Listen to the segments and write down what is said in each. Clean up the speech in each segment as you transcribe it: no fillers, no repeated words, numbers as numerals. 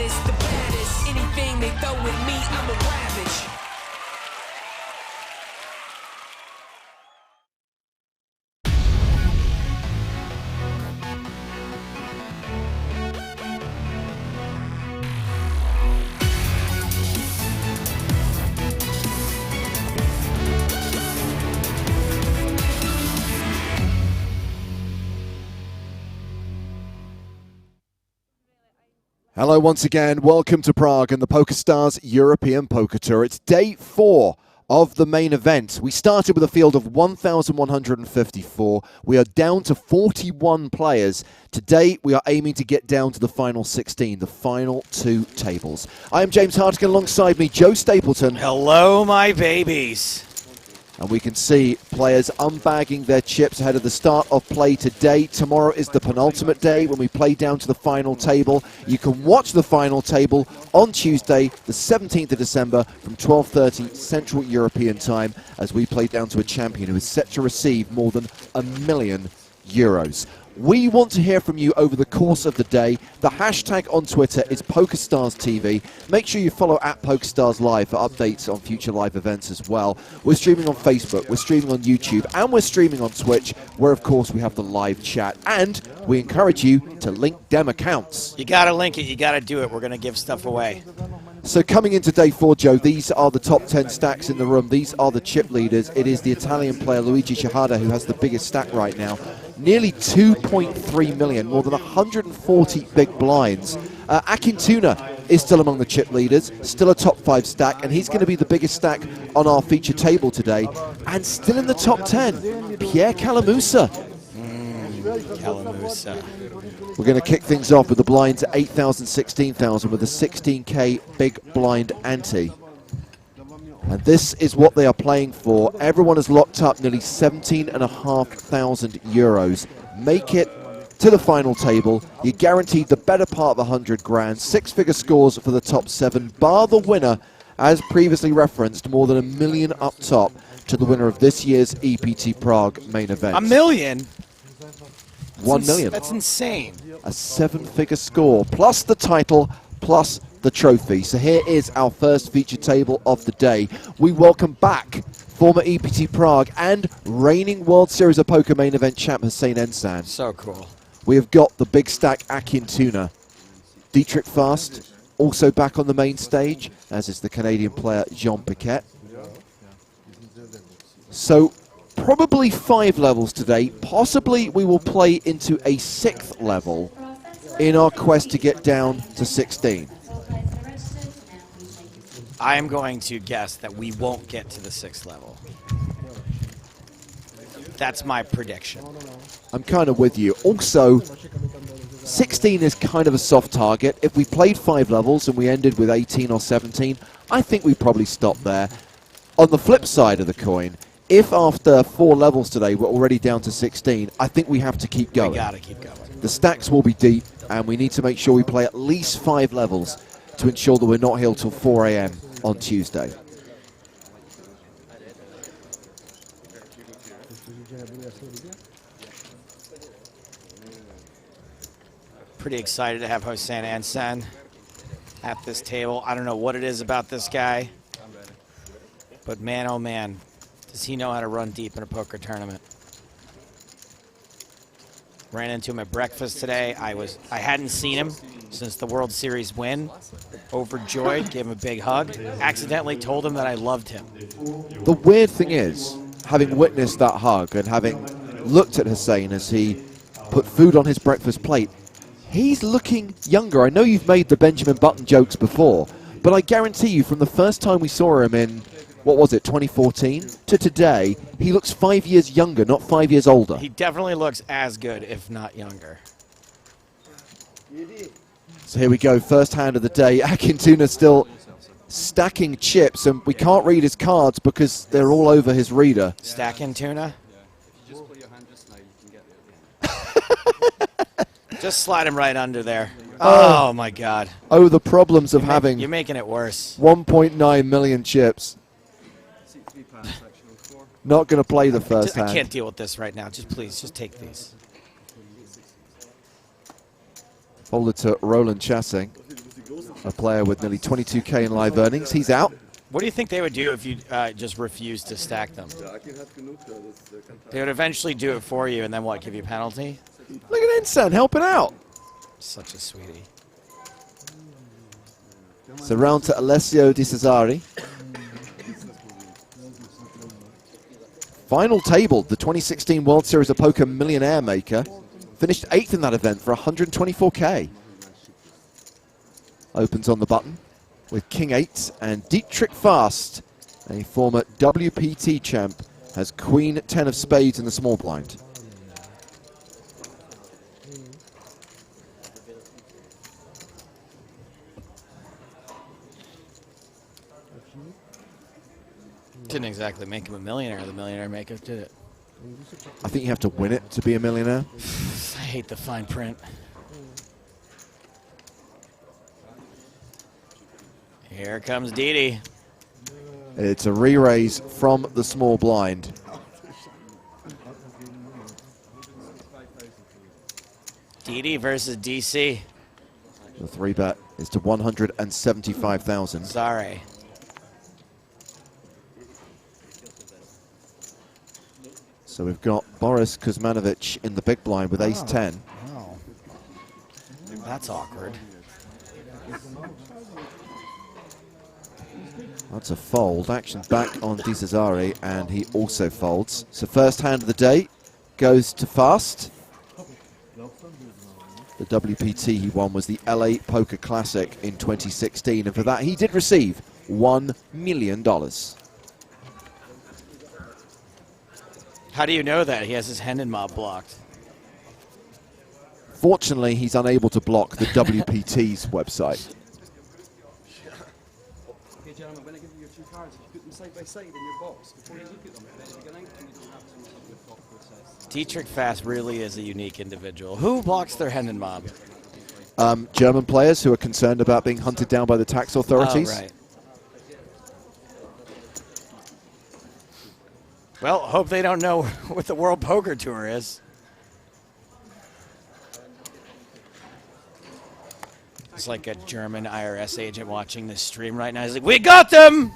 baddest, the baddest. Anything they throw at me, I'm a ravage. Hello once again, welcome to Prague and the PokerStars European Poker Tour. It's day 4 of the main event. We started with a field of 1,154. We are down to 41 players. Today we are aiming to get down to the final 16, the final 2 tables. I am James Hartigan, alongside me Joe Stapleton. Hello my babies. And we can see players unbagging their chips ahead of the start of play today. Tomorrow is the penultimate day when we play down to the final table. You can watch the final table on Tuesday, the 17th of December from 12:30 Central European Time as we play down to a champion who is set to receive more than €1 million. We want to hear from you over the course of the day. The hashtag on Twitter is PokerStarsTV. Make sure you follow at PokerStars Live for updates on future live events as well. We're streaming on Facebook, we're streaming on YouTube, and we're streaming on Twitch, where of course we have the live chat. And we encourage you to link dem accounts. You gotta link it, you gotta do it. We're gonna give stuff away. So coming into day 4, Joe, these are the top 10 stacks in the room. These are the chip leaders. It is the Italian player Luigi Chihada who has the biggest stack right now. Nearly 2.3 million, more than 140 big blinds. Akintuna is still among the chip leaders, still a top 5 stack, and he's going to be the biggest stack on our feature table today. And still in the top 10, Pierre Calamusa. Calamusa. We're going to kick things off with the blinds at 8,000, 16,000 with a 16K big blind ante. And this is what they are playing for. Everyone has locked up nearly 17,500 euros. Make it to the final table. You're guaranteed the better part of 100 grand. 6-figure scores for the top 7, bar the winner, as previously referenced, more than $1 million up top to the winner of this year's EPT Prague main event. $1 million? 1 million. That's insane. A 7-figure score, plus the title, plus the trophy. So here is our first feature table of the day. We welcome back former EPT Prague and reigning World Series of Poker main event champ Hussein Ensan. So cool. We have got the big stack Akintuna. Dietrich Fast also back on the main stage, as is the Canadian player Jean Piquet. So probably 5 levels today. Possibly we will play into a 6th level in our quest to get down to 16. I am going to guess that we won't get to the 6th level. That's my prediction. I'm kind of with you. Also, 16 is kind of a soft target. If we played 5 levels and we ended with 18 or 17, I think we probably stop there. On the flip side of the coin, if after 4 levels today we're already down to 16, I think we have to keep going. We gotta keep going. The stacks will be deep, and we need to make sure we play at least 5 levels to ensure that we're not here till 4 a.m. on Tuesday. Pretty excited to have Hossein Ensan at this table. I don't know what it is about this guy, but man, oh man, does he know how to run deep in a poker tournament. Ran into him at breakfast today. I hadn't seen him since the World Series win. Overjoyed, gave him a big hug. Accidentally told him that I loved him. The weird thing is, having witnessed that hug and having looked at Hussein as he put food on his breakfast plate, he's looking younger. I know you've made the Benjamin Button jokes before, but I guarantee you from the first time we saw him in, what was it, 2014, to today, he looks 5 years younger, not 5 years older. He definitely looks as good, if not younger. So here we go, first hand of the day. Akintuna still stacking chips, and we can't read his cards because they're all over his reader. Stacking tuna? Just slide him right under there. Oh my God. Oh, the problems of having... You're making it worse. 1.9 million chips. Not going to play the first hand. I can't deal with this right now. Just please, just take these. Folded to Roland Chassing. a player with nearly 22K in live earnings. He's out. What do you think they would do if you just refused to stack them? They would eventually do it for you and then what, give you a penalty? Look at Ensan helping out. Such a sweetie. So round to Alessio Di Cesare. Final table, the 2016 World Series of Poker Millionaire Maker. Finished 8th in that event for 124K. Opens on the button with King 8 and Dietrich Fast, a former WPT champ, has Queen 10 of spades in the small blind. Didn't exactly make him a millionaire, the millionaire maker, did it? I think you have to win it to be a millionaire. I hate the fine print. Here comes Didi. It's a re-raise from the small blind. Didi versus DC. The 3-bet is to 175,000. Sorry. So we've got Boris Kuzmanovic in the big blind with ace-10. Oh. That's awkward. That's a fold. Action back on Di Cesare, and he also folds. So first hand of the day goes to Fast. The WPT he won was the LA Poker Classic in 2016, and for that he did receive $1 million. How do you know that? He has his Hendon mob blocked. Fortunately, he's unable to block the WPT's website. Okay, gentlemen, when I give you your two cards, if you put them side by side in your box, before you look at them, at the beginning, you need to have some sort of thought process. Dietrich Fast really is a unique individual. Who blocks their Hendon mob? German players who are concerned about being hunted down by the tax authorities. Oh, right. Well, hope they don't know what the World Poker Tour is. It's like a German IRS agent watching this stream right now. He's like, we got them!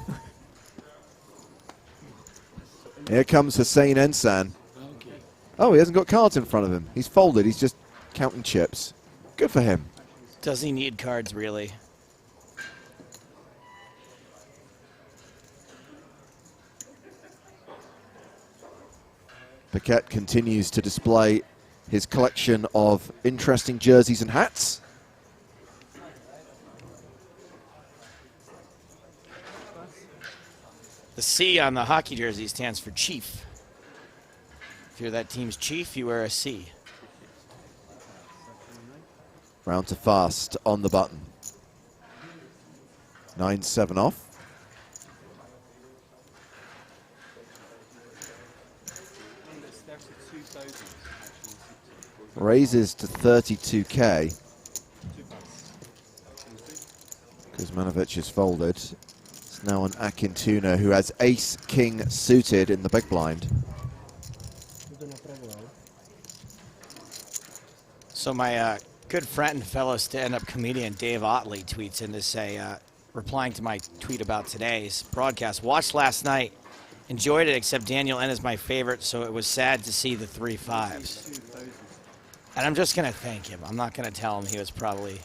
Here comes Hussein Ensan. Oh, he hasn't got cards in front of him. He's folded. He's just counting chips. Good for him. Does he need cards, really? Paquette continues to display his collection of interesting jerseys and hats. The C on the hockey jersey stands for chief. If you're that team's chief, you wear a C. Round to Fast on the button. 9-7 off. Raises to 32K. Kuzmanovic is folded. It's now an Akintuna who has ace-king suited in the big blind. So my good friend and fellow stand-up comedian Dave Otley tweets in to say, replying to my tweet about today's broadcast, watched last night, enjoyed it, except Daniel N is my favorite, so it was sad to see the 3 5s. And I'm just going to thank him. I'm not going to tell him he was probably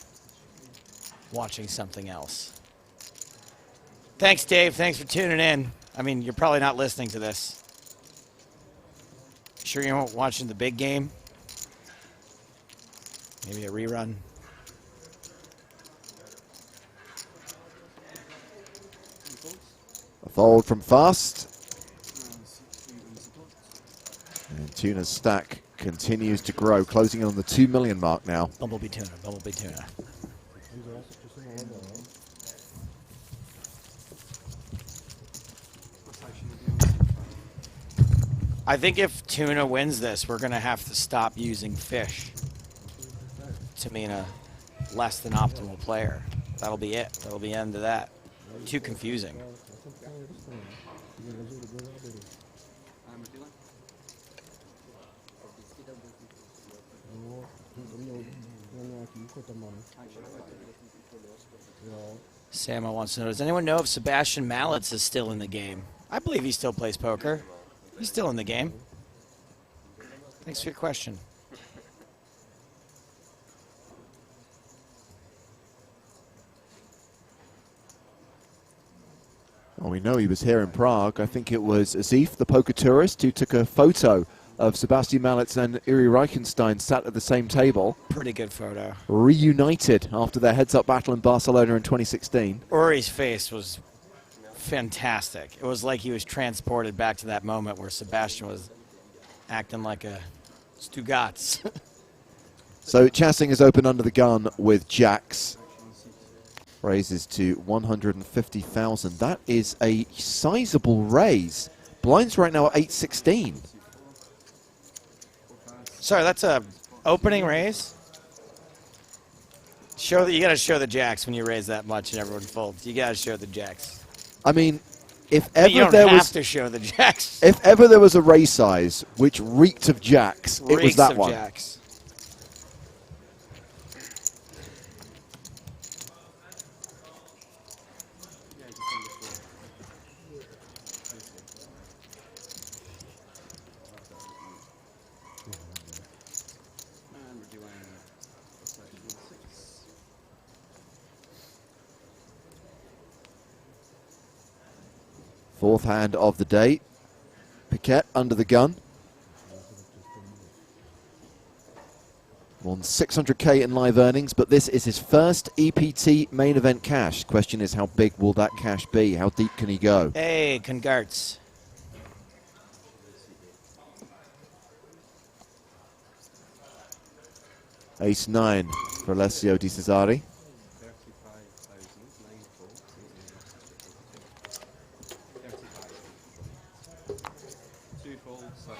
watching something else. Thanks, Dave. Thanks for tuning in. I mean, you're probably not listening to this. Sure you weren't watching the big game? Maybe a rerun? A fold from Fast. And Tuna's stack continues to grow, closing in on the 2 million mark now. Bumblebee tuna, bumblebee tuna. I think if Tuna wins this, we're going to have to stop using fish to mean a less than optimal player. That'll be it. That'll be the end of that. Too confusing. Samo wants to know, does anyone know if Sebastian Mallets is still in the game? I believe he still plays poker. He's still in the game. Thanks for your question. Well, we know he was here in Prague. I think it was Azif, the poker tourist, who took a photo of Sebastian Mallets and Uri Reichenstein sat at the same table. Pretty good photo. Reunited after their heads-up battle in Barcelona in 2016. Uri's face was fantastic. It was like he was transported back to that moment where Sebastian was acting like a Stugatz. So Chassing is open under the gun with jacks. Raises to 150,000. That is a sizable raise. Blinds right now at 816. Sorry, that's a opening raise. Show that you got to show the jacks when you raise that much and everyone folds. You got to show the jacks. I mean, if You ever don't have was to show the jacks. if ever there was a raise size which reeked of jacks, it was Reeks that of one. jacks. Fourth hand of the day. Piquet under the gun. Won 600k in live earnings, but this is his first EPT main event cash. Question is, how big will that cash be? How deep can he go? Hey, congrats. Ace-9 for Alessio Di Cesare.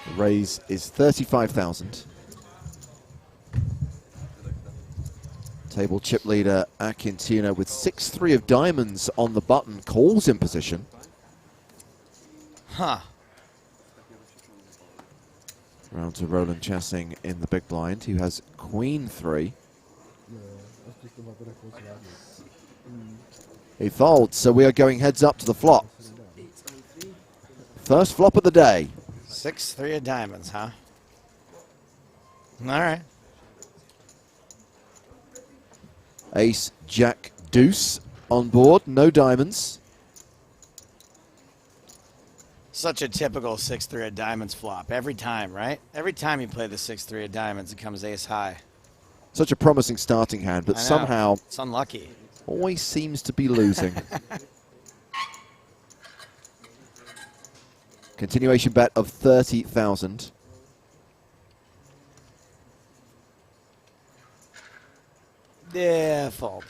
The raise is 35,000. Table chip leader Akintina with 6-3 of diamonds on the button, calls in position. Huh. Round to Roland Chassing in the big blind, who has Queen 3. He folds, so we are going heads up to the flop. First flop of the day. 6-3 of diamonds, huh? All right. Ace, Jack, Deuce on board, no diamonds. Such a typical 6-3 of diamonds flop every time, right? Every time you play the 6-3 of diamonds, it comes ace high. Such a promising starting hand, but I know. somehow It's unlucky. always seems to be losing. Continuation bet of 30,000. Yeah, fold.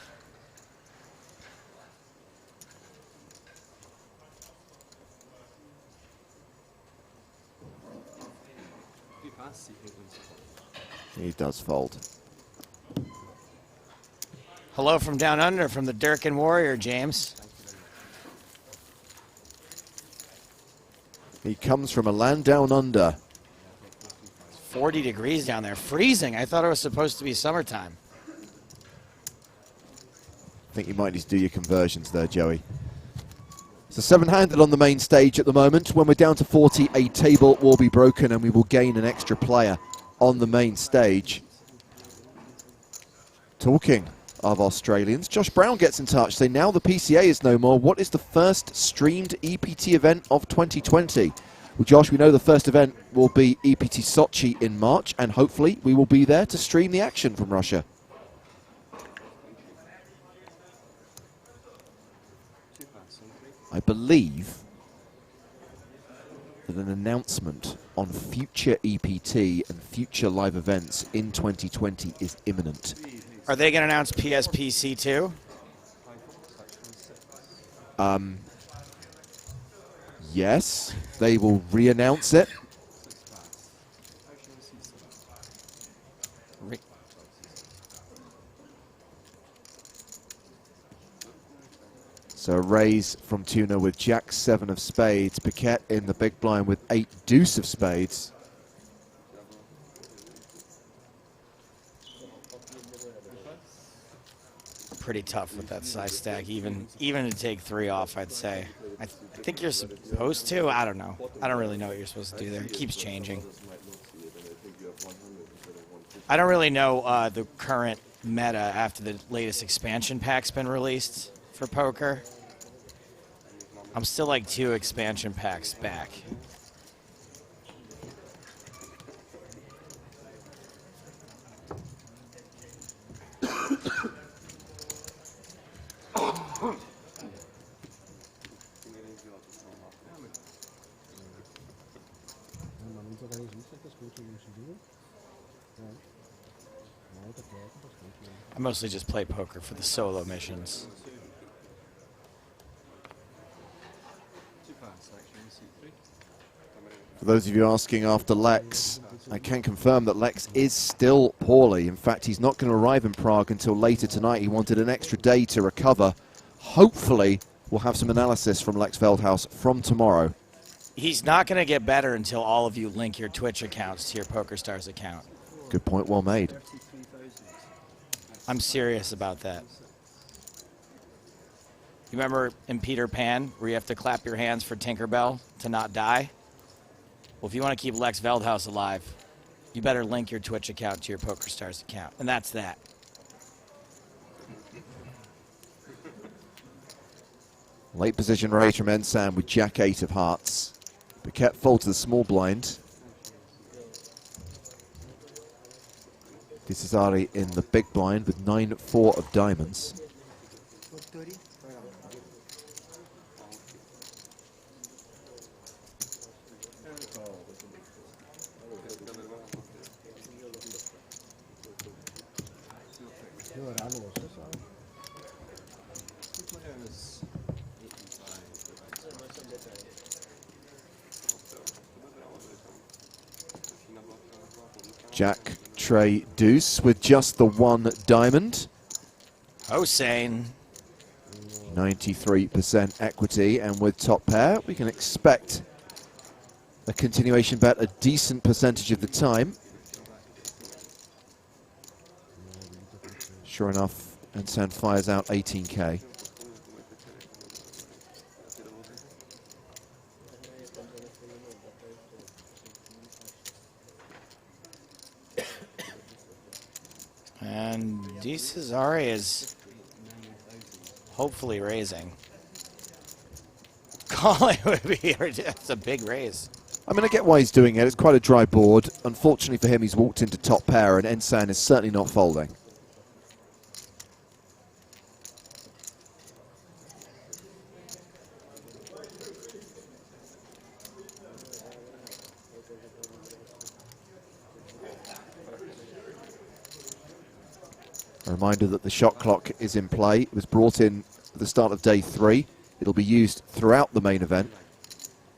He does fold. Hello from down under from the Durkin Warrior, James. He comes from a land down under. 40 degrees down there. Freezing. I thought it was supposed to be summertime. I think you might need to do your conversions there, Joey. So seven-handed on the main stage at the moment. When we're down to 40, a table will be broken and we will gain an extra player on the main stage. Talking of Australians, Josh Brown gets in touch, saying now the PCA is no more. What is the first streamed EPT event of 2020? Well, Josh, we know the first event will be EPT Sochi in March, and hopefully we will be there to stream the action from Russia. I believe that an announcement on future EPT and future live events in 2020 is imminent. Are they going to announce PSPC too? Yes, they will re-announce it. So a raise from Tuna with Jack 7 of spades. Piquet in the big blind with 8 deuce of spades. pretty tough with that size stack, even to take 3 off, I'd say. I think you're supposed to. I don't know. I don't really know what you're supposed to do there. It keeps changing. I don't really know the current meta after the latest expansion pack's been released for poker. I'm still like 2 expansion packs back. I mostly just play poker for the solo missions. For those of you asking after Lex, I can confirm that Lex is still poorly. In fact, he's not going to arrive in Prague until later tonight. He wanted an extra day to recover. Hopefully, we'll have some analysis from Lex Veldhuis from tomorrow. He's not going to get better until all of you link your Twitch accounts to your PokerStars account. Good point, well made. I'm serious about that. You remember in Peter Pan where you have to clap your hands for Tinkerbell to not die? Well, if you want to keep Lex Veldhuis alive, you better link your Twitch account to your PokerStars account. And that's that. Late position raise from Ensan with Jack-8 of hearts. Paquette fold to the small blind. Disazari in the big blind with 9-4 of diamonds. Jack, Trey, Deuce with just the 1 diamond. Hossein. 93% equity, and with top pair, we can expect a continuation bet a decent percentage of the time. Sure enough, Ensan fires out 18K. And Disazari is hopefully raising. Calling would be, that's a big raise. I mean, I get why he's doing it. It's quite a dry board. Unfortunately for him, he's walked into top pair, and Ensan is certainly not folding. A reminder that the shot clock is in play. It was brought in at the start of day 3. It'll be used throughout the main event.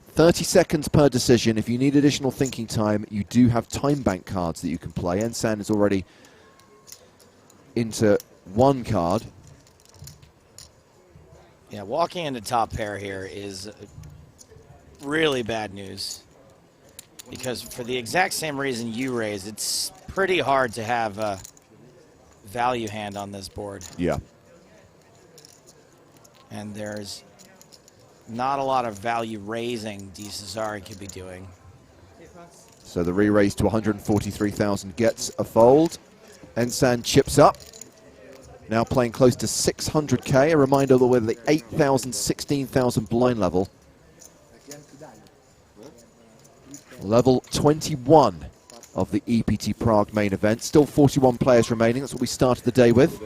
30 seconds per decision. If you need additional thinking time, you do have time bank cards that you can play. Ensan is already into 1 card. Yeah, walking into top pair here is really bad news. Because for the exact same reason you raised, it's pretty hard to have a value hand on this board. Yeah. And there's not a lot of value raising Disazari could be doing. So the re-raise to 143,000 gets a fold. Ensan chips up. Now playing close to 600K. A reminder that we're at the 8,000, 16,000 blind level. Level 21 of the EPT Prague main event. Still 41 players remaining. That's what we started the day with.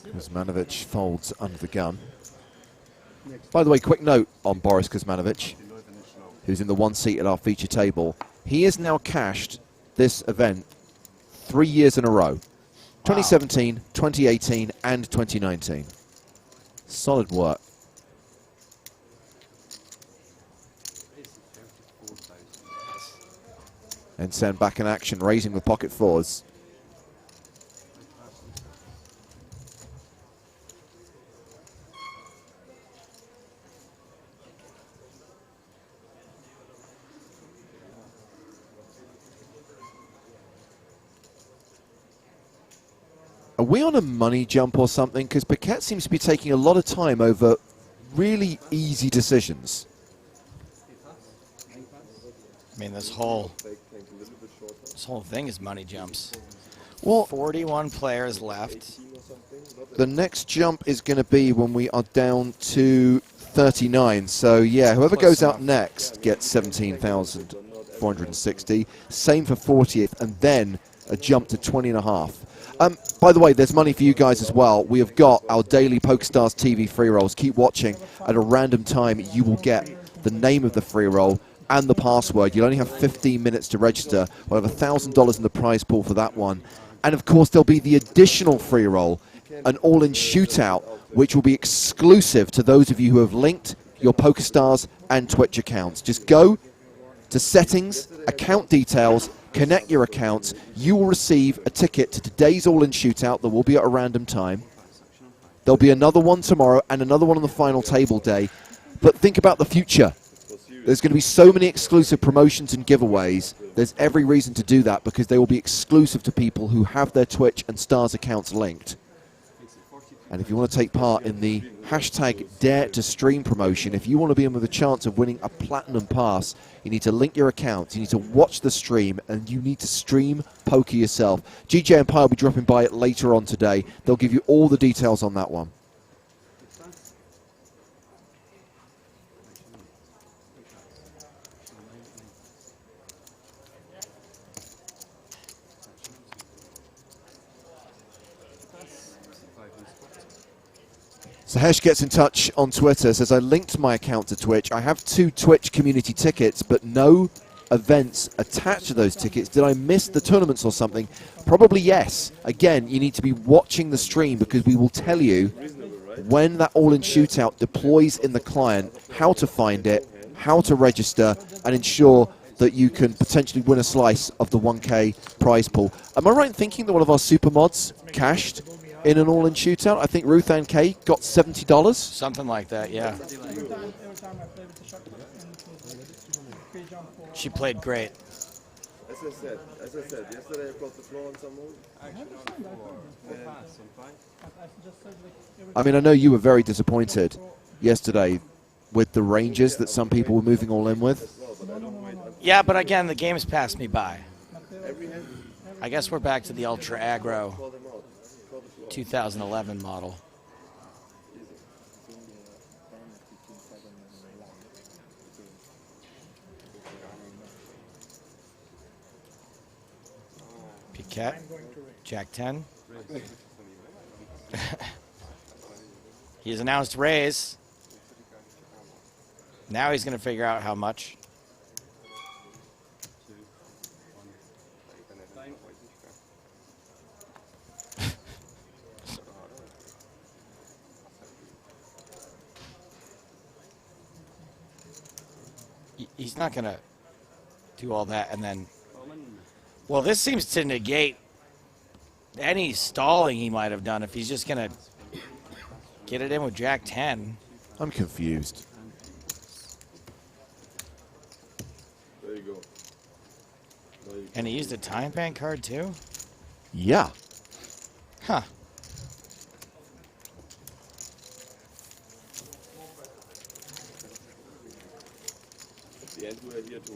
Kuzmanovic folds under the gun. By the way, quick note on Boris Kuzmanovic, who's in the 1 seat at our feature table. He has now cashed this event 3 years in a row. 2017, 2018, and 2019. Solid work. And Sen back in action, raising with pocket fours. Are we on a money jump or something? Because Paquette seems to be taking a lot of time over really easy decisions. I mean, this whole thing is money jumps. Well, 41 players left. the next jump is going to be when we are down to 39. So, yeah, whoever Close goes out enough. next gets 17,460. Same for 40th, and then a jump to 20.5. By the way, there's money for you guys as well. We have got our daily PokerStars TV free rolls. Keep watching. At a random time, you will get the name of the free roll and the password. You'll only have 15 minutes to register. We'll have $1,000 in the prize pool for that one. And of course, there'll be the additional free roll, an all-in shootout, which will be exclusive to those of you who have linked your PokerStars and Twitch accounts. Just go to settings, account details, connect your accounts. You will receive a ticket to today's all-in shootout that will be at a random time. There'll be another one tomorrow and another one on the final table day. But think about the future. There's going to be so many exclusive promotions and giveaways. There's every reason to do that because they will be exclusive to people who have their Twitch and Stars accounts linked. And if you want to take part in the hashtag Dare to Stream promotion, if you want to be in with a chance of winning a platinum pass, you need to link your accounts, you need to watch the stream, and you need to stream poker yourself. GJ and Pi will be dropping by it later on today. They'll give you all the details on that one. So Hesh gets in touch on Twitter, says, I linked my account to Twitch. I have 2 Twitch community tickets, but no events attached to those tickets. Did I miss the tournaments or something? Probably yes. Again, you need to be watching the stream because we will tell you when that all-in shootout deploys in the client, how to find it, how to register, and ensure that you can potentially win a slice of the 1K prize pool. Am I right in thinking that one of our super mods cashed in an all-in shootout? I think Ruth Ann K got $70. Something like that, yeah. She played great. As I said, yesterday I brought the floor on some move. I mean, I know you were very disappointed yesterday with the ranges that some people were moving all in with. Yeah, but again, the game's passed me by. I guess we're back to the ultra aggro 2011 model. Piquet, Jack 10. He's announced raise. Now he's going to figure out how much. He's not going to do all that and then... Well, this seems to negate any stalling he might have done if he's just going to get it in with Jack 10. I'm confused. There you go. And he used a time bank card too? Yeah. Huh.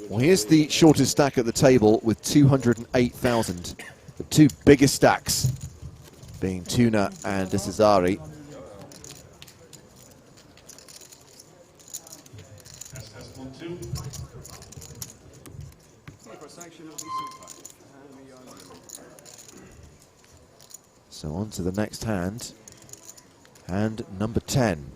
Well, here's the shortest stack at the table with 208,000. The 2 biggest stacks being Tuna and Desizari. So on to the next hand. Hand number 10.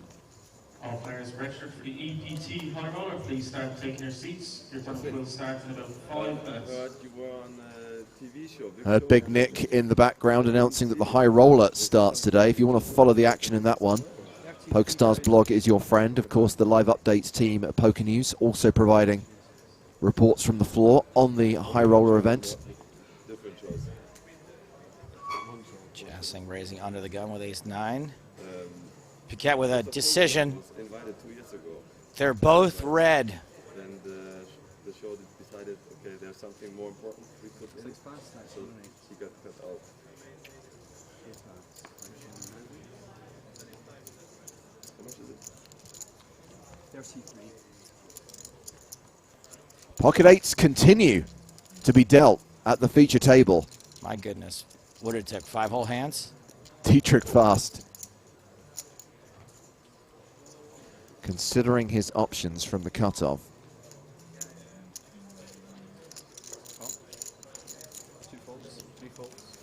All players registered for the EPT high roller, please start taking your seats. Your tournament will start in about 5 minutes. I heard you were on TV show. Big Nick in the background announcing that the high roller starts today. If you want to follow the action in that one, PokerStars blog is your friend. Of course, the live updates team at Poker News also providing reports from the floor on the high roller event. Different choice. Jassing raising under the gun with ace-9. Piquet with a decision. Invited 2 years ago. They're both red. Then the show decided, okay, there's something more important we put in. So she got cut out. How much is it? 33. Pocket eights continue to be dealt at the feature table. My goodness. What did it take? 5 whole hands? Dietrich fast. Considering his options from the cutoff. 2 faults, 3 faults.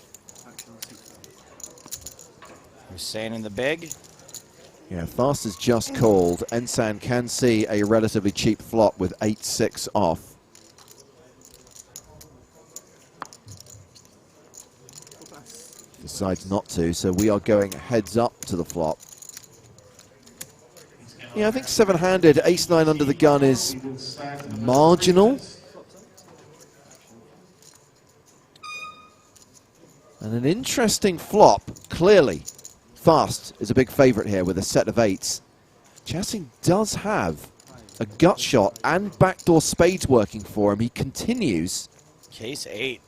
Action on 6 faults. Hussein in the big. Yeah, fast is just called. Ensan can see a relatively cheap flop with 8-6 off. Decides not to, so we are going heads up to the flop. Yeah, I think 7-handed, ace-9 under the gun is marginal. And an interesting flop, clearly. Fast is a big favorite here with a set of 8s. Jassing does have a gut shot and backdoor spades working for him. He continues. Case 8.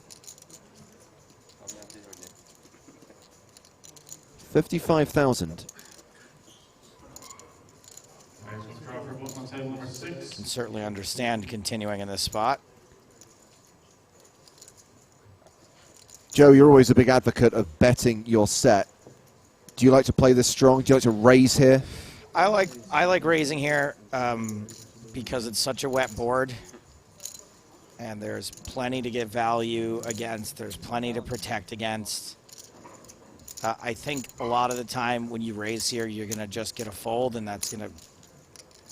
55,000. Can certainly understand continuing in this spot. Joe, you're always a big advocate of betting your set. Do you like to play this strong? Do you like to raise here? I like raising here because it's such a wet board, and there's plenty to get value against. There's plenty to protect against. I think a lot of the time when you raise here, you're going to just get a fold, and that's going to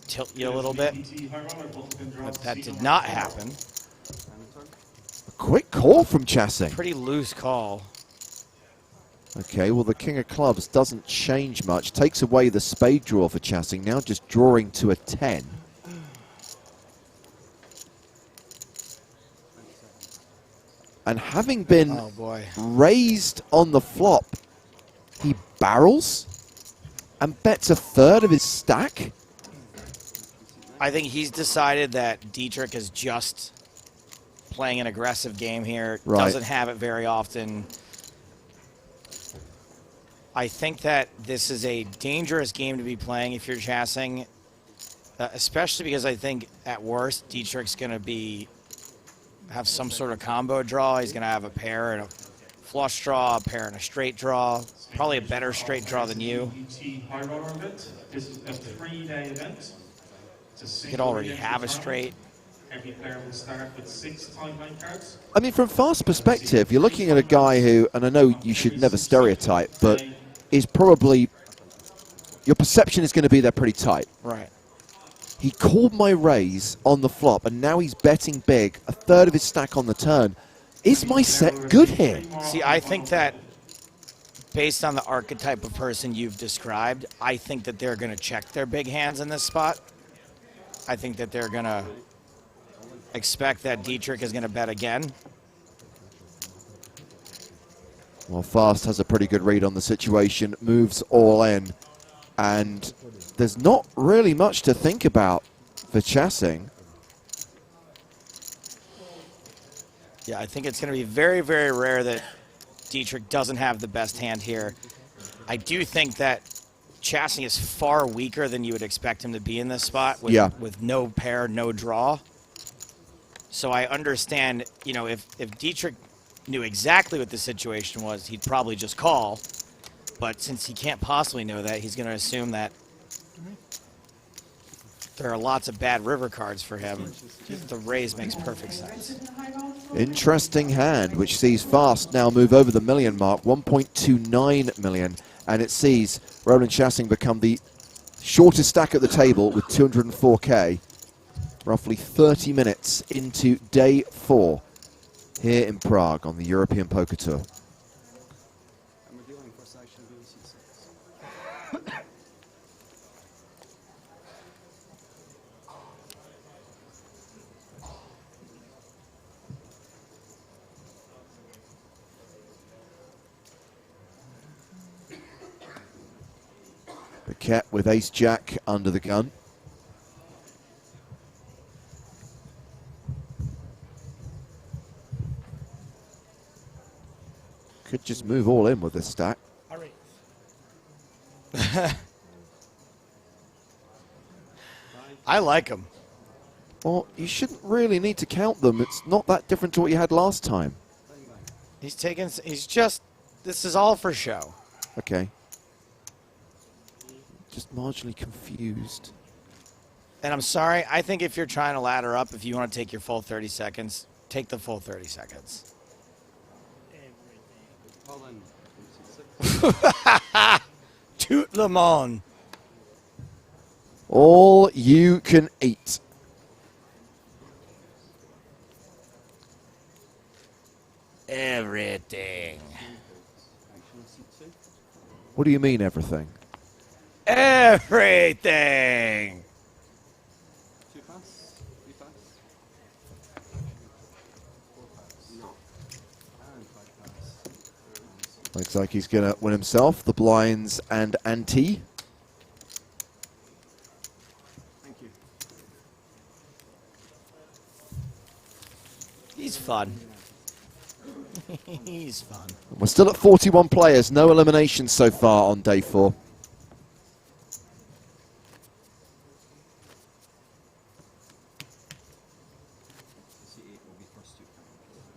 tilt you a little bit. But that did not happen. A quick call from Jassing. Pretty loose call. Okay, well, the king of clubs doesn't change much. Takes away the spade draw for Jassing. Now just drawing to a 10. And having been raised on the flop, he barrels and bets a third of his stack. I think he's decided that Dietrich is just playing an aggressive game here. Right. Doesn't have it very often. I think that this is a dangerous game to be playing if you're Jassing, especially because I think at worst Dietrich's going to have some sort of combo draw. He's going to have a pair and a flush draw, a pair and a straight draw. Probably a better straight draw than you. This is a 3-day event. You could already have a straight. Every player will start with 6 timeline cards. I mean, from Fast's perspective, you're looking at a guy who, and I know you should never stereotype, but is probably, your perception is going to be they're pretty tight. Right. He called my raise on the flop, and now he's betting big, a third of his stack on the turn. Is my set good here? See, I think that based on the archetype of person you've described, I think that they're going to check their big hands in this spot. I think that they're going to expect that Dietrich is going to bet again. Well, Fast has a pretty good read on the situation, moves all in, and there's not really much to think about for Jassing. Yeah, I think it's going to be very, very rare that Dietrich doesn't have the best hand here. I do think that Jassing is far weaker than you would expect him to be in this spot with no pair, no draw. So I understand, you know, if Dietrich knew exactly what the situation was, he'd probably just call. But since he can't possibly know that, he's going to assume that there are lots of bad river cards for him. The raise makes perfect sense. Interesting hand, which sees Fast now move over the million mark, 1.29 million, and it sees Roland Jassing become the shortest stack at the table with 204K, roughly 30 minutes into day 4 here in Prague on the European Poker Tour. And we're dealing first action of C6. Paquette with ace-jack under the gun. Could just move all in with this stack. I like him. Well, you shouldn't really need to count them. It's not that different to what you had last time. He's taking, this is all for show. Okay. Just marginally confused. And I'm sorry, I think if you're trying to ladder up, if you want to take your full 30 seconds, take the full 30 seconds. All in C6. Toot them on. All you can eat. Everything. Action C2. What do you mean, everything? Everything. 2 pass. 3 pass. 4 pass. No. And 5 pass. Looks like he's going to win himself the blinds and ante. Thank you. He's fun. He's fun. We're still at 41 players. No eliminations so far on day 4. C8 will be first 2 Action.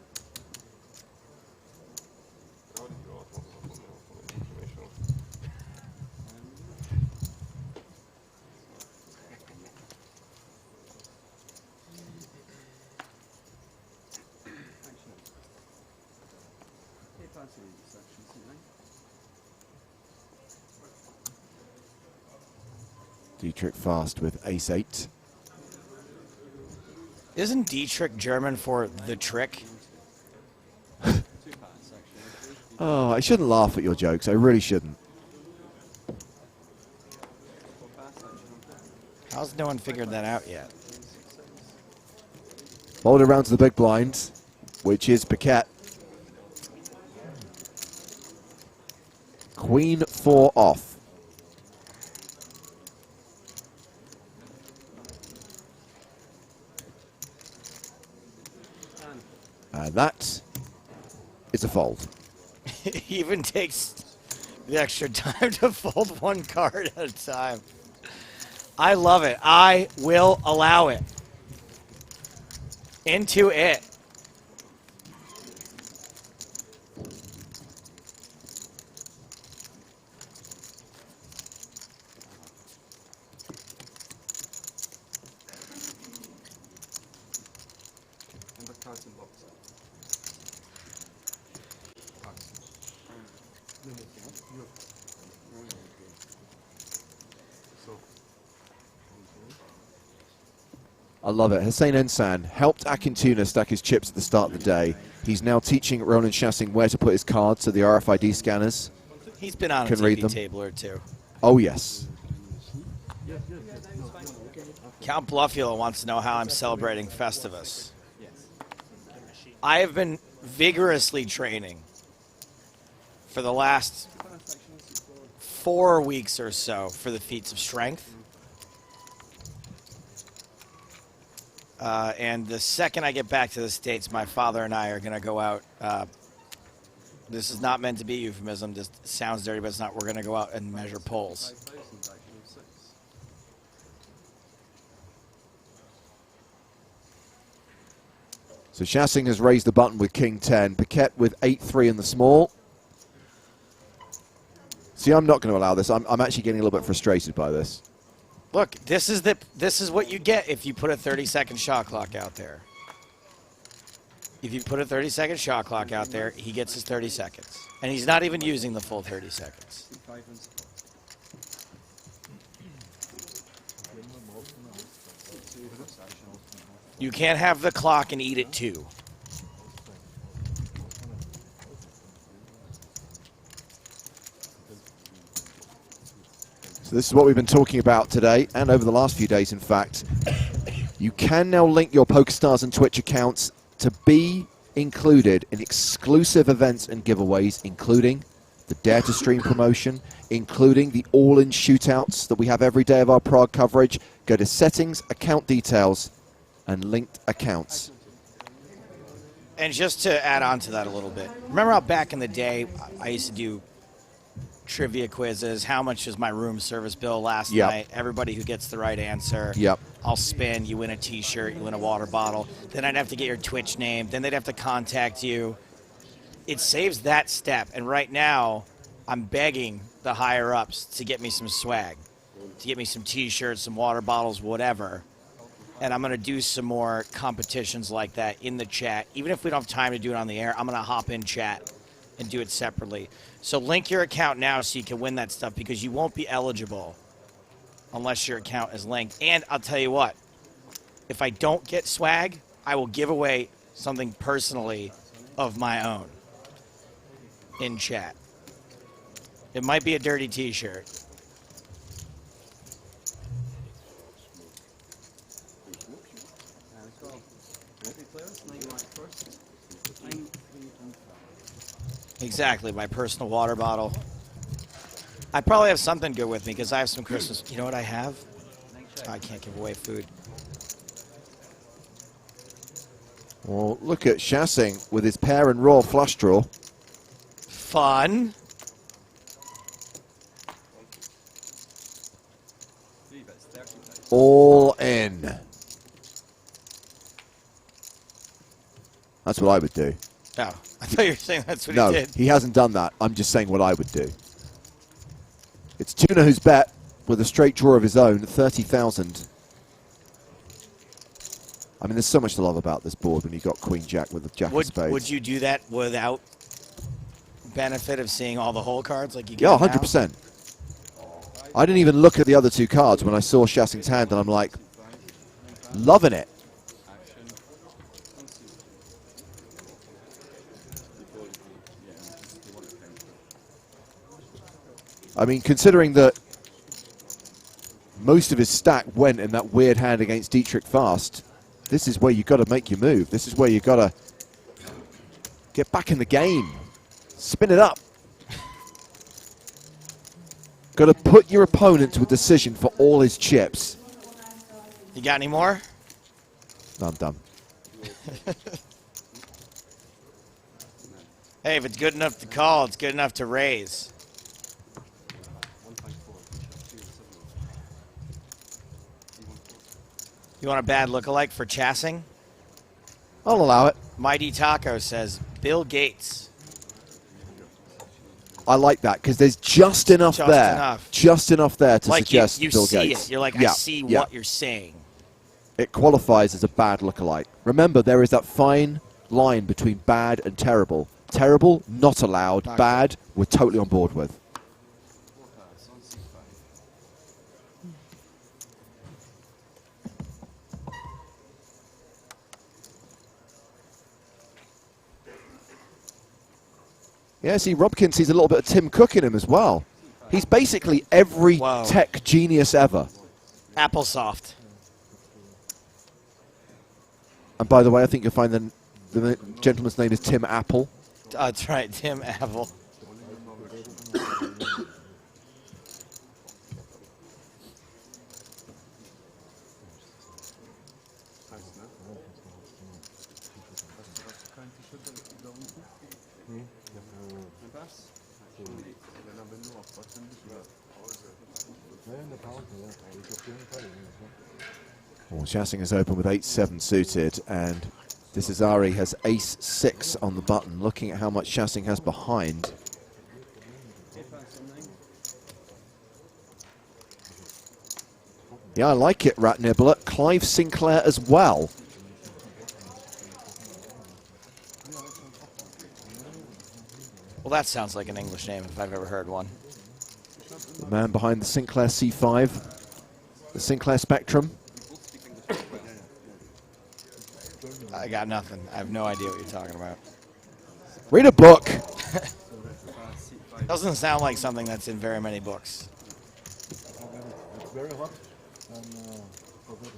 8 pass in section C9. Dietrich fast with ace-8. Isn't Dietrich German for the trick? 2 pass section. Oh, I shouldn't laugh at your jokes. I really shouldn't. 4 pass section. How's no one figured that out yet? Fold around to the big blind, which is Paquette. Queen 4 off. And that is a fold. He even takes the extra time to fold one card at a time. I love it. I will allow it. Into it. And the cards in box. I love it. Hussein Ensan helped Akintuna stack his chips at the start of the day. He's now teaching Roland Chassing where to put his cards so the RFID scanners He's been on a can read TV them. table or two. Oh, yes. Count Bluffula wants to know how I'm celebrating Festivus. I have been vigorously training for the last 4 weeks or so for the feats of strength. And the second I get back to the States, my father and I are going to go out. This is not meant to be euphemism. This sounds dirty, but it's not. We're going to go out and measure poles. 5,000 action of 6. So Chassing has raised the button with King 10. Paquette with 8-3 in the small. See, I'm not going to allow this. I'm actually getting a little bit frustrated by this. Look, this is what you get if you put a 30-second shot clock out there. If you put a 30-second shot clock out there, he gets his 30 seconds. And he's not even using the full 30 seconds. 5 and support. You can't have the clock and eat it too. So this is what we've been talking about today, and over the last few days, in fact. You can now link your PokerStars and Twitch accounts to be included in exclusive events and giveaways, including the Dare to Stream promotion, including the all-in shootouts that we have every day of our Prague coverage. Go to settings, account details, and linked accounts. And just to add on to that a little bit, remember how back in the day I used to do trivia quizzes? How much is my room service bill last night? Everybody who gets the right answer. I'll spin, you win a t-shirt, you win a water bottle. Then I'd have to get your Twitch name. Then they'd have to contact you. It saves that step. And right now, I'm begging the higher-ups to get me some swag, to get me some t-shirts, some water bottles, whatever. And I'm going to do some more competitions like that in the chat. Even if we don't have time to do it on the air, I'm going to hop in chat and do it separately. So link your account now so you can win that stuff, because you won't be eligible unless your account is linked. And I'll tell you what, if I don't get swag, I will give away something personally of my own in chat. It might be a dirty t-shirt. Exactly, my personal water bottle. I probably have something good with me because I have some Christmas. You know what I have? Oh, I can't give away food. Well, look at Shassing with his pair and raw flush draw. Fun. All in. That's what I would do. Oh, I thought you were saying that's what No, he did. he hasn't done that. I'm just saying what I would do. It's Tuna who's bet with a straight draw of his own, 30,000. I mean, there's so much to love about this board when you've got Queen Jack with the Jack of Spades. Would you do that without benefit of seeing all the hole cards like you get? Yeah, 100%. I didn't even look at the other two cards when I saw Shassing's hand, and I'm like, loving it. I mean, considering that most of his stack went in that weird hand against Dietrich Fast, this is where you've got to make your move. This is where you've got to get back in the game. Spin it up. Got to put your opponent to a decision for all his chips. You got any more? No, I'm done. Hey, if it's good enough to call, it's good enough to raise. You want a bad lookalike for Chassing? I'll allow it. Mighty Taco says Bill Gates. I like that because there's just enough there. Just enough there to like suggest you Bill see Gates. it. You're like, I see what you're saying. It qualifies as a bad lookalike. Remember, there is that fine line between bad and terrible. Terrible, not allowed. Bad, we're totally on board with. Yeah, see, Robkin sees a little bit of Tim Cook in him as well. He's basically every tech genius ever. Applesoft. And by the way, I think you'll find the gentleman's name is Tim Apple. That's right, Tim Apple. Well, Shassing is open with 8-7 suited, and this is Ari has ace-6 on the button. Looking at how much Shassing has behind. Yeah, I like it, Rat Nibbler. Clive Sinclair as well. Well, that sounds like an English name if I've ever heard one. The man behind the Sinclair C5, the Sinclair Spectrum. I got nothing. I have no idea what you're talking about. Read a book. Doesn't sound like something that's in very many books. very hot and forgot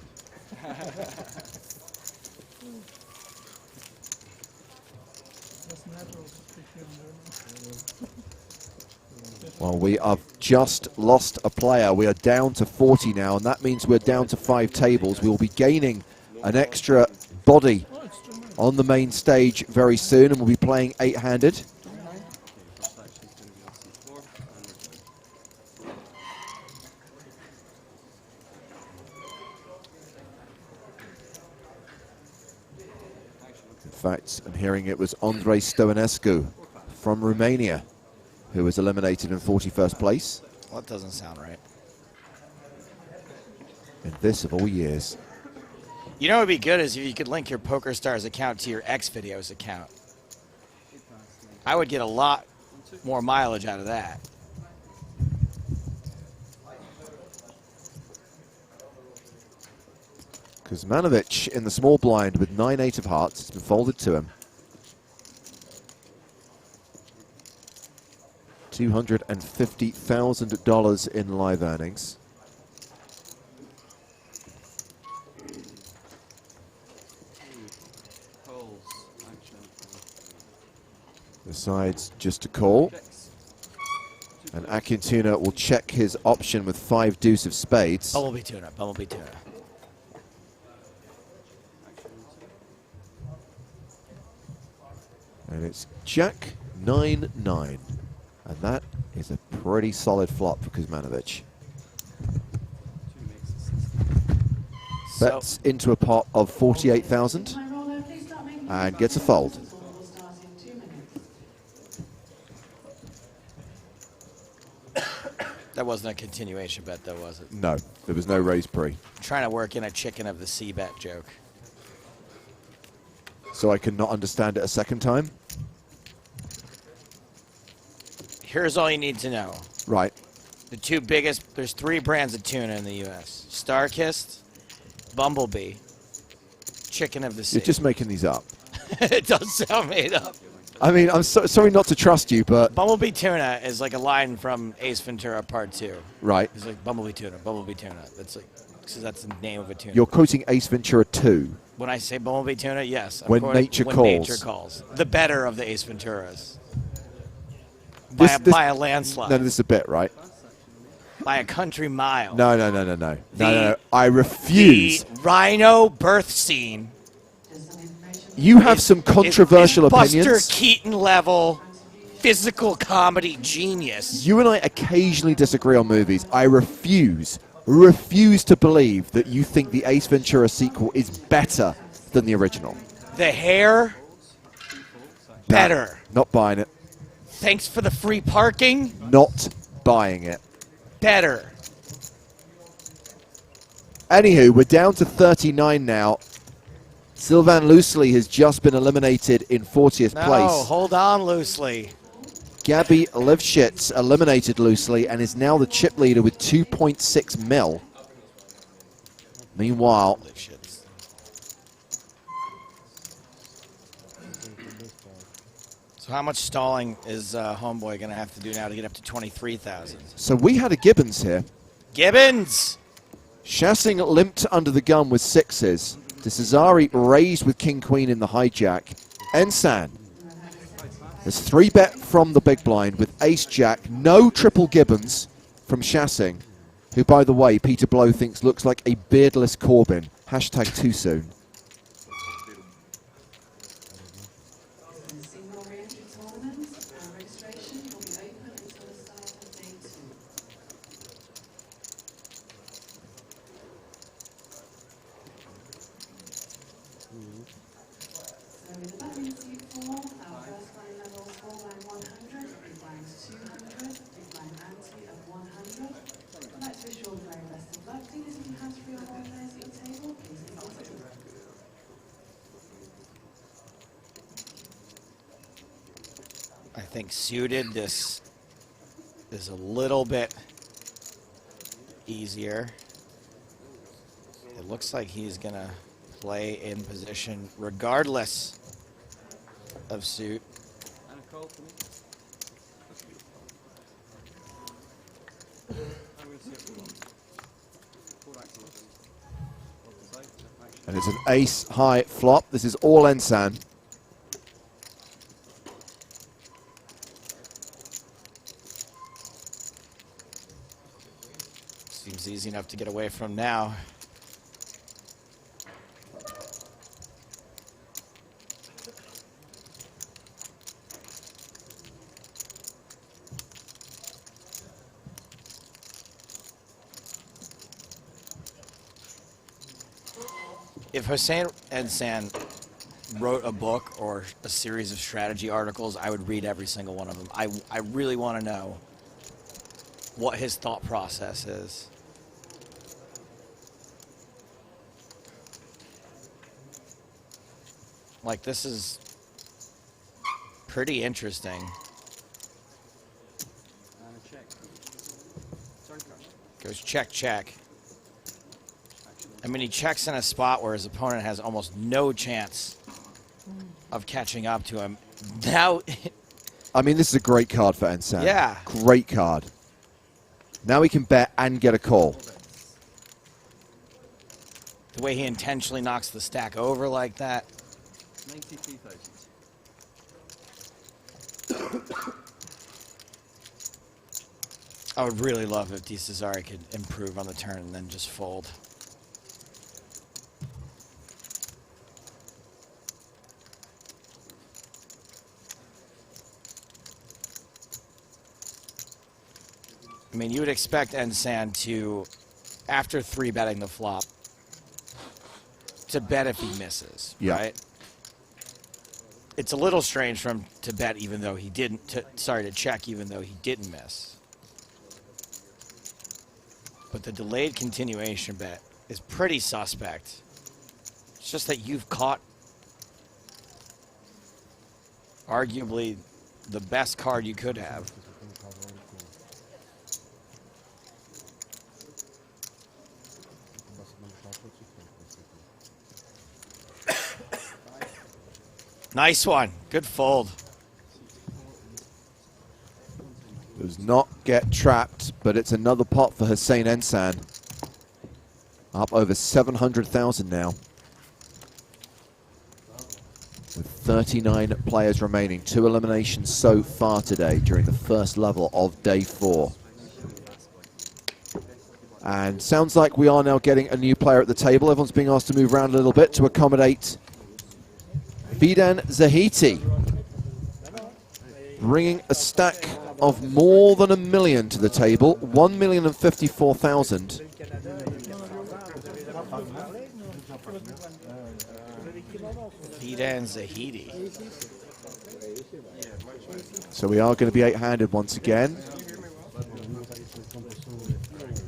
Well, we have just lost a player. We are down to 40 now, and that means we're down to 5 tables. We will be gaining an extra body on the main stage very soon, and we'll be playing 8-handed. In fact, I'm hearing it was Andrei Stoenescu from Romania who was eliminated in 41st place. Well, that doesn't sound right. In this of all years. You know what would be good is if you could link your PokerStars account to your X Videos account. I would get a lot more mileage out of that. Kuzmanovic in the small blind with 9-8 of hearts. It's been folded to him. $250,000 in live earnings. Decides just to call. And Akintuna will check his option with 5 deuce of spades. Bumblebee tuna, bumblebee tuna. And it's Jack 9-9. And that is a pretty solid flop for Kuzmanovic. Bets into a pot of 48,000 and gets a fold. That wasn't a continuation bet, though, was it? No, there was no raise pre. I'm trying to work in a chicken of the sea bet joke. So I can not understand it a second time? Here's all you need to know. Right. The 2 biggest, there's 3 brands of tuna in the U.S. Starkist, Bumblebee, Chicken of the Sea. You're just making these up. It does sound made up. I mean, I'm sorry not to trust you, but... Bumblebee tuna is like a line from Ace Ventura Part 2. Right. It's like Bumblebee tuna, Bumblebee tuna. That's like, so that's the name of a tuna. You're quoting Ace Ventura 2. When I say Bumblebee tuna, yes. I'm When quoting nature when calls. nature calls. The better of the Ace Venturas. This- By a landslide. No, this is a bit, right? By a country mile. No. No. I refuse. The rhino birth scene. You have some controversial is opinions. Buster Keaton level physical comedy genius. You and I occasionally disagree on movies. I refuse to believe that you think the Ace Ventura sequel is better than the original. The hair, better. Not buying it. Thanks for the free parking, Not buying it. better. Anywho, we're down to 39 now. Sylvain Loosely has just been eliminated in 40th No, place. hold on loosely. Gabby Lifshitz eliminated Loosely and is now the chip leader with 2.6 mil. Meanwhile, So how much stalling is Homeboy going to have to do now to get up to 23,000? so we had a Gibbons here. Gibbons! Shassing limped under the gun with 6s. DeCesare raised with King-Queen in the hijack. Ensan. There's 3-bet from the big blind with Ace-Jack. No triple Gibbons from Shassing, who, by the way, Peter Blow thinks looks like a beardless Corbyn. Hashtag too soon. I think suited, this is a little bit easier. It looks like he's going to play in position regardless of suit. And a call for me. And it's an ace high flop. This is all Ensan. Seems easy enough to get away from now. If Hossein Ensan wrote a book or a series of strategy articles, I would read every single one of them. I really want to know what his thought process is. Like, this is pretty interesting. And a check. Turn card. Goes check, check. I mean, he checks in a spot where his opponent has almost no chance of catching up to him. Now, I mean, this is a great card for Ensan. Yeah. Great card. Now he can bet and get a call. the way he intentionally knocks the stack over like that. 93,000. I would really love if DeCesare could improve on the turn and then just fold. I mean, you would expect Ensan to, after 3-betting the flop, to bet if he misses, Yeah. right? It's a little strange for him to bet even though he didn't, to check even though he didn't miss. But the delayed continuation bet is pretty suspect. It's just that you've caught arguably the best card you could have. Nice one. Good fold. Does not get trapped, but it's another pot for Hossein Ensan. Up over 700,000 now. With 39 players remaining. 2 eliminations so far today during the first level of day 4. And sounds like we are now getting a new player at the table. Everyone's being asked to move around a little bit to accommodate Fidan Zahiti, bringing a stack of more than $1 million to the table, 1,054,000. Fidan Zahiti. So we are going to be 8-handed once again.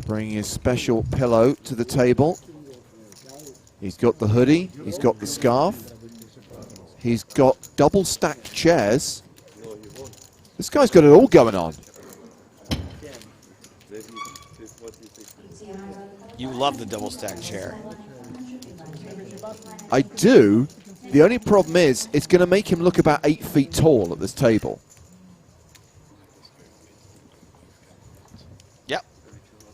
Bringing his special pillow to the table. He's got the hoodie, he's got the scarf. He's got double stacked chairs. This guy's got it all going on. You love the double stack chair. I do. The only problem is it's going to make him look about 8 feet tall at this table. Yep.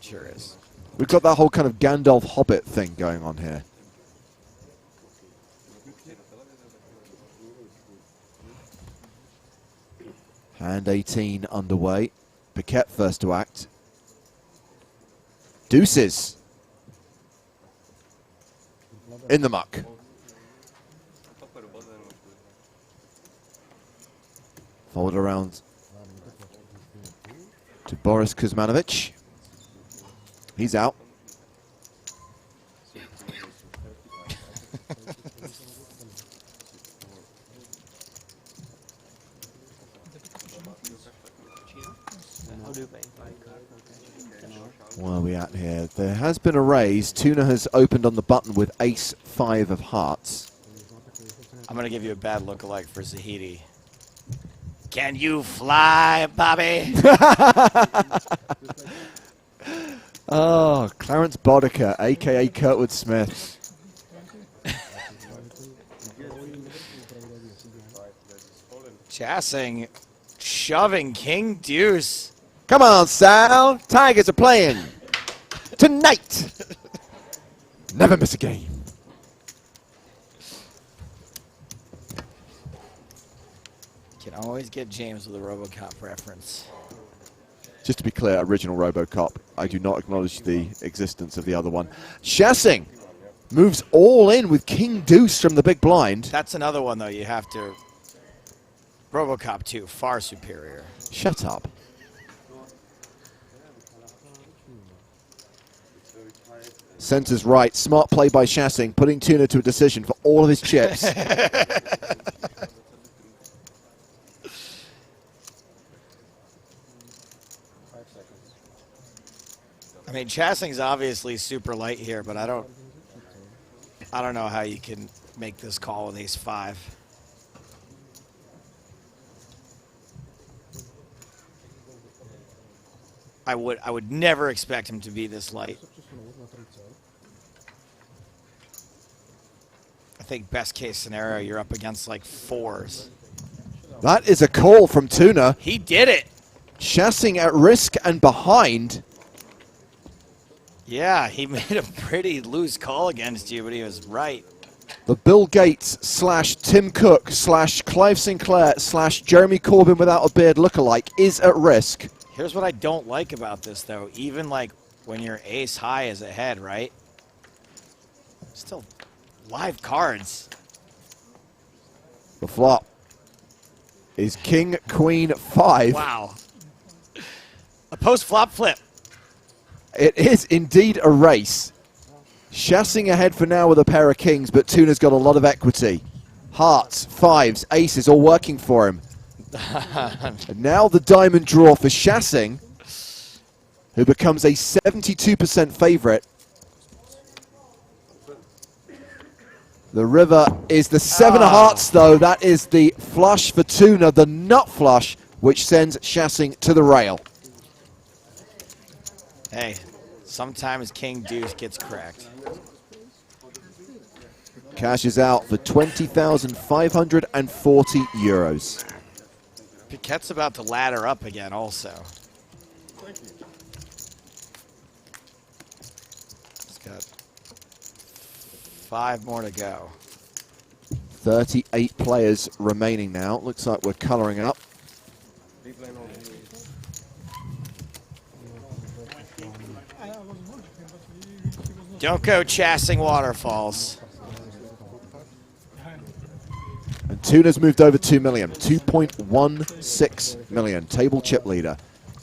Sure is. We've got that whole kind of Gandalf Hobbit thing going on here. Hand 18 underway. Paquette first to act. Deuces. In the muck. Fold around to Boris Kuzmanovic. He's out. Where are we at here? There has been a raise. Tuna has opened on the button with ace-5 of hearts. I'm going to give you a bad lookalike for Zahidi. Can you fly, Bobby? Oh, Clarence Boddicker, a.k.a. Kurtwood Smith. Jassing, shoving King Deuce. Come on, Sal. Tigers are playing tonight. Never miss a game. Can always get James with a RoboCop reference. Just to be clear, original RoboCop. I do not acknowledge the existence of the other one. Shassing moves all in with King Deuce from the big blind. That's another one, though. You have to... RoboCop 2, far superior. Shut up. Center's right. Smart play by Shassing, putting Tuna to a decision for all of his chips. I mean, Chassing's obviously super light here, but I don't know how you can make this call with ace-5. I would never expect him to be this light. I think best case scenario, you're up against like 4s. That is a call from Tuna. He did it. Shassing at risk and behind. Yeah, he made a pretty loose call against you, but he was right. The Bill Gates / Tim Cook / Clive Sinclair / Jeremy Corbyn without a beard lookalike is at risk. Here's what I don't like about this, though. Even like when your ace high is ahead, right? Still live cards. The flop is King, Queen, 5. Wow. A post-flop flip. It is indeed a race. Shassing ahead for now with a pair of kings, but Tuna's got a lot of equity. Hearts, 5s, aces, all working for him. And now the diamond draw for Shassing, who becomes a 72% favorite. The river is the 7 of hearts, though. That is the flush for Tuna, the nut flush, which sends Shassing to the rail. Hey, sometimes King Deuce gets cracked. Cashes out for 20,540 euros. Piquette's about to ladder up again also. He's got 5 more to go. 38 players remaining now. Looks like we're coloring up. Don't go Chassing waterfalls. And Tuna's moved over 2 million, 2.16 million. Table chip leader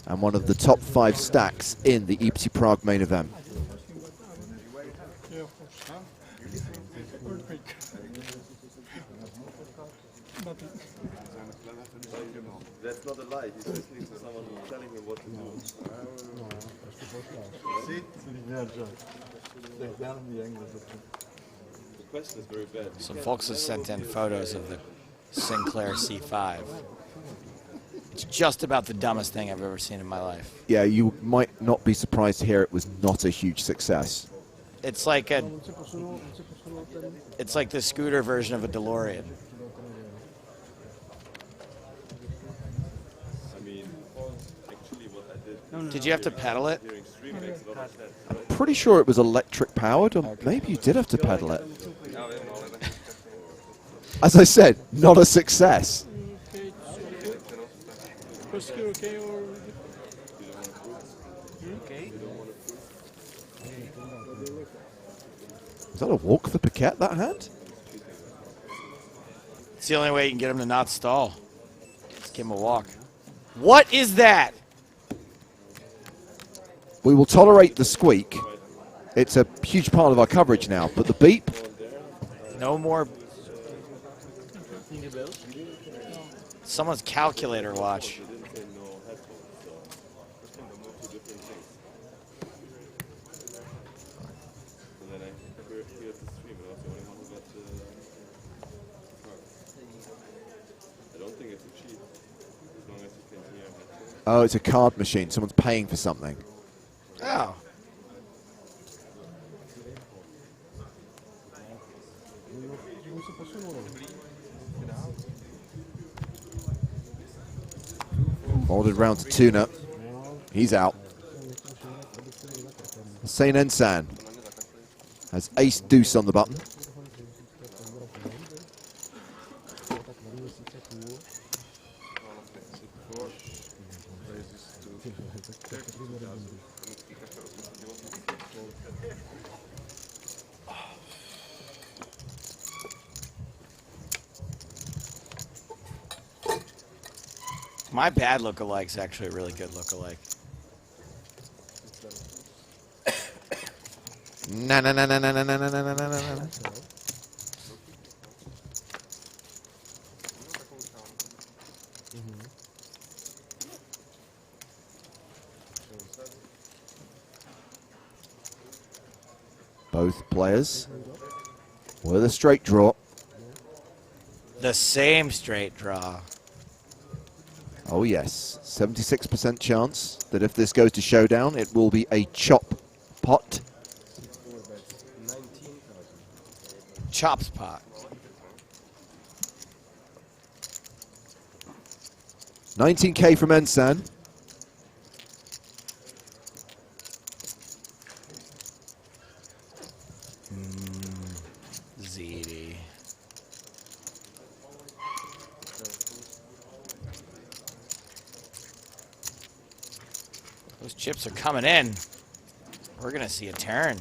and one of the top 5 stacks in the EPT Prague main event. That's not a lie. He's listening to someone telling him what to do. See? The question is very bad. Some folks have sent in photos of the Sinclair C5. It's just about the dumbest thing I've ever seen in my life. Yeah, you might not be surprised to hear it was not a huge success. It's like the scooter version of a DeLorean. I mean, actually what I did... Did you have to pedal it? I'm pretty sure it was electric powered, or maybe you did have to pedal it. As I said, not a success. Is that a walk for Piquet that had? It's the only way you can get him to not stall. Just give him a walk. What is that? We will tolerate the squeak. It's a huge part of our coverage now, but the beep. No more. Someone's calculator watch. Oh, it's a card machine. Someone's paying for something. Oh. Folded round to Tuna. He's out. Saint Ensan. Has ace deuce on the button. My bad lookalike's actually a really good lookalike. Na na na na na na na na na na na. Both players with a straight draw. The same straight draw. Oh yes, 76% chance that if this goes to showdown, it will be a chop pot. Chops pot. 19K from Ensan. ZD. Those chips are coming in. We're going to see a turn.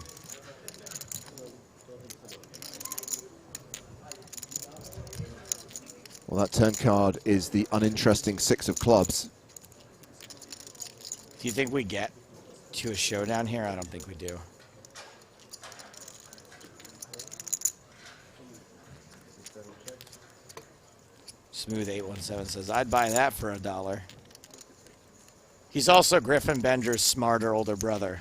Well, that turn card is the uninteresting 6 of clubs. Do you think we get to a showdown here? I don't think we do. Smooth 817 says, I'd buy that for $1. He's also Griffin Bender's smarter older brother.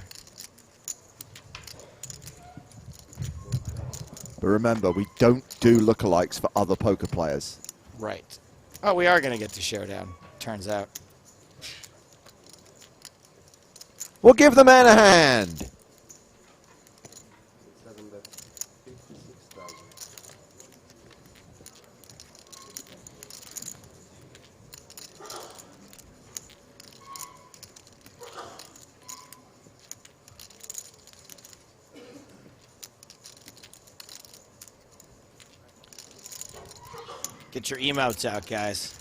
But remember, we don't do lookalikes for other poker players. Right. Oh, we are going to get to showdown, turns out. We'll give the man a hand. Get your emotes out, guys.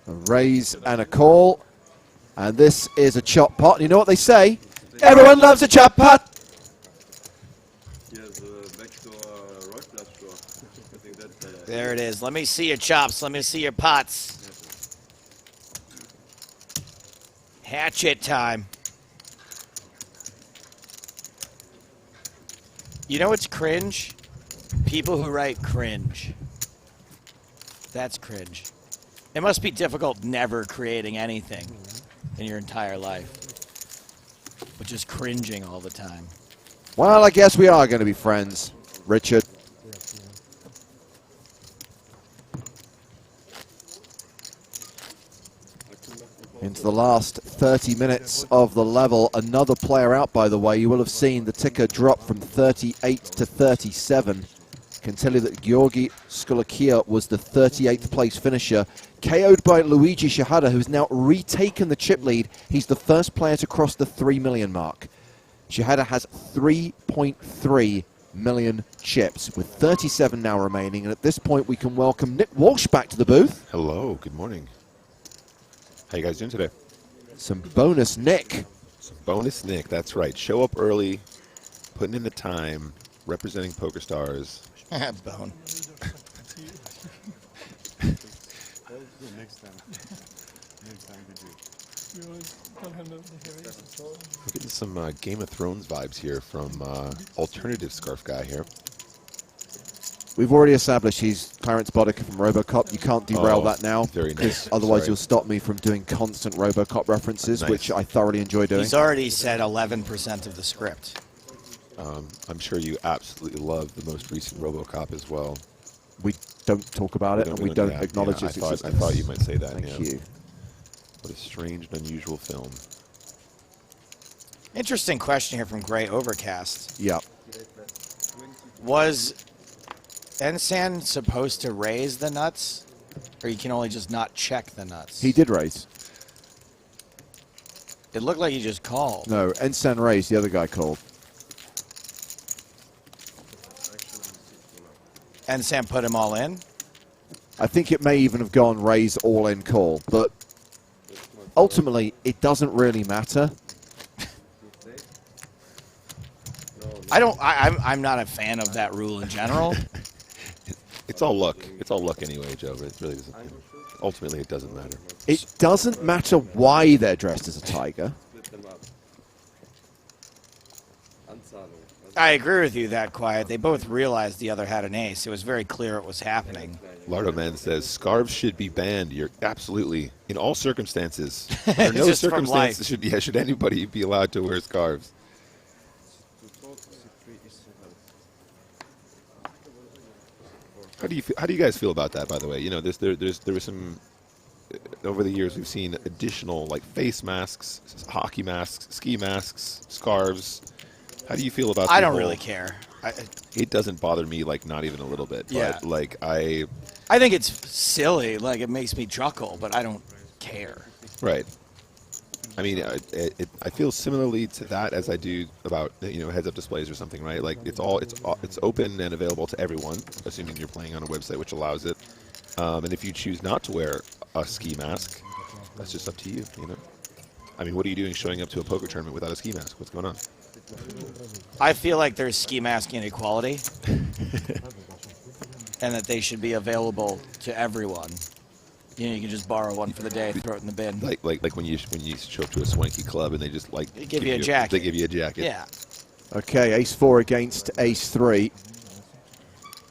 A raise and a call. And this is a chop pot. And you know what they say? Everyone loves a chop pot. There it is. Let me see your chops. Let me see your pots. Hatchet time. You know what's cringe? People who write cringe. That's cringe. It must be difficult never creating anything in your entire life, but just cringing all the time. Well, I guess we are going to be friends, Richard. Into the last 30 minutes of the level. Another player out, by the way. You will have seen the ticker drop from 38 to 37. Can tell you that Georgi Skulakia was the 38th place finisher, KO'd by Luigi Shahada, who's now retaken the chip lead. He's the first player to cross the 3 million mark. Shahada has 3.3 million chips, with 37 now remaining. And at this point, we can welcome Nick Walsh back to the booth. Hello, good morning. How you guys doing today? Some bonus Nick. Some bonus Nick, that's right. Show up early, putting in the time, representing PokerStars. Bone. We're getting some Game of Thrones vibes here from alternative scarf guy here. We've already established he's Clarence Boddicker from RoboCop. You can't derail that now. Very nice. Otherwise, Sorry. you'll stop me from doing constant RoboCop references, Nice. which I thoroughly enjoy doing. He's already said 11% of the script. I'm sure you absolutely love the most recent RoboCop as well. We don't talk about it, and we don't acknowledge its I existence. thought you might say that. Thank yeah. you. What a strange and unusual film. Interesting question here from Gray Overcast. Yep. Was Ensan supposed to raise the nuts? Or you can only just not check the nuts? He did raise. It looked like he just called. No, Ensan raised. The other guy called. Ensan put him all in? I think it may even have gone raise all in call, but ultimately it doesn't really matter. I'm not a fan of that rule in general. It's all luck. It's all luck anyway, Joe. It really doesn't. Ultimately, it doesn't matter. It doesn't matter why they're dressed as a tiger. I agree with you that quiet. They both realized the other had an ace. It was very clear it was happening. Lardo Man says scarves should be banned. You're absolutely in all circumstances. There are no Just from circumstances should anybody be allowed to wear scarves. How do you guys feel about that? By the way, you know, there was some over the years we've seen additional like face masks, hockey masks, ski masks, scarves. How do you feel about? I don't really care. It doesn't bother me, like not even a little bit. Yeah. But like I think it's silly. Like it makes me chuckle, but I don't care. Right. I mean, I feel similarly to that as I do about, you know, heads-up displays or something, right? Like it's open and available to everyone, assuming you're playing on a website which allows it. And if you choose not to wear a ski mask, that's just up to you. You know. I mean, what are you doing showing up to a poker tournament without a ski mask? What's going on? I feel like there's ski mask inequality, and that they should be available to everyone. You know, you can just borrow one for the day, throw it in the bin. Like when you show up to a swanky club and they just like They give you a jacket. They give you a jacket. Yeah. Okay, ace-4 against ace-3.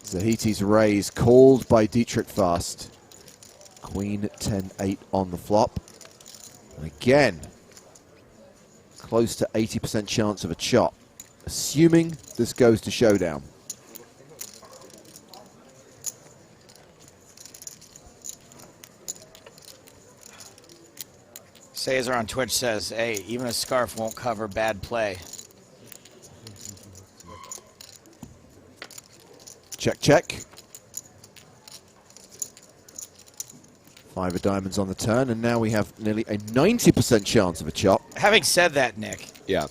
Zahiti's raise called by Dietrich Fast. Queen 10-8 on the flop. And again, close to 80% chance of a chop, assuming this goes to showdown. Caesar on Twitch says, hey, even a scarf won't cover bad play. Check, check. 5 of diamonds on the turn, and now we have nearly a 90% chance of a chop. Having said that, Nick, Yeah.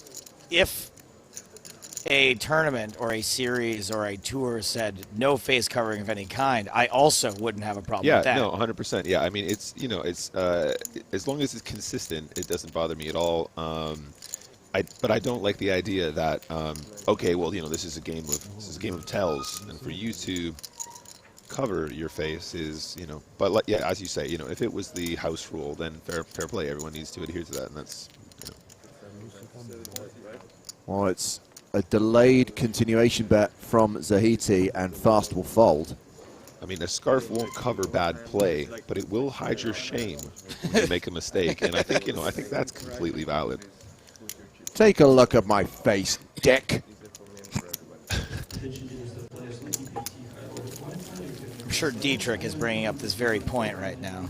if a tournament or a series or a tour said no face covering of any kind, I also wouldn't have a problem with that. No, 100%. Yeah, I mean, it's, you know, it's as long as it's consistent, it doesn't bother me at all. But I don't like the idea that okay, well, you know, this is a game of tells, and for you to cover your face is, you know, but like, yeah, as you say, you know, if it was the house rule, then fair play. Everyone needs to adhere to that, and that's, you know. Well, it's a delayed continuation bet from Zahiti, and Fast will fold. I mean, a scarf won't cover bad play, but it will hide your shame when you make a mistake, and I think, you know, I think that's completely valid. Take a look at my face, dick. I'm sure Dietrich is bringing up this very point right now.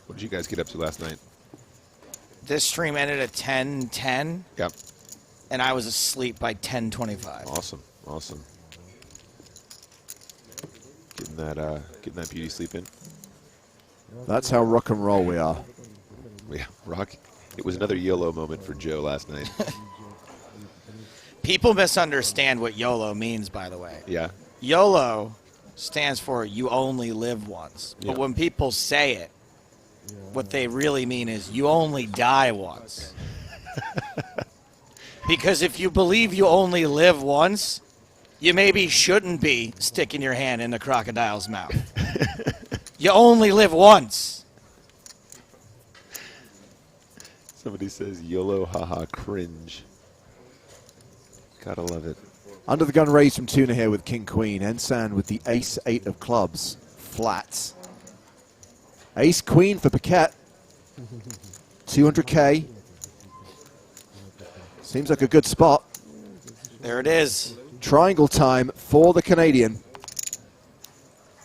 What did you guys get up to last night? This stream ended at 10:10. Yep. And I was asleep by 10:25. Awesome, awesome. Getting that beauty sleep in. That's how rock and roll we are. Yeah, rock. It was another YOLO moment for Joe last night. People misunderstand what YOLO means, by the way. Yeah. YOLO stands for you only live once. But Yeah. when people say it, what they really mean is you only die once. Because if you believe you only live once, you maybe shouldn't be sticking your hand in the crocodile's mouth. You only live once. Somebody says YOLO, haha, cringe. Gotta love it. Under the gun raise from Tuna here with King Queen. Ensan with the ace-8 of clubs. Flats. Ace Queen for Paquette. 200K. Seems like a good spot. There it is. Triangle time for the Canadian.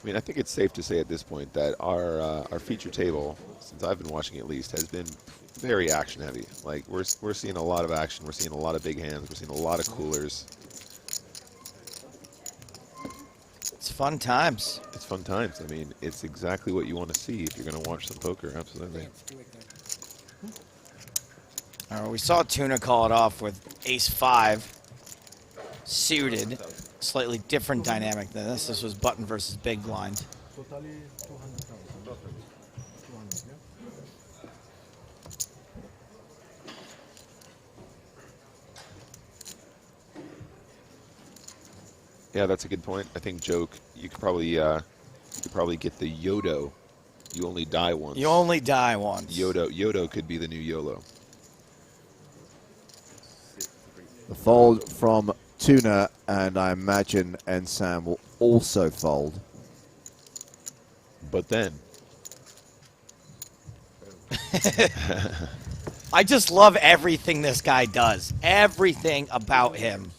I mean, I think it's safe to say at this point that our feature table, since I've been watching at least, has been very action heavy. Like we're seeing a lot of action. We're seeing a lot of big hands. We're seeing a lot of coolers. It's fun times. It's fun times. I mean, it's exactly what you want to see if you're going to watch some poker. Absolutely. We saw Tuna call it off with ace-5 suited. Slightly different dynamic than this. This was button versus big blind. Yeah, that's a good point. I think Joke, you could probably get the Yodo. You only die once. You only die once. Yodo could be the new YOLO. The fold from Tuna, and I imagine Ensam will also fold. But then. I just love everything this guy does. Everything about him.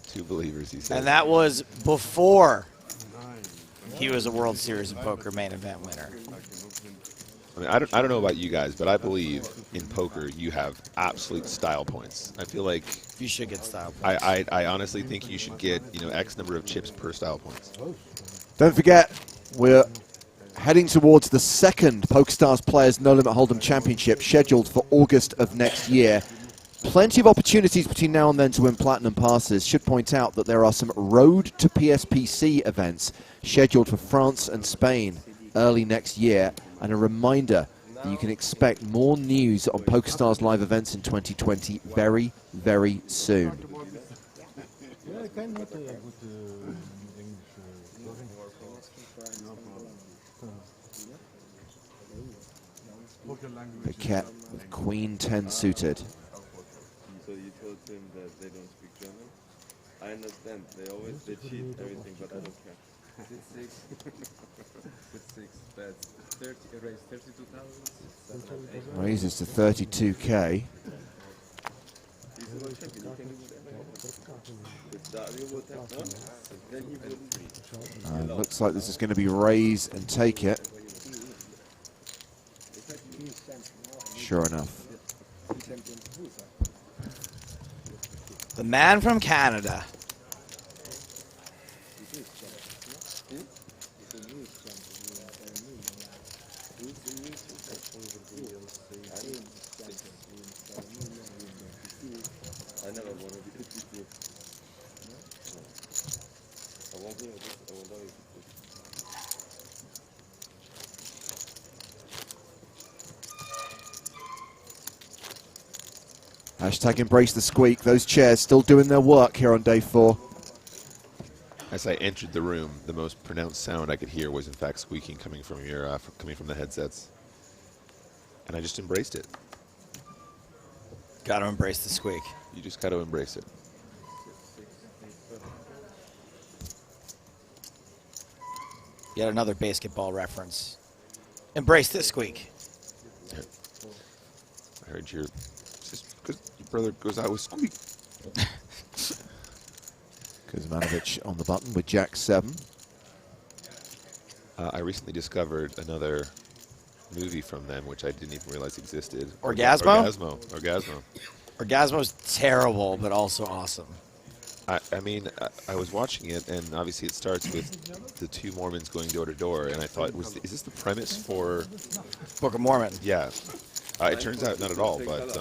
Two believers, he said. And that was before he was a World Series of Poker main event winner. I mean, I don't know about you guys, but I believe in poker you have absolute style points. I feel like you should get style points. I honestly think you should get, you know, X number of chips per style points. Don't forget, we're heading towards the second PokerStars Players No Limit Hold'em Championship, scheduled for August of next year. Plenty of opportunities between now and then to win platinum passes. Should point out that there are some Road to PSPC events scheduled for France and Spain early next year. And a reminder that you can expect more news on PokerStars live events in 2020 very, very soon. Paquette with Queen 10 suited. So you told him that they don't speak German? I understand. They cheat everything, but I don't care. 6 that's 30 raise 32,000. Raises to 32K. Looks like this is going to be raise and take it. Sure enough. The man from Canada. I never won a EPT. I won't win it. I won't win it. Hashtag embrace the squeak. Those chairs still doing their work here on day 4. As I entered the room, the most pronounced sound I could hear was in fact squeaking coming from your coming from the headsets, and I just embraced it. Got to embrace the squeak. You just got to embrace it. Yet another basketball reference. Embrace the squeak. Yeah. I heard your brother goes out with squeak. Kuzmanovic on the button with Jack 7. I recently discovered another movie from them, which I didn't even realize existed. Orgasmo? Orgasmo. Orgasmo's terrible, but also awesome. I mean, I was watching it, and obviously it starts with the two Mormons going door to door, and I thought, is this the premise for Book of Mormon? Yeah. It turns out not at all, but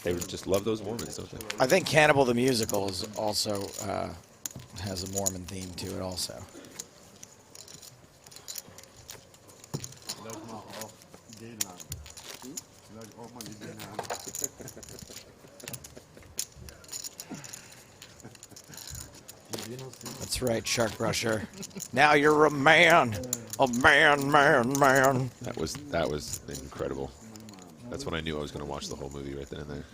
they just love those Mormons, don't they? I think Cannibal the Musical is also has a Mormon theme to it also. That's right, Shark Brusher. Now you're a man. A man. That was incredible. That's when I knew I was going to watch the whole movie right then and there.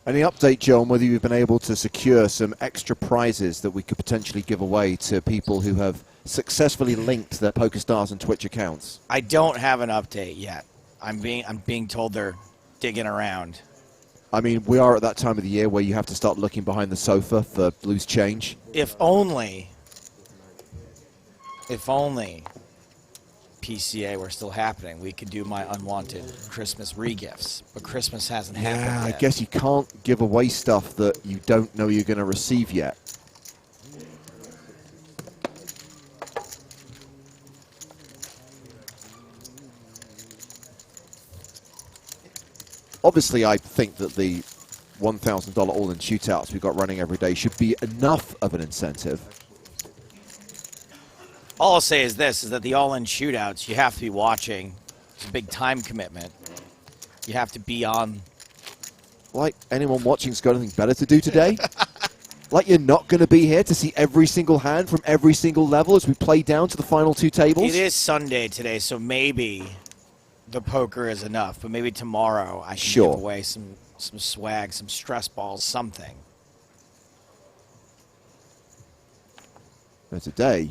Any update, Joe, on whether you've been able to secure some extra prizes that we could potentially give away to people who have successfully linked their PokerStars and Twitch accounts? I don't have an update yet. I'm being told they're digging around. I mean, we are at that time of the year where you have to start looking behind the sofa for loose change. If only PCA were still happening, we could do my unwanted Christmas regifts. But Christmas hasn't happened Yeah, I yet. guess you can't give away stuff that you don't know you're going to receive yet. Obviously, I think that the $1,000 all-in shootouts we've got running every day should be enough of an incentive. All I'll say is this, is that the all-in shootouts, you have to be watching. It's a big time commitment. You have to be on. Like anyone watching's got anything better to do today? Like you're not going to be here to see every single hand from every single level as we play down to the final two tables? It is Sunday today, so maybe the poker is enough. But maybe tomorrow I can give away some swag, some stress balls, something. Now today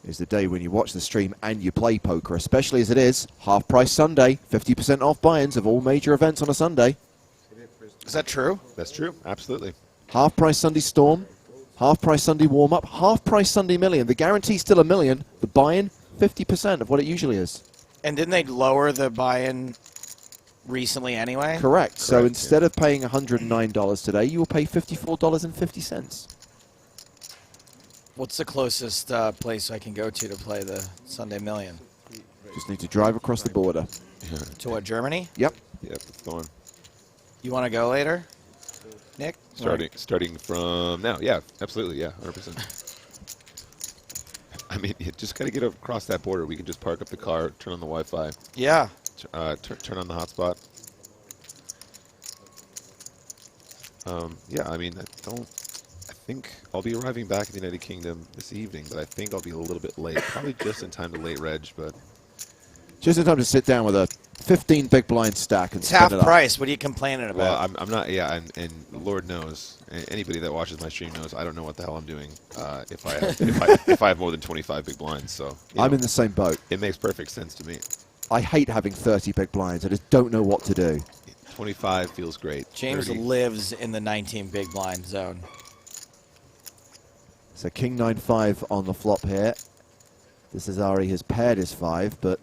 is the day when you watch the stream and you play poker, especially as it is half-price Sunday, 50% off buy-ins of all major events on a Sunday. Is that true? That's true. Absolutely. Half-price Sunday Storm, half-price Sunday Warm-Up, half-price Sunday Million. The guarantee's still $1 million. The buy-in, 50% of what it usually is. And didn't they lower the buy-in recently anyway? Correct. So instead of paying $109 today, you will pay $54.50. What's the closest place I can go to play the Sunday Million? Just need to drive across the border. To what, Germany? Yep. Yep, it's going. You want to go later, Nick? Starting from now. Yeah, absolutely. Yeah, 100%. I mean, you just got to get across that border. We can just park up the car, turn on the Wi-Fi. Yeah. Turn on the hotspot. Yeah, I mean, I think I'll be arriving back in the United Kingdom this evening, but I think I'll be a little bit late. Probably just in time to late reg, but... Just in time to sit down with a 15 big blind stack and It's spin half it up. price. What are you complaining about? Well, I'm not, yeah, and Lord knows, anybody that watches my stream knows I don't know what the hell I'm doing if I have more than 25 big blinds, so... I'm in the same boat. It makes perfect sense to me. I hate having 30 big blinds. I just don't know what to do. 25 feels great. James 30. lives in the 19 big blind zone. So King 9-5 on the flop here. This is Ari has paired his 5, but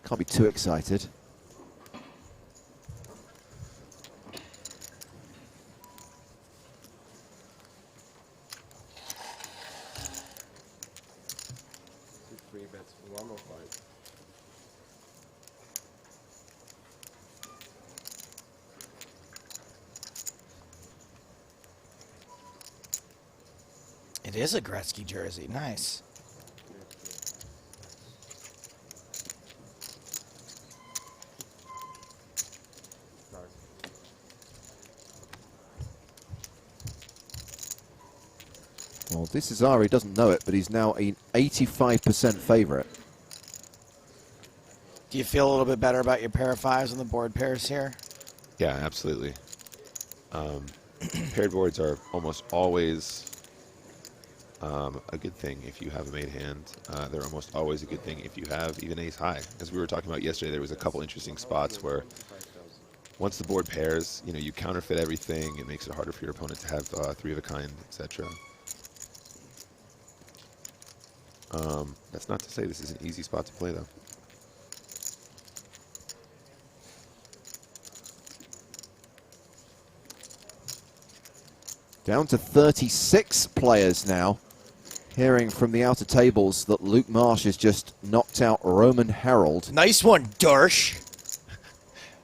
can't be too excited. It is a Gretzky jersey. Nice. Well, this is Ari, doesn't know it, but he's now an 85% favorite. Do you feel a little bit better about your pair of 5s on the board pairs here? Yeah, absolutely. Paired boards are almost always a good thing if you have a made hand. They're almost always a good thing if you have even ace high. As we were talking about yesterday, there was a couple interesting spots where once the board pairs, you know, you counterfeit everything. It makes it harder for your opponent to have 3 of a kind, etc. That's not to say this is an easy spot to play, though. Down to 36 players now. Hearing from the outer tables that Luke Marsh has just knocked out Roman Herald. Nice one, Dersh.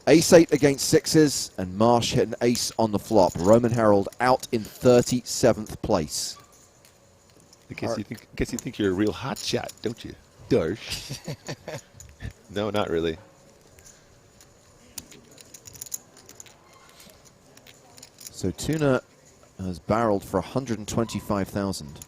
Ace-8 against 6s, and Marsh hit an ace on the flop. Roman Herald out in 37th place. I guess you think you're a real hot shot, don't you, Darsh? No, not really. So Tuna has barreled for 125,000.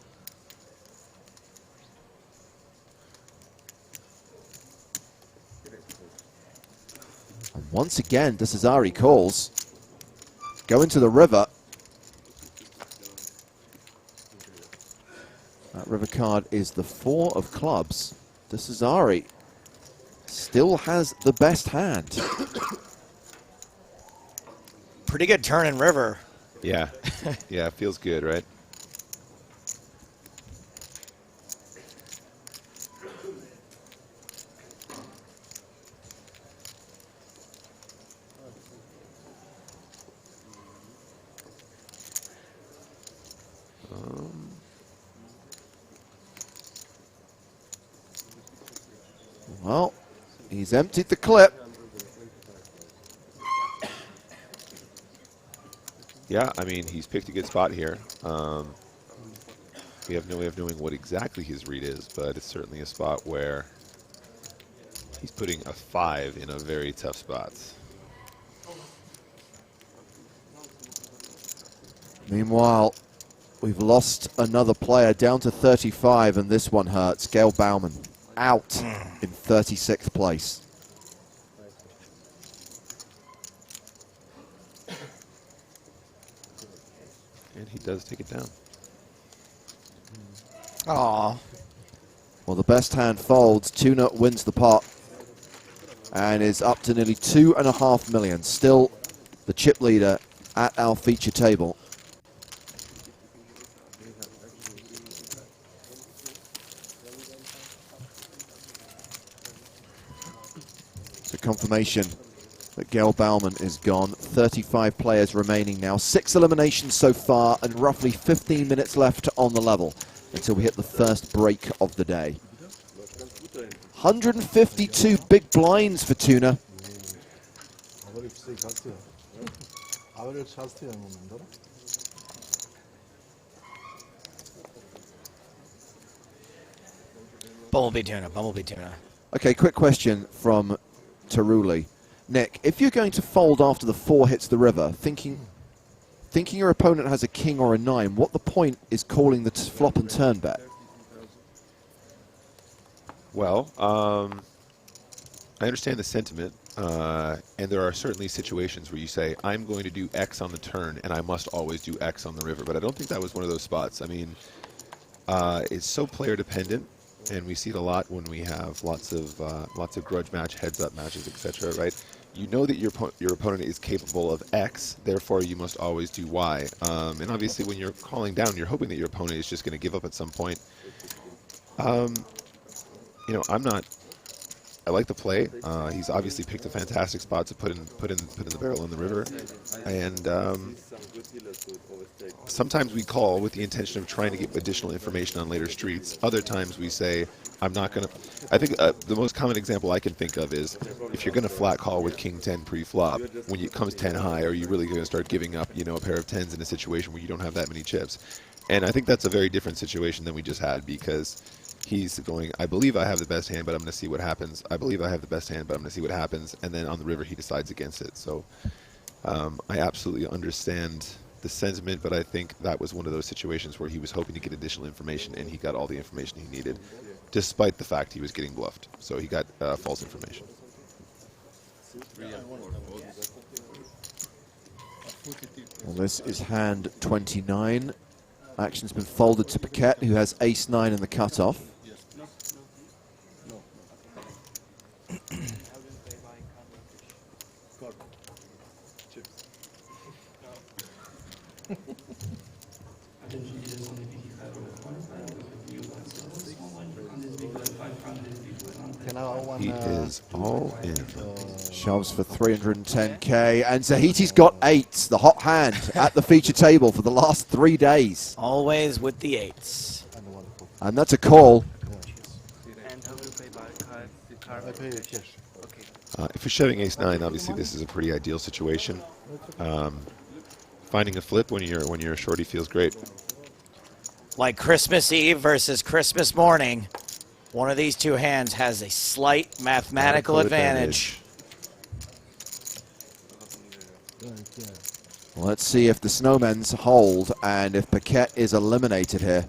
And once again, Desazari calls. Go into the river. That river card is the 4 of clubs. Desazari still has the best hand. Pretty good turn in river. Yeah. Yeah, it feels good, right? Well, he's emptied the clip. Yeah, I mean, he's picked a good spot here. We have no way of knowing what exactly his read is, but it's certainly a spot where he's putting a 5 in a very tough spot. Meanwhile, we've lost another player down to 35, and this one hurts. Gail Bauman out in 36th place. And he does take it down. Aw. Well, the best hand folds. Tuna wins the pot and is up to nearly 2.5 million. Still the chip leader at our feature table. So confirmation that Gail Bauman is gone. 35 players remaining now. 6 eliminations so far and roughly 15 minutes left on the level until we hit the first break of the day. 152 big blinds for Tuna. Bumblebee Tuna, Bumblebee Tuna. Okay, quick question from Taruli. Nick, if you're going to fold after the 4 hits the river, thinking your opponent has a king or a 9, what the point is calling the flop and turn bet? Well, I understand the sentiment, and there are certainly situations where you say, I'm going to do X on the turn, and I must always do X on the river, but I don't think that was one of those spots. I mean, it's so player dependent, and we see it a lot when we have lots of grudge match, heads up matches, etc. Right? You know that your opponent is capable of X, therefore you must always do Y. And obviously, when you're calling down, you're hoping that your opponent is just going to give up at some point. You know, I like the play. He's obviously picked a fantastic spot to put in the barrel in the river, and sometimes we call with the intention of trying to get additional information on later streets. Other times we say, I'm not going to. I think the most common example I can think of is if you're going to flat call with King 10 pre-flop, when it comes 10 high, are you really going to start giving up, you know, a pair of 10s in a situation where you don't have that many chips? And I think that's a very different situation than we just had, because he's going, I believe I have the best hand, but I'm going to see what happens. I believe I have the best hand, but I'm going to see what happens. And then on the river, he decides against it. So I absolutely understand the sentiment, but I think that was one of those situations where he was hoping to get additional information, and he got all the information he needed, despite the fact he was getting bluffed. So he got false information. Well, this is hand 29. Action's been folded to Paquette, who has ace-9 in the cutoff. He is all in. Shoves for 310k, and Zahiti's got 8s, the hot hand at the feature table for the last 3 days. Always with the 8s. And that's a call. If you're shoving ace-9, obviously this is a pretty ideal situation. Finding a flip when you're shorty feels great. Like Christmas Eve versus Christmas morning, one of these two hands has a slight mathematical advantage. Well, let's see if the snowmen's hold and if Paquette is eliminated here.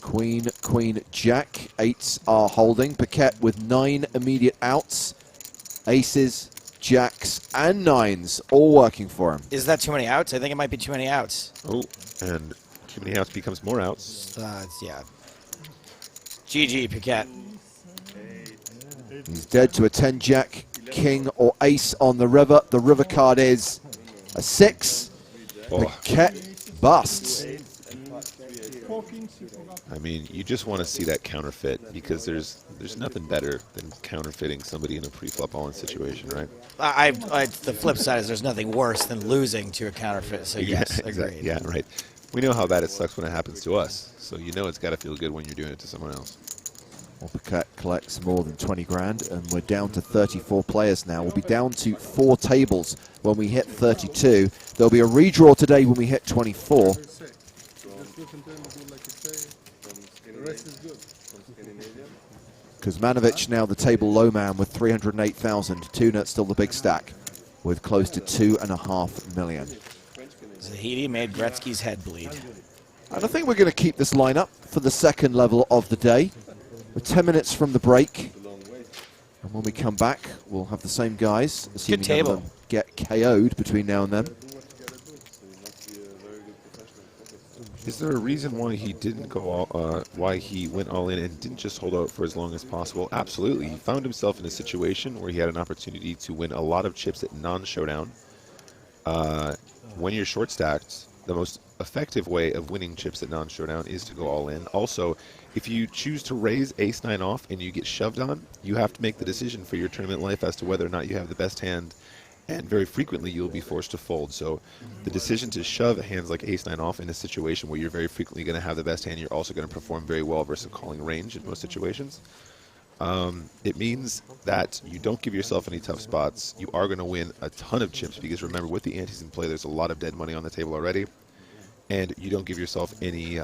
Queen, queen, jack. 8s are holding. Paquette with 9 immediate outs. Aces, jacks, and 9s all working for him. Is that too many outs? I think it might be too many outs. Oh, and too many outs becomes more outs. Yeah. GG, Paquette. He's dead to a 10-jack, king or ace on the river. The river card is a 6. Paquette busts. I mean, you just want to see that counterfeit because there's nothing better than counterfeiting somebody in a pre-flop all-in situation, right? The flip side is there's nothing worse than losing to a counterfeit. So yes, Exactly. agreed. Yeah, right. We know how bad it sucks when it happens to us, so you know it's got to feel good when you're doing it to someone else. Well, Paquette collects more than 20 grand, and we're down to 34 players now. We'll be down to 4 tables when we hit 32. There'll be a redraw today when we hit 24. Kuzmanovic now the table low man with 308,000. Tuna still the big stack with close to 2.5 million. Zahidi made Gretzky's head bleed. And I think we're going to keep this lineup for the second level of the day. We're 10 minutes from the break. And when we come back, we'll have the same guys. Good table. None of them get KO'd between now and then. Is there a reason why he didn't go all, why he went all in and didn't just hold out for as long as possible? Absolutely. He found himself in a situation where he had an opportunity to win a lot of chips at non-showdown. When you're short stacked, the most effective way of winning chips at non-showdown is to go all in. Also, if you choose to raise ace-9 off and you get shoved on, you have to make the decision for your tournament life as to whether or not you have the best hand, and very frequently you'll be forced to fold. So the decision to shove hands like ace-9 off in a situation where you're very frequently going to have the best hand, you're also going to perform very well versus calling range in most situations. It means that you don't give yourself any tough spots. You are going to win a ton of chips because remember, with the antes in play, there's a lot of dead money on the table already, and you don't give yourself any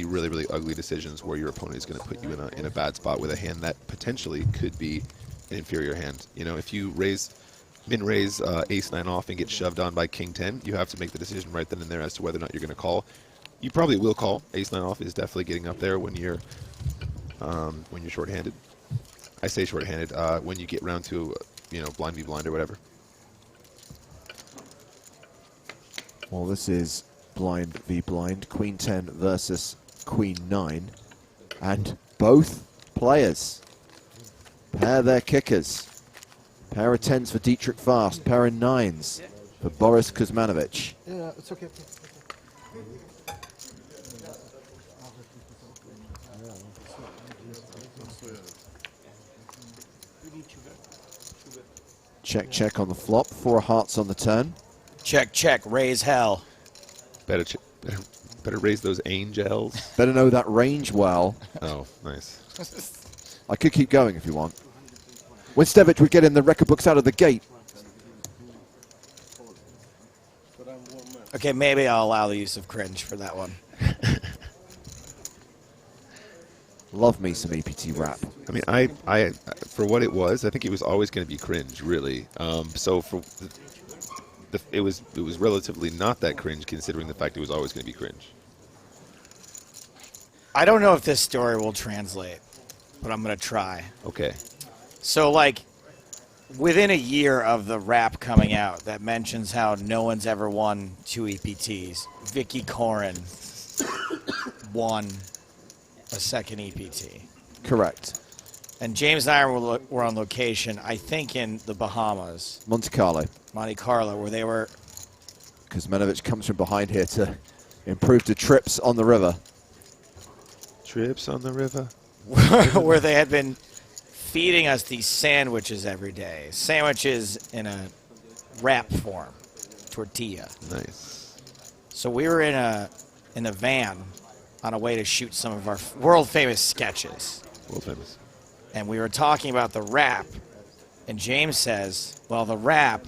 really, really ugly decisions where your opponent is going to put you in a bad spot with a hand that potentially could be an inferior hand. You know, if you min-raise ace-9 off and get shoved on by king-10, you have to make the decision right then and there as to whether or not you're going to call. You probably will call. Ace-9 off is definitely getting up there when you're short-handed. I say short-handed when you get round to, blind v blind or whatever. Well, this is blind v blind, queen 10 versus queen 9, and both players pair their kickers. Pair of 10s for Dietrich Fast, pair of 9s for Boris Kuzmanovic. Yeah, it's okay. Check, check on the flop, 4 hearts on the turn. Check, check, raise hell. Better raise those angels. Better know that range well. Oh, nice. I could keep going if you want. Winstevich would get in the record books out of the gate. Okay, maybe I'll allow the use of cringe for that one. Love me some EPT rap. I mean, I for what it was, I think it was always going to be cringe, really. So for it was relatively not that cringe, considering the fact it was always going to be cringe. I don't know if this story will translate, but I'm going to try. Okay. So, like, within a year of the rap coming out that mentions how no one's ever won 2 EPTs, Vicky Corin won a second EPT. Correct. And James and I were on location, I think in the Bahamas. Monte Carlo. Monte Carlo, where they were... Kuzmanovic comes from behind here to improve the trips on the river. Trips on the river. where they had been feeding us these sandwiches every day. Sandwiches in a wrap form. Tortilla. Nice. So we were in a van on a way to shoot some of our world-famous sketches. World famous. And we were talking about the rap, and James says, well, the rap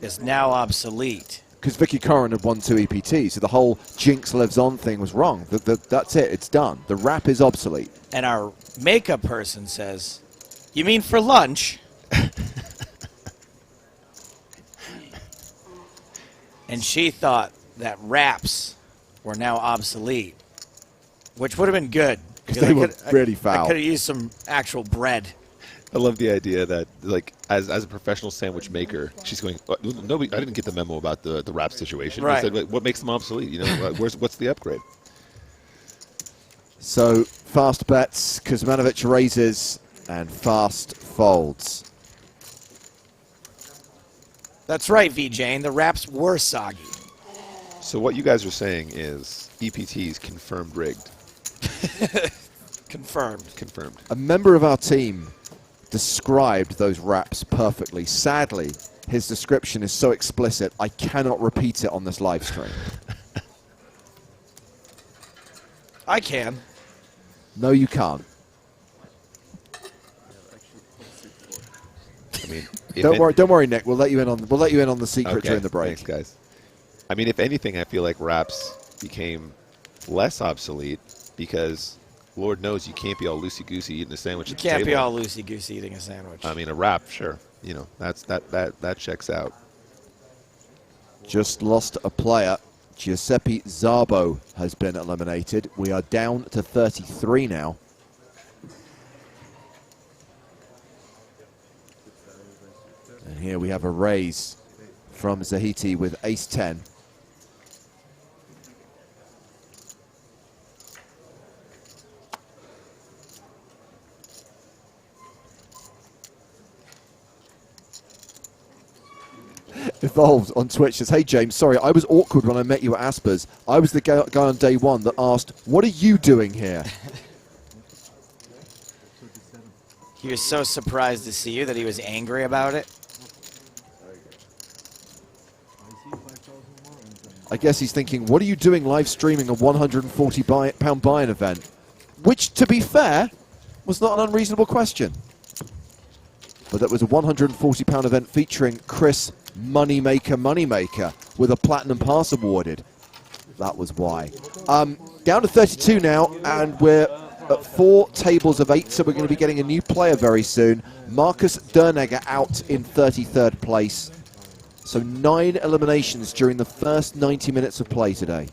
is now obsolete. Because Vicky Corin had won 2 EPTs, so the whole Jinx lives on thing was wrong. That's it, it's done. The rap is obsolete. And our makeup person says, you mean for lunch? And she thought that raps were now obsolete, which would have been good. Because they were really foul. I could have used some actual bread. I love the idea that, like, as a professional sandwich maker, she's going, nobody. I didn't get the memo about the rap situation. Right. I said, what makes them obsolete? You know, what's the upgrade? So fast bets. Kuzmanovic raises And fast folds. That's right, V. Jane. The wraps were soggy. So what you guys are saying is EPT's confirmed rigged. Confirmed. Confirmed. A member of our team described those wraps perfectly. Sadly, his description is so explicit, I cannot repeat it on this live stream. I can. No, you can't. I mean, Don't worry, Nick. We'll let you in on the secret during the break. Thanks, guys. I mean, if anything, I feel like wraps became less obsolete because Lord knows you can't be all loosey-goosey eating a sandwich. You at the can't be table. all loosey-goosey eating a sandwich. I mean, a wrap, sure. You know, that checks out. Just lost a player. Giuseppe Zarbo has been eliminated. We are down to 33 now. And here we have a raise from Zahiti with ace-10. Evolved on Twitch says, hey James, sorry, I was awkward when I met you at Asper's. I was the guy on day one that asked, what are you doing here? He was so surprised to see you that he was angry about it. I guess he's thinking, what are you doing live streaming a £140 buy-in event? Which, to be fair, was not an unreasonable question. But that was a £140 event featuring Chris Moneymaker with a Platinum Pass awarded. That was why. Down to 32 now, and we're at 4 tables of 8, so we're going to be getting a new player very soon. Marcus Dernegger out in 33rd place. So 9 eliminations during the first 90 minutes of play today.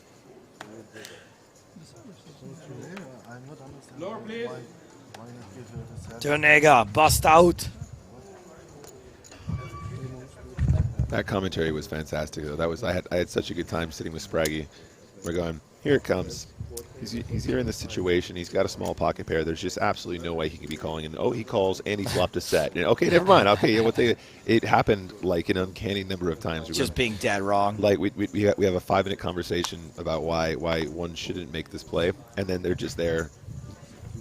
Dernegger, bust out. That commentary was fantastic, though. That was I had such a good time sitting with Spraggy. We're going, here it comes. He's here in this situation. He's got a small pocket pair. There's just absolutely no way he can be calling. And oh, he calls and he flopped a set. And, okay, never mind. Okay, yeah, it happened like an uncanny number of times. Just being dead wrong. Like we have a 5-minute conversation about why one shouldn't make this play, and then they're just there,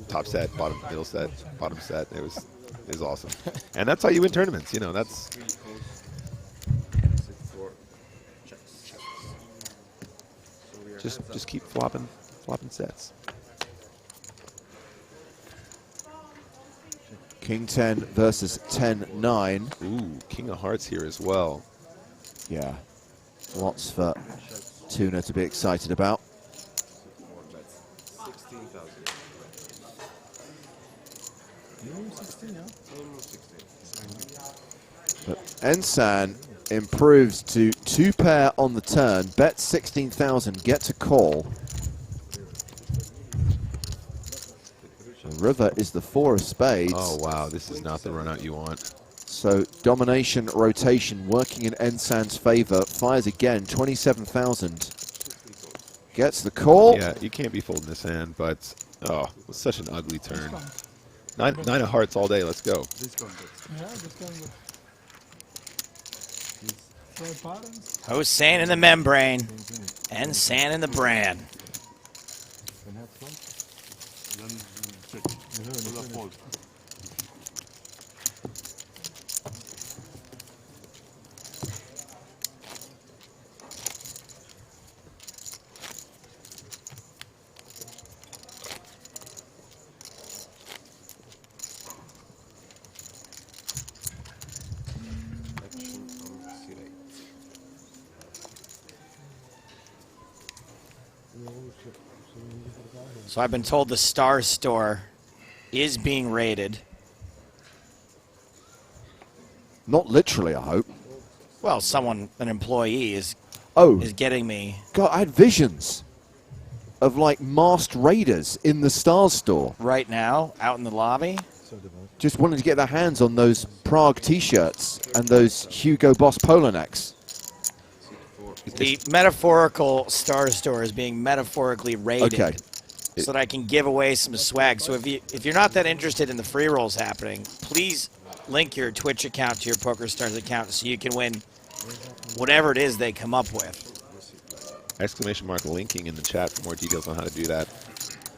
top set, bottom, middle set, bottom set. It was awesome. And that's how you win tournaments. You know, that's. Just keep flopping sets. King 10 versus 10-9. Ooh, King of Hearts here as well. Yeah, lots for Tuna to be excited about. But Ensan improves to 2 pair on the turn, bet 16,000, gets a call. The river is the 4 of spades. Oh wow, this is not the run out you want. So domination rotation working in Ensan's favor. Fires again, 27,000. Gets the call. Yeah, you can't be folding this hand, but oh, it was such an ugly turn. Nine of hearts all day. Let's go. Hossein in the membrane and San in the brand. So I've been told the Star Store is being raided. Not literally, I hope. Well, an employee is getting me. God, I had visions of like masked raiders in the Star Store. Right now, out in the lobby. Just wanting to get their hands on those Prague t-shirts and those Hugo Boss polo necks. The metaphorical Star Store is being metaphorically raided. Okay. so that I can give away some swag. So if you're not that interested in the free rolls happening, please link your Twitch account to your PokerStars account so you can win whatever it is they come up with. Exclamation mark linking in the chat for more details on how to do that.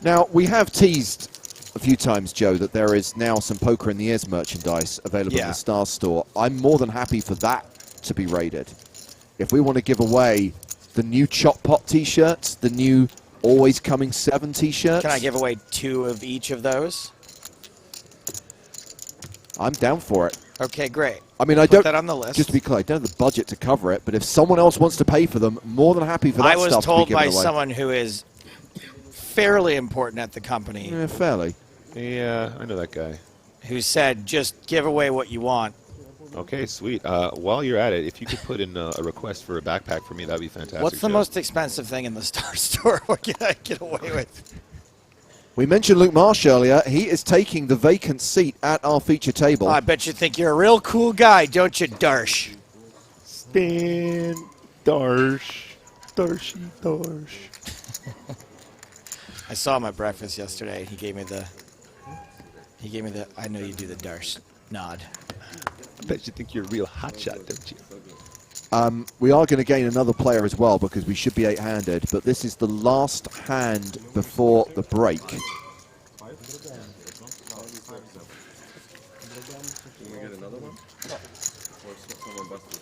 Now, we have teased a few times, Joe, that there is now some Poker in the Ears merchandise available in the Stars store. I'm more than happy for that to be raided. If we want to give away the new Chop Pot t-shirts, the new Always Coming 7 t-shirts. Can I give away 2 of each of those? I'm down for it. Okay, great. I mean, I Put don't. that on the list. Just to be clear, I don't have the budget to cover it, but if someone else wants to pay for them, more than happy for that I was stuff told to be by given away. someone who is fairly important at the company. Yeah, fairly. Yeah, I know that guy. Who said, just give away what you want. Okay, sweet. While you're at it, if you could put in a request for a backpack for me, that'd be fantastic. What's the Joe. most expensive thing in the Star Store? What can I get away with? We mentioned Luke Marsh earlier. He is taking the vacant seat at our feature table. Oh, I bet you think you're a real cool guy, don't you, Darsh? Stan Darsh. Darshy Darsh. I saw him at breakfast yesterday. He gave me the I know you do the Darsh nod. I bet you think you're a real hotshot, don't you? We are going to gain another player as well because we should be 8-handed, but this is the last hand before the break. Can we get another one? Or someone busted?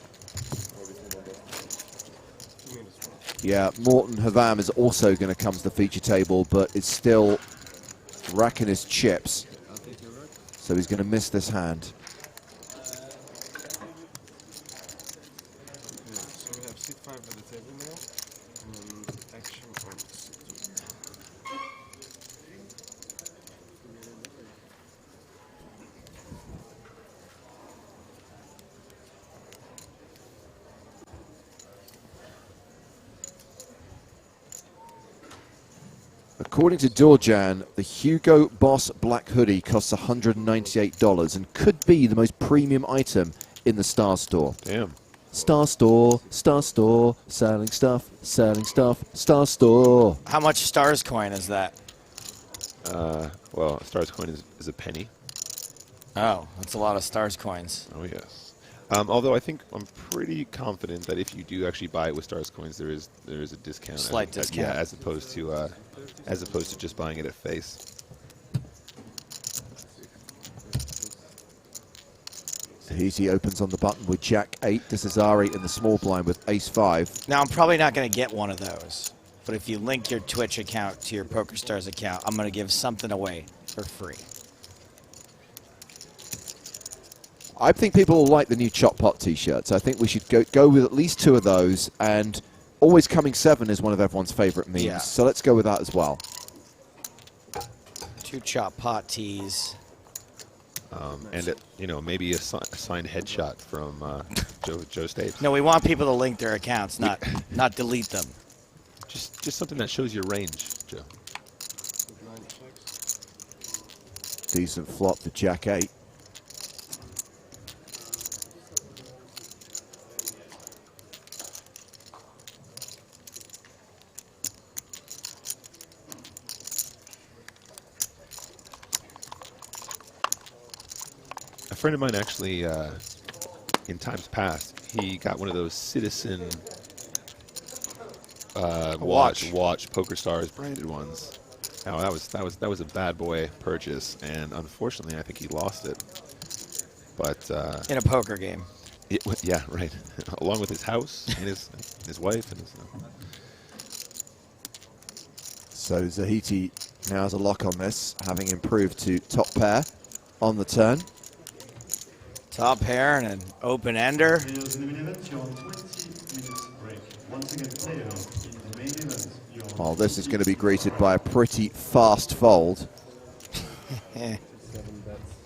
Yeah, Morton Havam is also going to come to the feature table, but is still racking his chips. So he's going to miss this hand. So we have C5 at the table now, and action on C2. According to Dorjan, the Hugo Boss Black Hoodie costs $198 and could be the most premium item in the Star Store. Damn. Star Store, selling stuff, Star Store. How much Stars coin is that? Well, Stars coin is a penny. Oh, that's a lot of Stars coins. Oh, yes. Although I'm pretty confident that if you do actually buy it with Stars coins, there is a discount. Slight discount. Yeah, as opposed to just buying it at face. Tahiti opens on the button with Jack 8. Desazari in the small blind with Ace 5. Now, I'm probably not going to get one of those, but if you link your Twitch account to your PokerStars account, I'm going to give something away for free. I think people will like the new Chop Pot t-shirts. I think we should go with at least 2 of those, and Always Coming 7 is one of everyone's favorite memes. Yeah. So let's go with that as well. 2 Chop Pot tees. And maybe a signed headshot from Joe Stapes. No, we want people to link their accounts, not delete them. Just something that shows your range, Joe. Decent flop to Jack 8. A friend of mine actually, in times past, he got one of those Citizen watch PokerStars branded ones. Now that was a bad boy purchase, and unfortunately, I think he lost it. But In a poker game. yeah, right. Along with his house and his wife and his. So Zahiti now has a lock on this, having improved to top pair on the turn. Top pair and an open ender. Oh, this is going to be greeted by a pretty fast fold.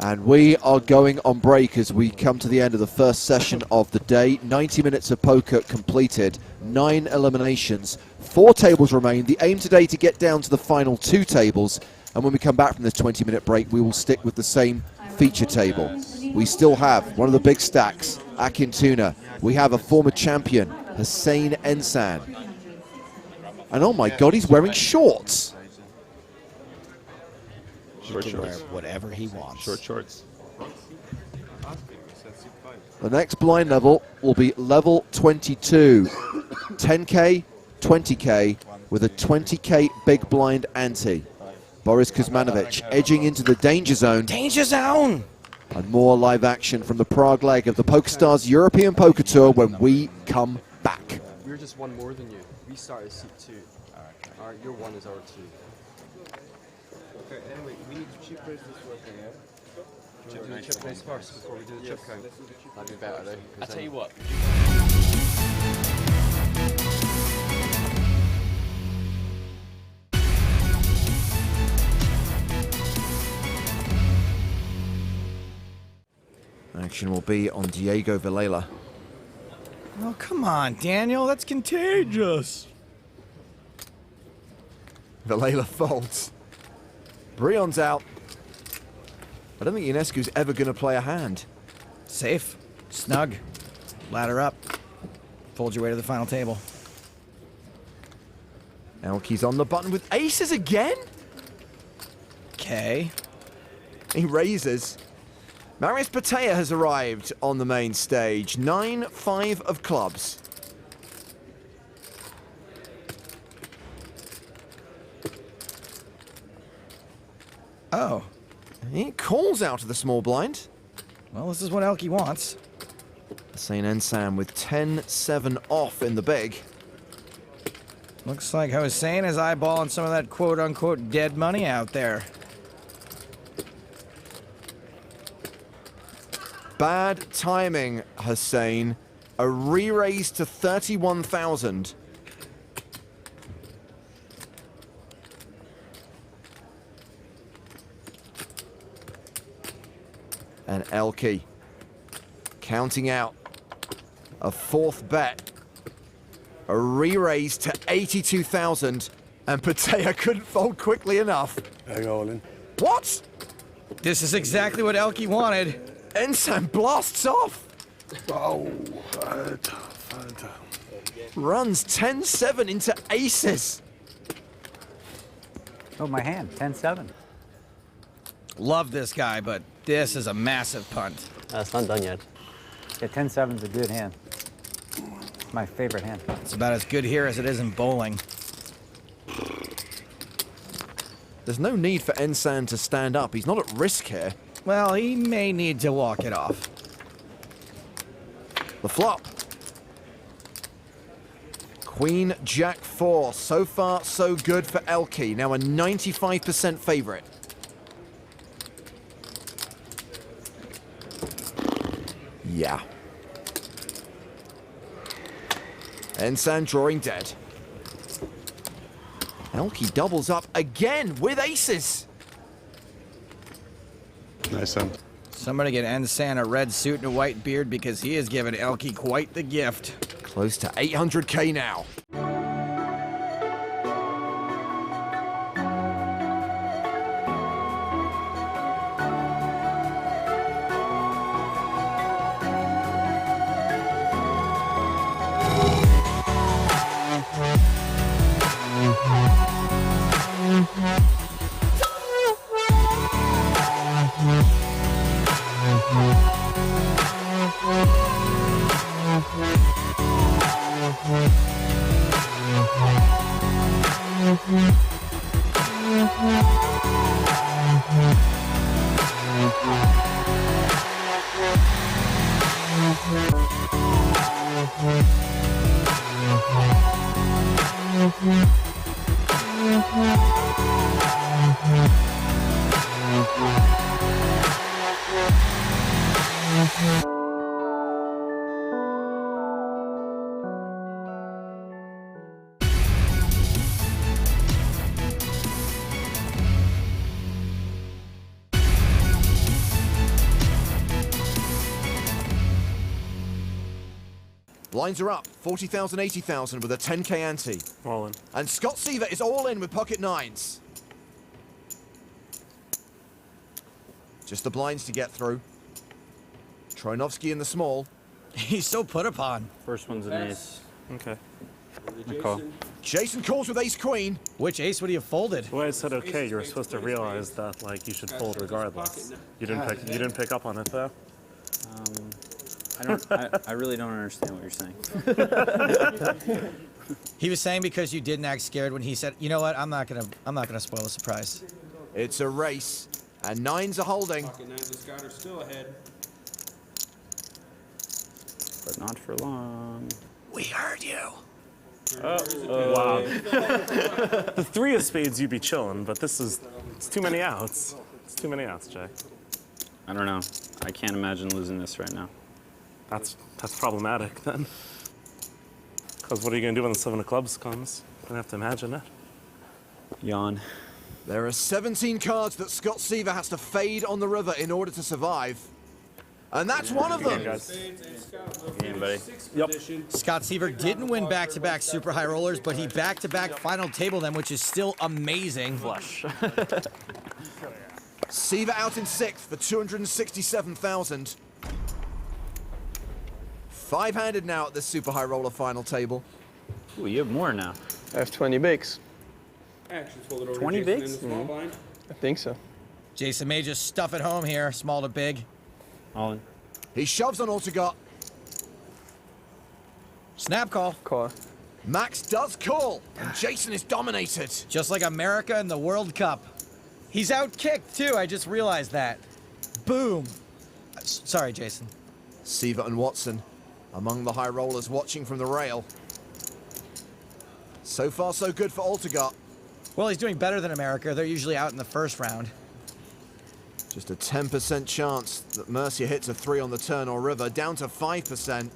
And we are going on break as we come to the end of the first session of the day. 90 minutes of poker completed, 9 eliminations, 4 tables remain. The aim today to get down to the final 2 tables. And when we come back from this 20-minute break, we will stick with the same feature table. We still have one of the big stacks, Akin Tuna. We have a former champion, Hussein Ensan. And oh my God, he's wearing shorts. He Short can wear shorts. whatever he wants. Short shorts. The next blind level will be level 22. 10K, 20K, with a 20K big blind ante. Boris Kuzmanovic edging into the danger zone. Danger zone! And more live action from the Prague leg of the PokerStars European Poker Tour when we come back. We're just one more than you. We started seat 2. Your 1 is our 2. Okay, anyway, we need to chip raise this working, yeah? Should we do the chip raise first before we do the chip count? That'd be better though. I tell you what. Action will be on Diego Villela. Oh, come on, Daniel. That's contagious. Villela folds. Brion's out. I don't think Ionescu's ever going to play a hand. Safe. Snug. Ladder up. Fold your way to the final table. Elke's on the button with aces again? Okay. He raises. Marius Patea has arrived on the main stage. 9-5 of clubs. Oh. He calls out to the small blind. Well, this is what Elke wants. Hossein Ensam with 10-7 off in the big. Looks like Hossein is eyeballing some of that quote-unquote dead money out there. Bad timing, Hossein. A re-raise to 31,000. And Elke counting out a fourth bet. A re-raise to 82,000. And Patea couldn't fold quickly enough. I go all in. What? This is exactly what Elke wanted. Ensam blasts off. Oh, Alter. Runs 10-7 into aces. Oh, my hand, 10-7. Love this guy, but this is a massive punt. It's not done yet. Yeah, 10-7's a good hand. It's my favorite hand. It's about as good here as it is in bowling. There's no need for Ensam to stand up. He's not at risk here. Well, he may need to walk it off. The flop. Queen, Jack 4. So far, so good for Elke. Now a 95% favorite. Yeah. Ensam drawing dead. Elke doubles up again with aces. Nice hand. Somebody get Ensan a red suit and a white beard because he has given Elke quite the gift. Close to 800K now. Lines are up, 40,000, 80,000 with a 10K ante. All in. And Scott Seaver is all in with pocket nines. Just the blinds to get through. Troinovsky in the small. He's so put upon. First one's an ace. Okay. Call. Jason calls with ace-queen. Which ace would he have folded? The way I said okay, you were supposed to realize that like you should fold regardless. You didn't pick up on it though. I really don't understand what you're saying. He was saying because you didn't act scared when he said, "You know what? I'm not gonna spoil the surprise." It's a race, and nines are holding. Pocket nines and Scott are still ahead. But not for long. We heard you. Wow. The three of spades, you'd be chilling, but it's too many outs. It's too many outs, Jay. I don't know. I can't imagine losing this right now. That's problematic then. Because what are you gonna do when the seven of clubs comes? You're gonna have to imagine it. Yawn. There are 17 cards that Scott Seaver has to fade on the river in order to survive. And that's one of them. Game, buddy. Yep. Scott Seaver didn't win back-to-back super high rollers, but he back-to-back final table them, which is still amazing. Flush. Seaver out in 6th for 267,000. Five-handed now at this super high roller final table. Ooh, you have more now. I have 20 bigs. Actually folded over 20 Jason in bigs? the small blind. I think so. Jason may just stuff it home here, small to big. All in. He shoves on Altagot. Snap call. Call. Max does call, and Jason is dominated. Just like America in the World Cup. He's out-kicked, too. I just realized that. Boom. Sorry, Jason. Seaver and Watson among the high rollers watching from the rail. So far, so good for Altagot. Well, he's doing better than America. They're usually out in the first round. Just a 10% chance that Mercia hits a 3 on the turn or river, down to 5%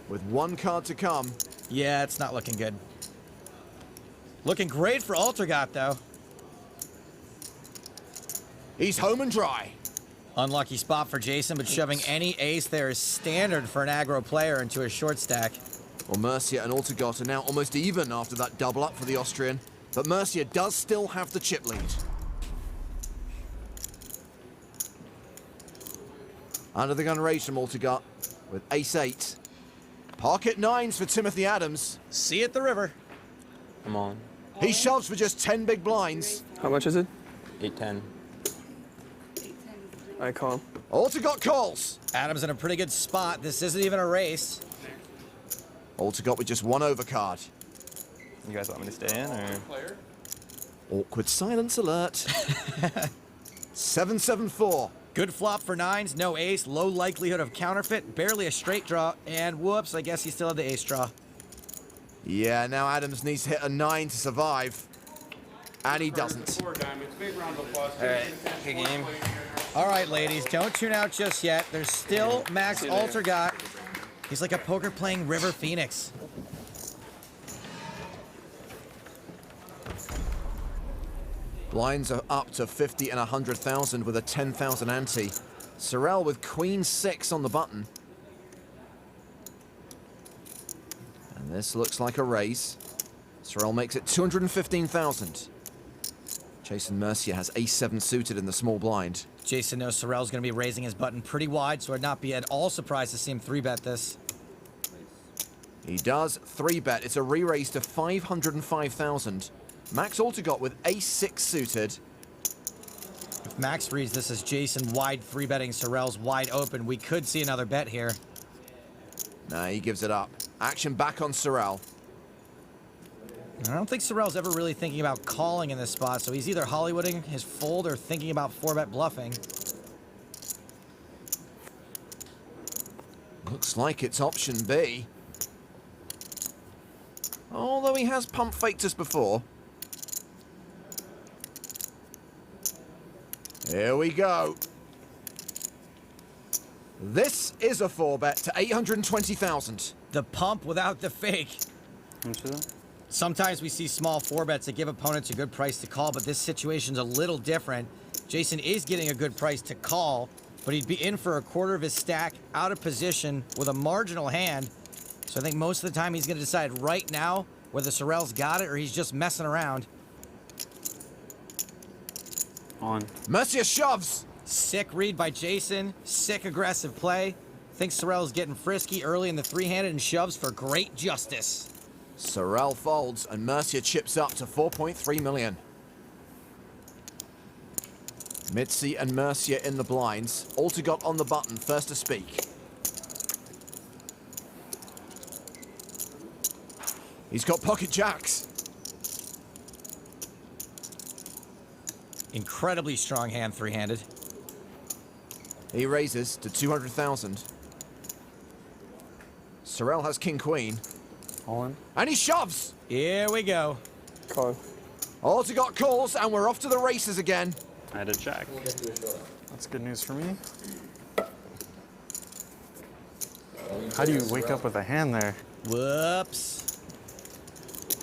with one card to come. Yeah, it's not looking good. Looking great for Altagot, though. He's home and dry. Unlucky spot for Jason, but shoving any ace there is standard for an aggro player into a short stack. Well, Mercia and Altagot are now almost even after that double up for the Austrian, but Mercia does still have the chip lead. Under the gun raise from Altagot with ace-8. Pocket nines for Timothy Adams. See at the river. I'm on. He shoves for just 10 big blinds. How much is it? 8-10. I call. Altagot calls. Adams in a pretty good spot. This isn't even a race. Altagot with just one overcard. You guys want me to stay in or? Awkward silence alert. 7-7-4. Good flop for nines, no ace, low likelihood of counterfeit, barely a straight draw, and whoops, I guess he still had the ace draw. Yeah, now Adams needs to hit a 9 to survive. And he doesn't. 4 diamonds. Big round of applause. All right, good game. All right, ladies, don't tune out just yet. There's still Max Altagot. He's like a poker playing River Phoenix. Blinds are up to 50 and 100,000 with a 10,000 ante. Sorrell with queen 6 on the button. And this looks like a raise. Sorrell makes it 215,000. Jason Mercier has ace-7 suited in the small blind. Jason knows Sorrell's going to be raising his button pretty wide, so I'd not be at all surprised to see him 3-bet this. He does 3-bet. It's a re-raise to 505,000. Max Altagot with ace-6 suited. If Max reads this as Jason wide 3-betting Sorrell's wide open, we could see another bet here. Nah, he gives it up. Action back on Sorrell. I don't think Sorrell's ever really thinking about calling in this spot, so he's either Hollywooding his fold or thinking about 4-bet bluffing. Looks like it's option B. Although he has pump faked us before. Here we go. This is a 4-bet to 820,000. The pump without the fake. How much is that? Sometimes we see small 4-bets that give opponents a good price to call, but this situation's a little different. Jason is getting a good price to call, but he'd be in for a quarter of his stack, out of position, with a marginal hand. So I think most of the time he's going to decide right now whether Sorrell's got it or he's just messing around. On. Mercier shoves. Sick read by Jason. Sick aggressive play. Thinks Sorrell's getting frisky early in the 3-handed and shoves for great justice. Sorel folds and Mercia chips up to 4.3 million. Mitzi and Mercia in the blinds. Altagot on the button, first to speak. He's got pocket jacks. Incredibly strong hand, three-handed. He raises to 200,000. Sorel has king-queen. All in. And he shoves! Here we go. Call. Altagot calls, and we're off to the races again. I had a jack. That's good news for me. How do you wake up with a hand there? Whoops.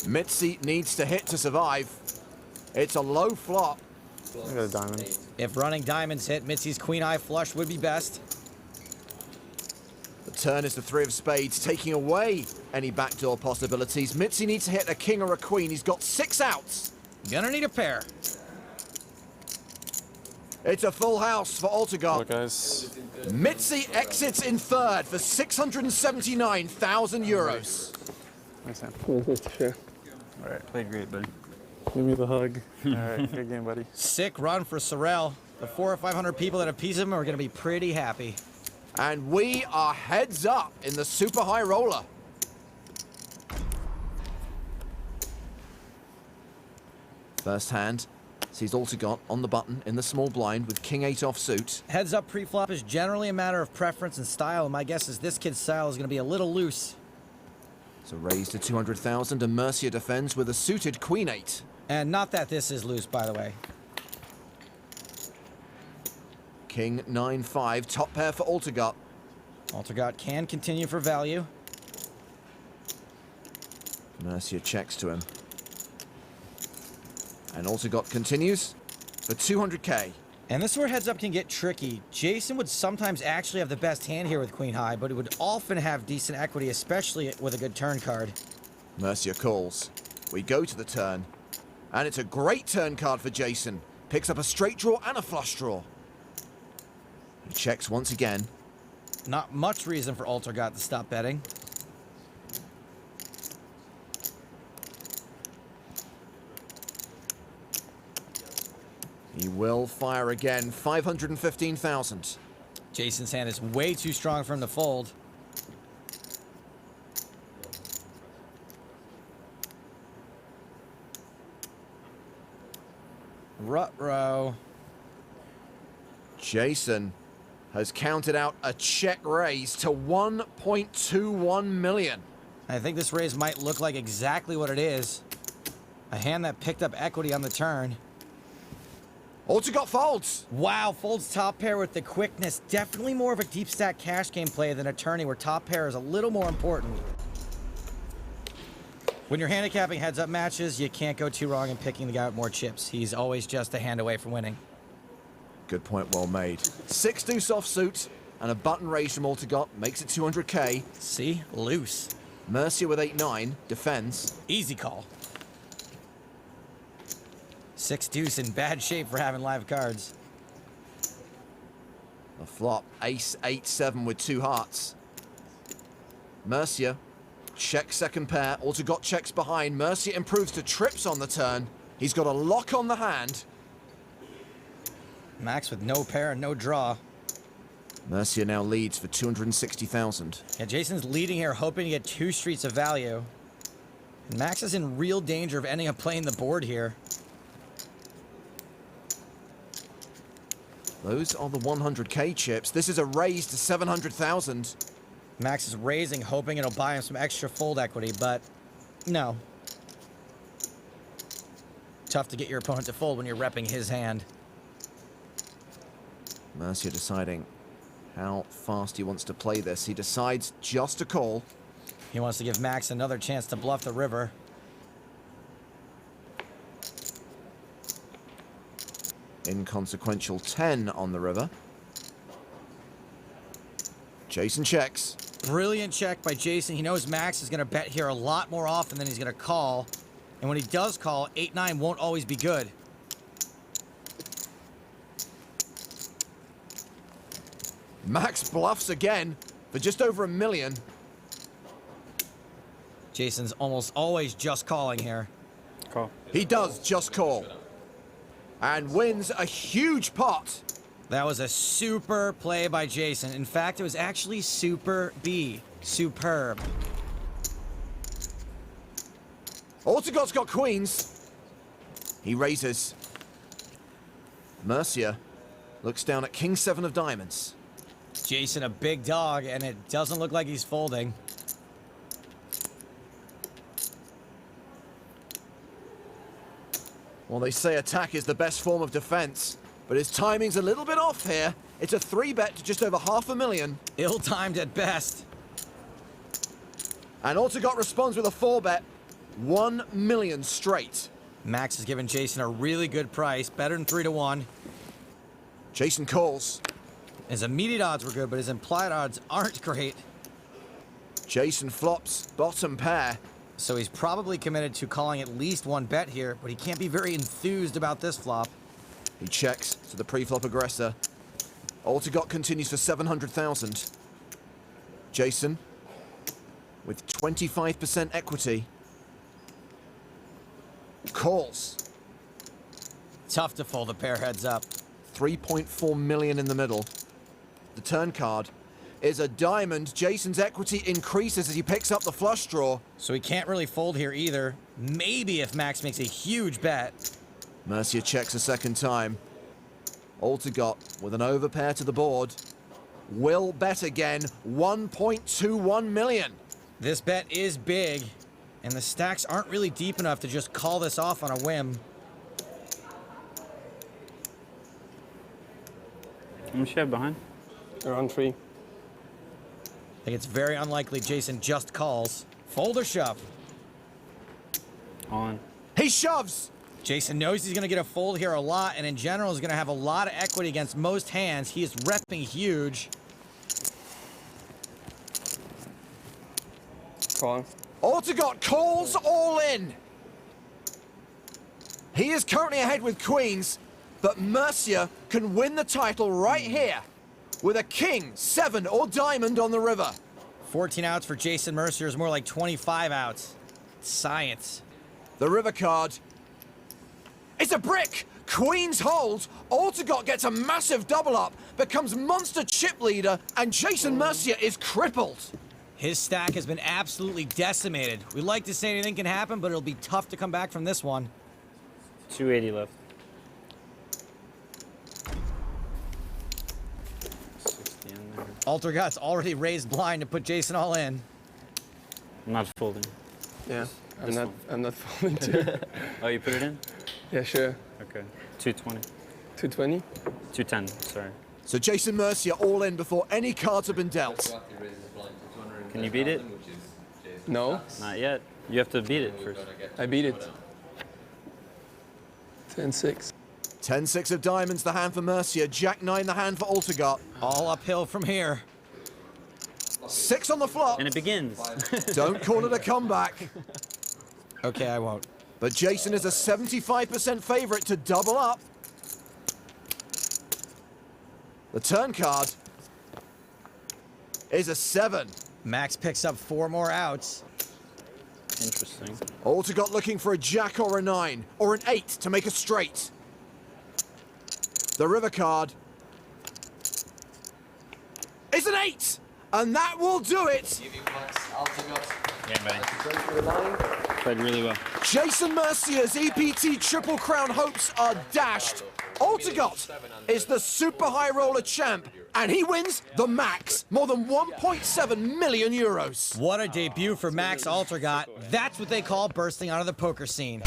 Mitzi needs to hit to survive. It's a low flop. I got a diamond. If running diamonds hit, Mitzi's queen-high flush would be best. The turn is the three of spades, taking away any backdoor possibilities. Mitzi needs to hit a king or a queen. He's got 6 outs. Gonna need a pair. It's a full house for Altagot. Look, guys. Mitzi exits in third for 679,000 euros. Nice hand. All right, played great, buddy. Give me the hug. All right, good game, buddy. Sick run for Sorel. The 400 or 500 people that have pieced him are gonna be pretty happy. And we are heads up in the super high roller. First hand sees Altagot on the button in the small blind with king 8 offsuit. Heads up pre-flop is generally a matter of preference and style, and my guess is this kid's style is gonna be a little loose. So raised to 200,000 and Mercia defends with a suited queen 8. And not that this is loose, by the way. King 9-5, top pair for Altagot. Altagot can continue for value. Mercia checks to him. And Altagot continues for 200k. And this is where heads up can get tricky. Jason would sometimes actually have the best hand here with queen high, but he would often have decent equity, especially with a good turn card. Mercia calls. We go to the turn. And it's a great turn card for Jason. Picks up a straight draw and a flush draw. He checks once again. Not much reason for Altagot to stop betting. He will fire again, 515,000. Jason's hand is way too strong for him to fold. Ruh-roh. Jason has counted out a check raise to 1.21 million. I think this raise might look like exactly what it is. A hand that picked up equity on the turn. Altagot folds. Wow, folds top pair with the quickness. Definitely more of a deep stack cash game play than a tourney where top pair is a little more important. When you're handicapping heads up matches, you can't go too wrong in picking the guy with more chips. He's always just a hand away from winning. Good point, well made. 6 deuce offsuit and a button raise from Altagot makes it 200k. See? Loose. Mercia with 8-9 defends. Easy call. 6 deuce in bad shape for having live cards. The flop, ace 8-7 with 2 hearts. Mercia checks second pair. Altagot checks behind. Mercia improves to trips on the turn. He's got a lock on the hand. Max with no pair and no draw. Mercia now leads for 260,000. Yeah, Jason's leading here, hoping to get 2 streets of value. And Max is in real danger of ending up playing the board here. Those are the 100k chips. This is a raise to 700,000. Max is raising, hoping it'll buy him some extra fold equity, but no. Tough to get your opponent to fold when you're repping his hand. Mercia deciding how fast he wants to play this. He decides just to call. He wants to give Max another chance to bluff the river. Inconsequential 10 on the river. Jason checks. Brilliant check by Jason. He knows Max is going to bet here a lot more often than he's going to call. And when he does call, 8-9 won't always be good. Max bluffs again for just over $1 million. Jason's almost always just calling here. Call. He does just call. And wins a huge pot. That was a super play by Jason. In fact, it was actually Super B. Superb. Ortegot's got queens. He raises. Mercia looks down at King 7 of diamonds. Jason a big dog, and it doesn't look like he's folding. Well, they say attack is the best form of defense, but his timing's a little bit off here. It's a 3-bet to just over $500,000. Ill-timed at best. And Ortegot responds with a 4-bet. 1 million straight. Max has given Jason a really good price, better than 3-1. Jason calls. His immediate odds were good, but his implied odds aren't great. Jason flops bottom pair. So he's probably committed to calling at least 1 bet here, but he can't be very enthused about this flop. He checks to the pre-flop aggressor. Ortegot continues for 700,000. Jason with 25% equity. Calls. Tough to fold a pair heads up. 3.4 million in the middle. The turn card is a diamond. Jason's equity increases as he picks up the flush draw. So he can't really fold here either. Maybe if Max makes a huge bet. Mercia checks a second time. Ortegot with an overpair to the board. Will bet again. 1.21 million. This bet is big, and the stacks aren't really deep enough to just call this off on a whim. How much you have behind? Around 3. I think it's very unlikely Jason just calls. Fold or shove? On. He shoves! Jason knows he's going to get a fold here a lot, and in general is going to have a lot of equity against most hands. He is repping huge. Calling. Ortegot calls all in. He is currently ahead with queens, but Mercia can win the title right here with a king, 7 or diamond on the river. 14 outs for Jason Mercier is more like 25 outs. Science. The river card. It's a brick. Queens holds. Ortegot gets a massive double up, becomes monster chip leader, and Jason Mercia is crippled. His stack has been absolutely decimated. We like to say anything can happen, but it'll be tough to come back from this one. 280 left. 60 in there. Ortegot's already raised blind to put Jason all in. I'm not folding. Yeah, I'm not folding too. Oh, you put it in? Yeah, sure. Okay. 220. 220? 210, sorry. So Jason Mercia all in before any cards have been dealt. Can you beat it? No. Not yet. You have to beat it first. I beat it. 10-6. 10-6 of diamonds, the hand for Mercia. Jack-9, the hand for Ortegot. All uphill from here. 6 on the flop. And it begins. Don't call it a comeback. Okay, I won't. But Jason is a 75% favorite to double up. The turn card is a 7. Max picks up 4 more outs. Interesting. Ortegot looking for a jack or a 9, or an 8 to make a straight. The river card is an 8, and that will do it. Yeah, buddy. Played really well. Jason Mercia's EPT Triple Crown hopes are dashed. Ortegot is the super high roller champ, and he wins the max, more than 1.7 million euros. What a debut for Max Ortegot. That's what they call bursting onto the poker scene.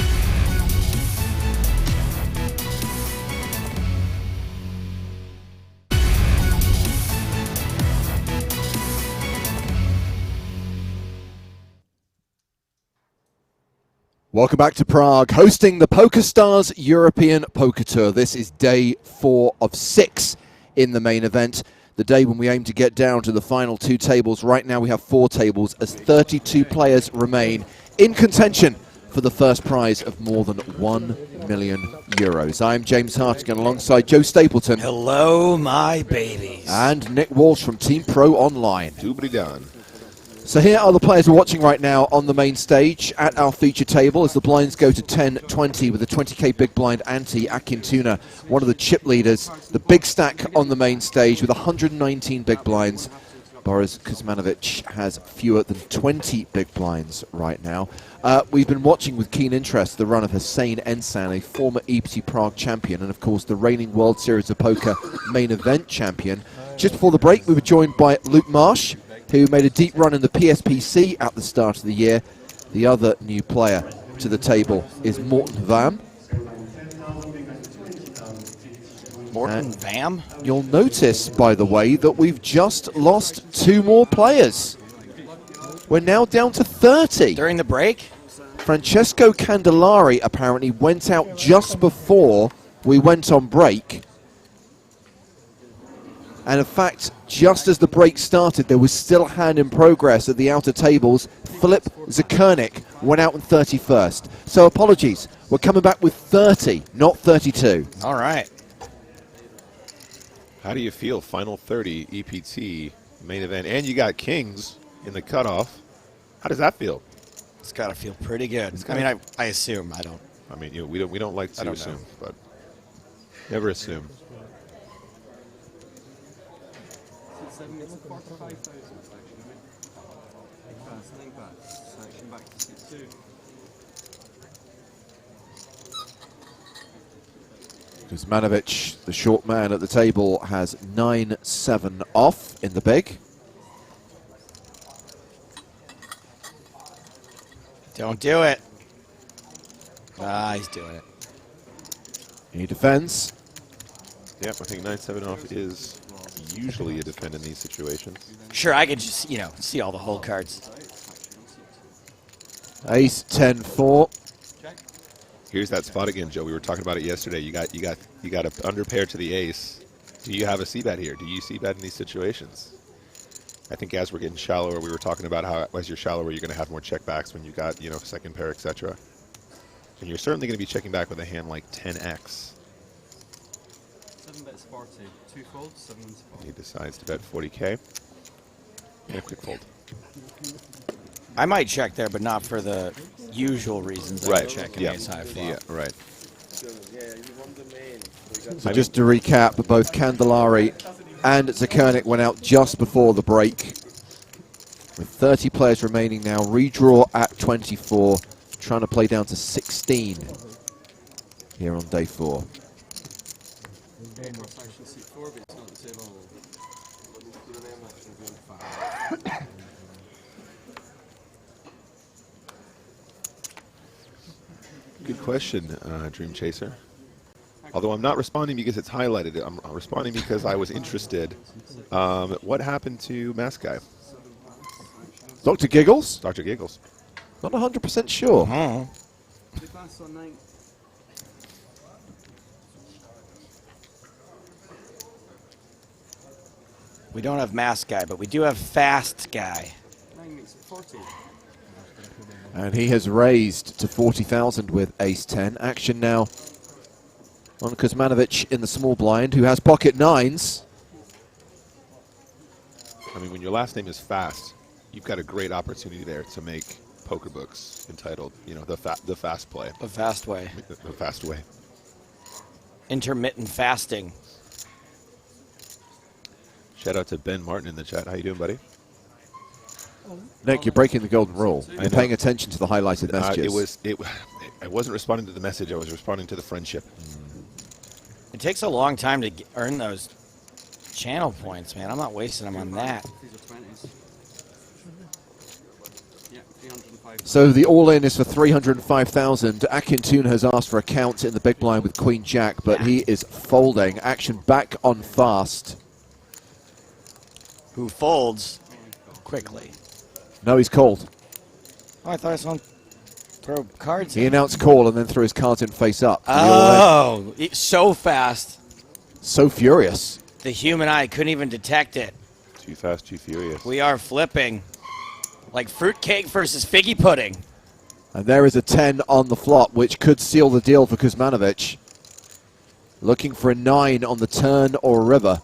Welcome back to Prague, hosting the PokerStars European Poker Tour. This is day 4 of 6 in the main event, the day when we aim to get down to the final 2 tables. Right now we have 4 tables as 32 players remain in contention for the first prize of more than 1 million euros. I'm James Hartigan alongside Joe Stapleton. Hello, my babies. And Nick Walsh from Team Pro Online. Doobly done. So here are the players we're watching right now on the main stage at our feature table as the blinds go to 10-20 with a 20k big blind ante. Akintuna, one of the chip leaders, the big stack on the main stage with 119 big blinds. Boris Kuzmanovic has fewer than 20 big blinds right now. We've been watching with keen interest the run of Hossein Ensan, a former EPT Prague champion, and of course the reigning World Series of Poker main event champion. Just before the break, we were joined by Luke Marsh, who made a deep run in the PSPC at the start of the year. The other new player to the table is Morten Vam. Morten Vam? You'll notice, by the way, that we've just lost 2 more players. We're now down to 30. During the break? Francesco Candelari apparently went out just before we went on break. And in fact, just as the break started, there was still a hand in progress at the outer tables. Filip Zakernik went out in 31st. So apologies, we're coming back with 30, not 32. All right. How do you feel? Final 30 EPT main event, and you got kings in the cutoff. How does that feel? It's got to feel pretty good. I mean, I assume. I don't. I mean, you know, we don't like to assume, but never assume. It's a 45,000 selection, selection back to 6-2. Kuzmanovic, the short man at the table, has 9-7 off in the big. Don't do it. Ah, he's doing it. He defends. Yep, I think 9-7 off is usually a defend in these situations. Sure, I could just, you know, see all the whole cards. Ace 10-4. Here's that spot again, Joe. We were talking about it yesterday. You got a underpair to the ace. Do you have a c-bet here? Do you c-bet in these situations? I think as we're getting shallower, we were talking about how as you're shallower, you're going to have more checkbacks when you got, you know, second pair, etc. And you're certainly going to be checking back with a hand like 10x. 7 bets 40, 2 folds, 7 wins 40. He decides to bet 40k. And a quick fold. I might check there, but not for the usual reasons I would check in ace high flop. Yeah, right. So just to recap, both Candelari and Zakernik went out just before the break. With 30 players remaining now, redraw at 24, trying to play down to 16 here on day 4. Good question, Dream Chaser. Although I'm not responding because it's highlighted. I'm responding because I was interested. What happened to Mask Guy? Dr. Giggles? Dr. Giggles. Not 100% sure. We don't have Mask Guy, but we do have Fast Guy. 9 makes it 40. And he has raised to 40,000 with ace-10. Action now on Kuzmanovic in the small blind, who has pocket 9s. I mean, when your last name is Fast, you've got a great opportunity there to make poker books entitled, you know, the fast play. The fast way. The fast way. Intermittent fasting. Shout out to Ben Martin in the chat. How you doing, buddy? Nick, you're breaking the golden rule. You're paying attention to the highlighted messages. I wasn't responding to the message. I was responding to the friendship. It takes a long time to earn those channel points, man. I'm not wasting them on that. So the all-in is for 305,000. Akintuna has asked for a count in the big blind with Queen Jack, but he is folding. Action back on Fast. Who folds quickly. No, he's called. Oh, I thought I saw him throw cards in. He announced call and then threw his cards in face up. Oh, so fast. So furious. The human eye couldn't even detect it. Too fast, too furious. We are flipping. Like fruitcake versus figgy pudding. And there is a 10 on the flop, which could seal the deal for Kuzmanovic. Looking for a 9 on the turn or a river.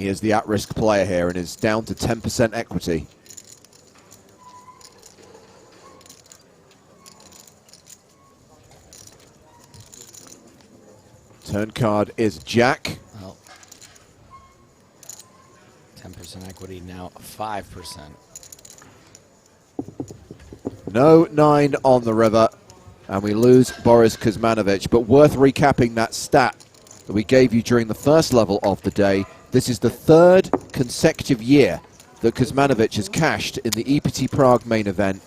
He is the at-risk player here and is down to 10% equity. Turn card is Jack. Well, 10% equity, now 5%. No 9 on the river, and we lose Boris Kuzmanovic. But worth recapping that stat that we gave you during the first level of the day. This is the 3rd consecutive year that Kuzmanovic has cashed in the EPT Prague main event.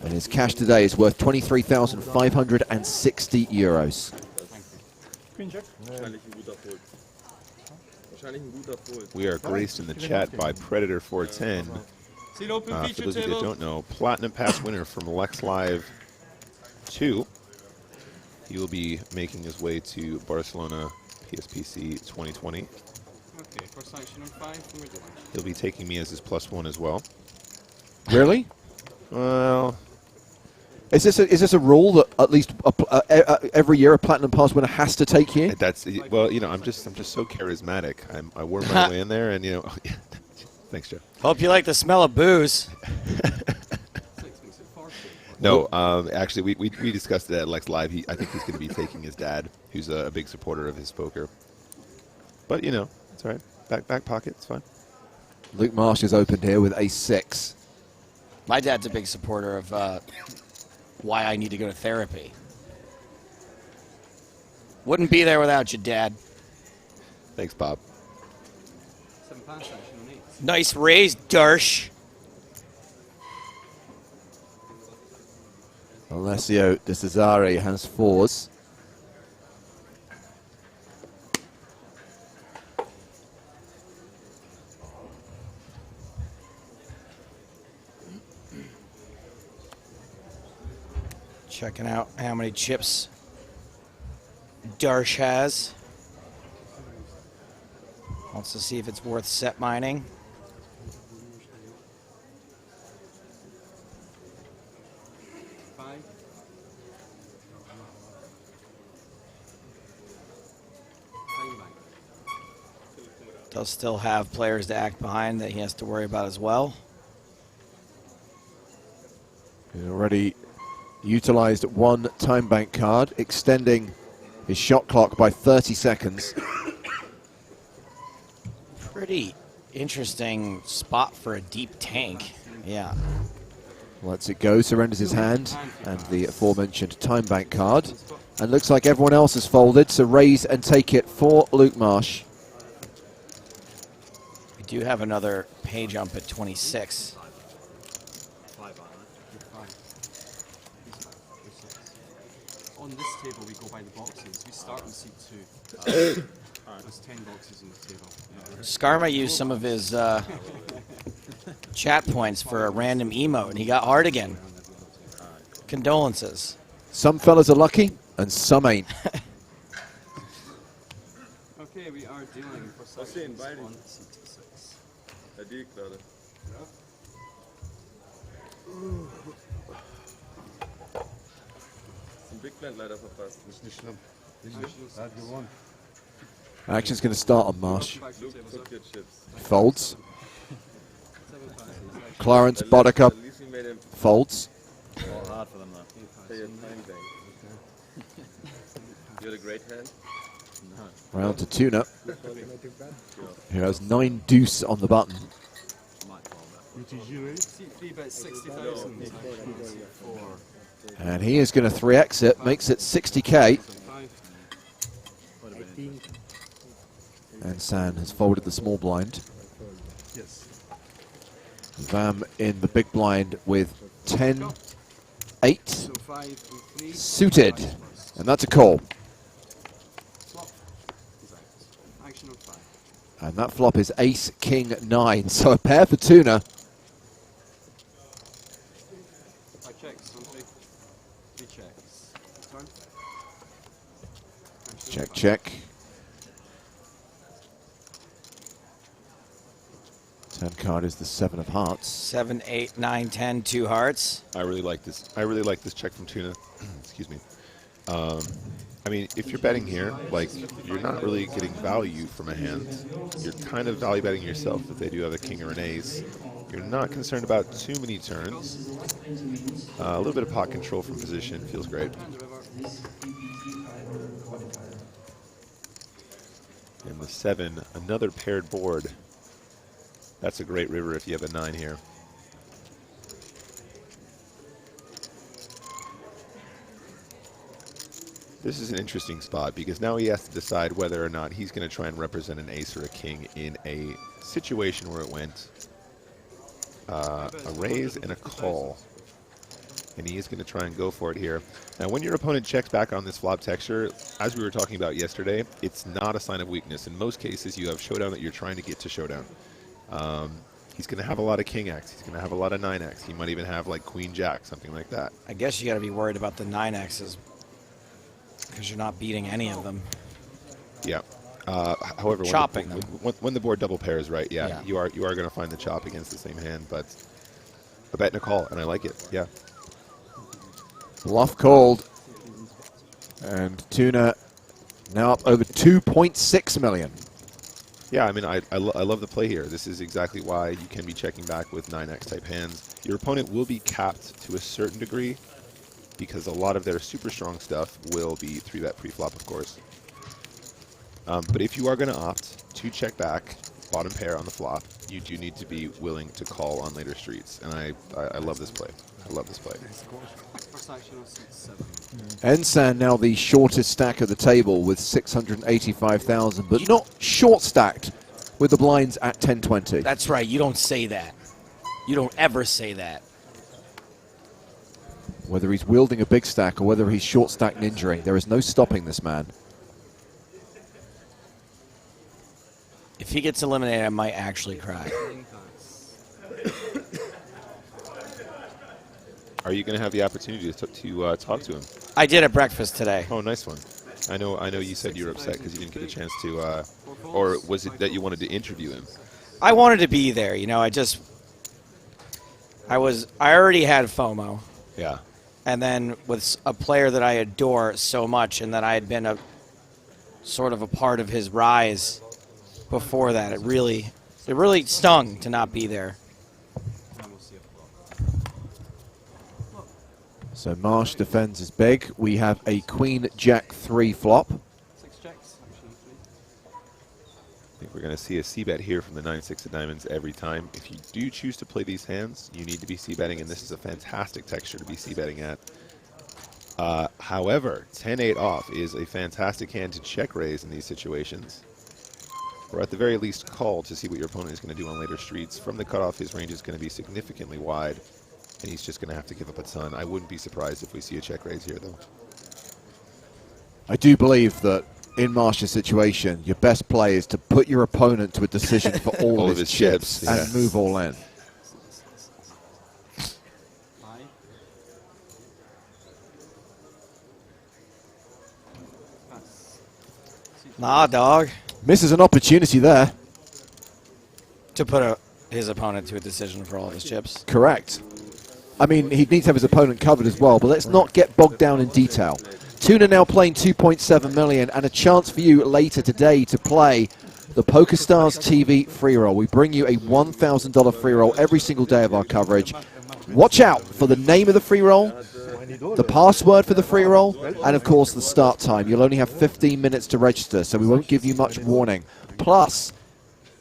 And his cash today is worth 23,560 euros. We are graced in the chat by Predator410. For those of you that don't know, Platinum Pass winner from Lex Live 2. He will be making his way to Barcelona PSPC 2020. Okay, first action on 5, and we're doing. He'll be taking me as his +1 as well. Really? Well, is this a rule that at least every year a Platinum Pass winner has to take you? that's well, you know, I'm just so charismatic. I worm my way in there, and you know, thanks, Jeff. Hope you like the smell of booze. No, actually, we discussed it at Lex Live. I think he's going to be taking his dad, who's a big supporter of his poker. But you know, it's all right. Back pocket, it's fine. Luke Marsh is opened here with a6. My dad's a big supporter of why I need to go to therapy. Wouldn't be there without you, Dad. Thanks, Bob. 7 pass action on 8. Nice raise, Darsh. Alessio De Cesare has 4s. Checking out how many chips Darsh has. Wants to see if it's worth set mining. Does still have players to act behind that he has to worry about as well. He's already utilized 1 time bank card, extending his shot clock by 30 seconds. Pretty interesting spot for a deep tank. Yeah. Lets it go, surrenders his hand, and the aforementioned time bank card. And looks like everyone else has folded, so raise and take it for Luke Marsh. We do have another pay jump at 26. On this table, we go by the boxes. We start on seat 2. There's 10 boxes on the table. Skarma used some of his chat points for a random emote, and he got hard again. Condolences. Some fellas are lucky, and some ain't. Okay, we are dealing for sections on seat 6. Big Blind leider verpasst. Ist nicht schlimm. Er hat gewonnen. Action's going to start on Marsh. Luke took your chips. Folds. Clarence Boddicker folds. Hard for them though. Pay your time bank. You had a great hand. Round to Tuna, who has 9 deuce on the button. Seat 3 bet 60,000. And he is going to 3x it, makes it 60k. And San has folded the small blind. Vam in the big blind with 10-8 suited, and that's a call. And that flop is ace king 9, so a pair for Tuna. Check, check. 10 card is the 7 of hearts. 7, 8, 9, 10, 2 hearts. I really like this. I really like this check from Tuna. Excuse me. I mean, if you're betting here, like, you're not really getting value from a hand. You're kind of value betting yourself if they do have a king or an ace. You're not concerned about too many turns. A little bit of pot control from position feels great. And the 7, another paired board. That's a great river if you have a 9 here. This is an interesting spot because now he has to decide whether or not he's going to try and represent an ace or a king in a situation where it went a raise and a call. And he is going to try and go for it here. Now, when your opponent checks back on this flop texture, as we were talking about yesterday, it's not a sign of weakness. In most cases, you have showdown that you're trying to get to showdown. He's going to have a lot of king X. He's going to have a lot of 9X. He might even have like queen jack, something like that. I guess you got to be worried about the 9Xs because you're not beating any of them. Yeah. However, chopping when the board double pairs, right? Yeah, you are going to find the chop against the same hand, but a bet and a call, and I like it. Yeah. Bluff called. And Tuna now up over 2.6 million. Yeah, I mean, I love the play here. This is exactly why you can be checking back with 9X type hands. Your opponent will be capped to a certain degree because a lot of their super strong stuff will be 3-bet pre-flop, of course. But if you are going to opt to check back bottom pair on the flop, you do need to be willing to call on later streets. And I love this play. I love this play. Ensan now the shortest stack of the table with 685,000, but not short stacked with the blinds at 1020. That's right. You don't say that. You don't ever say that. Whether he's wielding a big stack or whether he's short stack ninjaing, there is no stopping this man. If he gets eliminated, I might actually cry. Are you going to have the opportunity to talk to him? I did at breakfast today. Oh, nice one. I know you said you were upset because you didn't get a chance to, or was it that you wanted to interview him? I wanted to be there. You know, I already had FOMO. Yeah. And then with a player that I adore so much and that I had been a sort of a part of his rise before that, it really stung to not be there. So Marsh defends his big. We have a Queen Jack 3 flop. 6 jacks, actually. I think we're going to see a c-bet here from the 9-6 of diamonds every time. If you do choose to play these hands, you need to be c-betting, and this is a fantastic texture to be c-betting at. However, 10-8 off is a fantastic hand to check raise in these situations. Or at the very least call to see what your opponent is going to do on later streets. From the cutoff, his range is going to be significantly wide, and he's just going to have to give up a ton. I wouldn't be surprised if we see a check raise here, though. I do believe that in Marsh's situation, your best play is to put your opponent to a decision for all of his chips and move all in. Nah, dog. Misses an opportunity there. To put his opponent to a decision for all of his chips. Correct. I mean, he'd need to have his opponent covered as well, but let's not get bogged down in detail. Tuna now playing 2.7 million, and a chance for you later today to play the PokerStars TV free roll. We bring you a $1,000 free roll every single day of our coverage. Watch out for the name of the free roll, the password for the free roll, and of course the start time. You'll only have 15 minutes to register, so we won't give you much warning. Plus,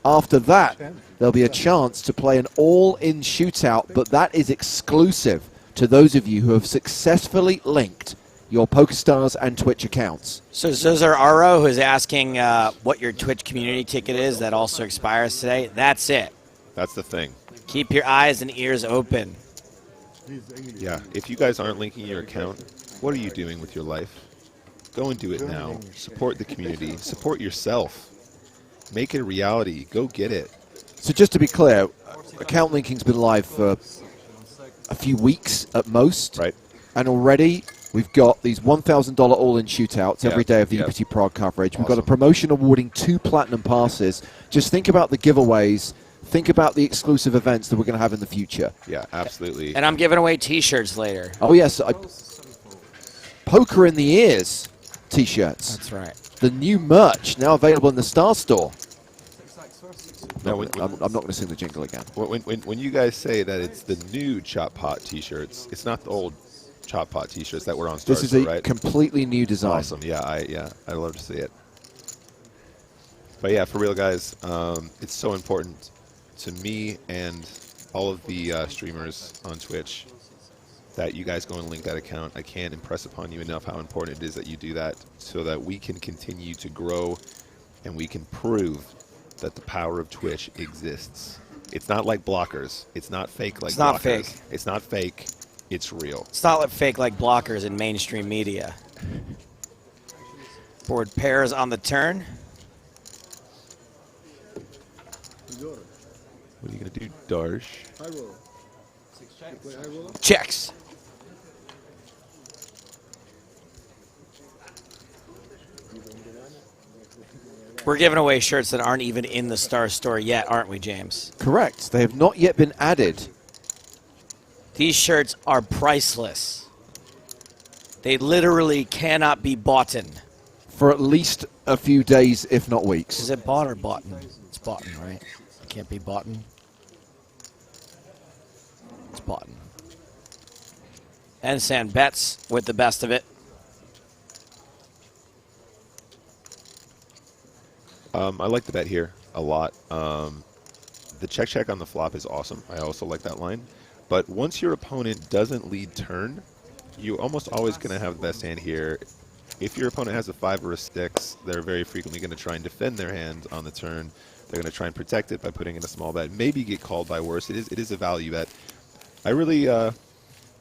after that, there'll be a chance to play an all-in shootout, but that is exclusive to those of you who have successfully linked your PokerStars and Twitch accounts. So Zozar Aro, who's asking what your Twitch community ticket is that also expires today, that's it. That's the thing. Keep your eyes and ears open. Yeah, if you guys aren't linking your account, what are you doing with your life? Go and do it now. Support the community. Support yourself. Make it a reality. Go get it. So just to be clear, account linking's been live for a few weeks at most. Right. And already we've got these $1,000 all-in shootouts every day of the EPT Prague coverage. Awesome. We've got a promotion awarding 2 platinum passes. Just think about the giveaways. Think about the exclusive events that we're going to have in the future. Yeah, absolutely. And I'm giving away T-shirts later. Oh, yes. Poker in the ears. t-shirts. That's right. The new merch now available in the Star Store. Now, I'm not going to sing the jingle again. When you guys say that it's the new Chop Pot T-shirts, it's not the old Chop Pot T-shirts that were on Star This is Store, a right? completely new design. Awesome. Yeah, I'd love to see it. But yeah, for real, guys, it's so important to me and all of the streamers on Twitch that you guys go and link that account. I can't impress upon you enough how important it is that you do that so that we can continue to grow and we can prove that the power of Twitch exists. It's not like blockers. It's not fake like blockers. It's not fake. It's not fake. It's real. It's not like fake like blockers in mainstream media. Board pairs on the turn. What are you going to do, Darsh? Checks. We're giving away shirts that aren't even in the Star Store yet, aren't we, James? Correct. They have not yet been added. These shirts are priceless. They literally cannot be bought in. For at least a few days, if not weeks. Is it bought or bought in? It's bought in, right? It can't be bought in. It's bought in. And San bets with the best of it. I like the bet here a lot. The check on the flop is awesome. I also like that line. But once your opponent doesn't lead turn, you're almost always going to have the best hand here. If your opponent has a 5 or a 6, they're very frequently going to try and defend their hand on the turn. They're going to try and protect it by putting in a small bet. Maybe get called by worse. It is a value bet. I really, I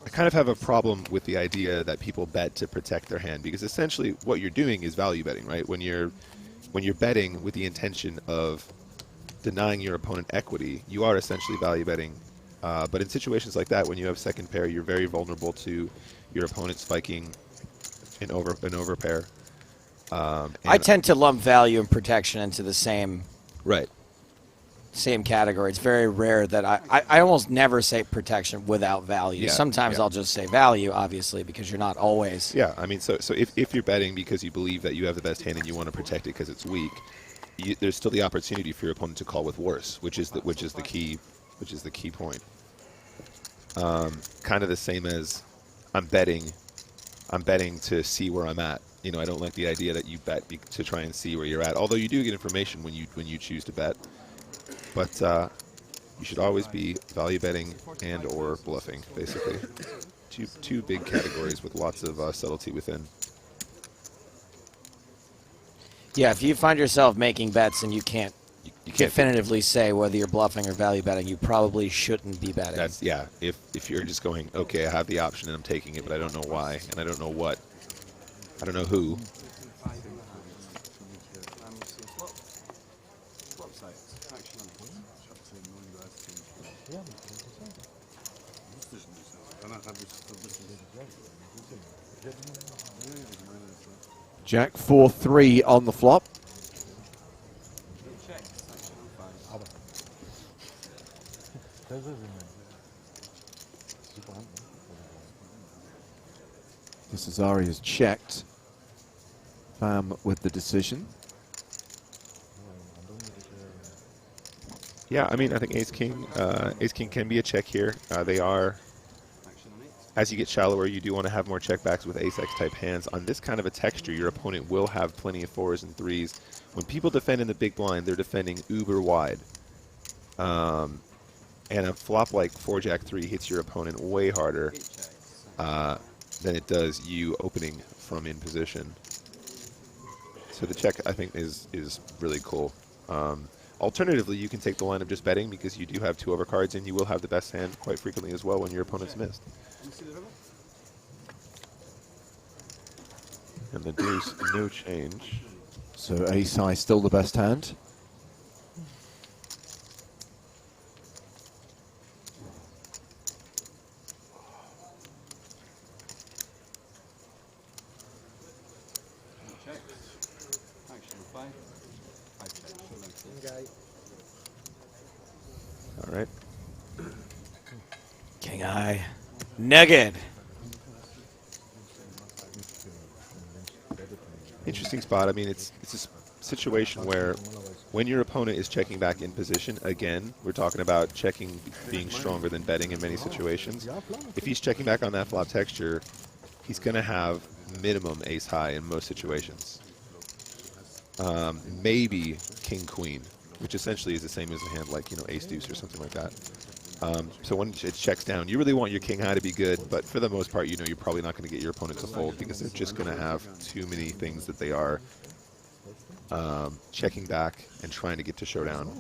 kind of have a problem with the idea that people bet to protect their hand, because essentially what you're doing is value betting, right? When you're betting with the intention of denying your opponent equity, you are essentially value betting. But in situations like that, when you have second pair, you're very vulnerable to your opponent spiking an overpair. I tend to lump value and protection into the same category. It's very rare that I almost never say protection without value. Yeah, Sometimes yeah. I'll just say value, obviously, because you're not always. Yeah, I mean, so if you're betting because you believe that you have the best hand and you want to protect it because it's weak, there's still the opportunity for your opponent to call with worse, which is the key point. Kind of the same as I'm betting to see where I'm at. You know, I don't like the idea that you bet to try and see where you're at. Although you do get information when you choose to bet, but you should always be value betting and or bluffing. Basically, two big categories with lots of subtlety within. Yeah, if you find yourself making bets and you can't definitively say whether you're bluffing or value betting, you probably shouldn't be betting. That's if you're just going, okay, I have the option and I'm taking it, but I don't know why and I don't know what, I don't know who. Jack 4-3 on the flop. Cesare has checked. Fam with the decision. Yeah, I mean, I think Ace King can be a check here. They are, as you get shallower, you do want to have more checkbacks with Ace-X type hands. On this kind of a texture, your opponent will have plenty of 4s and 3s. When people defend in the big blind, they're defending uber wide. And a flop like 4-Jack-3 hits your opponent way harder than it does you opening from in position. So the check, I think, is really cool. Alternatively, you can take the line of just betting because you do have 2 overcards and you will have the best hand quite frequently as well when your opponent's missed. And the deuce, no change. So ace high still the best hand. All right. King Eye. Nugget. Interesting spot. I mean, it's a situation where when your opponent is checking back in position, again, we're talking about checking being stronger than betting in many situations. If he's checking back on that flop texture, he's going to have minimum ace high in most situations. Maybe king queen, which essentially is the same as a hand like, you know, ace deuce or something like that. So when it checks down, you really want your king high to be good, but for the most part, you know, you're probably not going to get your opponent to fold because they're just going to have too many things that they are checking back and trying to get to showdown.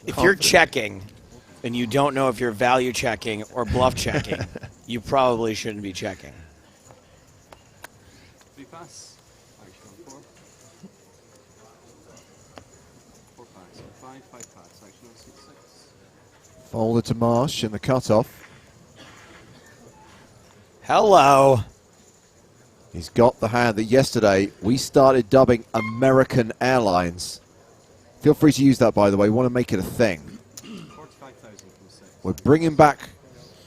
If you're checking and you don't know if you're value checking or bluff checking, you probably shouldn't be checking. 3 pass. Action on 4. 4 pass. 5 pass. Action on 6. Folded to Marsh in the cutoff. Hello. He's got the hand that yesterday we started dubbing American Airlines. Feel free to use that, by the way. We want to make it a thing. 45,000 from 6. We're bringing back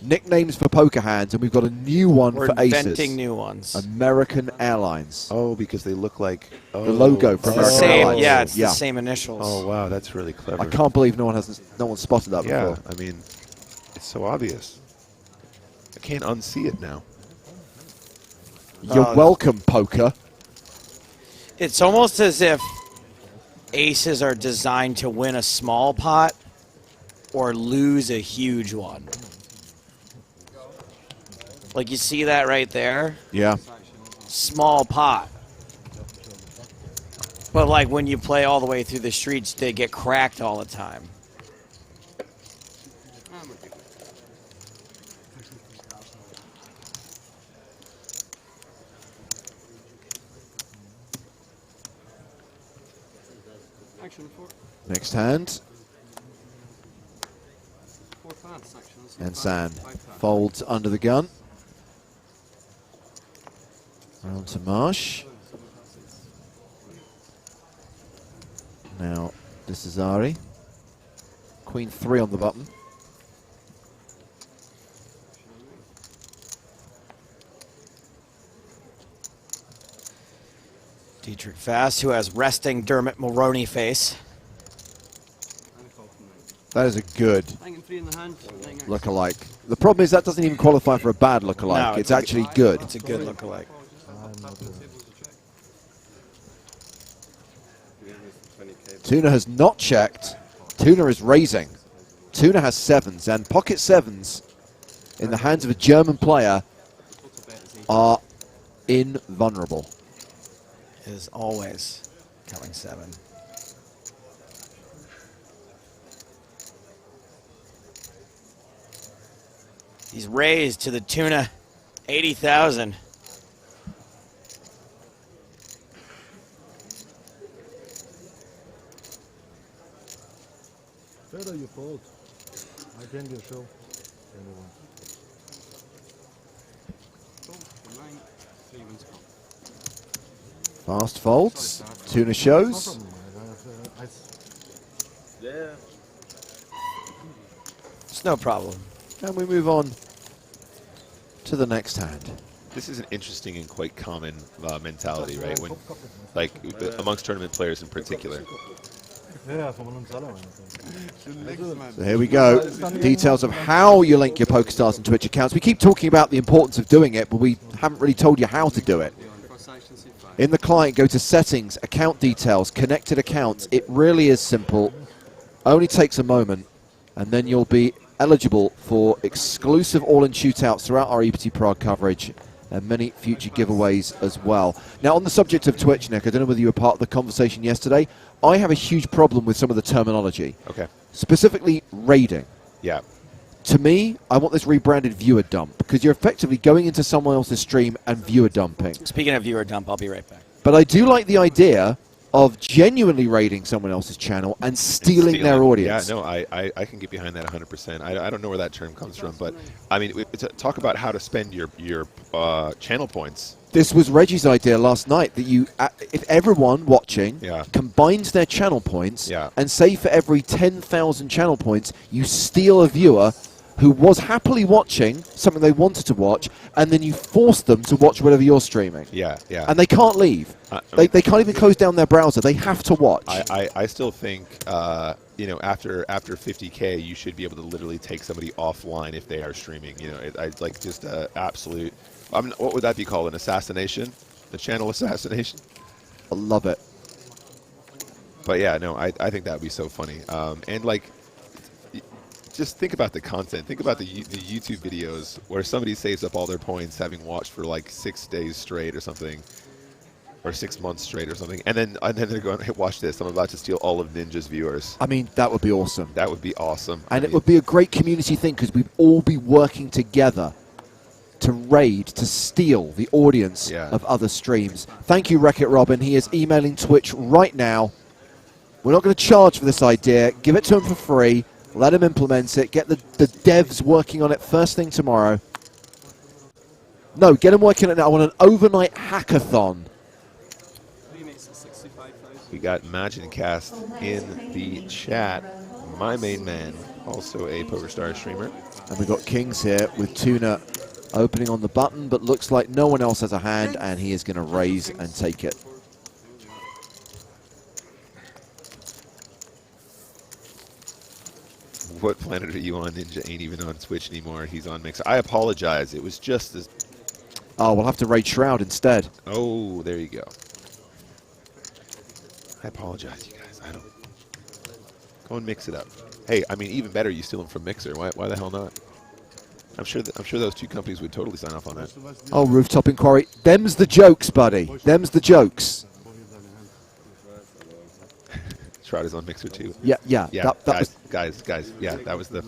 nicknames for poker hands, and we've got a new one We're for aces. inventing new ones. American Airlines. Oh, because they look like The logo for American Airlines. Yeah, it's the same initials. Oh wow, that's really clever. I can't believe no one spotted that Yeah, before. I mean, it's so obvious. I can't unsee it now. You're welcome, poker. It's almost as if aces are designed to win a small pot or lose a huge one. Like, you see that right there? Yeah. Small pot. But, like, when you play all the way through the streets, they get cracked all the time. Action 4. Next hand. 4 pass. Action on 6. And Sand folds under the gun. Round to Marsh. Now, this is Ari. Queen 3 on the button. Dietrich Fast, who has resting Dermot Mulroney face. That is a good Hanging 3 in the hand. lookalike. The problem is that doesn't even qualify for a bad lookalike. No, it's actually good. It's a good lookalike. Tuna has not checked. Tuna is raising. Tuna has 7s, and pocket 7s in the hands of a German player are invulnerable. Is always coming 7. He's raised to the tune of 80,000. Better you fold. I can do a show. Fast folds. Tuna shows. Yeah. It's no problem. And we move on to the next hand. This is an interesting and quite common mentality, right? When, like, amongst tournament players in particular. So here we go. Details of how you link your PokerStars and Twitch accounts. We keep talking about the importance of doing it, but we haven't really told you how to do it. In the client, go to Settings, Account Details, Connected Accounts. It really is simple. Only takes a moment, and then you'll be eligible for exclusive all-in shootouts throughout our EPT Prague coverage and many future giveaways as well. Now, on the subject of Twitch, Nick, I don't know whether you were part of the conversation yesterday. I have a huge problem with some of the terminology. Okay. Specifically, raiding. Yeah. To me, I want this rebranded viewer dump, because you're effectively going into someone else's stream and viewer dumping. Speaking of viewer dump, I'll be right back. But I do like the idea of genuinely raiding someone else's channel and stealing their audience. Yeah, no, I can get behind that 100%. I don't know where that term comes from, but I mean, talk about how to spend your channel points. This was Reggie's idea last night, that you, if everyone watching combines their channel points and say for every 10,000 channel points, you steal a viewer who was happily watching something they wanted to watch, and then you force them to watch whatever you're streaming. Yeah, yeah. And they can't leave. They can't even close down their browser. They have to watch. I still think, you know, after 50K, you should be able to literally take somebody offline if they are streaming. You know, I like just absolute. What would that be called? An assassination? The channel assassination? I love it. But yeah, no, I think that would be so funny. And like, just think about the content. Think about the YouTube videos where somebody saves up all their points having watched for like 6 days straight or something, or 6 months straight or something, and then they're going, hey, watch this, I'm about to steal all of Ninja's viewers. I mean, that would be awesome. That would be awesome. And it would be a great community thing because we'd all be working together to raid, to steal the audience of other streams. Thank you, Wreck-It Robin. He is emailing Twitch right now. We're not going to charge for this idea. Give it to him for free. Let him implement it. Get the devs working on it first thing tomorrow. No, get him working on it now. I want an overnight hackathon. We got Imaginecast in the chat. My main man, also a PokerStars streamer. And we've got Kings here with Tuna opening on the button, but looks like no one else has a hand, and he is going to raise and take it. What planet are you on? Ninja ain't even on Twitch anymore. He's on Mixer. I apologize. It was just as... Oh, we'll have to raid Shroud instead. Oh, there you go. I apologize, you guys. I don't... Go and mix it up. Hey, I mean, even better, you steal them from Mixer. Why the hell not? I'm sure those two companies would totally sign off on that. Oh, Rooftop Inquiry. Them's the jokes, buddy. Them's the jokes. Shroud is on Mixer too. Yeah. Guys. Yeah, that was the.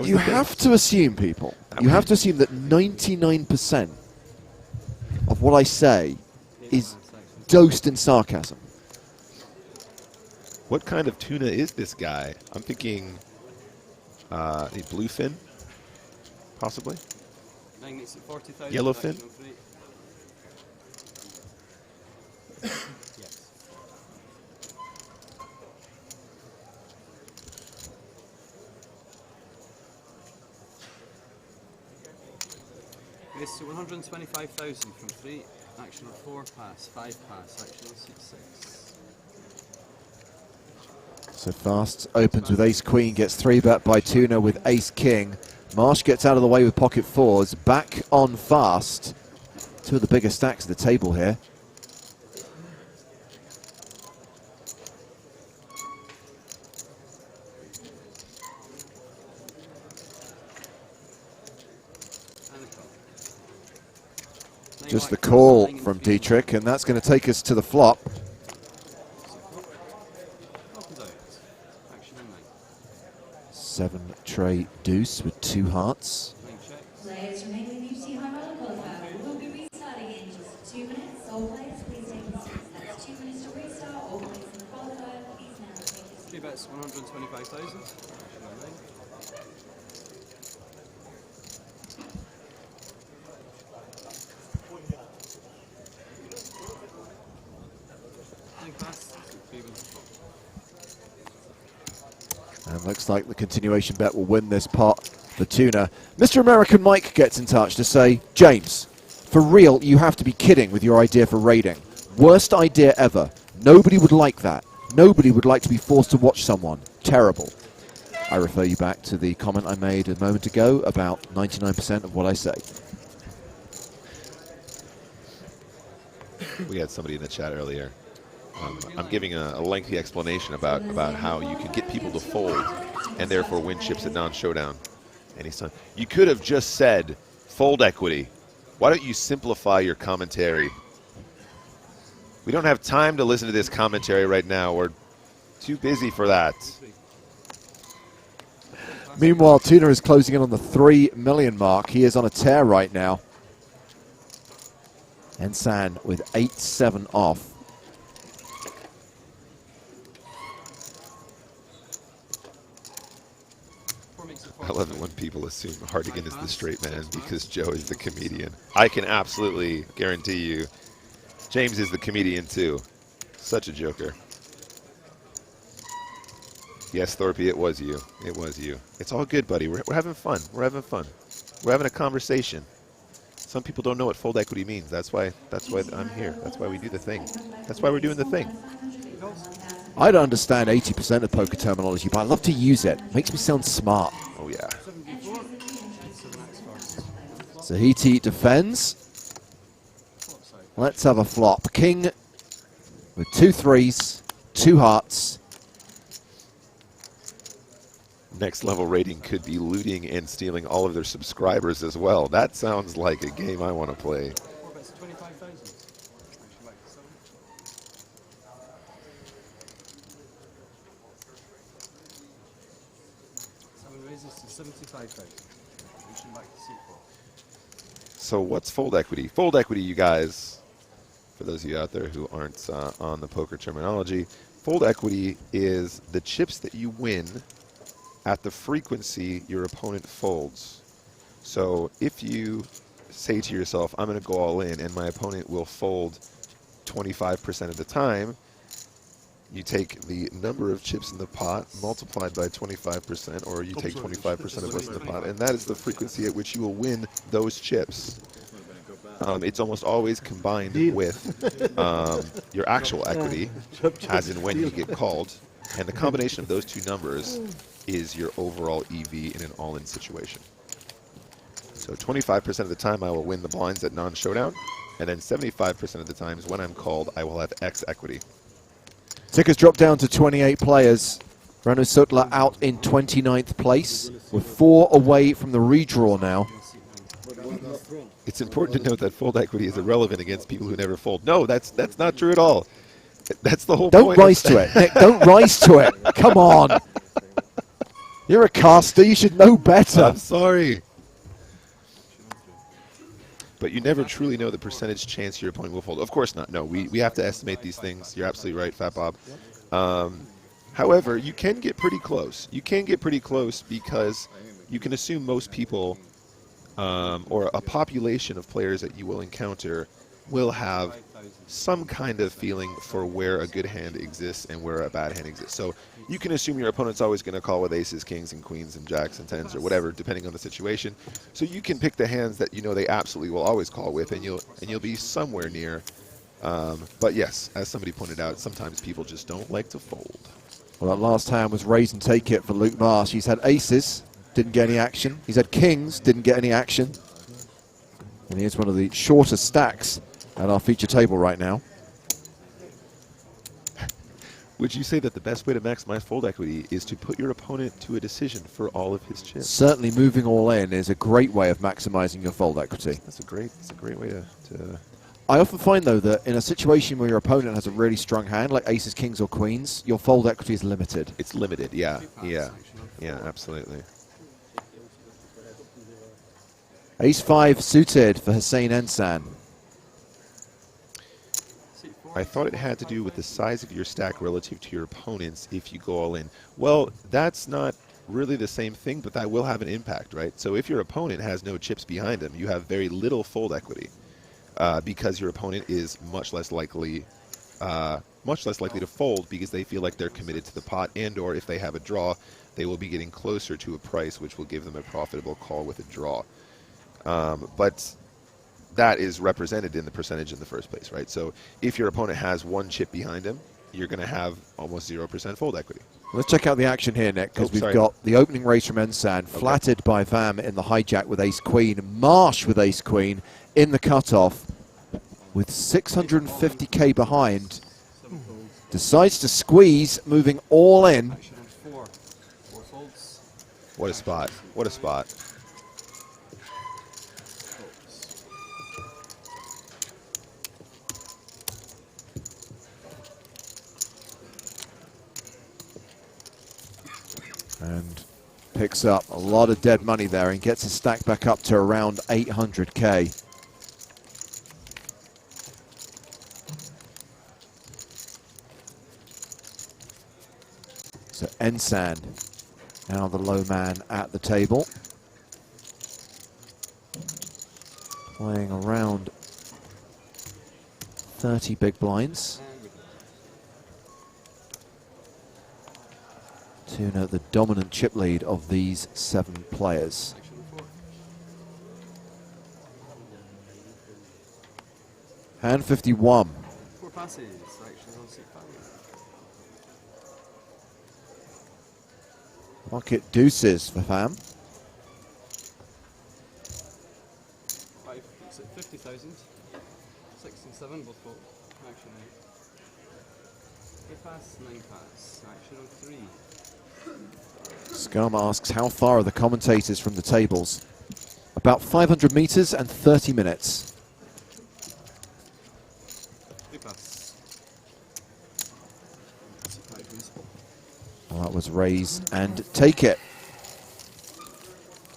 You have to assume, people. You have to assume that 99% of what I say is dosed in sarcasm. What kind of tuna is this guy? I'm thinking a bluefin, possibly. Yellowfin. Yes, so 125,000 from 3, action on 4 pass, 5 pass, action on 6. So Fast opens with Ace-Queen, gets 3-bet by Tuna with Ace-King. Marsh gets out of the way with pocket 4s. Back on Fast. Two of the bigger stacks of the table here. Just the call from Dietrich, and that's going to take us to the flop. Seven tray deuce with 2 hearts. Players remain with EPT high-roller qualifier. We will be restarting in just 2 minutes. All players, please take your seats. That's 2 minutes to restart. All players in the qualifier, please now take your seats. 3 bets, 125,000. And looks like the continuation bet will win this pot for Tuna. Mr. American Mike gets in touch to say, James, for real, you have to be kidding with your idea for raiding. Worst idea ever. Nobody would like that. Nobody would like to be forced to watch someone. Terrible. I refer you back to the comment I made a moment ago about 99% of what I say. We had somebody in the chat earlier. I'm giving a lengthy explanation about how you can get people to fold and therefore win chips at non-showdown anytime. You could have just said fold equity. Why don't you simplify your commentary? We don't have time to listen to this commentary right now. We're too busy for that. Meanwhile, Tuna is closing in on the 3 million mark. He is on a tear right now. Ensan with 8-7 off. I love it when people assume Hardigan is the straight man because Joe is the comedian. I can absolutely guarantee you James is the comedian too. Such a joker. Yes, Thorpe, it was you. It was you. It's all good, buddy. We're having fun. We're having fun. We're having a conversation. Some people don't know what fold equity means. That's why I'm here. That's why we do the thing. That's why we're doing the thing. I don't understand 80% of poker terminology, but I love to use it. Makes me sound smart. Oh, yeah. Zahiti defends. Let's have a flop. King with 2 threes, 2 hearts. Next level rating could be looting and stealing all of their subscribers as well. That sounds like a game I want to play. So what's fold equity? Fold equity, you guys, for those of you out there who aren't on the poker terminology, fold equity is the chips that you win at the frequency your opponent folds. So if you say to yourself, I'm going to go all in, and my opponent will fold 25% of the time, you take the number of chips in the pot multiplied by 25%, or you take 25% of what's in the pot, and that is the frequency at which you will win those chips. It's almost always combined with your actual equity, as in when you get called, and the combination of those two numbers is your overall EV in an all-in situation. So 25% of the time I will win the blinds at non-showdown, and then 75% of the times when I'm called, I will have X equity. Tickers drop down to 28 players. Rano Sutler out in 29th place. We're 4 away from the redraw now. It's important to note that fold equity is irrelevant against people who never fold. No, that's not true at all. That's the whole point. Don't rise to it, Nick. Don't rise to it. Come on. You're a caster. You should know better. I'm sorry. But you never truly know the percentage chance your opponent will fold. Of course not. No, we have to estimate these things. You're absolutely right, Fat Bob. However, you can get pretty close. You can get pretty close because you can assume most people or a population of players that you will encounter will have some kind of feeling for where a good hand exists and where a bad hand exists. So you can assume your opponent's always going to call with aces, kings, and queens, and jacks, and tens, or whatever, depending on the situation. So you can pick the hands that you know they absolutely will always call with, and you'll be somewhere near. But yes, as somebody pointed out, sometimes people just don't like to fold. Well, that last hand was raise and take it for Luke Marsh. He's had aces, didn't get any action. He's had kings, didn't get any action. And here's one of the shortest stacks at our feature table right now. Would you say that the best way to maximize fold equity is to put your opponent to a decision for all of his chips? Certainly moving all in is a great way of maximizing your fold equity. That's a great way to... I often find, though, that in a situation where your opponent has a really strong hand, like aces, kings, or queens, your fold equity is limited. It's limited, yeah, absolutely. Ace-5 suited for Hussein Ensan. I thought it had to do with the size of your stack relative to your opponents if you go all in. Well, that's not really the same thing, but that will have an impact, right? So if your opponent has no chips behind him, you have very little fold equity because your opponent is much less likely to fold because they feel like they're committed to the pot, and or if they have a draw, they will be getting closer to a price which will give them a profitable call with a draw. But that is represented in the percentage in the first place, right? So if your opponent has one chip behind him, you're going to have almost 0% fold equity. Let's check out the action here, Nick, because we've got the opening race from Ensan, flattered by Vam in the hijack with ace-queen, Marsh with ace-queen in the cutoff with 650k behind. Decides to squeeze, moving all in. What a spot. What a spot. And picks up a lot of dead money there and gets his stack back up to around 800k. So Ensan, now the low man at the table. Playing around 30 big blinds. Tuna, the dominant chip lead of these 7 players. Hand 51. 4 passes, action on 6-5. Pocket deuces for Fam. 50,000. 6 and 7, both fault. Action 8. 8 pass, 9 pass. Action on 3. Scum asks, how far are the commentators from the tables? About 500 meters and 30 minutes. 3 pass. Well, that was raise and take it.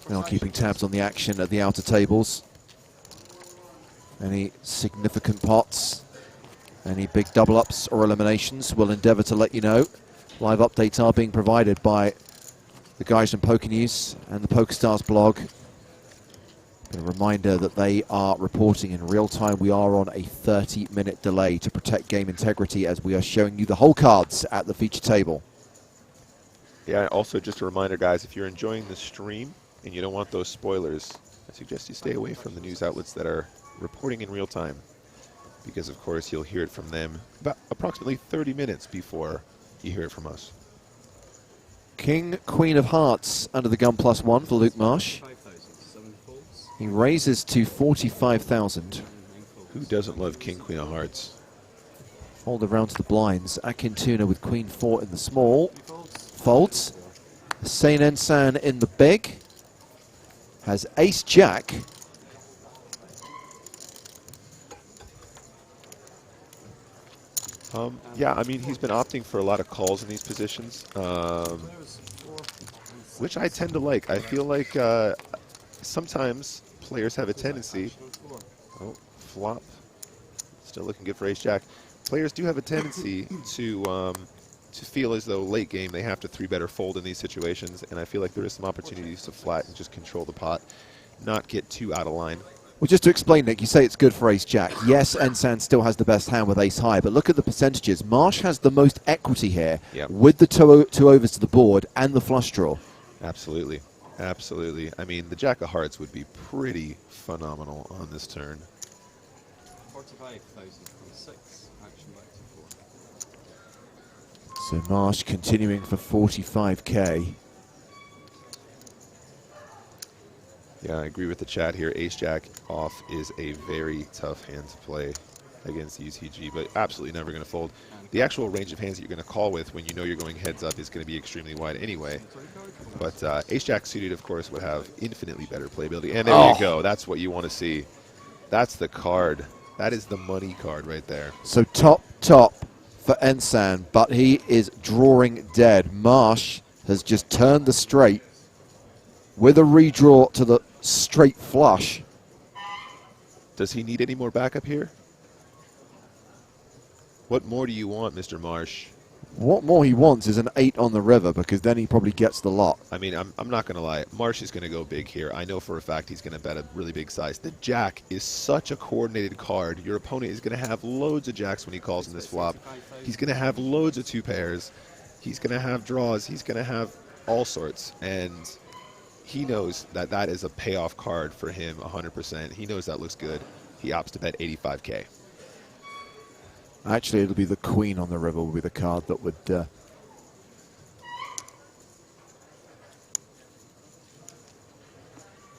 Now keeping tabs on the action at the outer tables. Any significant pots, any big double ups or eliminations, we'll endeavour to let you know. Live updates are being provided by the guys from Poker News and the PokerStars blog. A reminder that they are reporting in real time. We are on a 30-minute delay to protect game integrity as we are showing you the whole cards at the feature table. Yeah, also just a reminder, guys, if you're enjoying the stream and you don't want those spoilers, I suggest you stay away from the news outlets that are reporting in real time, because of course you'll hear it from them about approximately 30 minutes before you hear it from us. King, Queen of Hearts under the gun +1 for Luke Marsh. He raises to 45,000. Who doesn't love King, Queen of Hearts? Hold around to the blinds. Akin Tuna with Queen 4 in the small. Folds. Saint Ensan in the big. Has Ace Jack. Yeah, I mean, he's been opting for a lot of calls in these positions, which I tend to like. I feel like sometimes players have a tendency... Oh, flop. Still looking good for Ace-Jack. Players do have a tendency to feel as though late game they have to 3-bet or fold in these situations, and I feel like there is some opportunities to flat and just control the pot, not get too out of line. Well, just to explain, Nick, you say it's good for Ace-Jack. Yes, Ensan still has the best hand with Ace-High, but look at the percentages. Marsh has the most equity here with the two overs to the board and the flush draw. Absolutely. Absolutely. I mean, the Jack of Hearts would be pretty phenomenal on this turn. 45,006. Action back to 4. So Marsh continuing for 45k. Yeah, I agree with the chat here. Ace-Jack off is a very tough hand to play against UTG, but absolutely never going to fold. The actual range of hands that you're going to call with when you know you're going heads up is going to be extremely wide anyway. But Ace-Jack suited, of course, would have infinitely better playability. And there you go. That's what you want to see. That's the card. That is the money card right there. So top for Ensan, but he is drawing dead. Marsh has just turned the straight with a redraw to the straight flush. Does he need any more backup here? What more do you want, Mr. Marsh? What more he wants is an 8 on the river, because then he probably gets the lot. I mean, I'm not going to lie. Marsh is going to go big here. I know for a fact he's going to bet a really big size. The Jack is such a coordinated card. Your opponent is going to have loads of Jacks when he calls in this flop. He's going to have loads of 2 pairs. He's going to have draws. He's going to have all sorts. And he knows that that is a payoff card for him 100%. He knows that looks good. He opts to bet 85k. Actually, it'll be the Queen on the river will be the card that would...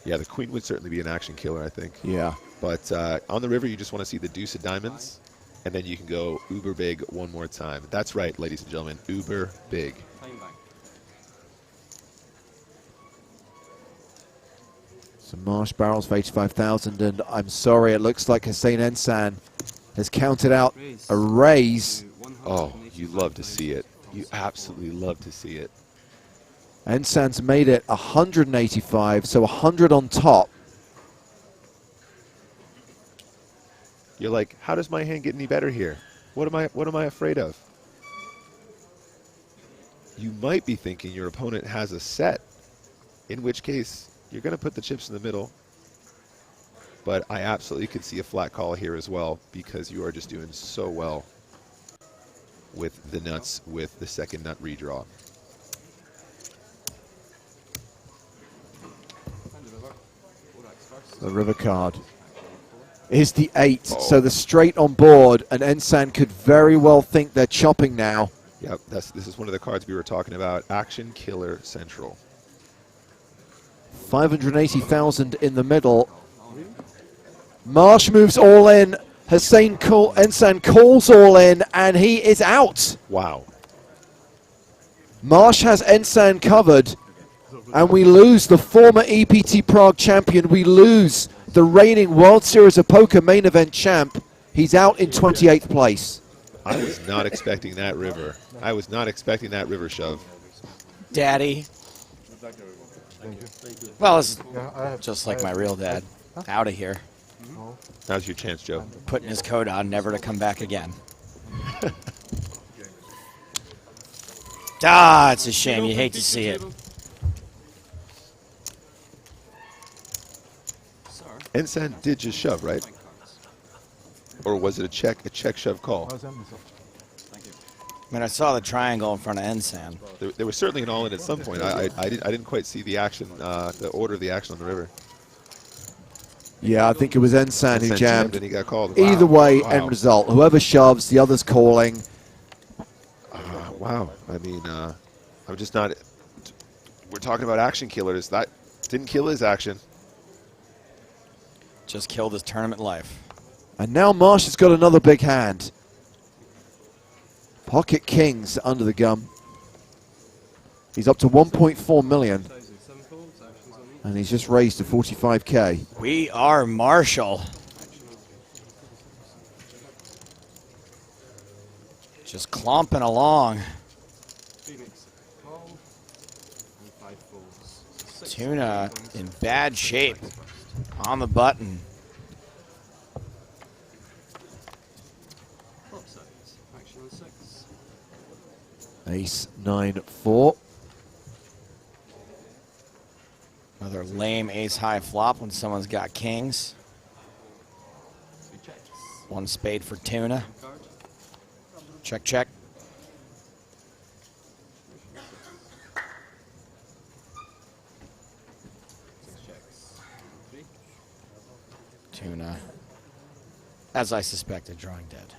Yeah, the Queen would certainly be an action killer, I think. Yeah. But on the river, you just want to see the deuce of diamonds, and then you can go uber big one more time. That's right, ladies and gentlemen, uber big. So Marsh barrels for 85,000, and I'm sorry, it looks like Hussein Ensan has counted out a raise. Oh, you love to see it. You absolutely love to see it. Ensan's made it 185, so 100 on top. You're like, how does my hand get any better here? What am I afraid of? You might be thinking your opponent has a set, in which case you're going to put the chips in the middle. But I absolutely could see a flat call here as well, because you are just doing so well with the nuts with the second nut redraw. The river card is the 8, so the straight on board, and Ensan could very well think they're chopping now. Yep, this is one of the cards we were talking about. Action Killer Central. 580,000 in the middle. Marsh moves all in. Ensan calls all in, and he is out. Wow. Marsh has Ensan covered, and we lose the former EPT Prague champion. We lose the reigning World Series of Poker main event champ. He's out in 28th place. I was not expecting that river. I was not expecting that river shove. Daddy. Well, it's just like my real dad. Out of here. Now's your chance, Joe. Putting his coat on, never to come back again. It's a shame. You hate to see it. Ensan did just shove, right? Or was it a check shove call? I mean, I saw the triangle in front of Ensan. There was certainly an all-in at some point. I didn't quite see the action, the order of the action on the river. Yeah, I think it was Ensan who jammed. And he got called. Either way, end result. Whoever shoves, the other's calling. Wow. I mean, I'm just not. We're talking about action killers. That didn't kill his action. Just killed his tournament life. And now Marsh has got another big hand. Pocket Kings under the gun. He's up to 1.4 million. And he's just raised to 45K. We are Marshall. Just clomping along. Tuna in bad shape. On the button. Ace 9-4. Another lame ace high flop when someone's got kings. One spade for Tuna. Check, check. Tuna, as I suspected, drawing dead.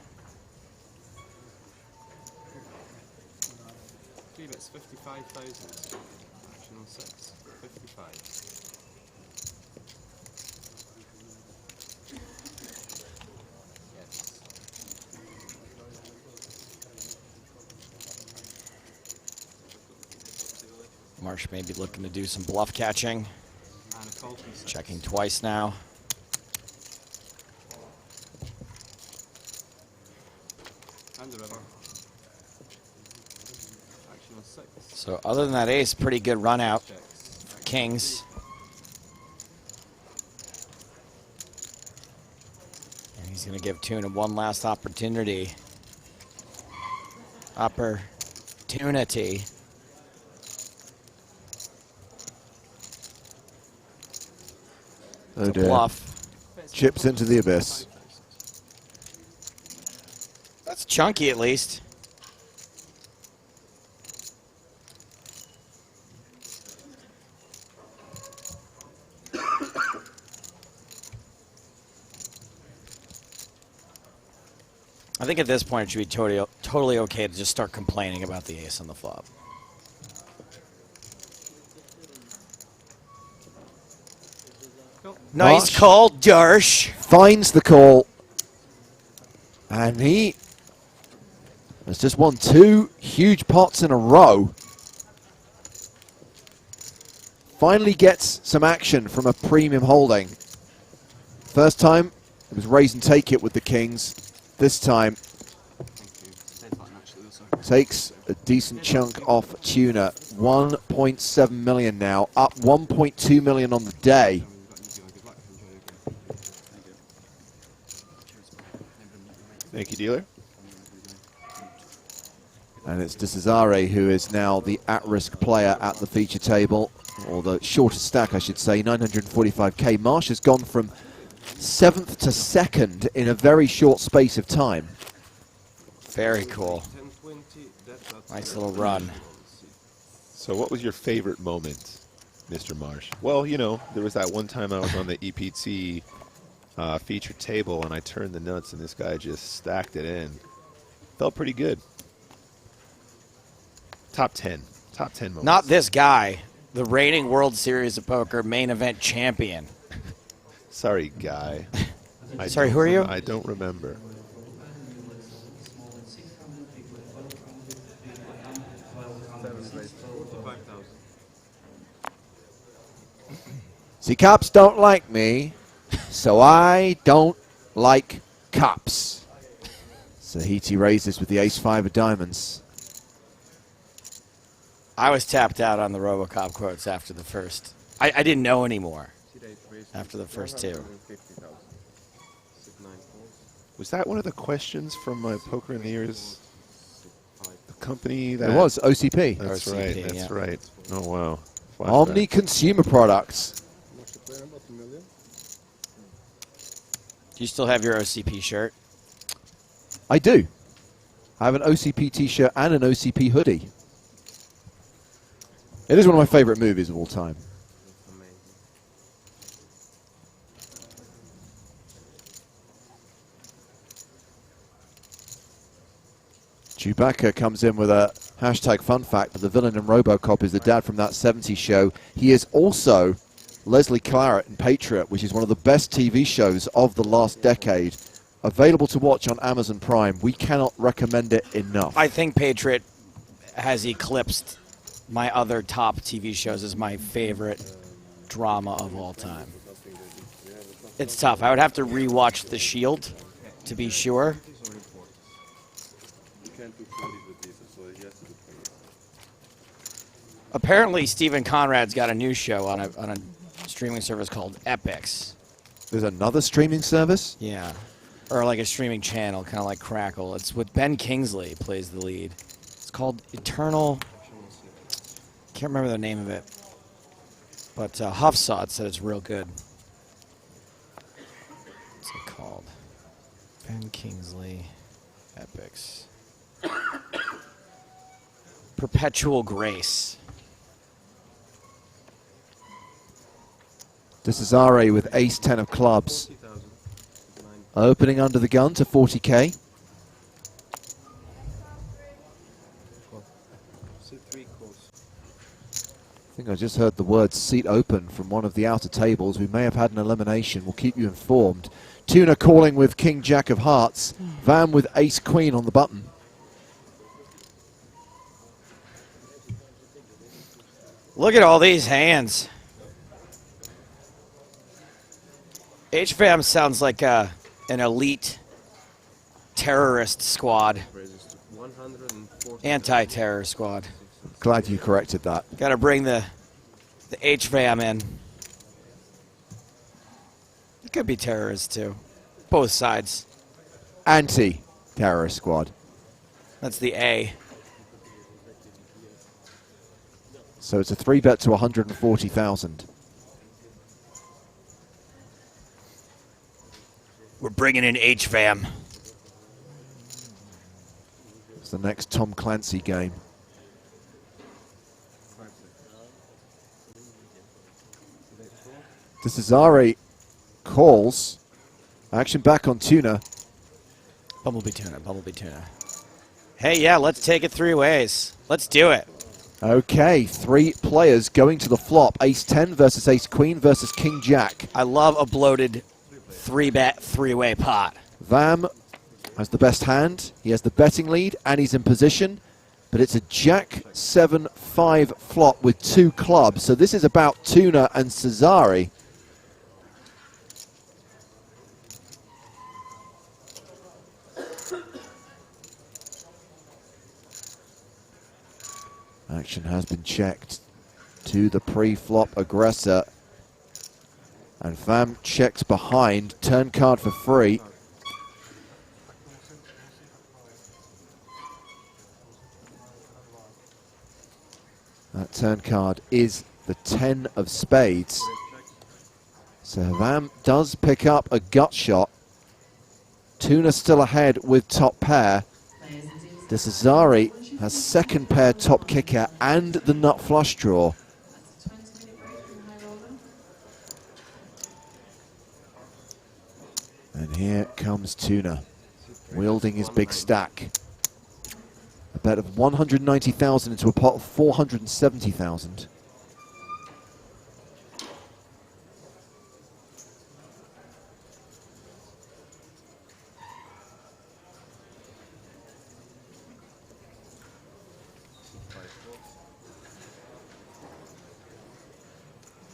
3 bets 55,000. Action on 6. 55. Yes. Marsh may be looking to do some bluff catching. Checking twice now. And the river. Action on 6. So other than that ace, pretty good run out for kings. And he's going to give Tuna one last opportunity. Opportunity. Oh dear. Bluff. Chips into the abyss. That's chunky at least. I think at this point it should be totally okay to just start complaining about the ace on the flop. Nice Marsh call, Darsh. finds the call. And he has just won 2 huge pots in a row. Finally gets some action from a premium holding. First time, it was raise and take it with the kings. This time, takes a decent chunk off Tuna. 1.7 million now, up 1.2 million on the day. Thank you, dealer. And it's De Cesare who is now the at-risk player at the feature table, or the shortest stack, I should say, 945K. Marsh has gone from 7th to 2nd in a very short space of time. Very cool. Nice little run. So what was your favorite moment Mr. Marsh. Well, you know, there was that one time I was on the EPT featured table, and I turned the nuts, and this guy just stacked it in. Felt pretty good. Top 10. Top 10 moments. Not this guy, the reigning World Series of Poker main event champion. Sorry, guy. Sorry, who are you? I don't remember. See, cops don't like me, so I don't like cops. Sahiti raises with the ace-5 of diamonds. I was tapped out on the RoboCop quotes after the first. I didn't know anymore after the first two. Was that one of the questions from my Poker in the Ears? The company that... It was, OCP. That's OCP, right, that's yeah. right. Oh, wow. Omni Consumer Products. Do you still have your OCP shirt? I do. I have an OCP t-shirt and an OCP hoodie. It is one of my favorite movies of all time. Chewbacca comes in with a hashtag fun fact, but the villain in RoboCop is the dad from that 70s show. He is also Leslie Claret in Patriot, which is one of the best TV shows of the last decade. Available to watch on Amazon Prime. We cannot recommend it enough. I think Patriot has eclipsed my other top TV shows as my favorite drama of all time. It's tough. I would have to rewatch The Shield to be sure. Apparently, Stephen Conrad's got a new show on a streaming service called Epix. There's another streaming service? Yeah. Or like a streaming channel, kind of like Crackle. It's with Ben Kingsley plays the lead. It's called Eternal... Can't remember the name of it. But Huff saw it, said it's real good. What's it called? Ben Kingsley Epix. Perpetual Grace. Desazare with ace-10 of clubs. Opening under the gun to 40k. I think I just heard the word seat open from one of the outer tables. We may have had an elimination. We'll keep you informed. Tuna calling with King Jack of Hearts. Vam with Ace Queen on the button. Look at all these hands. HVAM sounds like an elite terrorist squad. Anti-terror squad. Glad you corrected that. Got to bring the HVAM in. It could be terrorists too. Both sides. Anti-terrorist squad. That's the A. So it's a 3-bet to 140,000. We're bringing in HVAM. It's the next Tom Clancy game. Desazare calls. Action back on Tuna. Bumblebee Tuna, Bumblebee Tuna. Hey, yeah, let's take it three ways. Let's do it. Okay, 3 players going to the flop. Ace-10 versus Ace-Queen versus King-Jack. I love a bloated 3-bet, 3-way pot. Vam has the best hand. He has the betting lead, and he's in position. But it's a Jack-7-5 flop with 2 clubs. So this is about Tuna and Cesare. Action has been checked to the pre-flop aggressor. And Vam checks behind. Turn card for free. That turn card is the 10 of spades. So Vam does pick up a gut shot. Tuna still ahead with top pair. Desazare has second pair top kicker and the nut flush draw. And here comes Tuna, wielding his big stack. A bet of 190,000 into a pot of 470,000.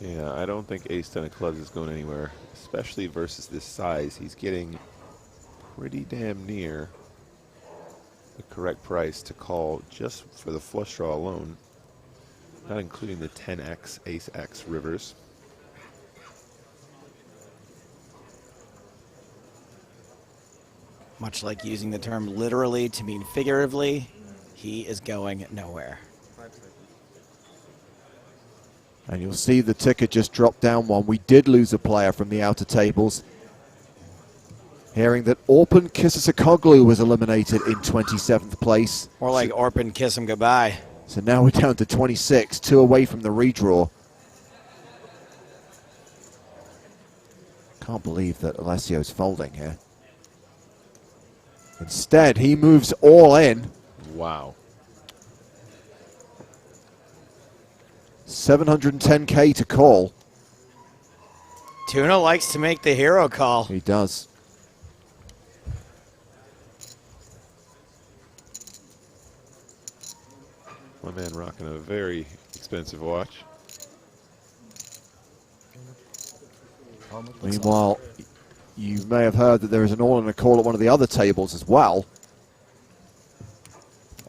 Yeah, I don't think ace-10 of clubs is going anywhere, especially versus this size. He's getting pretty damn near the correct price to call just for the flush draw alone, not including the 10x, ace-x rivers. Much like using the term literally to mean figuratively, he is going nowhere. And you'll see the ticker just drop down one. We did lose a player from the outer tables. Hearing that Orpin Kisisakoglu was eliminated in 27th place. More like Orpin, kiss him goodbye. So now we're down to 26, 2 away from the redraw. Can't believe that Alessio's folding here. Instead, he moves all in. Wow. 710K to call. Tuna likes to make the hero call. He does. My man rocking a very expensive watch. Meanwhile, you may have heard that there is an all and a call at one of the other tables as well.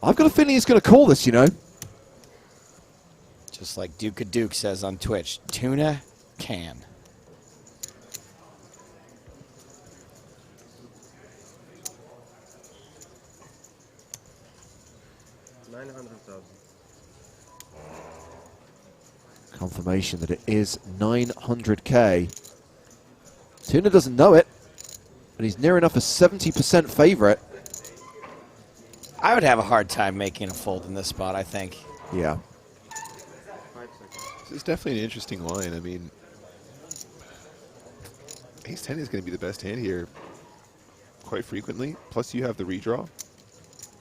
I've got a feeling he's going to call this, you know. Just like Duke Duke says on Twitch, Tuna can. Confirmation that it is 900K. Tuna doesn't know it, but he's near enough a 70% favorite. I would have a hard time making a fold in this spot, I think. Yeah. This is definitely an interesting line. I mean, ace-10 is going to be the best hand here quite frequently. Plus you have the redraw.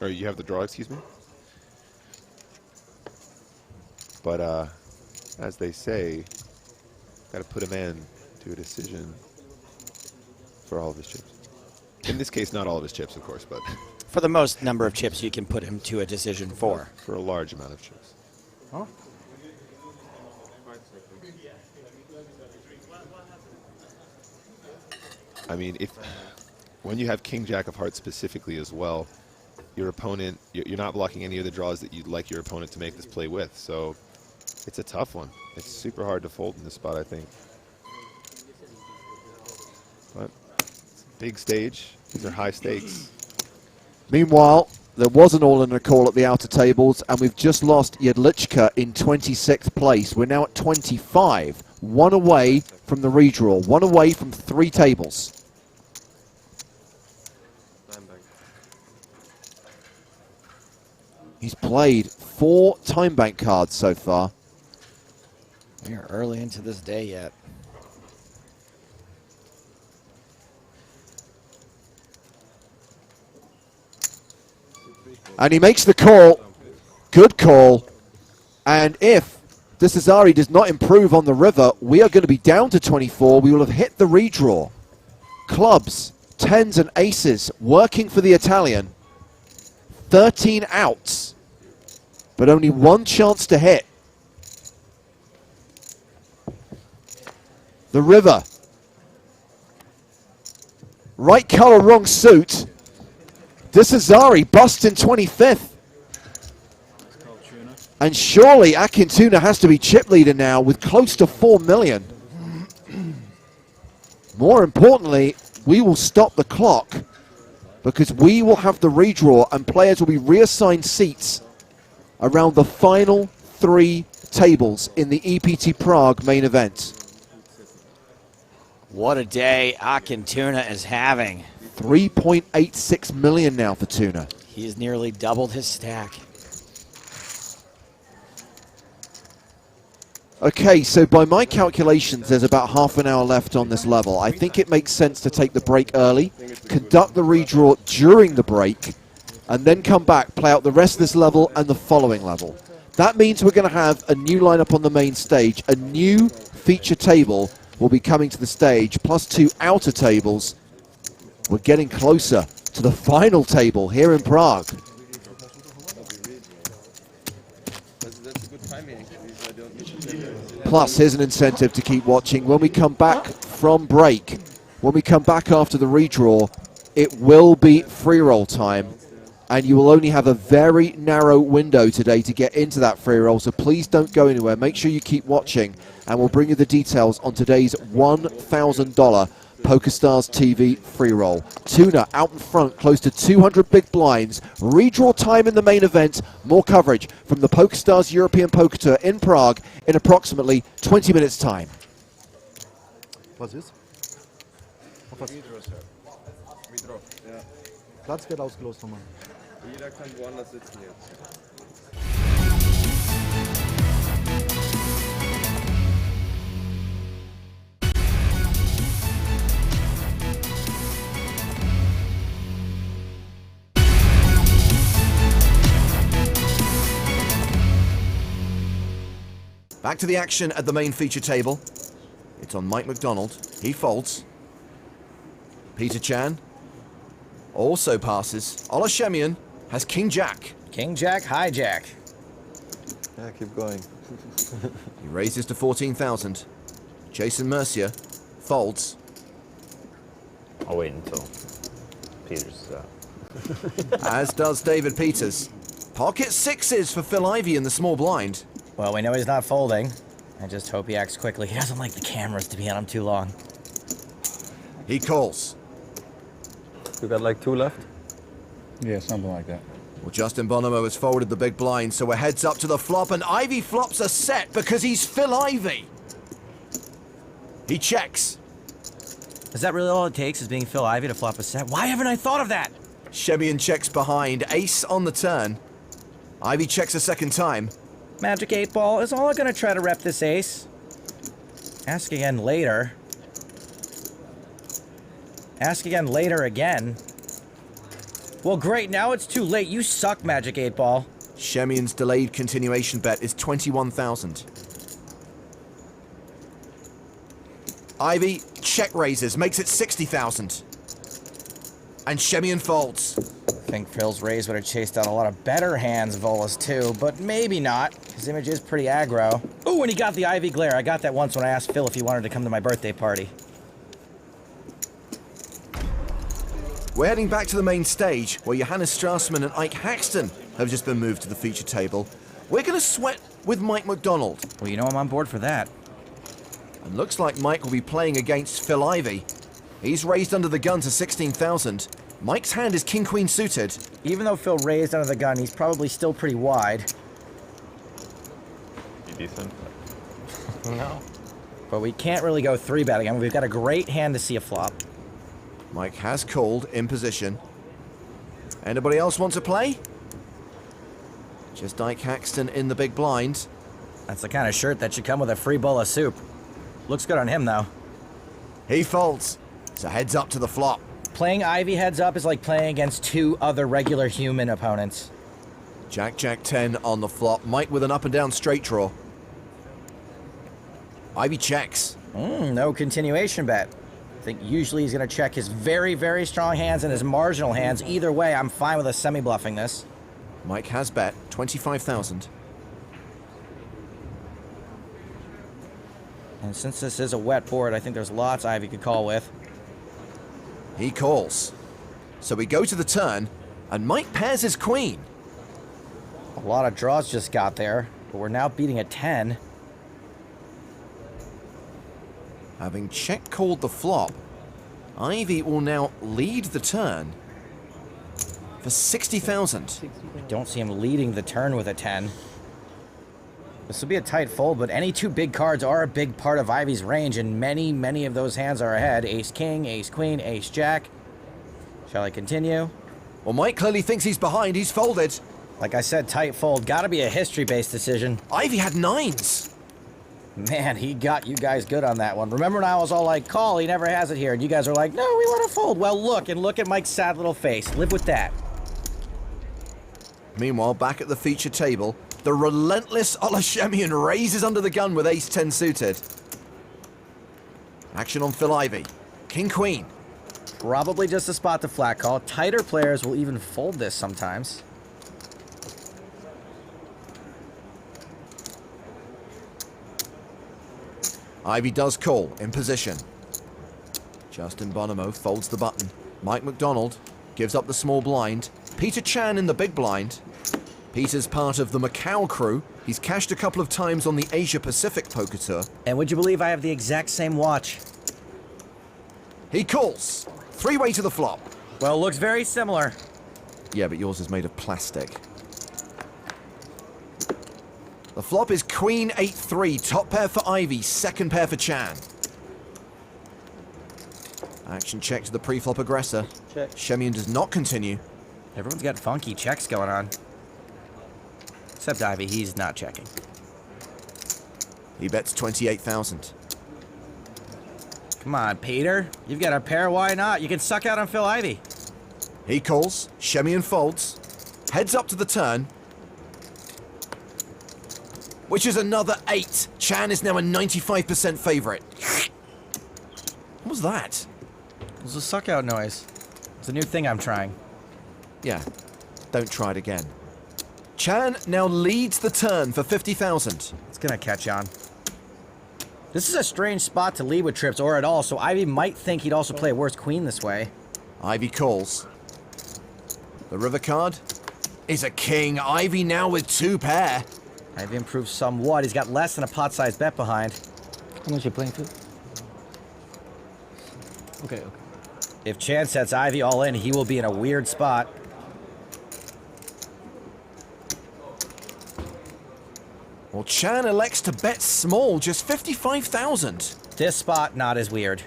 Or you have the draw, excuse me. But as they say, got to put a man to a decision for all of his chips. In this case, not all of his chips, of course, but for the most number of chips you can put him to a decision for. For a large amount of chips. Huh? I mean, when you have King Jack of Hearts specifically as well, your opponent, you're not blocking any of the draws that you'd like your opponent to make this play with. So it's a tough one. It's super hard to fold in this spot, I think. But big stage. These are high stakes. Meanwhile, there was an all in a call at the outer tables, and we've just lost Jedlička in 26th place. We're now at 25, 1 away from the redraw, 1 away from 3 tables. He's played 4 time bank cards so far. We are early into this day yet. And he makes the call. Good call. And if Desazari does not improve on the river, we are going to be down to 24. We will have hit the redraw. Clubs, 10s and aces working for the Italian. 13 outs, but only 1 chance to hit. The river. Right color, wrong suit. Desazari busts in 25th. And surely Akintuna has to be chip leader now with close to 4 million. More importantly, we will stop the clock because we will have the redraw and players will be reassigned seats around the final 3 tables in the EPT Prague main event. What a day Akintuna is having. 3.86 million now for Tuna. He has nearly doubled his stack. Okay, so by my calculations, there's about half an hour left on this level. I think it makes sense to take the break early, conduct the redraw during the break, and then come back, play out the rest of this level and the following level. That means we're going to have a new lineup on the main stage. A new feature table will be coming to the stage, plus 2 outer tables. We're getting closer to the final table here in Prague. Plus, here's an incentive to keep watching. When we come back from break, when we come back after the redraw, it will be free roll time. And you will only have a very narrow window today to get into that free roll, so please don't go anywhere. Make sure you keep watching, and we'll bring you the details on today's $1,000 PokerStars TV free roll. Tuna out in front, close to 200 big blinds. Redraw time in the main event. More coverage from the PokerStars European Poker Tour in Prague in approximately 20 minutes' time. Was ist? Auf was? Redraw, ja. Platz wird ausgelost nochmal. Jeder kann woanders sitzen jetzt. Back to the action at the main feature table. It's on Mike McDonald. He folds. Peter Chan also passes. Ola Shemian has King Jack. King Jack, hijack. Yeah, keep going. He raises to 14,000. Jason Mercier folds. I'll wait until Peters is out. As does David Peters. Pocket sixes for Phil Ivey in the small blind. Well, we know he's not folding. I just hope he acts quickly. He doesn't like the cameras to be on him too long. He calls. You got like 2 left? Yeah, something like that. Well, Justin Bonomo has folded the big blind, so we're heads up to the flop, and Ivey flops a set because he's Phil Ivey. He checks. Is that really all it takes, is being Phil Ivey to flop a set? Why haven't I thought of that? Shemian checks behind, ace on the turn. Ivey checks a second time. Magic 8 Ball is all gonna try to rep this ace. Ask again later. Ask again later again. Well, great, now it's too late. You suck, Magic 8 Ball. Shemian's delayed continuation bet is 21,000. Ivey check raises, makes it 60,000. And Shemian folds. I think Phil's raise would have chased out a lot of better hands, Volas too, but maybe not. His image is pretty aggro. Ooh, and he got the Ivy glare. I got that once when I asked Phil if he wanted to come to my birthday party. We're heading back to the main stage, where Johannes Strassman and Ike Haxton have just been moved to the feature table. We're going to sweat with Mike McDonald. Well, you know I'm on board for that. And looks like Mike will be playing against Phil Ivey. He's raised under the gun to 16,000. Mike's hand is king-queen suited. Even though Phil raised under the gun, he's probably still pretty wide. You decent? No. But we can't really go 3-betting. I mean, we've got a great hand to see a flop. Mike has called in position. Anybody else want to play? Just Ike Haxton in the big blind. That's the kind of shirt that should come with a free bowl of soup. Looks good on him, though. He folds. So heads up to the flop. Playing Ivy heads up is like playing against 2 other regular human opponents. Jack, Jack 10 on the flop. Mike with an up and down straight draw. Ivy checks. No continuation bet. I think usually he's going to check his very, very strong hands and his marginal hands. Either way, I'm fine with a semi-bluffing this. Mike has bet 25,000. And since this is a wet board, I think there's lots Ivy could call with. He calls. So we go to the turn, and Mike pairs his queen. A lot of draws just got there, but we're now beating a 10. Having check-called the flop, Ivy will now lead the turn for 60,000. I don't see him leading the turn with a 10. This will be a tight fold, but any 2 big cards are a big part of Ivy's range, and many, many of those hands are ahead. Ace-King, Ace-Queen, Ace-Jack. Shall I continue? Well, Mike clearly thinks he's behind. He's folded. Like I said, tight fold. Gotta be a history-based decision. Ivy had 9s. Man, he got you guys good on that one. Remember when I was all like, call, he never has it here. And you guys are like, no, we want to fold. Well, look at Mike's sad little face. Live with that. Meanwhile, back at the feature table, the relentless Olashemian raises under the gun with ace-10 suited. Action on Phil Ivey. King-queen. Probably just a spot to flat call. Tighter players will even fold this sometimes. Ivey does call, in position. Justin Bonomo folds the button. Mike McDonald gives up the small blind. Peter Chan in the big blind. Peter's part of the Macau crew. He's cashed a couple of times on the Asia Pacific Poker Tour. And would you believe I have the exact same watch? He calls. Three-way to the flop. Well, looks very similar. Yeah, but yours is made of plastic. The flop is Queen 8-3, top pair for Ivey, second pair for Chan. Action check to the pre-flop aggressor. Check. Shemian does not continue. Everyone's got funky checks going on. Except Ivey, he's not checking. He bets 28,000. Come on, Peter. You've got a pair, why not? You can suck out on Phil Ivey. He calls, Shemian folds, heads up to the turn, which is another 8. Chan is now a 95% favorite. What was that? It was a suck out noise. It's a new thing I'm trying. Yeah, don't try it again. Chan now leads the turn for 50,000. It's gonna catch on. This is a strange spot to lead with trips or at all, so Ivey might think he'd also play a worse queen this way. Ivey calls. The river card is a king. Ivey now with 2 pair. Ivey improved somewhat. He's got less than a pot-sized bet behind. How much you playing for? Okay. If Chan sets Ivey all in, he will be in a weird spot. Well, Chan elects to bet small, just 55,000. This spot, not as weird.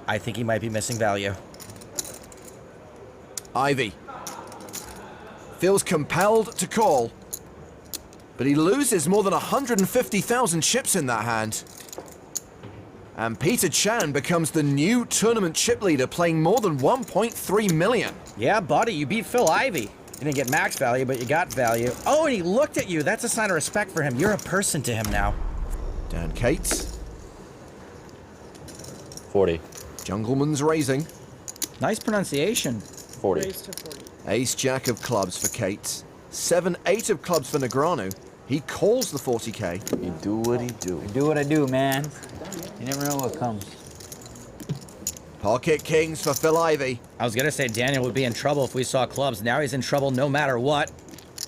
I think he might be missing value. Ivey feels compelled to call, but he loses more than 150,000 chips in that hand. And Peter Chan becomes the new tournament chip leader, playing more than 1.3 million. Yeah, buddy, you beat Phil Ivey. You didn't get max value, but you got value. Oh, and he looked at you. That's a sign of respect for him. You're a person to him now. Dan Cates. 40. Jungleman's raising. Nice pronunciation. 40. Ace-jack of clubs for Cates. 7-8 of clubs for Negreanu. He calls the 40k. You do what he do. I do what I do, man. You never know what comes. Pocket kings for Phil Ivey. I was gonna say Daniel would be in trouble if we saw clubs. Now he's in trouble no matter what.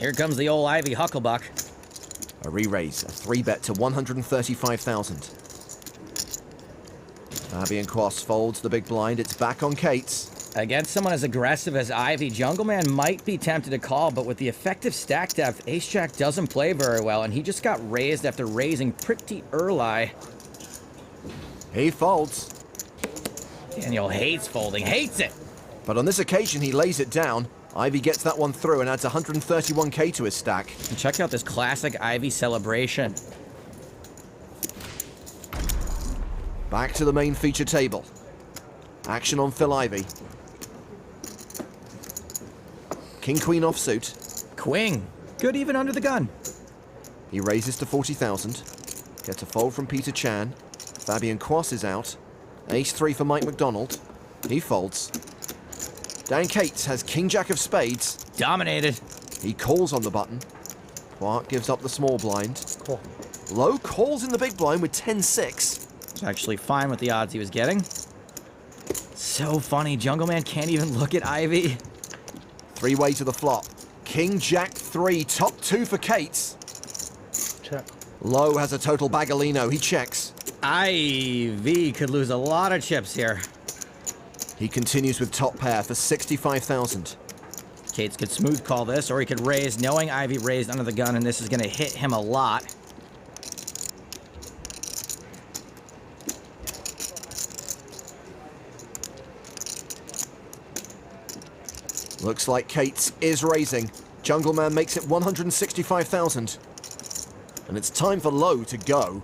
Here comes the old Ivey Hucklebuck. A re-raise, a 3-bet to 135,000. Fabian Quas folds the big blind. It's back on Cates. Against someone as aggressive as Ivey, Jungleman might be tempted to call, but with the effective stack depth, Ace-Jack doesn't play very well, and he just got raised after raising pretty early. He folds. Daniel hates folding, hates it! But on this occasion, he lays it down. Ivey gets that one through and adds 131k to his stack. And check out this classic Ivey celebration. Back to the main feature table. Action on Phil Ivey. King-queen offsuit. Queen. Good even under the gun. He raises to 40,000. Gets a fold from Peter Chan. Fabian Quas is out. Ace-3 for Mike McDonald. He folds. Dan Cates has king-jack of spades. Dominated. He calls on the button. Quark gives up the small blind. Cool. Low calls in the big blind with 10-6. It's actually fine with the odds he was getting. So funny, Jungleman can't even look at Ivey. 3-way to the flop. King-jack 3, top 2 for Cates. Check. Low has a total bagolino. He checks. Ivey could lose a lot of chips here. He continues with top pair for 65,000. Cates could smooth call this, or he could raise, knowing Ivey raised under the gun, and this is going to hit him a lot. Looks like Cates is raising. Jungleman makes it 165,000. And it's time for Low to go.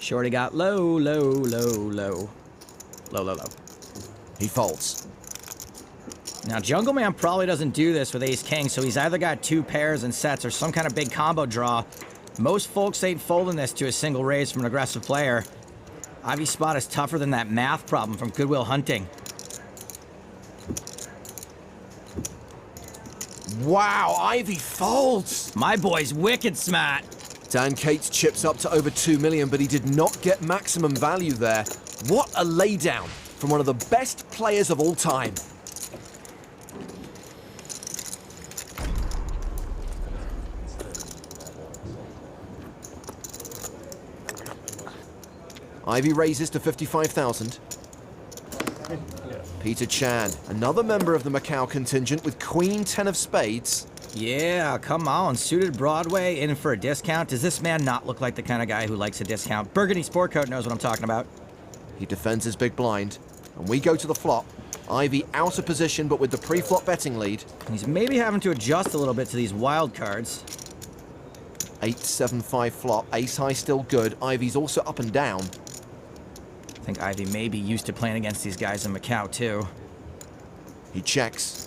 Shorty got low, low, low, low. Low, low, low. He folds. Now, Jungle Man probably doesn't do this with ace-king, so he's either got 2 pairs and sets or some kind of big combo draw. Most folks ain't folding this to a single raise from an aggressive player. Ivy's spot is tougher than that math problem from Goodwill Hunting. Wow, Ivy folds. My boy's wicked smart. Dan Cates chips up to over 2 million, but he did not get maximum value there. What a laydown from one of the best players of all time. Ivy raises to 55,000. Peter Chan, another member of the Macau contingent with Queen 10 of spades. Yeah, come on. Suited Broadway in for a discount. Does this man not look like the kind of guy who likes a discount? Burgundy Sport Coat knows what I'm talking about. He defends his big blind, and we go to the flop. Ivy out of position, but with the pre-flop betting lead. He's maybe having to adjust a little bit to these wild cards. 8-7-5 flop, ace high still good. Ivy's also up and down. I think Ivy may be used to playing against these guys in Macau, too. He checks.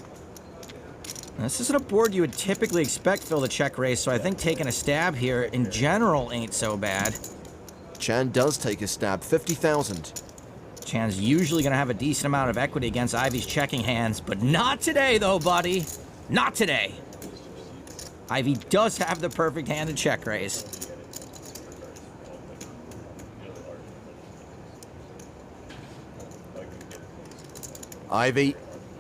Now, this isn't a board you would typically expect Phil to check raise, so I think taking a stab here in general ain't so bad. Chan does take a stab, 50,000. Chan's usually going to have a decent amount of equity against Ivy's checking hands, but not today, though, buddy. Not today. Ivy does have the perfect hand to check raise. Ivy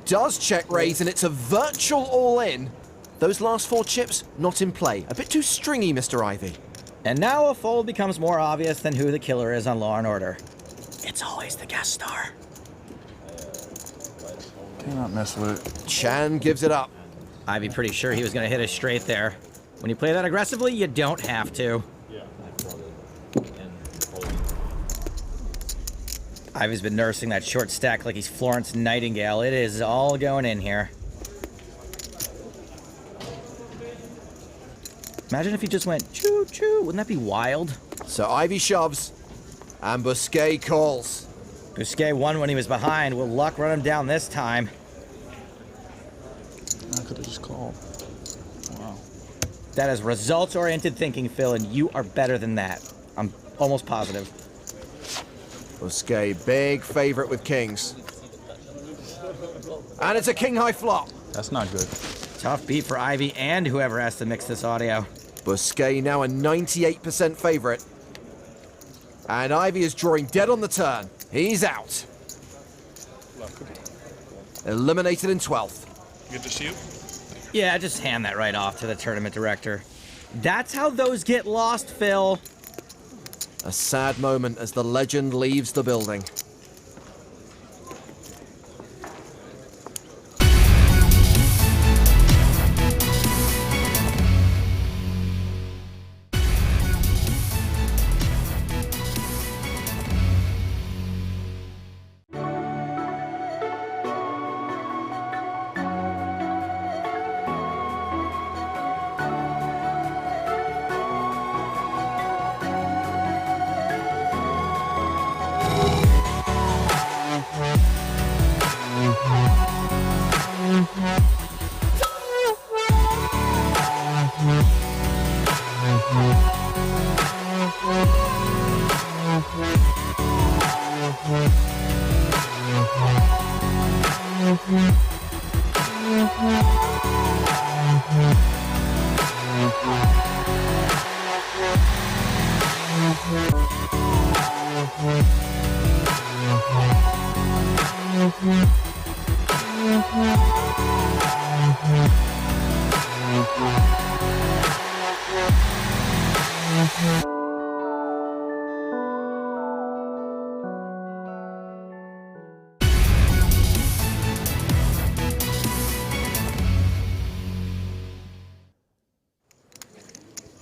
does check raise, and it's a virtual all-in. Those last 4 chips, not in play. A bit too stringy, Mr. Ivy. And now a fold becomes more obvious than who the killer is on Law and Order. It's always the guest star. Cannot mess with it. Chan gives it up. Ivy pretty sure he was going to hit a straight there. When you play that aggressively, you don't have to. Ivy's been nursing that short stack like he's Florence Nightingale. It is all going in here. Imagine if he just went choo-choo. Wouldn't that be wild? So Ivy shoves, and Bousquet calls. Bousquet won when he was behind. Will luck run him down this time? I could have just called. Wow. That is results-oriented thinking, Phil, and you are better than that. I'm almost positive. Bousquet, big favorite with kings. And it's a king-high flop. That's not good. Tough beat for Ivy and whoever has to mix this audio. Bousquet now a 98% favorite. And Ivy is drawing dead on the turn. He's out. Eliminated in 12th. Good to see you. Yeah, just hand that right off to the tournament director. That's how those get lost, Phil. A sad moment as the legend leaves the building.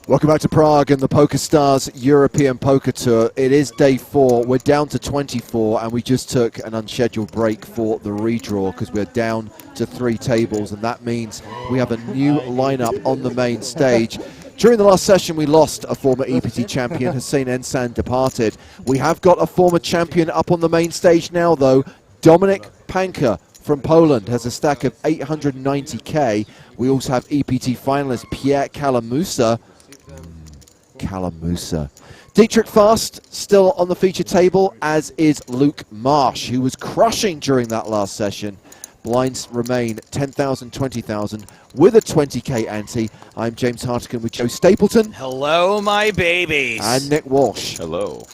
Welcome back to Prague and the PokerStars European Poker Tour. It is day 4. We're down to 24 and we just took an unscheduled break for the redraw because we're down to 3 tables, and that means we have a new lineup on the main stage. During the last session, we lost a former EPT champion. Hossein Ensan departed. We have got a former champion up on the main stage now, though. Dominik Panka from Poland has a stack of 890k. We also have EPT finalist Pierre Kalamusa. Dietrich Fast still on the feature table, as is Luke Marsh, who was crushing during that last session. Blinds remain 10,000, 20,000 with a 20k ante. I'm James Hartigan with Joe Stapleton. Hello, my babies. And Nick Walsh. Hello.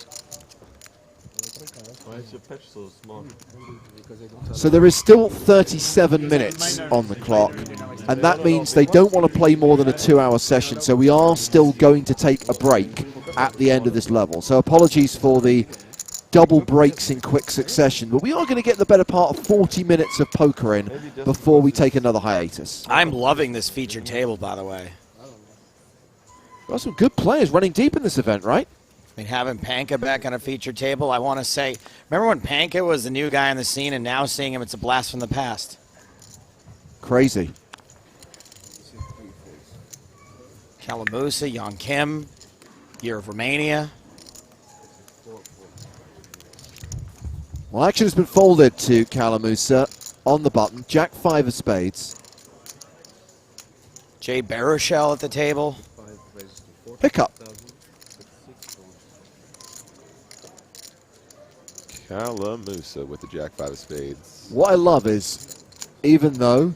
Why is your patch so small? So there is still 37 minutes on the clock, and that means they don't want to play more than a 2-hour session, so we are still going to take a break at the end of this level. So apologies for the double breaks in quick succession, but we are going to get the better part of 40 minutes of poker in before we take another hiatus. I'm loving this featured table, by the way. Got some good players running deep in this event, right? I mean, having Panka back on a featured table, I want to say, remember when Panka was the new guy on the scene, and now seeing him, it's a blast from the past. Crazy. Kalamusa, Jan Kim, Year of Romania. Well, action has been folded to Kalamusa on the button. Jack 5 of spades. Jay Baruchel at the table. Pickup. Kalamusa with the Jack 5 of spades. What I love is, even though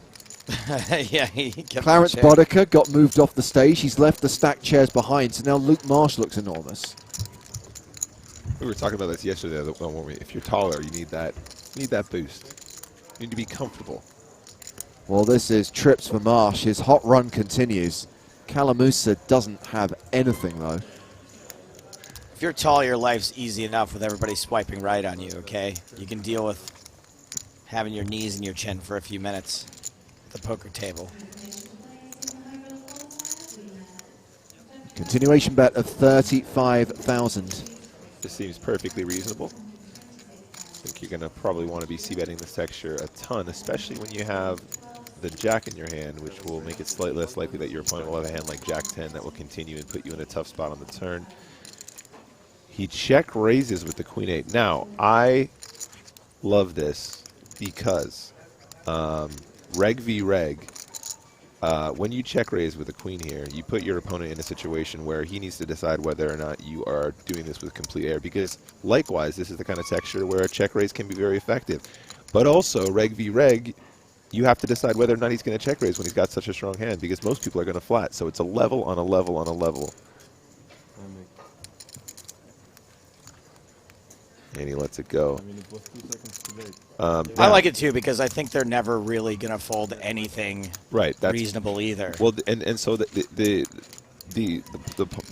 yeah, he kept Clarence the chair. Boddicker got moved off the stage, he's left the stacked chairs behind, so now Luke Marsh looks enormous. We were talking about this yesterday. If you're taller, you need that boost. You need to be comfortable. Well, this is trips for Marsh. His hot run continues. Kalamusa doesn't have anything, though. If you're tall, your life's easy enough with everybody swiping right on you, okay? You can deal with having your knees in your chin for a few minutes at the poker table. Continuation bet of 35,000. This seems perfectly reasonable. I think you're going to probably want to be c-betting this texture a ton, especially when you have the jack in your hand, which will make it slightly less likely that your opponent will have a hand like Jack 10 that will continue and put you in a tough spot on the turn. He check raises with the Queen 8. Now, I love this because reg v reg, when you check raise with a queen here, you put your opponent in a situation where he needs to decide whether or not you are doing this with complete air, because likewise, this is the kind of texture where a check raise can be very effective. But also, reg v reg, you have to decide whether or not he's going to check raise when he's got such a strong hand, because most people are going to flat. So it's a level on a level on a level. And he lets it go. I like it too, because I think they're never really going to fold anything reasonable either. Well, and so the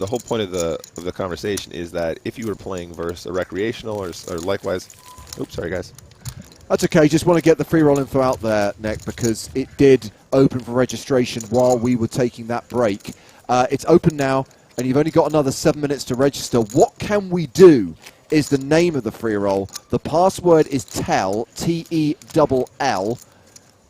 whole point of the conversation is that if you were playing versus a recreational or likewise, oops, sorry guys. That's okay. Just want to get the free roll info out there, Nick, because it did open for registration while we were taking that break. It's open now, and you've only got another 7 minutes to register. What can we do is the name of the free roll. The password is TELL, T-E-double-L.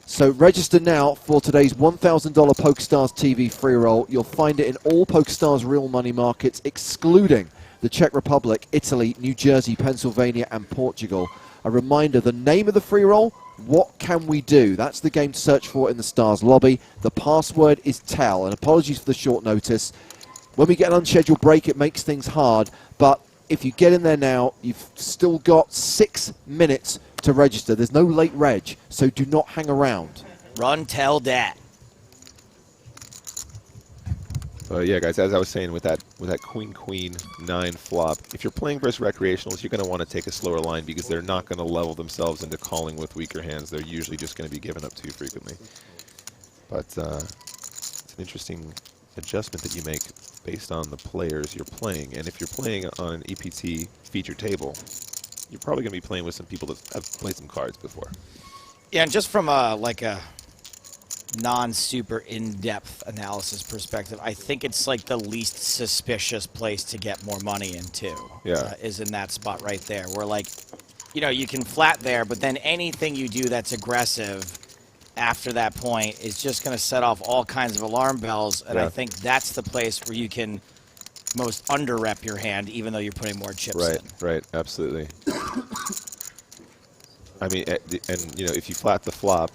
So register now for today's $1,000 PokerStars TV free roll. You'll find it in all PokerStars real money markets, excluding the Czech Republic, Italy, New Jersey, Pennsylvania, and Portugal. A reminder, the name of the free roll, what can we do? That's the game to search for in the Stars lobby. The password is TELL, and apologies for the short notice. When we get an unscheduled break, it makes things hard, but if you get in there now, you've still got 6 minutes to register. There's no late reg, so do not hang around. Run, tell dat. Yeah, guys, as I was saying with that Queen 9 flop, if you're playing versus recreationals, you're going to want to take a slower line because they're not going to level themselves into calling with weaker hands. They're usually just going to be given up too frequently. But it's an interesting adjustment that you make based on the players you're playing. And if you're playing on an EPT feature table, you're probably going to be playing with some people that have played some cards before. Yeah, and just from a non-super in-depth analysis perspective, I think it's like the least suspicious place to get more money into. Yeah. Is in that spot right there, where you can flat there, but then anything you do that's aggressive after that point is just going to set off all kinds of alarm bells, and I think that's the place where you can most under-rep your hand, even though you're putting more chips in. Right, absolutely. I mean, and you know, if you flat the flop,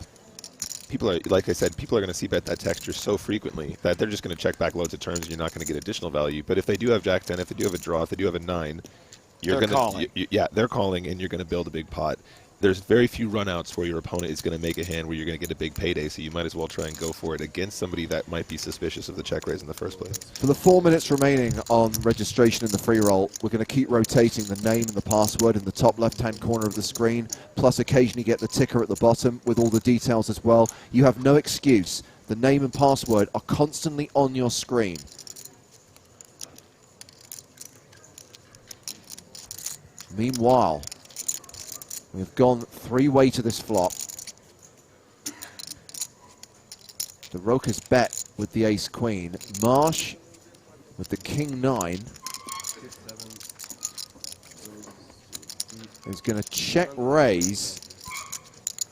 people are, like I said, people are going to see-bet that texture so frequently that they're just going to check back loads of turns and you're not going to get additional value. But if they do have Jack 10, if they do have a draw, if they do have a 9, you're going to, yeah, they're calling and you're going to build a big pot. There's very few runouts where your opponent is going to make a hand where you're going to get a big payday, so you might as well try and go for it against somebody that might be suspicious of the check raise in the first place. For the 4 minutes remaining on registration in the free roll, we're going to keep rotating the name and the password in the top left-hand corner of the screen, plus occasionally get the ticker at the bottom with all the details as well. You have no excuse. The name and password are constantly on your screen. Meanwhile, we've gone three-way to this flop. The Roker's bet with the ace-queen. Marsh with the king-9 is going to check raise.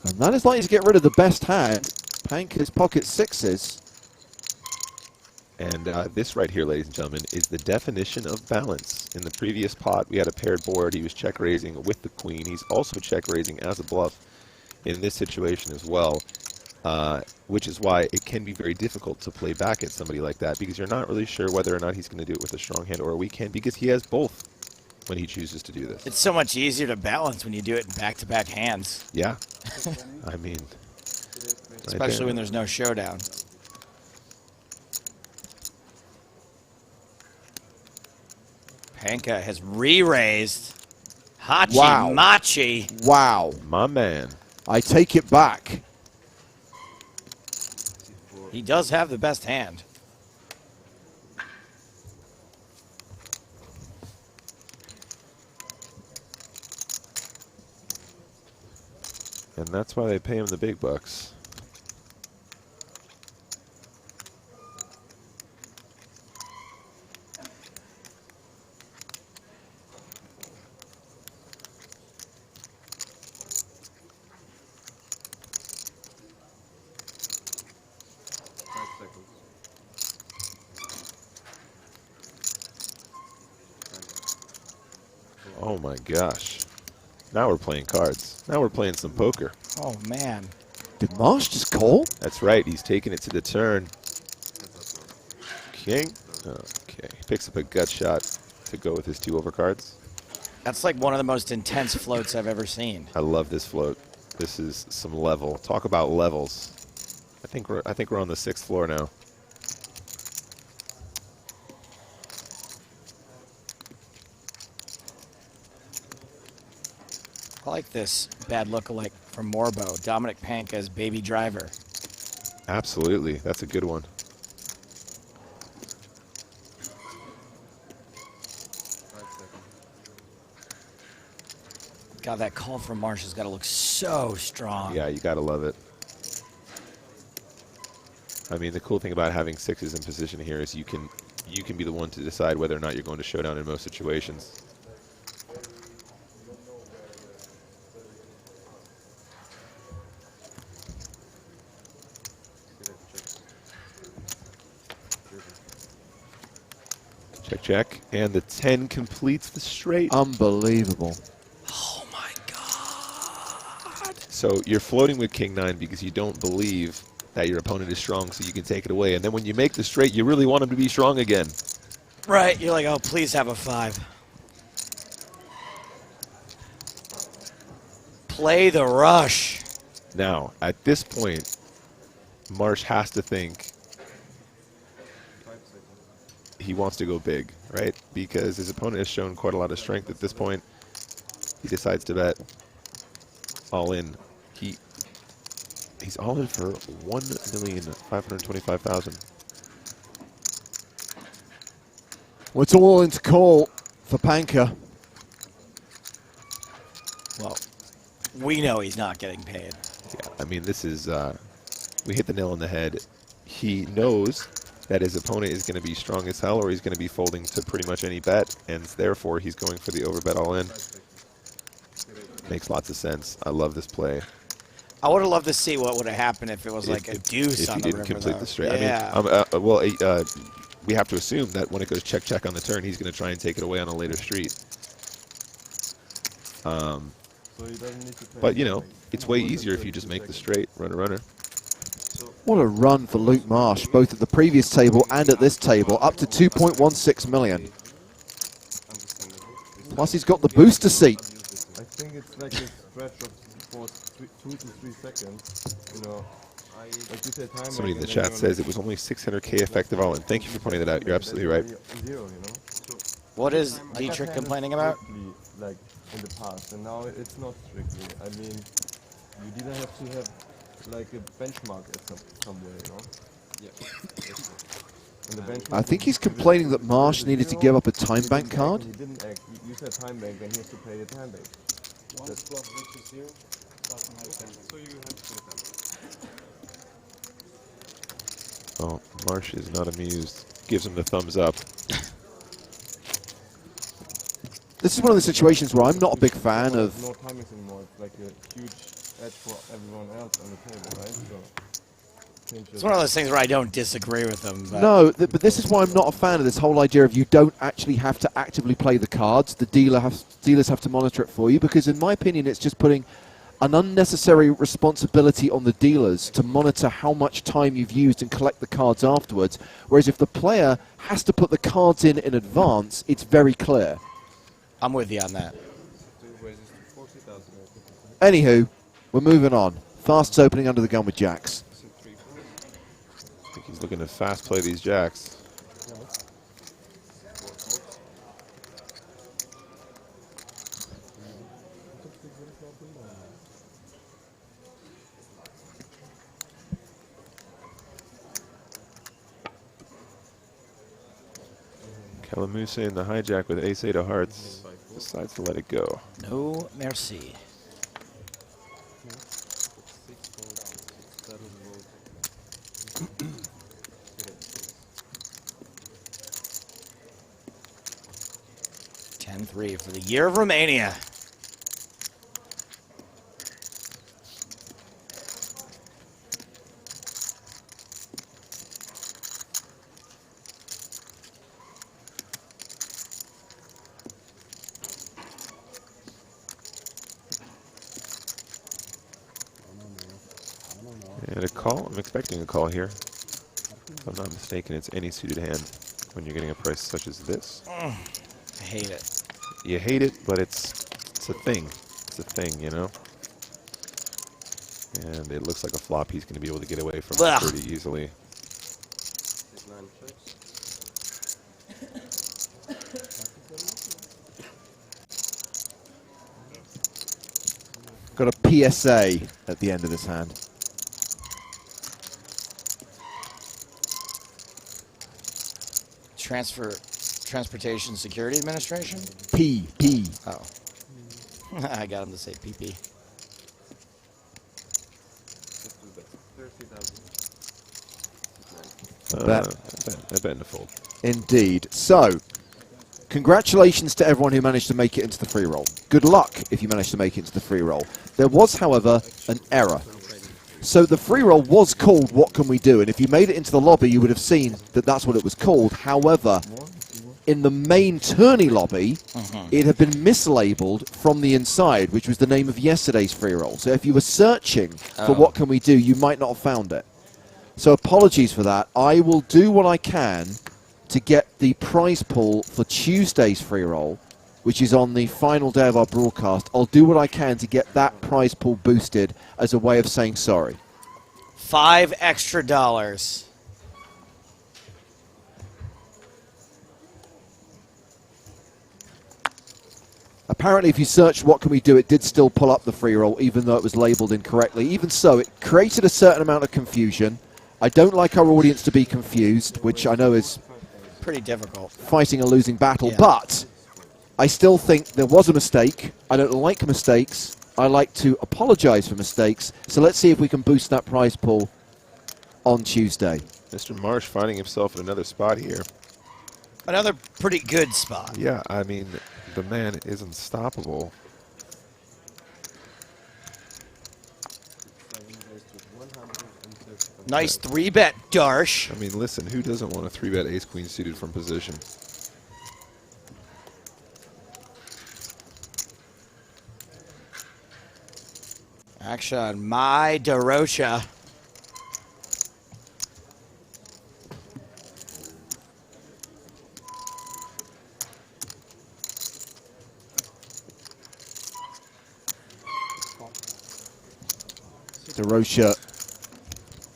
And that is likely to get rid of the best hand. Panker's pocket sixes. And this right here, ladies and gentlemen, is the definition of balance. In the previous pot, we had a paired board. He was check raising with the queen. He's also check raising as a bluff in this situation as well, which is why it can be very difficult to play back at somebody like that, because you're not really sure whether or not he's going to do it with a strong hand or a weak hand, because he has both when he chooses to do this. It's so much easier to balance when you do it in back-to-back hands. Yeah. I mean, especially when there's no showdown. Panka has re-raised. Hachi Wow. Machi. Wow. My man. I take it back. He does have the best hand. And that's why they pay him the big bucks. Oh my gosh. Now we're playing cards. Now we're playing some poker. Oh man. Did Marsh just call? That's right. He's taking it to the turn. King. Okay. Picks up a gut shot to go with his 2 overcards. That's like one of the most intense floats I've ever seen. I love this float. This is some level. Talk about levels. I think we're on the 6th floor now. I like this bad lookalike from Morbo, Dominic Panka's baby driver. Absolutely. That's a good one. God, that call from Marsh has got to look so strong. Yeah, you got to love it. I mean, the cool thing about having 6s in position here is you can be the one to decide whether or not you're going to showdown in most situations. Check, check. And the 10 completes the straight. Unbelievable. Oh my God. So you're floating with King 9 because you don't believe that your opponent is strong, so you can take it away. And then when you make the straight, you really want him to be strong again. Right. You're like, oh, please have a 5. Play the rush. Now, at this point, Marsh has to think he wants to go big, right? Because his opponent has shown quite a lot of strength at this point. He decides to bet all in. He's all in for $1,525,000. Well, it's all into call for Panka. Well, we know he's not getting paid. Yeah, I mean, this is, we hit the nail on the head. He knows that his opponent is going to be strong as hell, or he's going to be folding to pretty much any bet, and therefore he's going for the overbet all in. Makes lots of sense. I love this play. I would have loved to see what would have happened if it was like a deuce if on you the didn't river, complete though. the straight. Yeah. I mean, we have to assume that when it goes check on the turn, he's going to try and take it away on a later street. So he doesn't need to play But, you know, it's way easier if you just make the straight, runner. What a run for Luke Marsh, both at the previous table and at this table, up to 2.16 million. Plus he's got the booster seat. I think it's like a stretch of for 2 to 3 seconds. You know, like you said, time. Somebody in the chat says it was only 600K effective all-in. Thank you for pointing that out. You're absolutely right. What is Dietrich complaining about? Like in the past, and now it's not strictly. I mean, you didn't have to have like a benchmark at somewhere, you know? Yeah. And the benchmark I think he's complaining that Marsh needed to give up a time bank card. He didn't act. You said time bank, then he has to pay a time bank. Once plus reaches 0, doesn't have time bank. So you have to pay time bank. Oh, Marsh is not amused. Gives him the thumbs up. This is one of the situations where I'm not a big fan of... No timings anymore. It's like a huge edge for everyone else on the table, right? So it's one of those things where I don't disagree with them. But No, but this is why I'm not a fan of this whole idea of you don't actually have to actively play the cards. The dealers have to monitor it for you, because in my opinion it's just putting an unnecessary responsibility on the dealers to monitor how much time you've used and collect the cards afterwards. Whereas if the player has to put the cards in advance, it's very clear. I'm with you on that. Anywho, we're moving on. Fast's opening under the gun with jacks. I think he's looking to fast play these jacks. Kalamusa in the hijack with ace-8 of hearts decides to let it go. No merci. $10-3 for the year of Romania. And a call. I'm expecting a call here. If I'm not mistaken, it's any suited hand when you're getting a price such as this. I hate it. You hate it, but it's a thing. It's a thing, you know? And it looks like a flop he's going to be able to get away from pretty easily. Got a PSA at the end of this hand. Transportation Security Administration? P. Oh. I got him to say PP. I bet in the fold. Indeed. So, congratulations to everyone who managed to make it into the free roll. Good luck if you managed to make it into the free roll. There was, however, an error. So the free roll was called What Can We Do? And if you made it into the lobby, you would have seen that that's what it was called. However, in the main tourney lobby, it had been mislabeled from the inside, which was the name of yesterday's free roll. So if you were searching for What Can We Do, you might not have found it. So apologies for that. I will do what I can to get the prize pool for Tuesday's free roll, which is on the final day of our broadcast. I'll do what I can to get that prize pool boosted as a way of saying sorry. $5 extra. Apparently, if you search What Can We Do, it did still pull up the free roll, even though it was labeled incorrectly. Even so, it created a certain amount of confusion. I don't like our audience to be confused, which I know is pretty difficult. Fighting a losing battle, but I still think there was a mistake. I don't like mistakes. I like to apologize for mistakes. So let's see if we can boost that prize pool on Tuesday. Mr. Marsh finding himself in another spot here. Another pretty good spot. Yeah, I mean, the man is unstoppable. Nice 3-bet Darsh. I mean, listen, who doesn't want a 3-bet ace-queen suited from position? Action, my Darosha. Darosha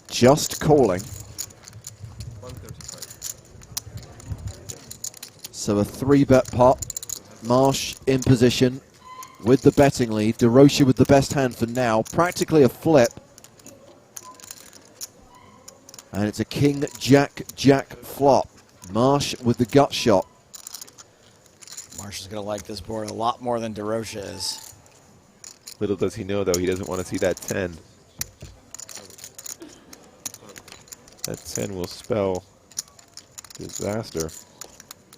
just calling. So a 3-bet pot. Marsh in position with the betting lead. Darosha with the best hand for now. Practically a flip. And it's a king, jack, jack flop. Marsh with the gut shot. Marsh is going to like this board a lot more than Darosha is. Little does he know, though, he doesn't want to see that 10. That 10 will spell disaster.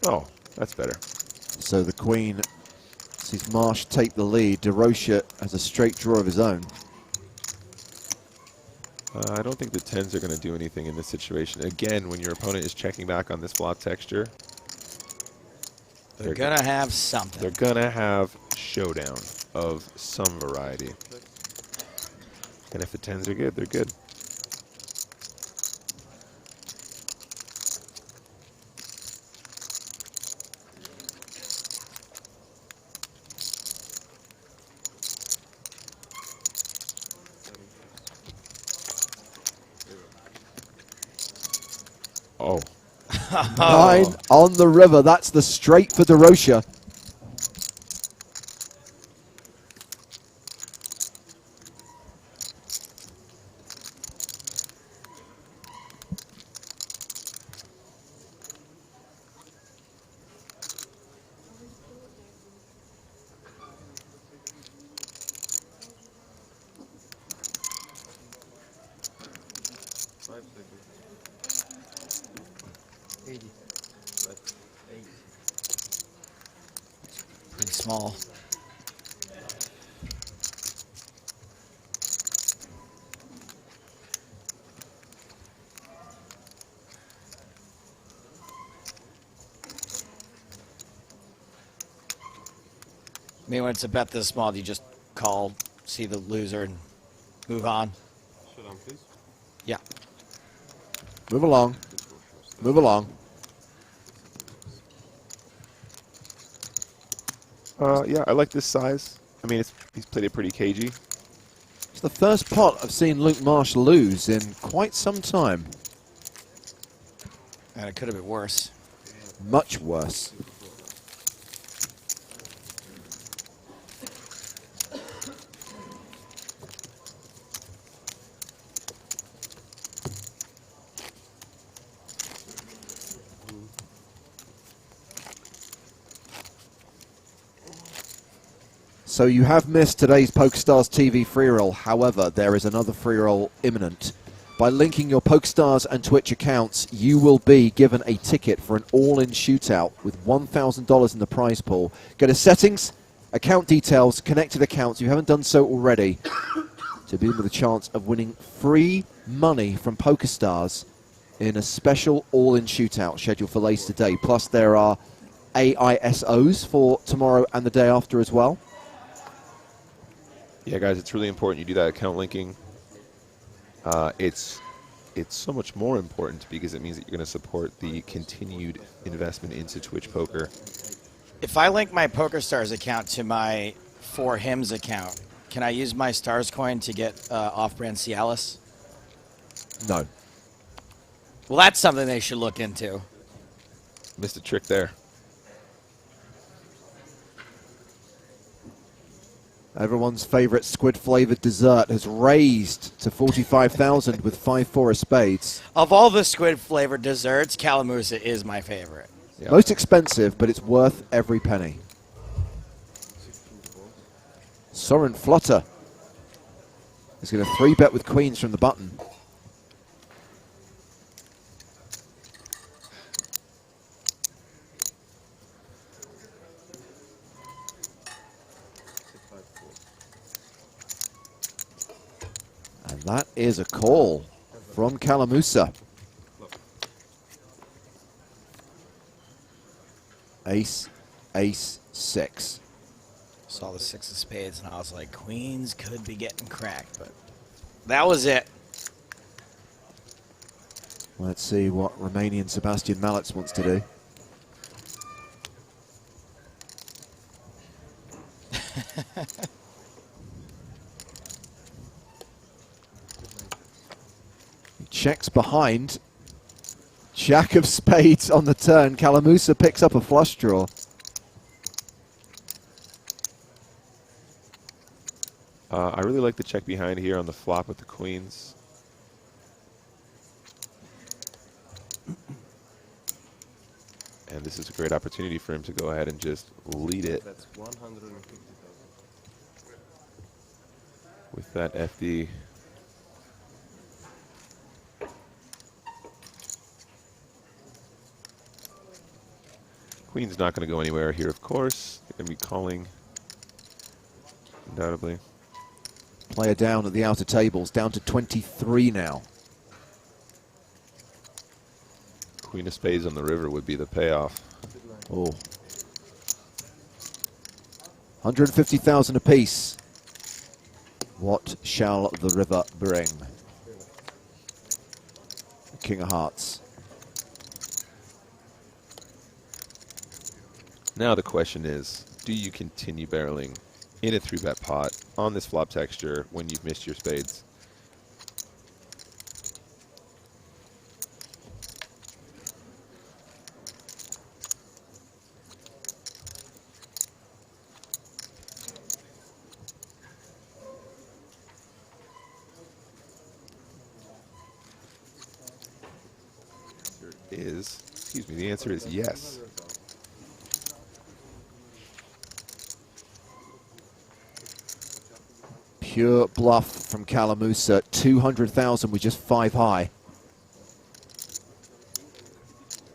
Oh, that's better. So the queen sees Marsh take the lead. Darosha has a straight draw of his own. I don't think the 10s are going to do anything in this situation. Again, when your opponent is checking back on this flop texture, They're going to have something. They're going to have showdown of some variety. And if the 10s are good, they're good. Oh. 9 on the river. That's the straight for Darosha. Pretty small. I mean, when it's a bet this small, do you just call, see the loser, and move on? Showdown, please. Yeah. Move along. Move along. Yeah, I like this size. I mean, he's played it pretty cagey. It's the first pot I've seen Luke Marsh lose in quite some time. And it could have been worse. Much worse. So you have missed today's PokerStars TV free roll. However, there is another free roll imminent. By linking your PokerStars and Twitch accounts, you will be given a ticket for an all-in shootout with $1,000 in the prize pool. Go to settings, account details, connected accounts. If you haven't done so already, to be with a chance of winning free money from PokerStars in a special all-in shootout scheduled for later today. Plus, there are AISOs for tomorrow and the day after as well. Yeah, guys, it's really important you do that account linking. It's so much more important because it means that you're going to support the continued investment into Twitch Poker. If I link my PokerStars account to my For Hims account, can I use my Stars coin to get off-brand Cialis? No. Well, that's something they should look into. Missed a trick there. Everyone's favorite squid-flavored dessert has raised to 45,000 with 5-4 of spades. Of all the squid-flavored desserts, Calamusa is my favorite. Yeah. Most expensive, but it's worth every penny. Soren Flutter is going to 3-bet with queens from the button. And that is a call. from Kalamusa. Ace, ace, 6. Saw the 6 of spades, and I was like, queens could be getting cracked, but that was it. Let's see what Romanian Sebastian Malitz wants to do. He checks behind. Jack of spades on the turn. Kalamusa picks up a flush draw. I really like the check behind here on the flop with the queens. And this is a great opportunity for him to go ahead and just lead it. That's 150,000. With that FD. Queen's not going to go anywhere here, of course. They're going to be calling, undoubtedly. Player down at the outer tables, down to 23 now. Queen of spades on the river would be the payoff. Oh. 150,000 apiece. What shall the river bring? King of hearts. Now the question is, do you continue barreling in a 3-bet pot on this flop texture when you've missed your spades? The answer is yes. Pure bluff from Kalamusa. 200,000 with just 5 high.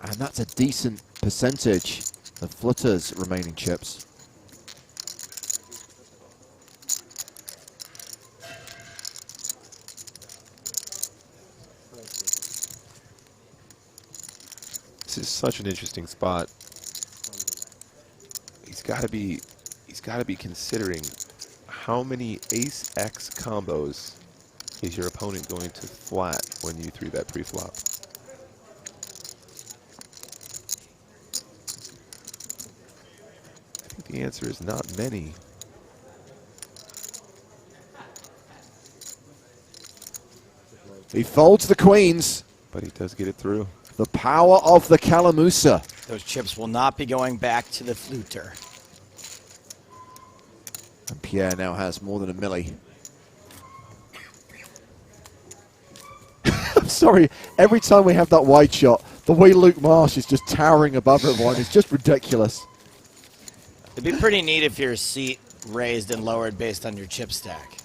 And that's a decent percentage of Flutter's remaining chips. This is such an interesting spot. He's got to be considering how many ace X combos is your opponent going to flat when you 3-bet pre-flop. I think the answer is not many. He folds the queens. But he does get it through. The power of the Kalamusa. Those chips will not be going back to the fluter. And Pierre now has more than a milli. I'm sorry, every time we have that wide shot, the way Luke Marsh is just towering above everyone is just ridiculous. It'd be pretty neat if your seat raised and lowered based on your chip stack.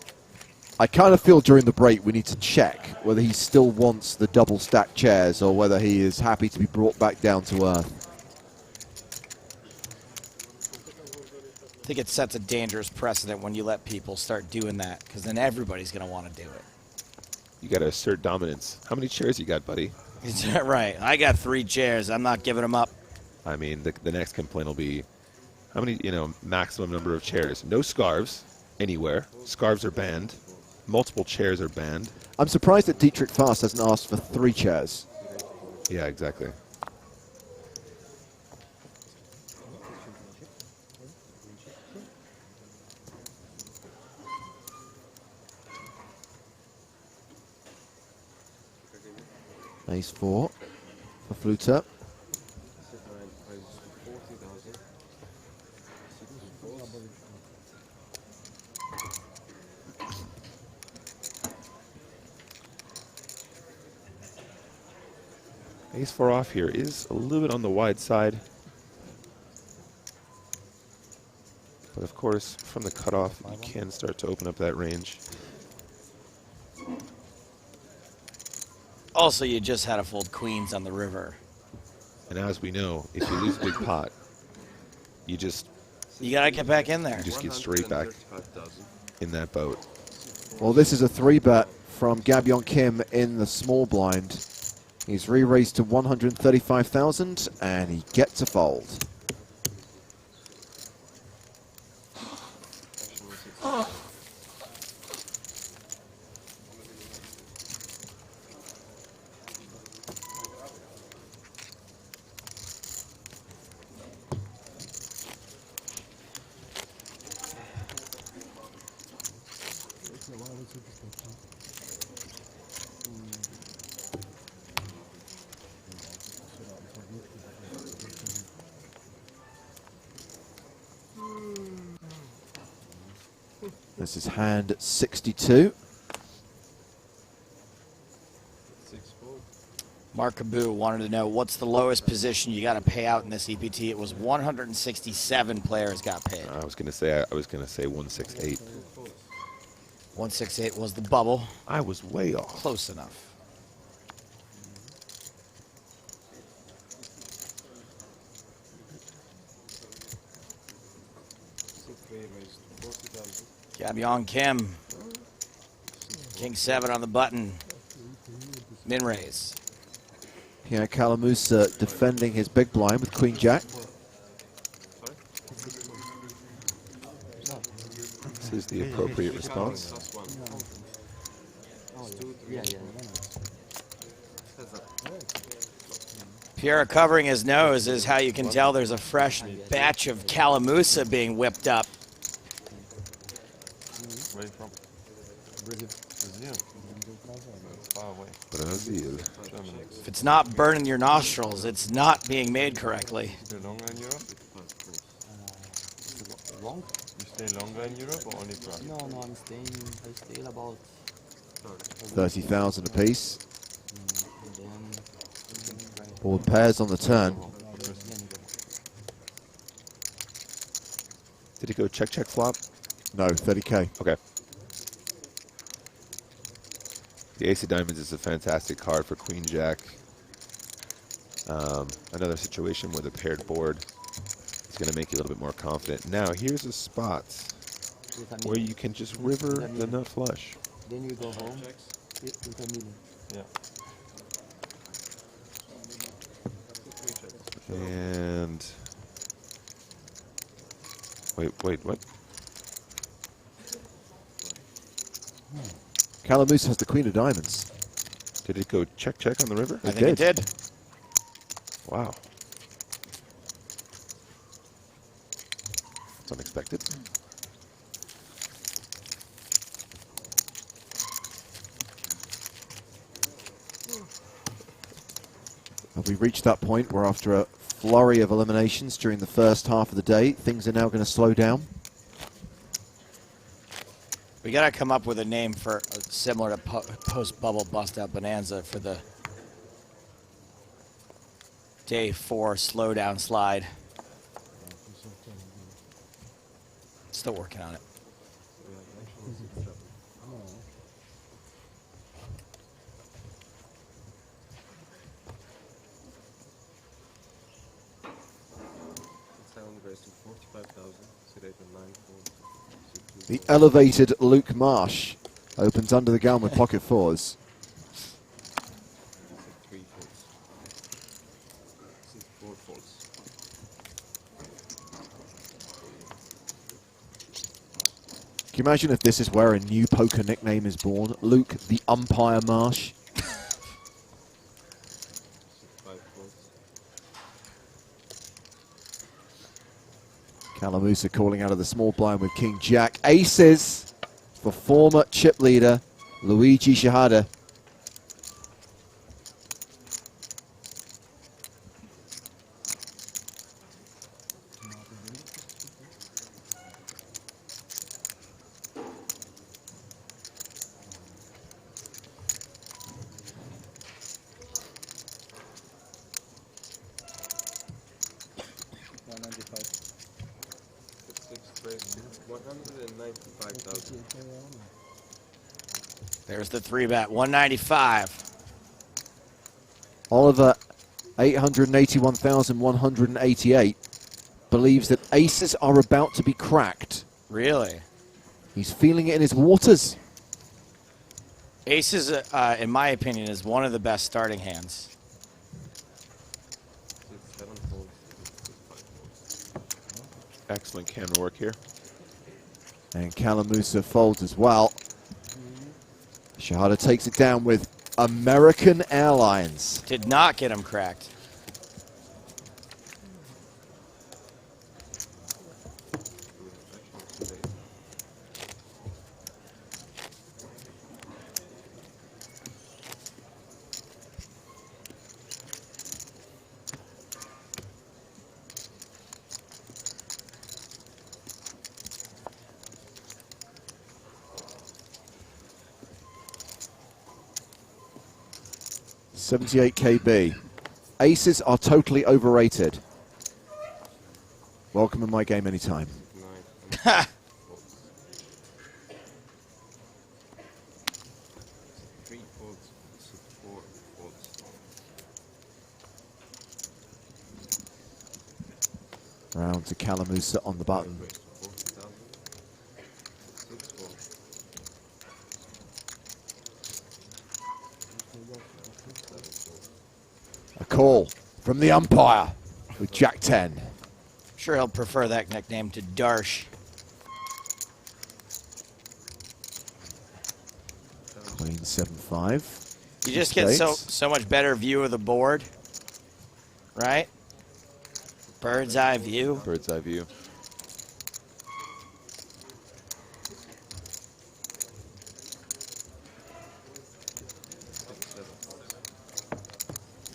I kind of feel during the break we need to check whether he still wants the double stacked chairs or whether he is happy to be brought back down to earth. I think it sets a dangerous precedent when you let people start doing that, because then everybody's going to want to do it. You got to assert dominance. How many chairs you got, buddy? Right. I got 3 chairs. I'm not giving them up. I mean, the next complaint will be how many, maximum number of chairs. No scarves anywhere. Scarves are banned. Multiple chairs are banned. I'm surprised that Dietrich Fast hasn't asked for 3 chairs. Yeah, exactly. Ace 4 for Fluter. Ace 4 off here is a little bit on the wide side. But of course, from the cutoff, you can start to open up that range. Also, you just had to fold queens on the river. And as we know, if you lose a big pot, you got to get back in there. You just get straight back in that boat. Well, this is a 3-bet from Gabyon Kim in the small blind. He's re-raised to 135,000 and he gets a fold. This is hand 62. Mark Cabu wanted to know what's the lowest position you got to pay out in this EPT. It was 167 players got paid. I was gonna say 168. 168 was the bubble. I was way off. Close enough. Gabyon Kim. King 7 on the button. Min raise. Pierre Calamusa defending his big blind with Queen Jack. This is the appropriate response. Pierre covering his nose is how you can tell there's a fresh batch of Calamusa being whipped up. Where are you from? Brazil. Far away. Brazil. Germany. If it's not burning your nostrils, it's not being made correctly. You stay longer in Europe? Long? You stay longer in Europe or only Prague? No, I stay about 30,000 apiece. All pairs on the turn. Did it go check flop? No, 30K. Okay. The Ace of Diamonds is a fantastic card for Queen Jack. Another situation where the paired board is going to make you a little bit more confident. Now, here's a spot where you can just river the nut flush. Then you go home with a million. Yeah. And wait, what? Calamusa has the Queen of Diamonds. Did it go check on the river? I think it did. Wow. It's unexpected. Have we reached that point where after a flurry of eliminations during the first half of the day, things are now going to slow down? We got to come up with a name for similar to post-bubble bust-out bonanza for the day 4 slowdown slide. Still working on it. The elevated Luke Marsh opens under the gun with pocket fours. Can you imagine if this is where a new poker nickname is born? Luke the Umpire Marsh. Calamusa calling out of the small blind with King Jack. Aces for former chip leader Luigi Shahada. There's the 3-bet, 195. Oliver, 881,188, believes that aces are about to be cracked. Really? He's feeling it in his waters. Aces, in my opinion, is one of the best starting hands. Excellent camera work here. And Kalamusa folds as well. Shahada takes it down with American Airlines. Did not get him cracked. $78 KB. Aces are totally overrated. Welcome in my game anytime. Round to Kalamusa on the button. A call from the umpire with Jack 10. I'm sure he'll prefer that nickname to Darsh. Queen 7-5. You just get so much better view of the board, right? Bird's eye view. Bird's eye view.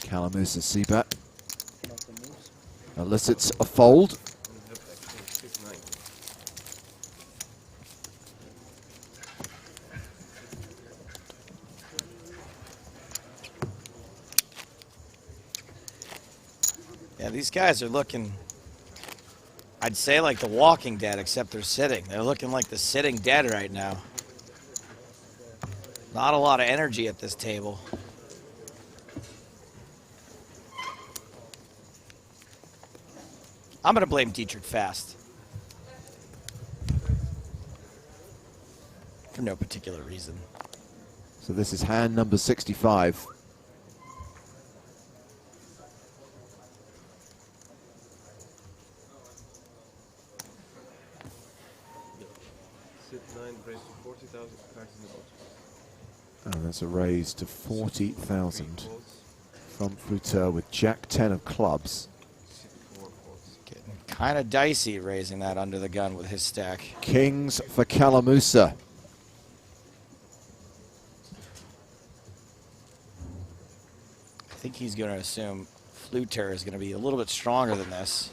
Kalamusa C-bet. Elicits a fold. Yeah, these guys are looking, I'd say like the Walking Dead, except they're sitting. They're looking like the sitting dead right now. Not a lot of energy at this table. I'm going to blame Dietrich Fast. For no particular reason. So this is hand number 65. And that's a raise to 40,000 from Fluter with Jack 10 of clubs. Getting kind of dicey raising that under the gun with his stack. Kings for Kalamusa. I think he's going to assume Fluter is going to be a little bit stronger than this.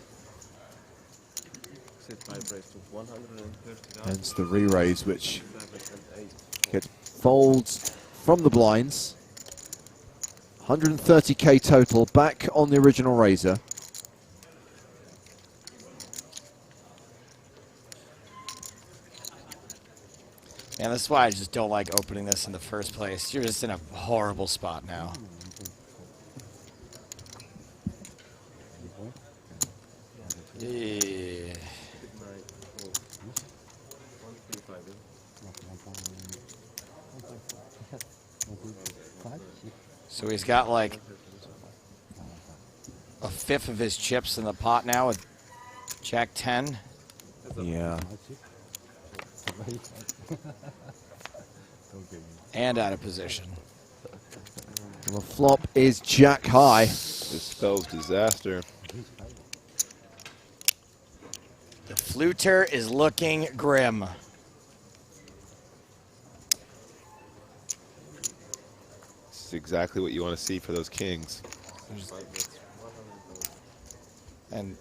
Hence the re-raise, which folds from the blinds. 130k total, back on the original raiser. Man, that's why I just don't like opening this in the first place. You're just in a horrible spot now. Yeah. So he's got like a fifth of his chips in the pot now with Jack 10. Yeah. And out of position. The flop is Jack high. This spells disaster. The Fluter is looking grim. This is exactly what you want to see for those kings. And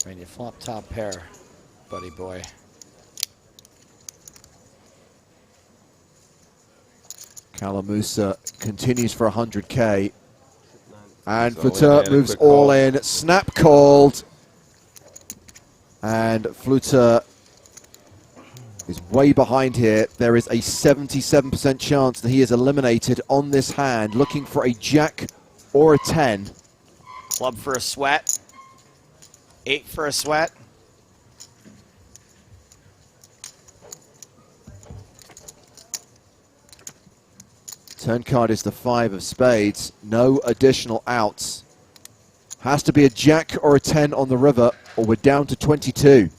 I mean, you flop top pair, buddy boy. Kalamusa continues for 100k. And He's all Fluter in, moves quick all call. in. Snap called. And Fluter is way behind here. There is a 77% chance that he is eliminated on this hand, looking for a jack or a 10. Club for a sweat. 8 for a sweat. Turn card is the 5 of spades. No additional outs. Has to be a jack or a 10 on the river, or we're down to 22.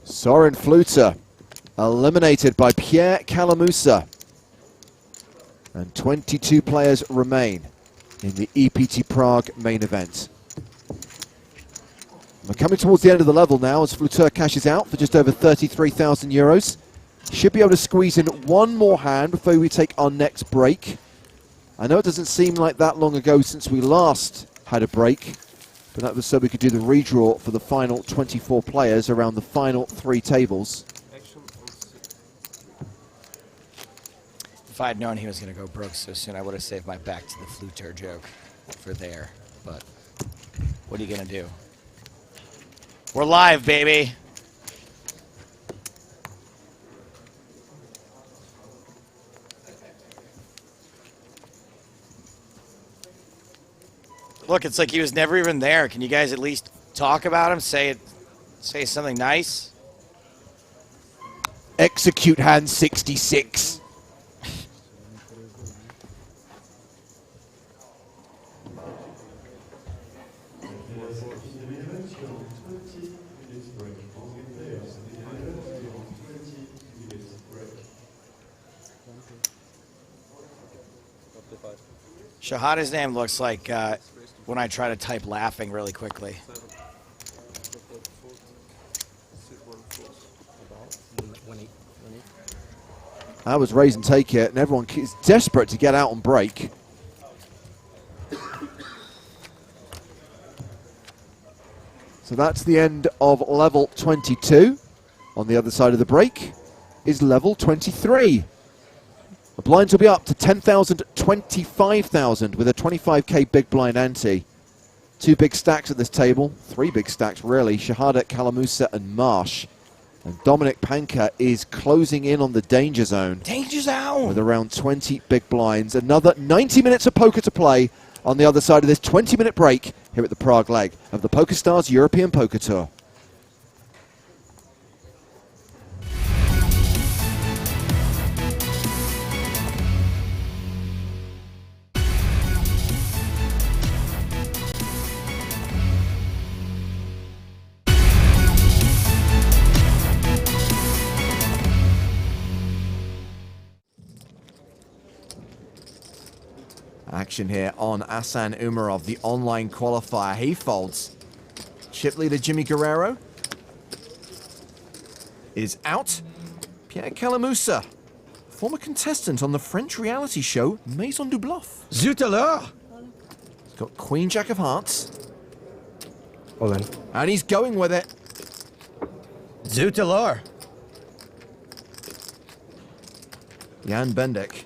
Soren Fluter eliminated by Pierre Calamusa. And 22 players remain in the EPT Prague main event. We're coming towards the end of the level now as Fluter cashes out for just over 33,000 euros. Should be able to squeeze in one more hand before we take our next break. I know it doesn't seem like that long ago since we last had a break, but that was so we could do the redraw for the final 24 players around the final 3 tables. If I'd known he was going to go broke so soon, I would have saved my back to the Fluter joke for there. But what are you going to do? We're live, baby. Look, it's like he was never even there. Can you guys at least talk about him? Say something nice? Execute hand 66. Shahada's name looks like when I try to type laughing really quickly. That was raise and take it, and everyone is desperate to get out on break. So that's the end of level 22. On the other side of the break is level 23. The blinds will be up to 10,000, 25,000 with a 25k big blind ante. 2 big stacks at this table, 3 big stacks really, Shahada, Calamusa and Marsh. And Dominic Panka is closing in on the danger zone. Danger zone! With around 20 big blinds. Another 90 minutes of poker to play on the other side of this 20-minute break here at the Prague leg of the PokerStars European Poker Tour. Action here on Asan Umarov, the online qualifier. He folds. Chip leader Jimmy Guerrero is out. Pierre Calamusa, former contestant on the French reality show Maison du Bluff. Zut alors! He's got Queen Jack of Hearts. All in. And he's going with it. Zut alors! Jan Bendik.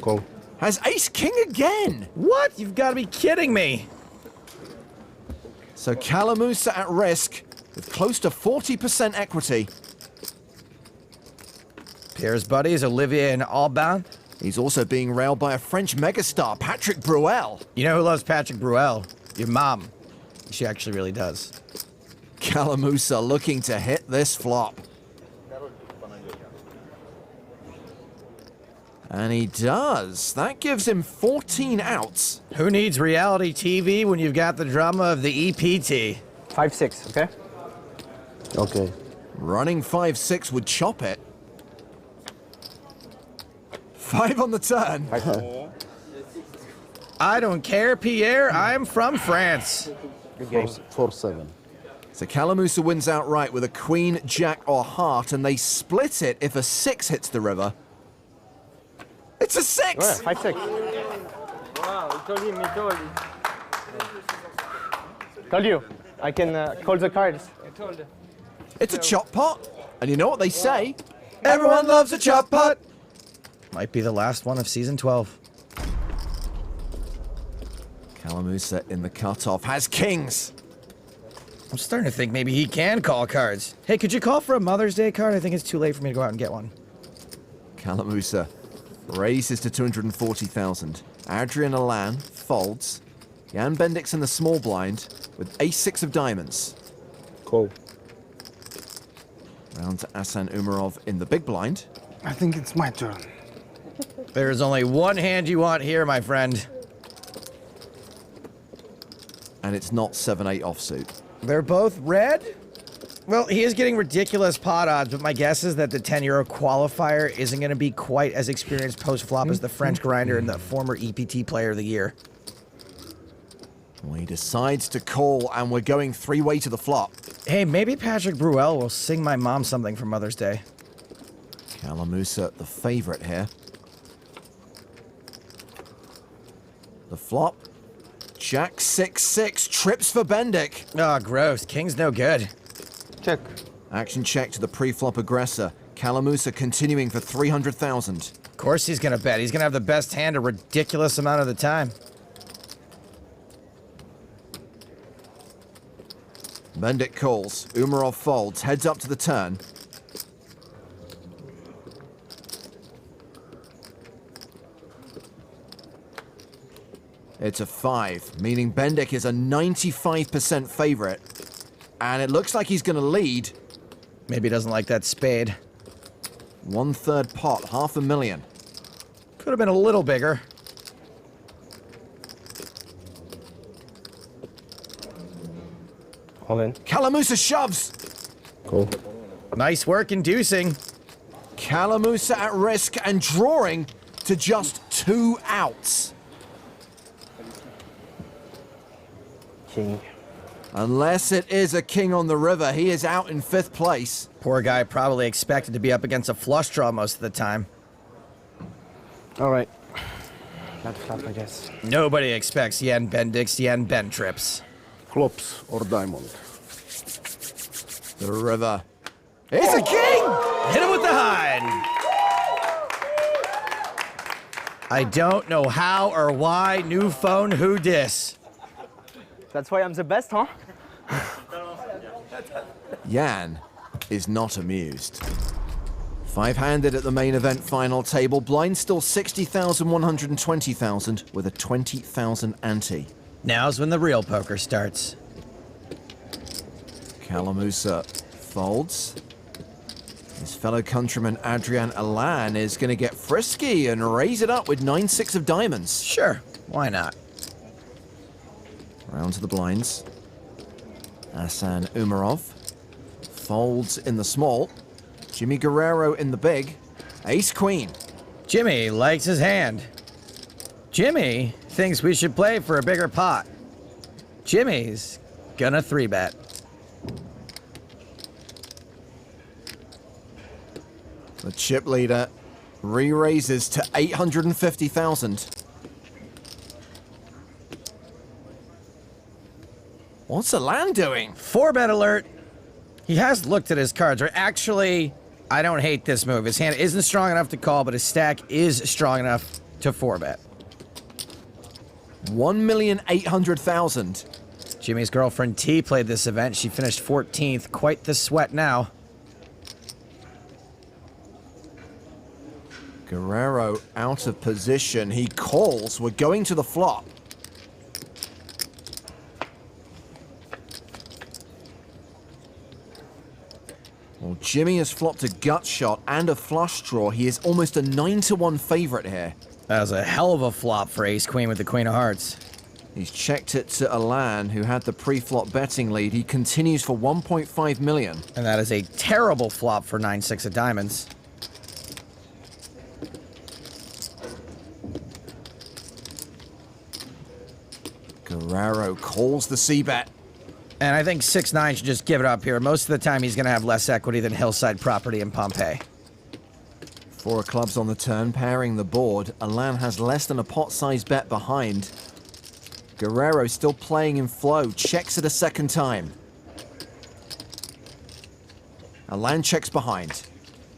Cool. Has ace king again. What? You've got to be kidding me. So Calamusa at risk with close to 40% equity. Pierre's buddies, Olivier and Alban. He's also being railed by a French megastar, Patrick Bruel. You know who loves Patrick Bruel? Your mom. She actually really does. Calamusa looking to hit this flop. And he does. That gives him 14 outs. Who needs reality TV when you've got the drama of the EPT? 5-6, okay? Okay. Running 5-6 would chop it. 5 on the turn. I don't care, Pierre. I'm from France. Good game. 4-7. So Calamusa wins outright with a queen, jack, or heart, and they split it if a 6 hits the river. It's a 6! Yeah, 5-6. Wow, he told him, he told him. Told you. I can call the cards. I told him. It's a chop pot. And you know what they say? Everyone loves a chop pot. Might be the last one of season 12. Calamusa in the cutoff has kings. I'm starting to think maybe he can call cards. Hey, could you call for a Mother's Day card? I think it's too late for me to go out and get one. Calamusa raises to 240,000. Adrian Alan folds. Jan Bendix in the small blind with ace-6 of diamonds. Cool. Round to Asan Umarov in the big blind. I think it's my turn. There's only one hand you want here, my friend. And it's not 7-8 offsuit. They're both red? Well, he is getting ridiculous pot odds, but my guess is that the 10-euro qualifier isn't going to be quite as experienced post-flop as the French grinder and the former EPT player of the year. Well, he decides to call, and we're going three-way to the flop. Hey, maybe Patrick Bruel will sing my mom something for Mother's Day. Kalamusa, the favorite here. The flop. Jack 6-6, trips for Bendik. Oh, gross. King's no good. Check. Action check to the pre-flop aggressor. Kalamusa continuing for 300,000. Of course he's going to bet. He's going to have the best hand a ridiculous amount of the time. Bendik calls. Umarov folds, heads up to the turn. It's a 5, meaning Bendik is a 95% favorite. And it looks like he's going to lead. Maybe he doesn't like that spade. 1/3 pot, $500,000. Could have been a little bigger. All in. Kalamusa shoves. Cool. Nice work inducing. Kalamusa at risk and drawing to just 2 outs. King. Unless it is a king on the river, he is out in 5th place. Poor guy probably expected to be up against a flush draw most of the time. All right. Not flop, I guess. Nobody expects Yen Bendik's Yen Ben trips. Flops or diamond. The river. It's a king! Hit him with the hide. I don't know how or why. New phone, who dis? That's why I'm the best, huh? Yan is not amused. 5-handed at the main event final table. Blind still 60,000, 120,000 with a 20,000 ante. Now's when the real poker starts. Kalamusa folds. His fellow countryman Adrian Alan is going to get frisky and raise it up with 9-6 of diamonds. Sure, why not? Round to the blinds. Asan Umarov folds in the small. Jimmy Guerrero in the big. Ace-queen. Jimmy likes his hand. Jimmy thinks we should play for a bigger pot. Jimmy's gonna 3-bet. The chip leader re-raises to 850,000. What's Alan doing? 4-bet alert. He has looked at his cards, or actually, I don't hate this move. His hand isn't strong enough to call, but his stack is strong enough to 4-bet. 1,800,000. Jimmy's girlfriend T played this event. She finished 14th. Quite the sweat now. Guerrero out of position. He calls. We're going to the flop. Well, Jimmy has flopped a gut shot and a flush draw. He is almost a 9-1 favorite here. That was a hell of a flop for ace-queen with the queen of hearts. He's checked it to Alan, who had the pre-flop betting lead. He continues for 1.5 million. And that is a terrible flop for 9-6 of diamonds. Guerrero calls the c-bet. And I think 6-9 should just give it up here. Most of the time, he's going to have less equity than Hillside Property in Pompeii. 4 of clubs on the turn, pairing the board. Alan has less than a pot-sized bet behind. Guerrero still playing in flow. Checks it a second time. Alan checks behind.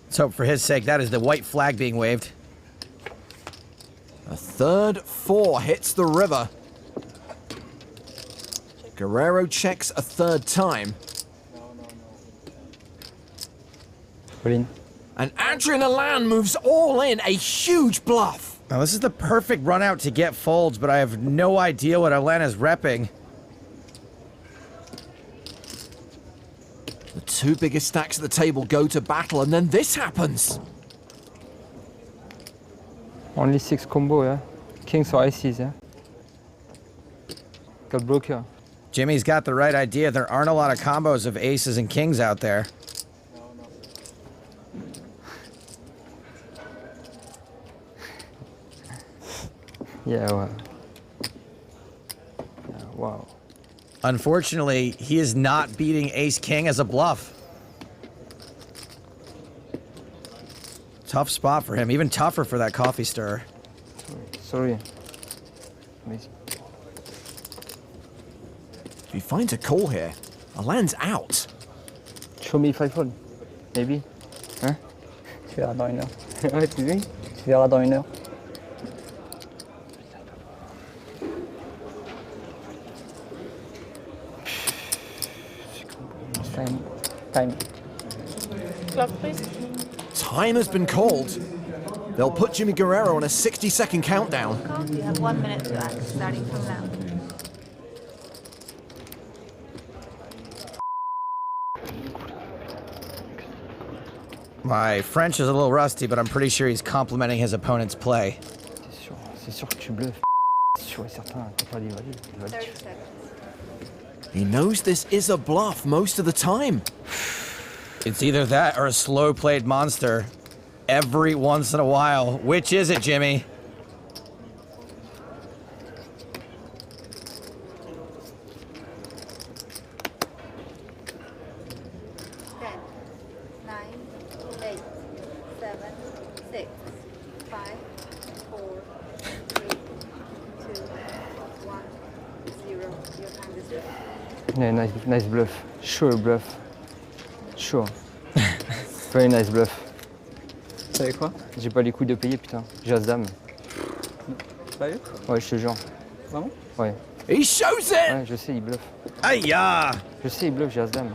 Let's hope for his sake that is the white flag being waved. A third 4 hits the river. Guerrero checks a third time. Green. And Adrian Alan moves all in, a huge bluff. Now this is the perfect run out to get folds, but I have no idea what Alan is repping. The two biggest stacks at the table go to battle, and then this happens. Only 6 combo, yeah? Kings or aces, yeah? Got broker. Jimmy's got the right idea. There aren't a lot of combos of aces and kings out there. Yeah, well. Yeah, wow. Unfortunately, he is not beating ace-king as a bluff. Tough spot for him. Even tougher for that coffee stirrer. Sorry. If he finds a call here, a land's out. Show me if I fold. Maybe. Hein? Tu verras dans une heure. Ouais, tu veux? Tu verras dans une heure. Time. Clock, please. Time has been called. They'll put Jimmy Guerrero on a 60-second countdown. You have 1 minute to act, starting from now. My French is a little rusty, but I'm pretty sure he's complimenting his opponent's play. C'est sûr que tu bluffes. C'est sûr et certain. T'as pas dit, vas-y. 30 seconds. He knows this is a bluff most of the time. It's either that or a slow-played monster. Every once in a while. Which is it, Jimmy? Yeah, nice bluff. Sure bluff. Sure. Very nice bluff. Vous savez quoi? J'ai pas les couilles de payer, putain. J'ai as-dame. Sérieux? Ouais, je te jure. Vraiment? Ouais. He shows it! Ouais, je sais, il bluffe. Aïe! Je sais, il bluffe, j'ai as-dame.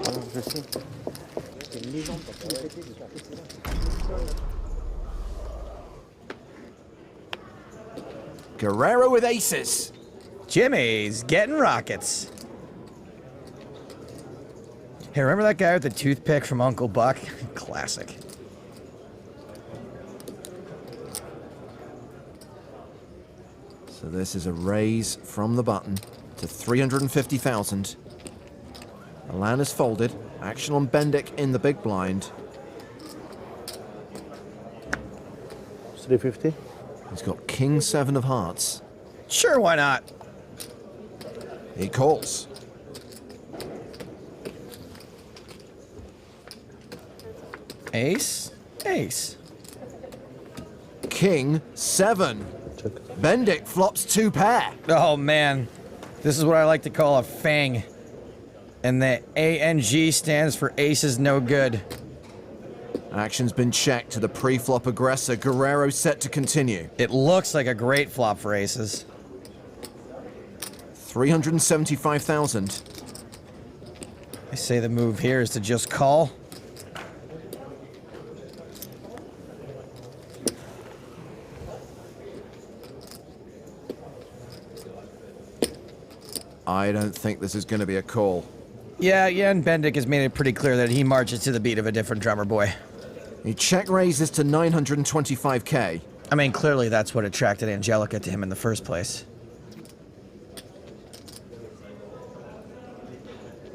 Voilà, je sais. Guerrero with aces. Jimmy's getting rockets. Hey, remember that guy with the toothpick from Uncle Buck? Classic. So this is a raise from the button to 350,000. Alan is folded. Action on Bendik in the big blind. 350. He's got King 7 of hearts. Sure, why not? He calls. Ace, ace. King 7. Bendik flops 2 pair. Oh man, this is what I like to call a fang. And the ANG stands for aces no good. Action's been checked to the pre-flop aggressor. Guerrero set to continue. It looks like a great flop for aces. 375,000. I say the move here is to just call. I don't think this is going to be a call. Yeah, and Bendik has made it pretty clear that he marches to the beat of a different drummer boy. He check raises to 925k. I mean, clearly that's what attracted Angelica to him in the first place.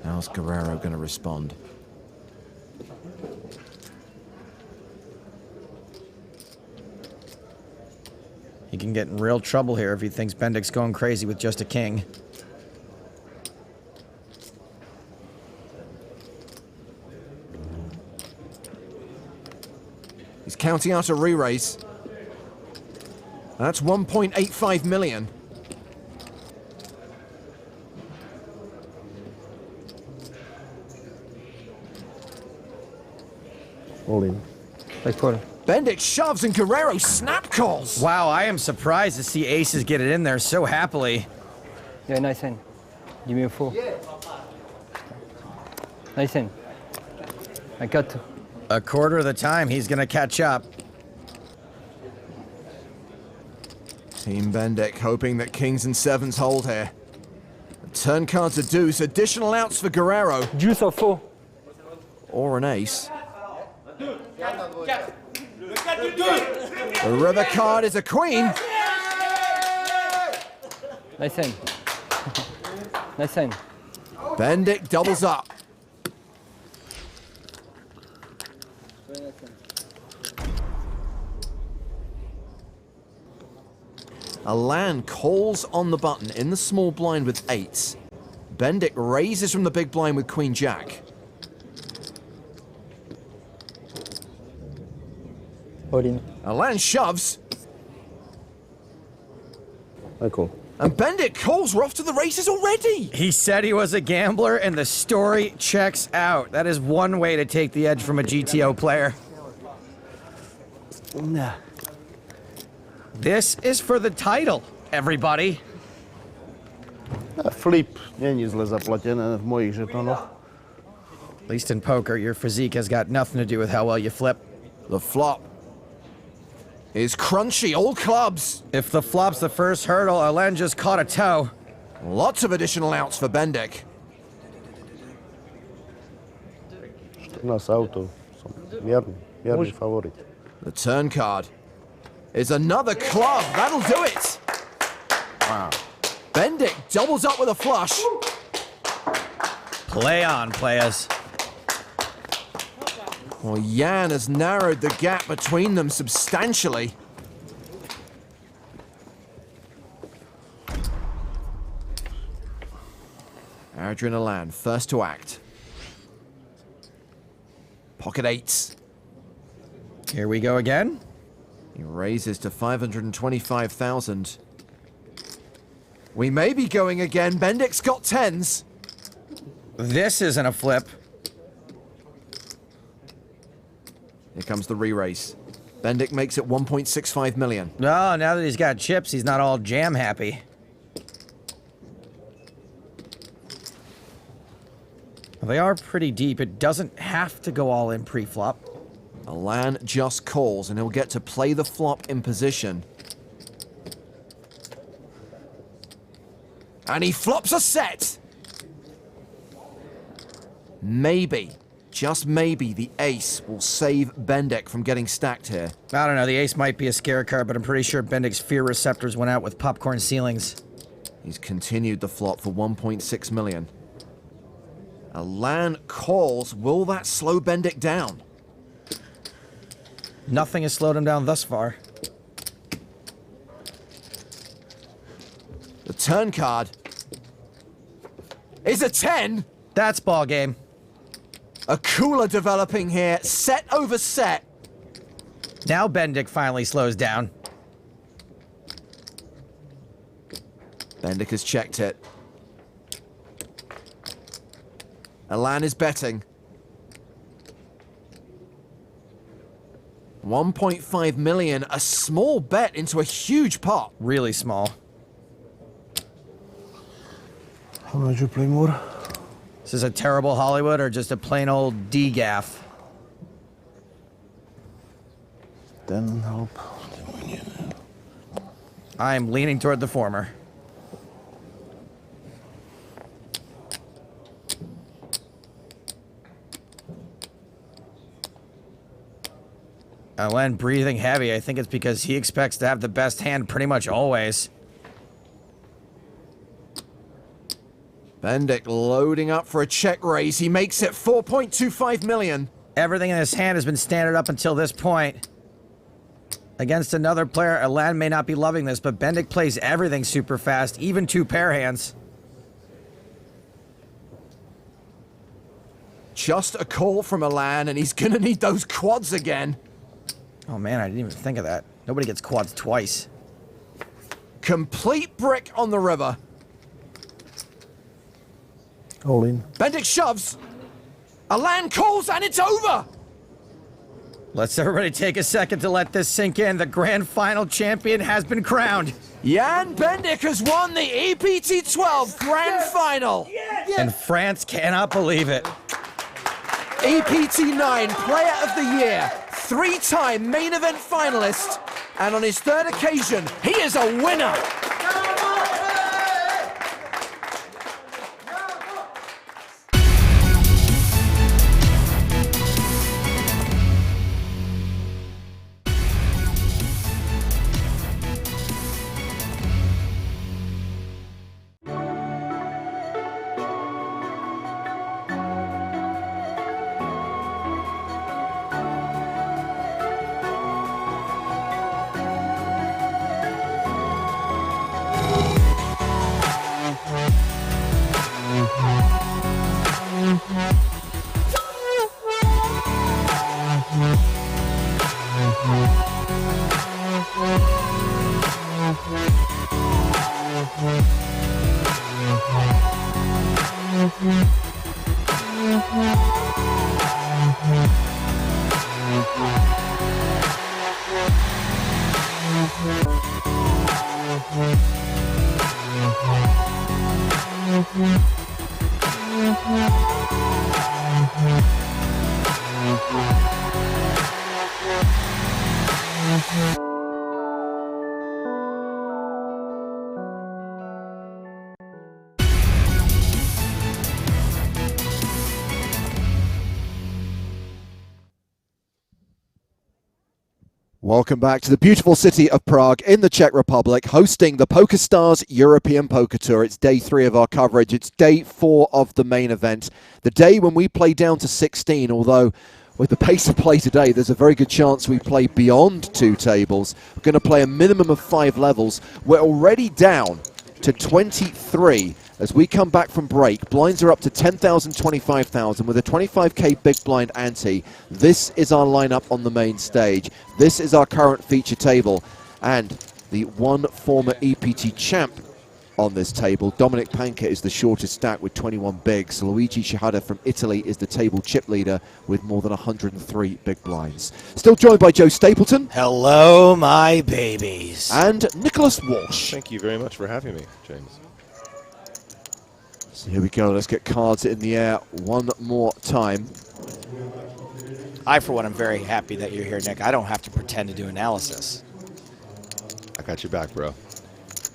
How's Guerrero going to respond? He can get in real trouble here if he thinks Bendik's going crazy with just a king. He's counting out a re-raise. That's 1.85 million. All in. Like what? Bendik shoves and Guerrero snap calls. Wow, I am surprised to see aces get it in there so happily. Yeah, nice hand. Give me a 4. Nice hand. I cut. A quarter of the time, he's gonna catch up. Team Bendik hoping that kings and sevens hold here. Turn cards are deuce, additional outs for Guerrero. Deuce or four. Or an ace. The river card is a queen. Nice hand. Nice hand. Bendik doubles up. Alan calls on the button in the small blind with eights. Bendik raises from the big blind with Queen Jack. All in. Alan shoves. Cool. And Bendik calls. We're off to the races already. He said he was a gambler, and the story checks out. That is one way to take the edge from a GTO player. Nah. This is for the title, everybody. Flip není zle zaplatěné v mojich žetonech. At least in poker, your physique has got nothing to do with how well you flip. The flop is crunchy, all clubs. If the flop's the first hurdle, Alain just caught a toe. Lots of additional outs for Bendik. 14 auto. Mierny favorit. The turn card is another club. That'll do it. Wow. Bendik doubles up with a flush. Play on, players. Well, Jan has narrowed the gap between them substantially. Adrian Alan, first to act. Pocket eights. Here we go again. He raises to 525,000. We may be going again. Bendik's got tens. This isn't a flip. Here comes the re-raise. Bendik makes it 1.65 million. No, now that he's got chips, he's not all jam happy. Well, they are pretty deep. It doesn't have to go all in pre-flop. Alan just calls, and he'll get to play the flop in position. And he flops a set! Maybe, just maybe, the ace will save Bendik from getting stacked here. I don't know, the ace might be a scare card, but I'm pretty sure Bendik's fear receptors went out with popcorn ceilings. He's continued the flop for 1.6 million. Alan calls. Will that slow Bendik down? Nothing has slowed him down thus far. The turn card is a 10. That's ball game. A cooler developing here, set over set. Now Bendik finally slows down. Bendik has checked it. Alan is betting. 1.5 million, a small bet into a huge pot. Really small. How much you play more? This is a terrible Hollywood or just a plain old D-gaff? Then help. I am leaning toward the former. Alan breathing heavy. I think it's because he expects to have the best hand pretty much always. Bendik loading up for a check raise. He makes it 4.25 million. Everything in his hand has been standard up until this point. Against another player, Alan may not be loving this, but Bendik plays everything super fast, even two pair hands. Just a call from Alan, and he's gonna need those quads again. Oh man, I didn't even think of that. Nobody gets quads twice. Complete brick on the river. All in. Bendik shoves. Alan calls, and it's over. Let's everybody take a second to let this sink in. The grand final champion has been crowned. Jan Bendik has won the EPT 12 grand final. And France cannot believe it. EPT 9 Player of the Year, 3-time main event finalist, and on his third occasion, he is a winner. Welcome back to the beautiful city of Prague in the Czech Republic, hosting the PokerStars European Poker Tour. It's day 3 of our coverage. It's day 4 of the main event. The day when we play down to 16, although with the pace of play today, there's a very good chance we play beyond 2 tables. We're going to play a minimum of 5 levels. We're already down to 23 as we come back from break. Blinds are up to 10,000, 25,000 with a 25k big blind ante. This is our lineup on the main stage. This is our current feature table, and the one former EPT champ on this table, Dominic Panca, is the shortest stack with 21 bigs. Luigi Shahada from Italy is the table chip leader with more than 103 big blinds. Still joined by Joe Stapleton. Hello, my babies. And Nicholas Walsh. Thank you very much for having me, James. So here we go. Let's get cards in the air one more time. I, for one, am very happy that you're here, Nick. I don't have to pretend to do analysis. I got your back, bro.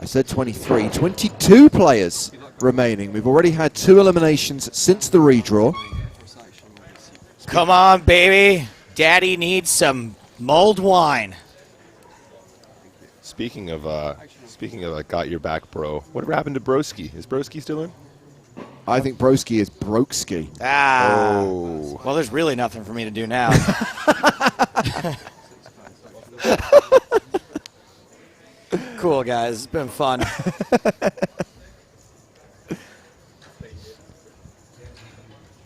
I said 23. 22 players remaining. We've already had 2 eliminations since the redraw. Come on, baby. Daddy needs some mulled wine. Speaking of I got your back, bro. Whatever happened to Broski? Is Broski still in? I think Broski is Broski. Ah. Oh. Well, there's really nothing for me to do now. Cool, guys. It's been fun.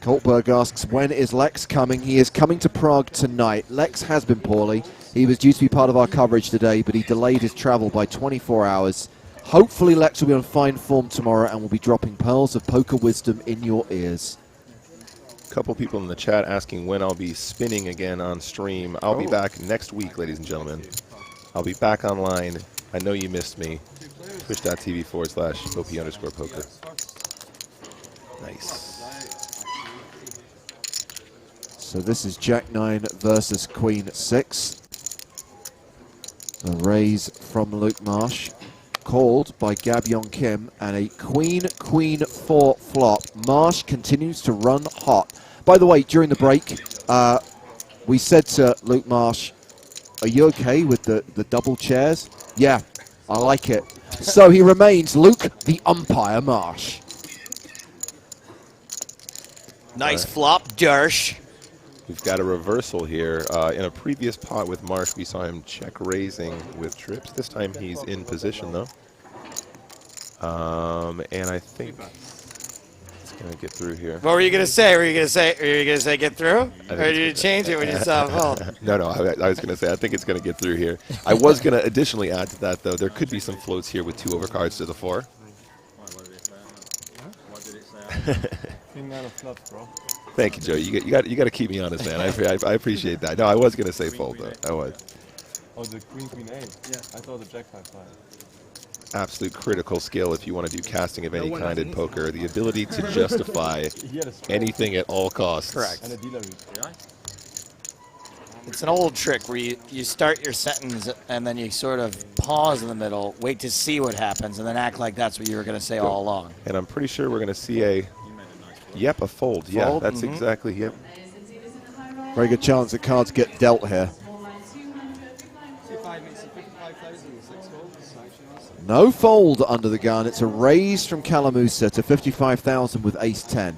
Coltberg asks, when is Lex coming? He is coming to Prague tonight. Lex has been poorly. He was due to be part of our coverage today, but he delayed his travel by 24 hours. Hopefully Lex will be on fine form tomorrow and will be dropping pearls of poker wisdom in your ears. A couple people in the chat asking when I'll be spinning again on stream. I'll be back next week, ladies and gentlemen. I'll be back online. I know you missed me. Twitch.tv/OP_poker. Nice. So this is Jack 9 versus Queen 6. A raise from Luke Marsh, called by Gabyon Kim, and a Queen 4 flop. Marsh continues to run hot. By the way, during the break, we said to Luke Marsh, are you okay with the double chairs? Yeah, I like it. So he remains Luke the umpire Marsh. Nice flop, Dersh. We've got a reversal here. In a previous pot with Marsh, we saw him check raising with trips. This time he's in position, though. And I think it's going to get through here. What were you going to say? Were you going to say get through? Or did you change it when you saw a fold? No, I was going to say I think it's going to get through here. I was going to additionally add to that, though. There could be some floats here with 2 overcards to the 4. Thank you, Joe. You got to keep me honest, man. I appreciate that. No, I was going to say fold, though. I was. Oh, the Queen 8. Yeah. I thought the Jack 5. Absolute critical skill if you want to do casting of any kind in poker. The ability to justify anything at all costs. Correct. It's an old trick where you start your sentence and then you sort of pause in the middle, wait to see what happens, and then act like that's what you were going to say all along. And I'm pretty sure we're going to see a fold. Yeah, that's exactly, yep. Very good chance that cards get dealt here. No fold under the gun. It's a raise from Kalamusa to 55,000 with ace-10.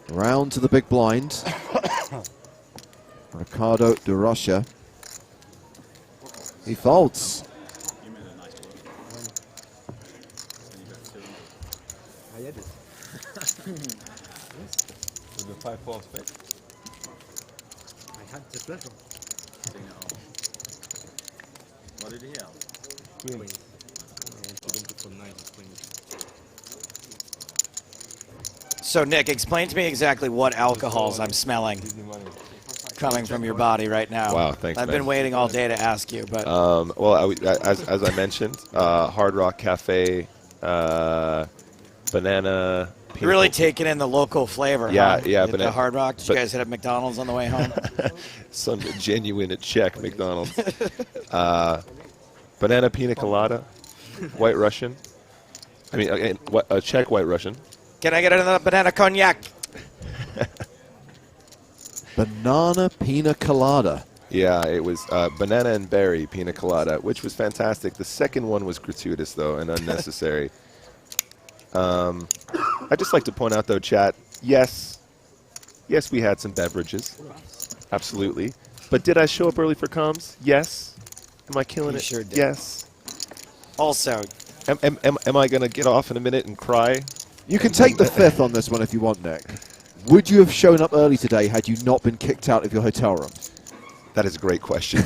Round to the big blind. Ricardo de Rocha. He folds. With the 5-4 spade. I had the pleasure. What did he have? Queen. So, Nick, explain to me exactly what alcohols I'm smelling coming from your body right now. Wow, thanks, I've man. been waiting all day to ask you, but well, as I mentioned, Hard Rock Cafe, banana. you're really taking in the local flavor. Yeah, huh? yeah. At the Hard Rock. Did you guys hit up McDonald's on the way home? Some genuine Czech McDonald's. Banana pina colada, White Russian. I mean, a Czech White Russian. Can I get another banana cognac? Banana pina colada. Yeah, it was banana and berry pina colada, which was fantastic. The second one was gratuitous, though, and unnecessary. I'd just like to point out, though, chat, yes, we had some beverages. Absolutely. But did I show up early for comms? Yes. Am I killing You it? sure did. Yes. Also, am I going to get off in a minute and cry? You can take the fifth on this one if you want, Nick. Would you have shown up early today had you not been kicked out of your hotel room? That is a great question.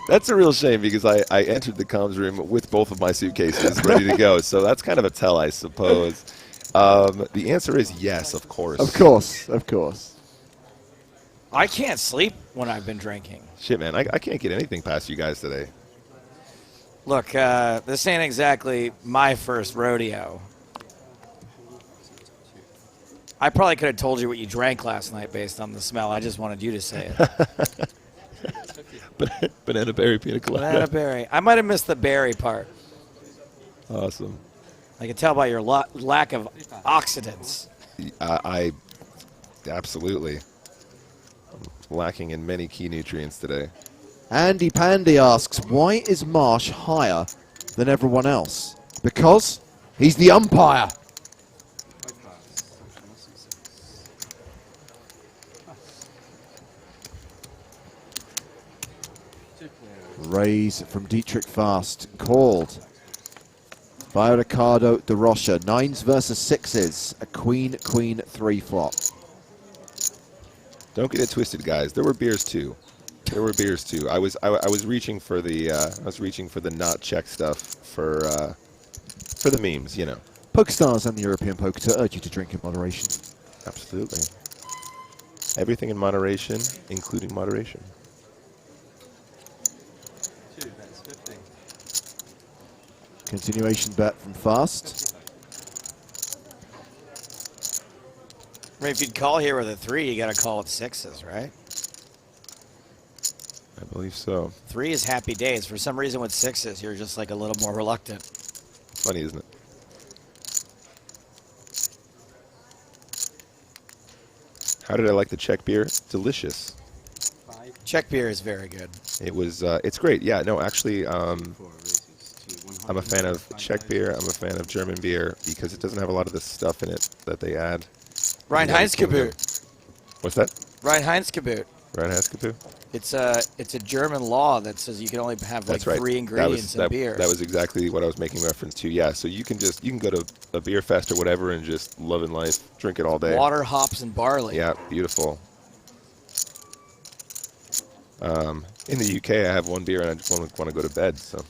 That's a real shame because I entered the comms room with both of my suitcases ready to go. So that's kind of a tell, I suppose. The answer is yes, of course. Of course, of course. I can't sleep when I've been drinking. Shit, man, I can't get anything past you guys today. Look, this ain't exactly my first rodeo. I probably could have told you what you drank last night based on the smell. I just wanted you to say it. Banana berry pina colada. Banana berry. I might have missed the berry part. Awesome. I can tell by your lack of oxidants. I absolutely. I'm lacking in many key nutrients today. Andy Pandy asks, why is Marsh higher than everyone else? Because he's the umpire. Raise from Dietrich Fast, called by Ricardo de Rocha. 9s versus 6s, a queen, 3 flop. Don't get it twisted, guys. There were beers too. There were beers too. I was reaching for the not Czech stuff for the memes, you know. PokerStars and the European Poker Tour urge you to drink in moderation. Absolutely. Everything in moderation, including moderation. 2 bets 50. Continuation bet from Fast. I mean, if you'd call here with a 3, you got to call with 6s, right? I believe so. 3 is happy days. For some reason with 6s, you're just like a little more reluctant. Funny, isn't it? How did I like the Czech beer? Delicious. Czech beer is very good. It was. It's great. Yeah. No, actually, I'm a fan of Czech beer. I'm a fan of German beer because it doesn't have a lot of the stuff in it that they add. Reinheitsgebot. What's that? Reinheitsgebot. Reinheitsgebot. It's a German law that says you can only have like That's right. 3 ingredients in beer. That was exactly what I was making reference to. Yeah. So you can go to a beer fest or whatever and just love in life, drink it all day. Water, hops, and barley. Yeah. Beautiful. In the UK, I have one beer and I just want to go to bed. So.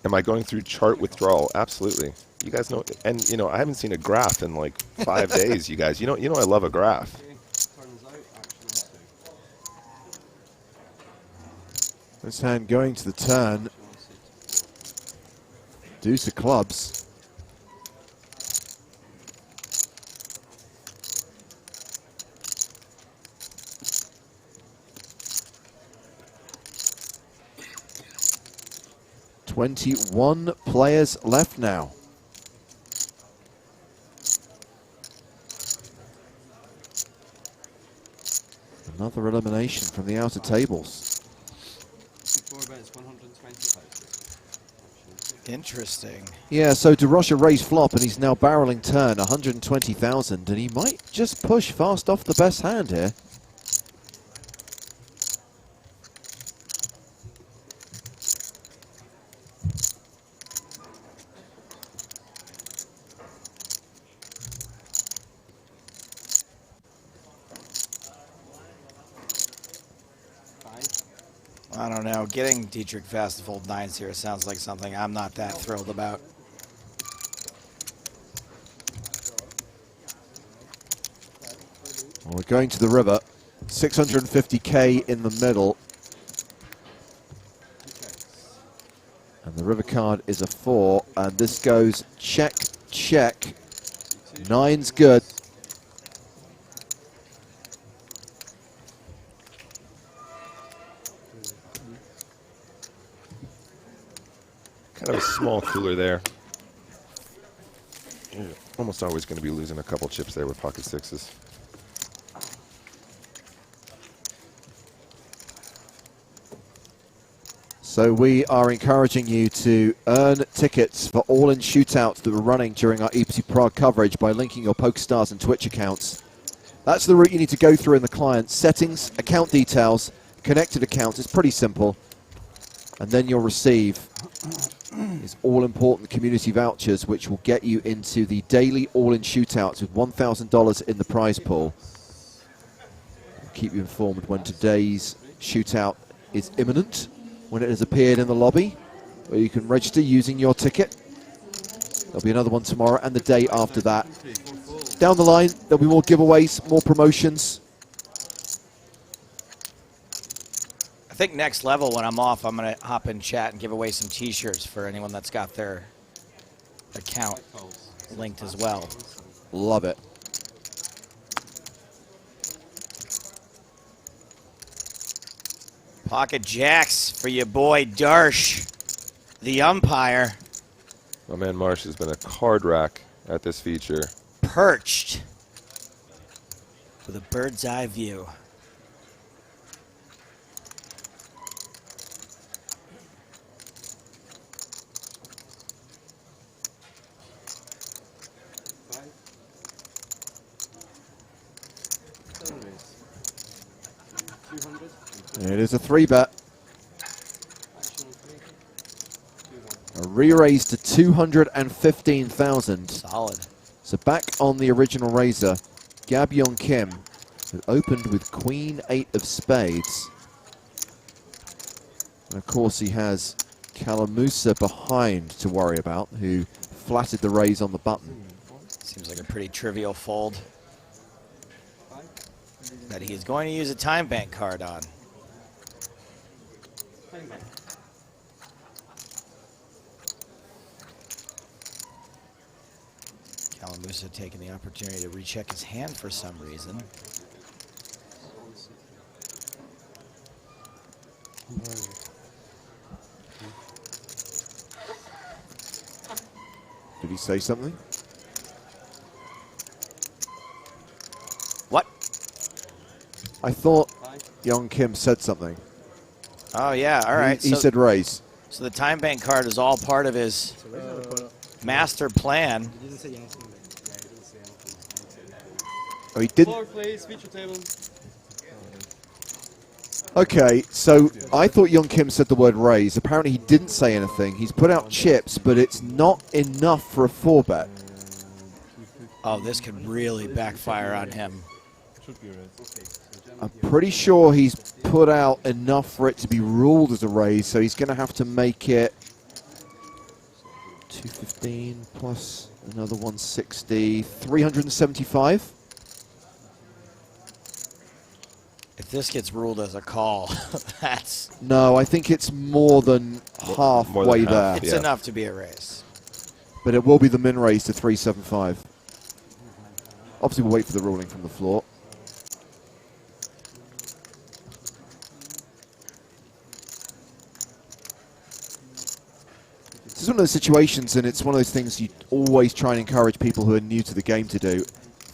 Am I going through chart withdrawal? Absolutely. You guys know, and you know, I haven't seen a graph in like 5 days. You guys, you know, I love a graph. This hand going to the turn. Deuce of clubs. .21 players left now. Another elimination from the outer tables. 4 bets 125. Interesting. Yeah, so de Rocha raised flop and he's now barreling turn, 120,000, and he might just push Fast off the best hand here. I don't know. Getting Dietrich fast to fold 9s here sounds like something I'm not that thrilled about. Well, we're going to the river. 650K in the middle. And the river card is a 4. And this goes check, check. 9's good. Kind of a small cooler there. You're almost always going to be losing a couple chips there with pocket 6s. So we are encouraging you to earn tickets for all-in shootouts that we're running during our EPT Prague coverage by linking your PokerStars and Twitch accounts. That's the route you need to go through in the client. Settings, account details, connected accounts. It's pretty simple. And then you'll receive these all-important community vouchers, which will get you into the daily all-in shootouts with $1,000 in the prize pool. I'll keep you informed when today's shootout is imminent, when it has appeared in the lobby, where you can register using your ticket. There'll be another one tomorrow and the day after that. Down the line, there'll be more giveaways, more promotions. I think next level, when I'm off, I'm going to hop in chat and give away some t-shirts for anyone that's got their account linked as well. Love it. Pocket jacks for your boy Darsh, the umpire. My man Marsh has been a card rack at this feature. Perched with a bird's eye view. It is a 3-bet. A re-raise to 215,000. Solid. So back on the original raiser, Gab Yong Kim, who opened with Queen 8 of spades. And of course he has Kalamusa behind to worry about, who flatted the raise on the button. Seems like a pretty trivial fold that he is going to use a time bank card on. Kalamusa taking the opportunity to recheck his hand for some reason. Did he say something? What? I thought Yong Kim said something. Oh, yeah, all right. He said raise. So the time bank card is all part of his master plan. Oh, he didn't. Floor, please, feature table. Okay, so I thought Yong Kim said the word raise. Apparently he didn't say anything. He's put out chips, but it's not enough for a 4-bet. Oh, this could really backfire on him. I'm pretty sure he's put out enough for it to be ruled as a raise, so he's going to have to make it 215 plus another 160, 375. If this gets ruled as a call, that's... No, I think it's more than halfway there. It's enough to be a raise. But it will be the min raise to 375. Obviously, we'll wait for the ruling from the floor. This is one of those situations, and it's one of those things you always try and encourage people who are new to the game to do.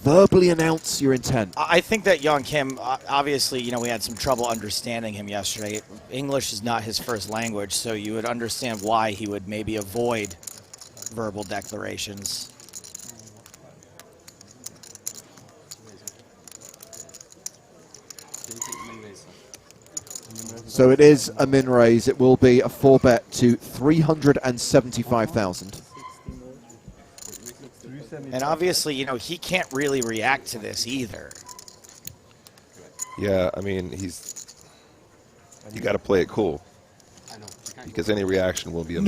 Verbally announce your intent. I think that Yong Kim, obviously, you know, we had some trouble understanding him yesterday. English is not his first language, so you would understand why he would maybe avoid verbal declarations. So it is a min raise. It will be a 4-bet to 375,000. And obviously, you know, he can't really react to this either. Yeah, I mean, he's You got to play it cool. Because any reaction will be a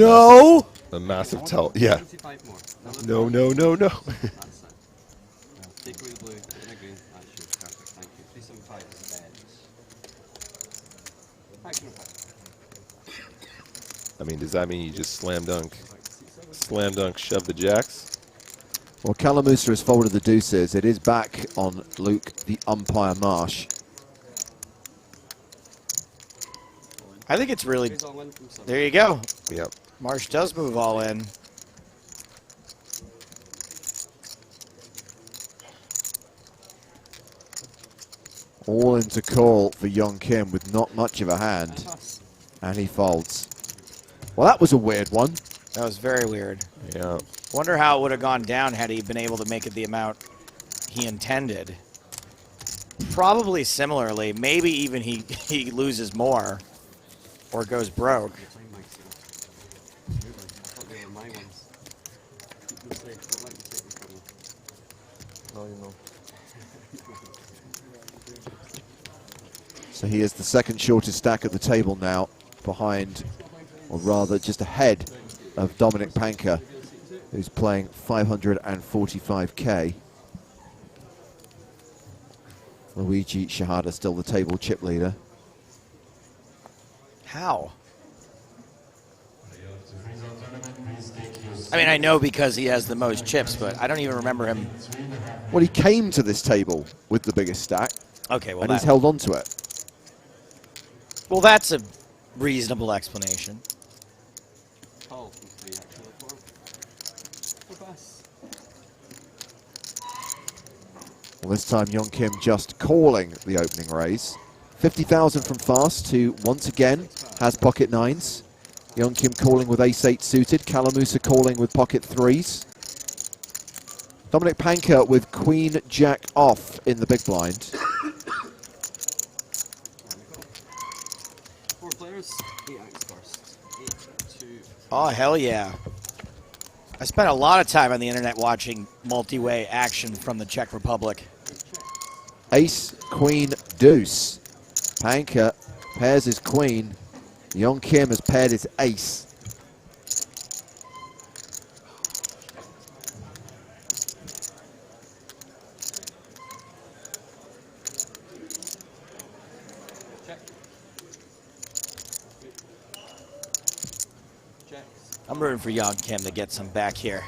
massive tell. Yeah. No, no, no, no. Take away the blue, put in a green. That's yours. Perfect. Thank you. 375 is beds. Action effect. I mean, does that mean you just slam dunk, shove the jacks? Well, Calamusa has folded the deuces. It is back on Luke, the umpire Marsh. I think it's really... There you go. Yep. Marsh does move all in. All into call for Young Kim with not much of a hand. And he folds. Well, that was a weird one. That was very weird. Yeah. Wonder how it would have gone down had he been able to make it the amount he intended. Probably similarly. Maybe even he loses more or goes broke. So he is the second shortest stack at the table now, behind, or rather just ahead of Dominic Panker, who's playing 545k. Luigi Shihada still the table chip leader. How? I mean, I know because he has the most chips, but I don't even remember him. Well, he came to this table with the biggest stack. Okay, well, and he's held on to it. Well, that's a reasonable explanation. Well, this time Young Kim just calling the opening raise. 50,000 from fast to once again has pocket nines. Young Kim calling with ace-8 suited. Calamusa calling with pocket threes. Dominic Panker with queen jack off in the big blind. 4 players, 8 acts first. 8, 2. Oh, hell yeah. I spent a lot of time on the internet watching multi-way action from the Czech Republic. Ace, queen, deuce. Panker pairs his queen. Young Kim has paired his ace. I'm rooting for Young Kim to get some back here.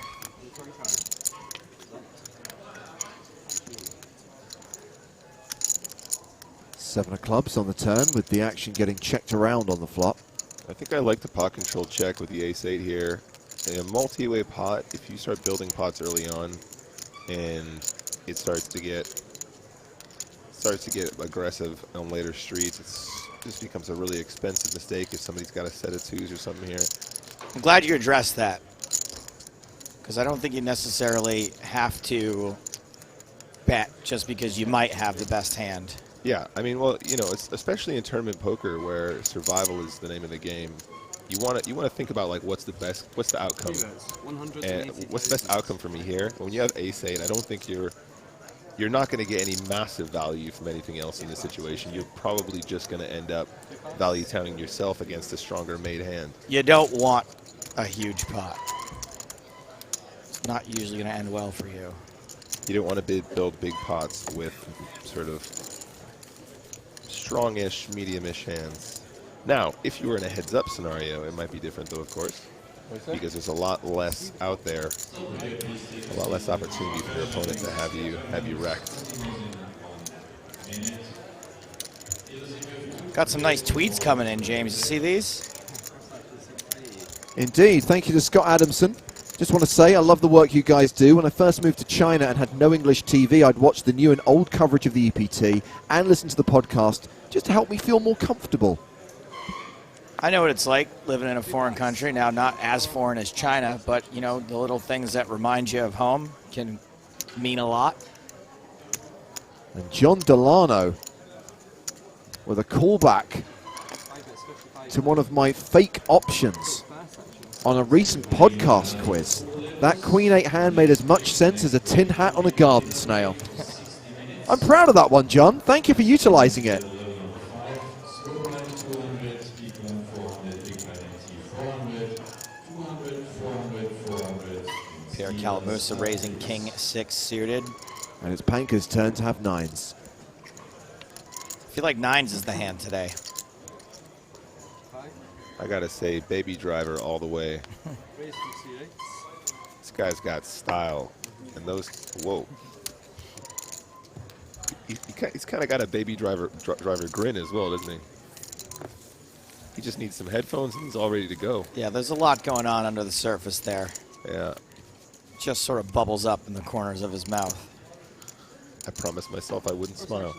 Seven of clubs on the turn with the action getting checked around on the flop. I think I like the pot control check with the ace-8 here. In a multi-way pot, if you start building pots early on and it starts to get aggressive on later streets, it just becomes a really expensive mistake if somebody's got a set of twos or something here. I'm glad you addressed that, because I don't think you necessarily have to bet just because you might have the best hand. Yeah, I mean, well, you know, it's especially in tournament poker where survival is the name of the game. You want to think about like what's the outcome, and what's the best outcome for me here. When you have ace-8, I don't think you're not going to get any massive value from anything else in this situation. You're probably just going to end up value counting yourself against a stronger made hand. You don't want a huge pot. It's not usually going to end well for you. You don't want to build big pots with sort of strongish, medium-ish hands. Now, if you were in a heads-up scenario, it might be different, though, of course, because there's a lot less out there, a lot less opportunity for your opponent to have you wrecked. Got some nice tweets coming in, James. You see these? Indeed. Thank you to Scott Adamson. Just want to say I love the work you guys do. When I first moved to China and had no English TV, I'd watch the new and old coverage of the EPT and listen to the podcast just to help me feel more comfortable. I know what it's like living in a foreign country. Now, not as foreign as China, but, you know, the little things that remind you of home can mean a lot. And John Delano with a callback to one of my fake options on a recent podcast quiz. That queen-8 hand made as much sense as a tin hat on a garden snail. I'm proud of that one, John. Thank you for utilizing it. there. Kalamusa raising king 6 suited. And it's Panka's turn to have 9s. I feel like 9s is the hand today. I gotta say, baby driver all the way. This guy's got style, and those, whoa. He's kind of got a baby driver grin as well, doesn't he? He just needs some headphones and he's all ready to go. Yeah, there's a lot going on under the surface there. Yeah. Just sort of bubbles up in the corners of his mouth. I promised myself I wouldn't smile.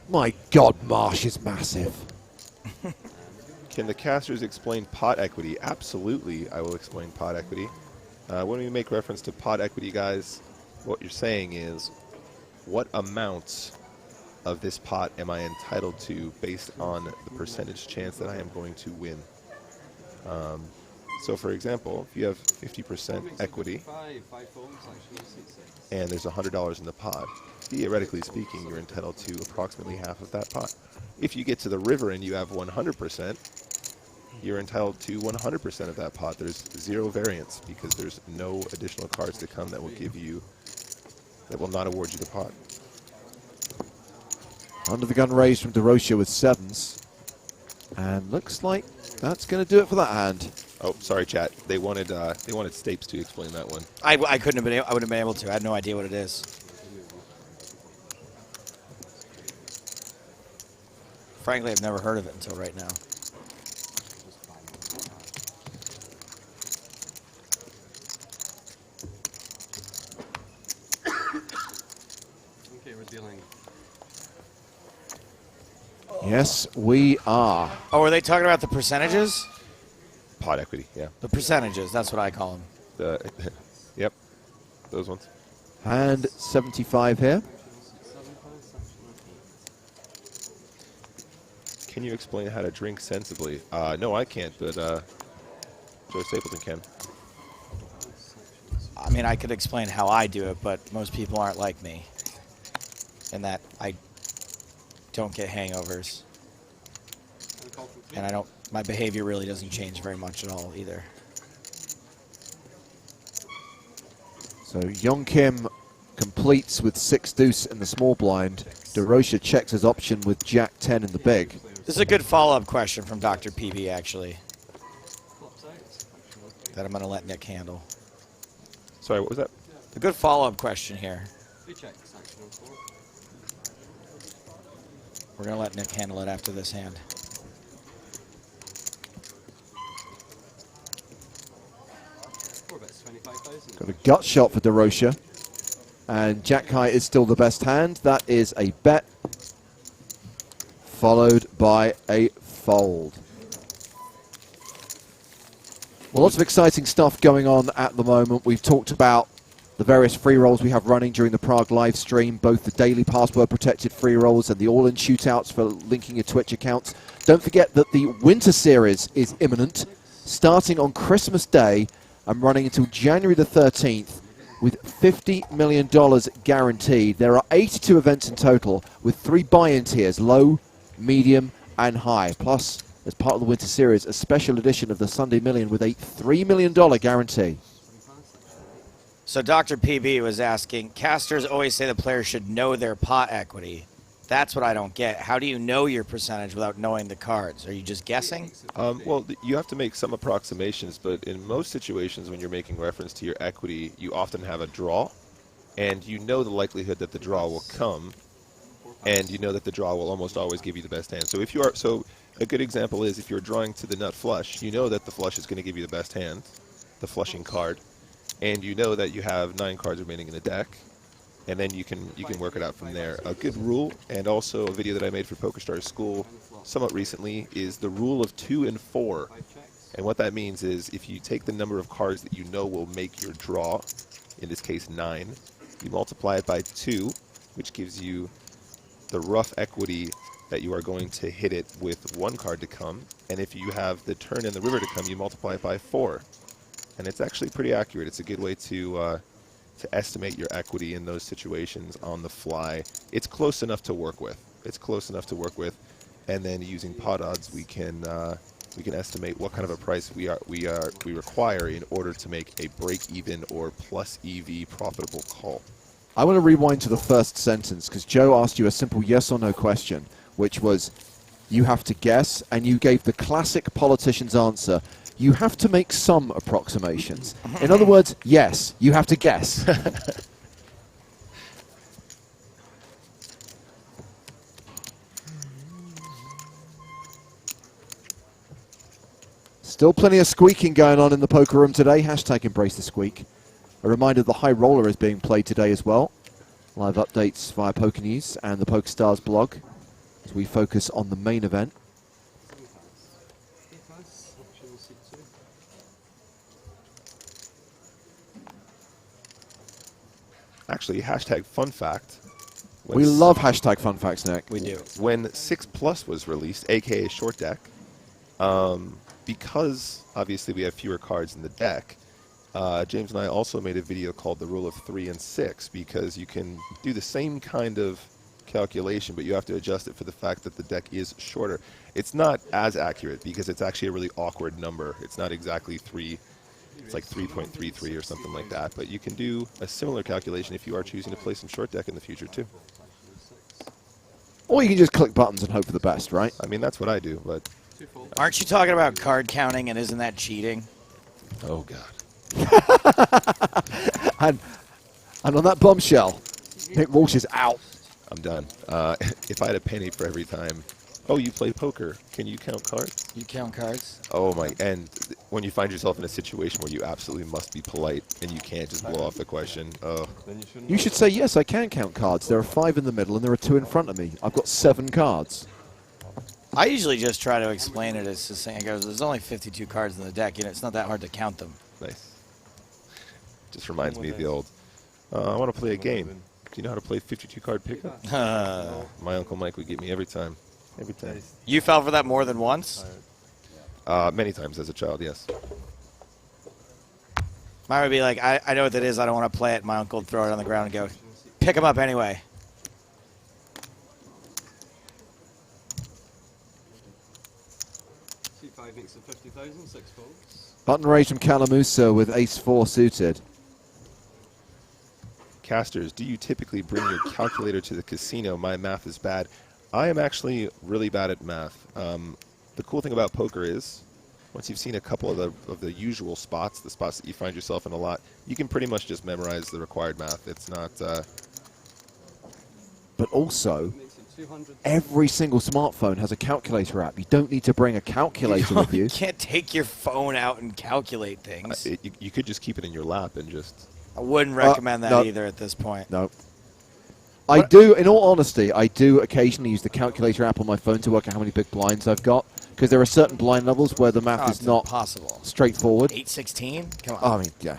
My God, Marsh is massive. Can the casters explain pot equity? Absolutely, I will explain pot equity. When we make reference to pot equity, guys, what you're saying is, what amounts of this pot am I entitled to based on the percentage chance that I am going to win? So, for example, if you have 50% equity and there's $100 in the pot, theoretically speaking, you're entitled to approximately half of that pot. If you get to the river and you have 100%, you're entitled to 100% of that pot. There's 0 variance because there's no additional cards to come that will give you, that will not award you the pot. Under the gun raised from DeRocha with 7s. And looks like that's going to do it for that hand. Oh, sorry, chat. They wanted Stapes to explain that one. I couldn't have been. I wouldn't have been able to. I had no idea what it is. Frankly, I've never heard of it until right now. Okay, we're dealing. Yes, we are. Oh, are they talking about the percentages? Pot equity, yeah. The percentages, that's what I call them. Yep, those ones. Hand 75 here. Can you explain how to drink sensibly? No, I can't, but Joe Stapleton can. I mean, I could explain how I do it, but most people aren't like me. In that I don't get hangovers. And I don't, my behavior really doesn't change very much at all either. So Young Kim completes with 6 deuce in the small blind. DeRocha checks his option with Jack 10 in the big. This is a good follow-up question from Dr. PB, actually, that I'm going to let Nick handle. Sorry, what was that? A good follow-up question here. We're going to let Nick handle it after this hand. Got a gut shot for DeRocha. And Jack High is still the best hand. That is a bet, followed by a fold. Well, lots of exciting stuff going on at the moment. We've talked about the various free rolls we have running during the Prague live stream, both the daily password protected free rolls and the all-in shootouts for linking your Twitch accounts. Don't forget that the Winter Series is imminent, starting on Christmas Day and running until January the 13th. With $50 million guaranteed. There are 82 events in total with 3 buy-in tiers, low, medium, and high. Plus, as part of the Winter Series, a special edition of the Sunday Million with a $3 million guarantee. So Dr. PB was asking, casters always say the player should know their pot equity. That's what I don't get. How do you know your percentage without knowing the cards? Are you just guessing? Well, you have to make some approximations, but in most situations when you're making reference to your equity, you often have a draw, and you know the likelihood that the draw will come, and you know that the draw will almost always give you the best hand. So if you are, so a good example is if you're drawing to the nut flush, you know that the flush is going to give you the best hand, the flushing card, and you know that you have 9 cards remaining in the deck. And then you can work it out from there. A good rule, and also a video that I made for PokerStars School somewhat recently, is the rule of 2 and 4. And what that means is if you take the number of cards that you know will make your draw, in this case 9, you multiply it by 2, which gives you the rough equity that you are going to hit it with 1 card to come. And if you have the turn and the river to come, you multiply it by 4. And it's actually pretty accurate. It's a good way to estimate your equity in those situations on the fly. It's close enough to work with. It's close enough to work with. And then using pot odds, we can we can estimate what kind of a price we require in order to make a break-even or plus EV profitable call. I want to rewind to the first sentence because Joe asked you a simple yes or no question, which was you have to guess, and you gave the classic politician's answer. You have to make some approximations. In other words, yes, you have to guess. Still plenty of squeaking going on in the poker room today. Hashtag embrace the squeak. A reminder the high roller is being played today as well. Live updates via Poker News and the PokerStars blog as we focus on the main event. Actually, hashtag fun fact. We love hashtag fun facts, Nick. We do. When 6 Plus was released, aka short deck, because obviously we have fewer cards in the deck, James and I also made a video called The Rule of 3 and 6 because you can do the same kind of calculation, but you have to adjust it for the fact that the deck is shorter. It's not as accurate because it's actually a really awkward number. It's not exactly 3. It's like 3.33 or something like that, but you can do a similar calculation if you are choosing to play some short deck in the future too. Or you can just click buttons and hope for the best, right? I mean, that's what I do, but... Aren't you talking about card counting, and isn't that cheating? Oh, God. and on that bombshell, Nick Walsh is out. I'm done. If I had a penny for every time, oh, you play poker, can you count cards? You count cards? Oh, my. And when you find yourself in a situation where you absolutely must be polite and you can't just blow off the question, oh. You should say, yes, I can count cards. There are 5 in the middle and there are 2 in front of me. I've got 7 cards. I usually just try to explain it as just saying, it goes, there's only 52 cards in the deck. You know, it's not that hard to count them. Nice. Just reminds me of the old, I want to play a game. Do you know how to play 52-card pickup? My Uncle Mike would get me every time. Every time. You fell for that more than once? Many times as a child, yes. Mine would be like, I know what that is. I don't want to play it. My uncle would throw it on the ground and go, pick him up anyway. C5 makes it 50,000, 6 folds. Button raised from Calamusa with ace-4 suited. Casters, do you typically bring your calculator to the casino? My math is bad. I am actually really bad at math. The cool thing about poker is, once you've seen a couple of the usual spots, the spots that you find yourself in a lot, you can pretty much just memorize the required math. It's not... But also, every single smartphone has a calculator app. You don't need to bring a calculator with you. You can't take your phone out and calculate things. You could just keep it in your lap and just... I wouldn't recommend that either at this point. No. I do, in all honesty, I do occasionally use the calculator app on my phone to work out how many big blinds I've got, because there are certain blind levels where the math is not possible. Straightforward. 8-16? Come on. Oh, I mean, yeah.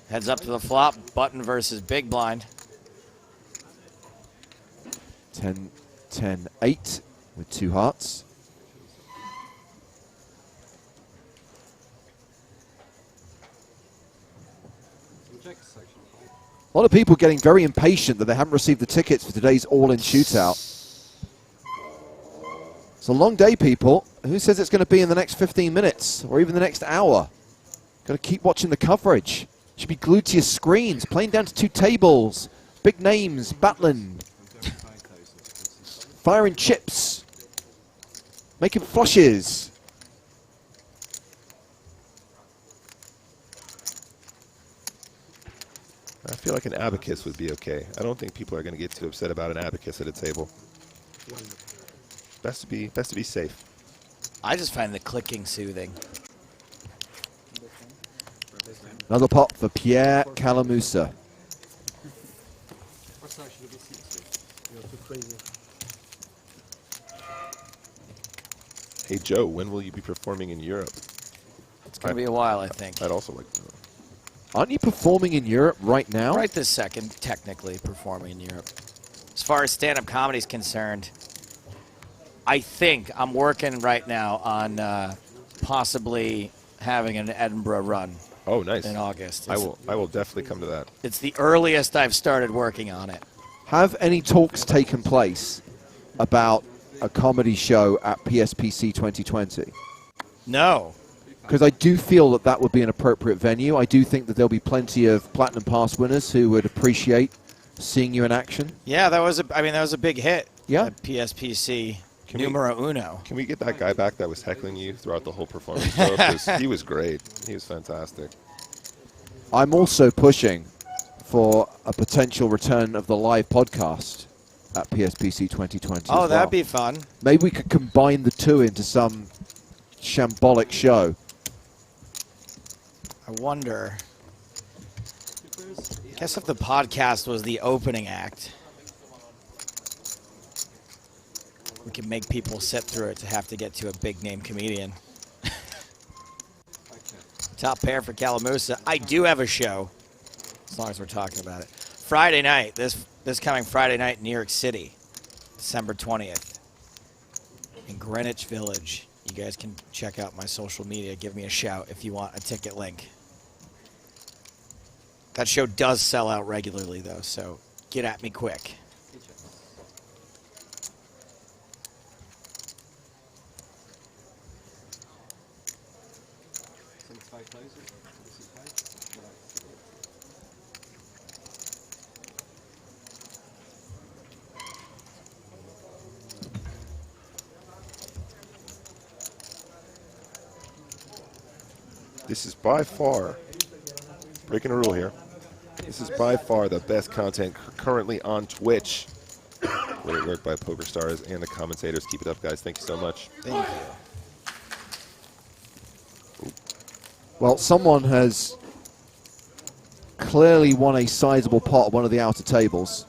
Heads up to the flop, button versus big blind. 10-10-8 with 2 hearts. A lot of people getting very impatient that they haven't received the tickets for today's all-in shootout. It's a long day, people. Who says it's going to be in the next 15 minutes or even the next hour? Got to keep watching the coverage. Should be glued to your screens, playing down to 2 tables. Big names, battling. Firing chips. Making flushes. I feel like an abacus would be okay. I don't think people are going to get too upset about an abacus at a table. Best to be safe. I just find the clicking soothing. Another pot for Pierre Calamusa. Hey Joe, when will you be performing in Europe? It's going to be a while, I think. I'd also like to know. Aren't you performing in Europe right now? Right this second, technically performing in Europe. As far as stand-up comedy is concerned, I think I'm working right now on possibly having an Edinburgh run. Oh, nice. In August. I will definitely come to that. It's the earliest I've started working on it. Have any talks taken place about a comedy show at PSPC 2020? No. Because I do feel that that would be an appropriate venue. I do think that there'll be plenty of Platinum Pass winners who would appreciate seeing you in action. Yeah, that was a big hit. Yeah. At PSPC numero uno. Can we get that guy back that was heckling you throughout the whole performance? Though? 'Cause he was great. He was fantastic. I'm also pushing for a potential return of the live podcast at PSPC 2020. Oh, as that'd well. be fun. Maybe we could combine the two into some shambolic show. I wonder. I guess if the podcast was the opening act, we could make people sit through it to have to get to a big name comedian. Top pair for Calamusa. I do have a show, as long as we're talking about it. Friday night, this coming Friday night in New York City, December 20th, in Greenwich Village. You guys can check out my social media. Give me a shout if you want a ticket link. That show does sell out regularly, though, so get at me quick. This is by far, breaking a rule here, this is by far the best content currently on Twitch. Great work by PokerStars and the commentators. Keep it up, guys. Thank you so much. Thank you. Well, someone has clearly won a sizable pot at one of the outer tables.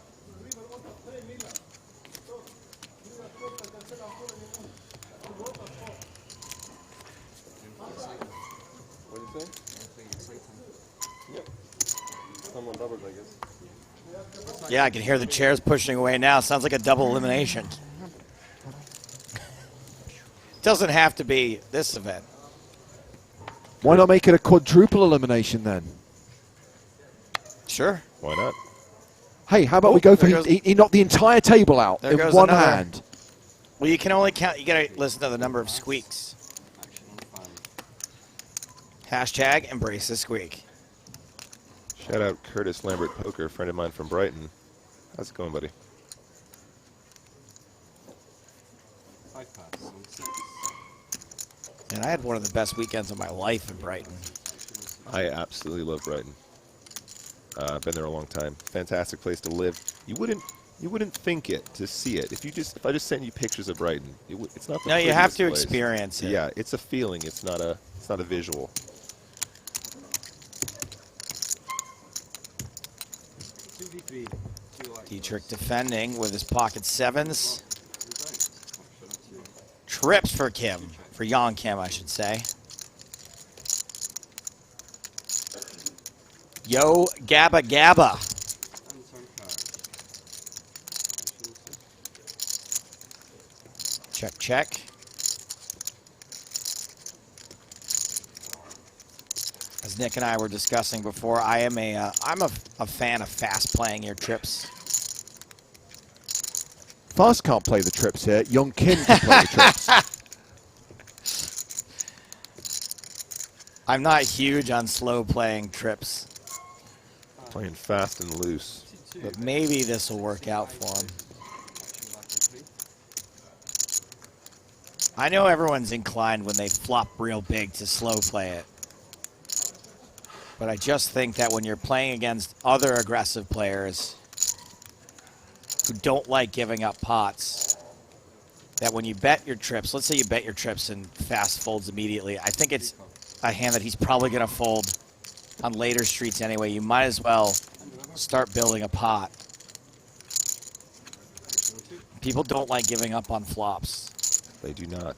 Yeah, I can hear the chairs pushing away now. Sounds like a double elimination. Doesn't have to be this event. Why not make it a quadruple elimination then? Sure. Why not? Hey, how about we go for he knocked the entire table out in one hand. Well, you can only count. You got to listen to the number of squeaks. Hashtag embrace the squeak. Shout out Curtis Lambert Poker, a friend of mine from Brighton. How's it going, buddy? And I had one of the best weekends of my life in Brighton. I absolutely love Brighton. I've been there a long time. Fantastic place to live. You wouldn't think it to see it. If I just sent you pictures of Brighton, it's not the No, you have to prettiest place. experience it. Yeah, it's a feeling. It's not a visual. Dietrich defending with his pocket sevens. Trips for Kim. For Jan Kim, I should say. Yo, Gabba Gabba. Check, check. As Nick and I were discussing before, I'm a fan of fast playing your trips. Fast can't play the trips here. Young Kim can play the trips. I'm not huge on slow playing trips. Playing fast and loose. But maybe this will work out for him. I know everyone's inclined when they flop real big to slow play it. But I just think that when you're playing against other aggressive players who don't like giving up pots, that when you bet your trips, let's say you bet your trips and fast folds immediately, I think it's a hand that he's probably going to fold on later streets anyway. You might as well start building a pot. People don't like giving up on flops. They do not.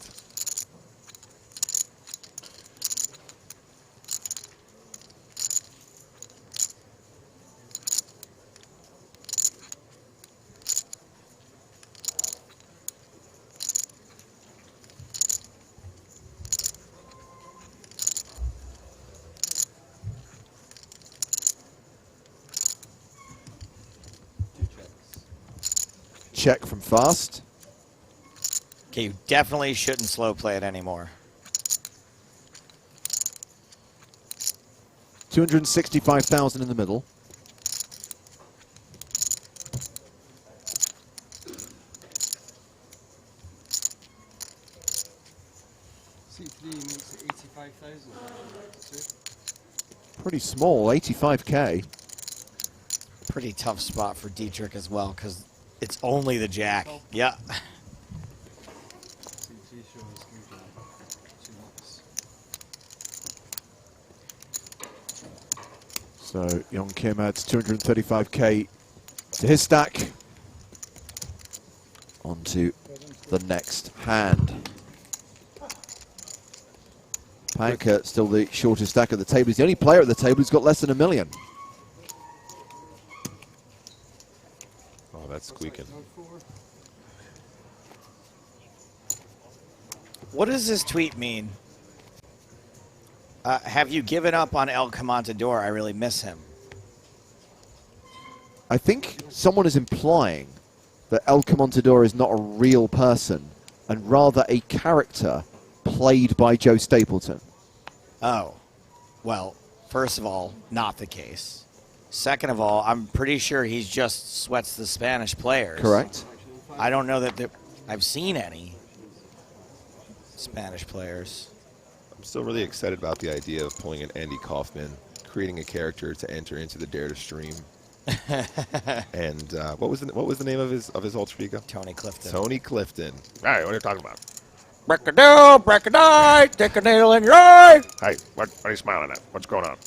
Check from fast. Okay, you definitely shouldn't slow play it anymore. 265,000 in the middle. C3 makes it 85,000. Pretty small, 85K. Pretty tough spot for Dietrich as well, because it's only the jack. Yeah. C3 shows good jack. 2 nuts. So Young Kim adds 235K to his stack. On to the next hand. Panker, still the shortest stack at the table. He's the only player at the table who's got less than $1 million. Oh, that's squeaking. What does this tweet mean? Have you given up on El Comentador? I really miss him. I think someone is implying that El Comentador is not a real person and rather a character played by Joe Stapleton. Oh, well, first of all, not the case. Second of all, I'm pretty sure he's just sweats the Spanish players. Correct. I don't know that I've seen any Spanish players. I'm still really excited about the idea of pulling an Andy Kaufman, creating a character to enter into the Dare to Stream. And what was the name of his alter ego? Tony Clifton. Tony Clifton. All right, what are you talking about? Break a deal, break a die, take a nail in your eye. Hey, what are you smiling at? What's going on?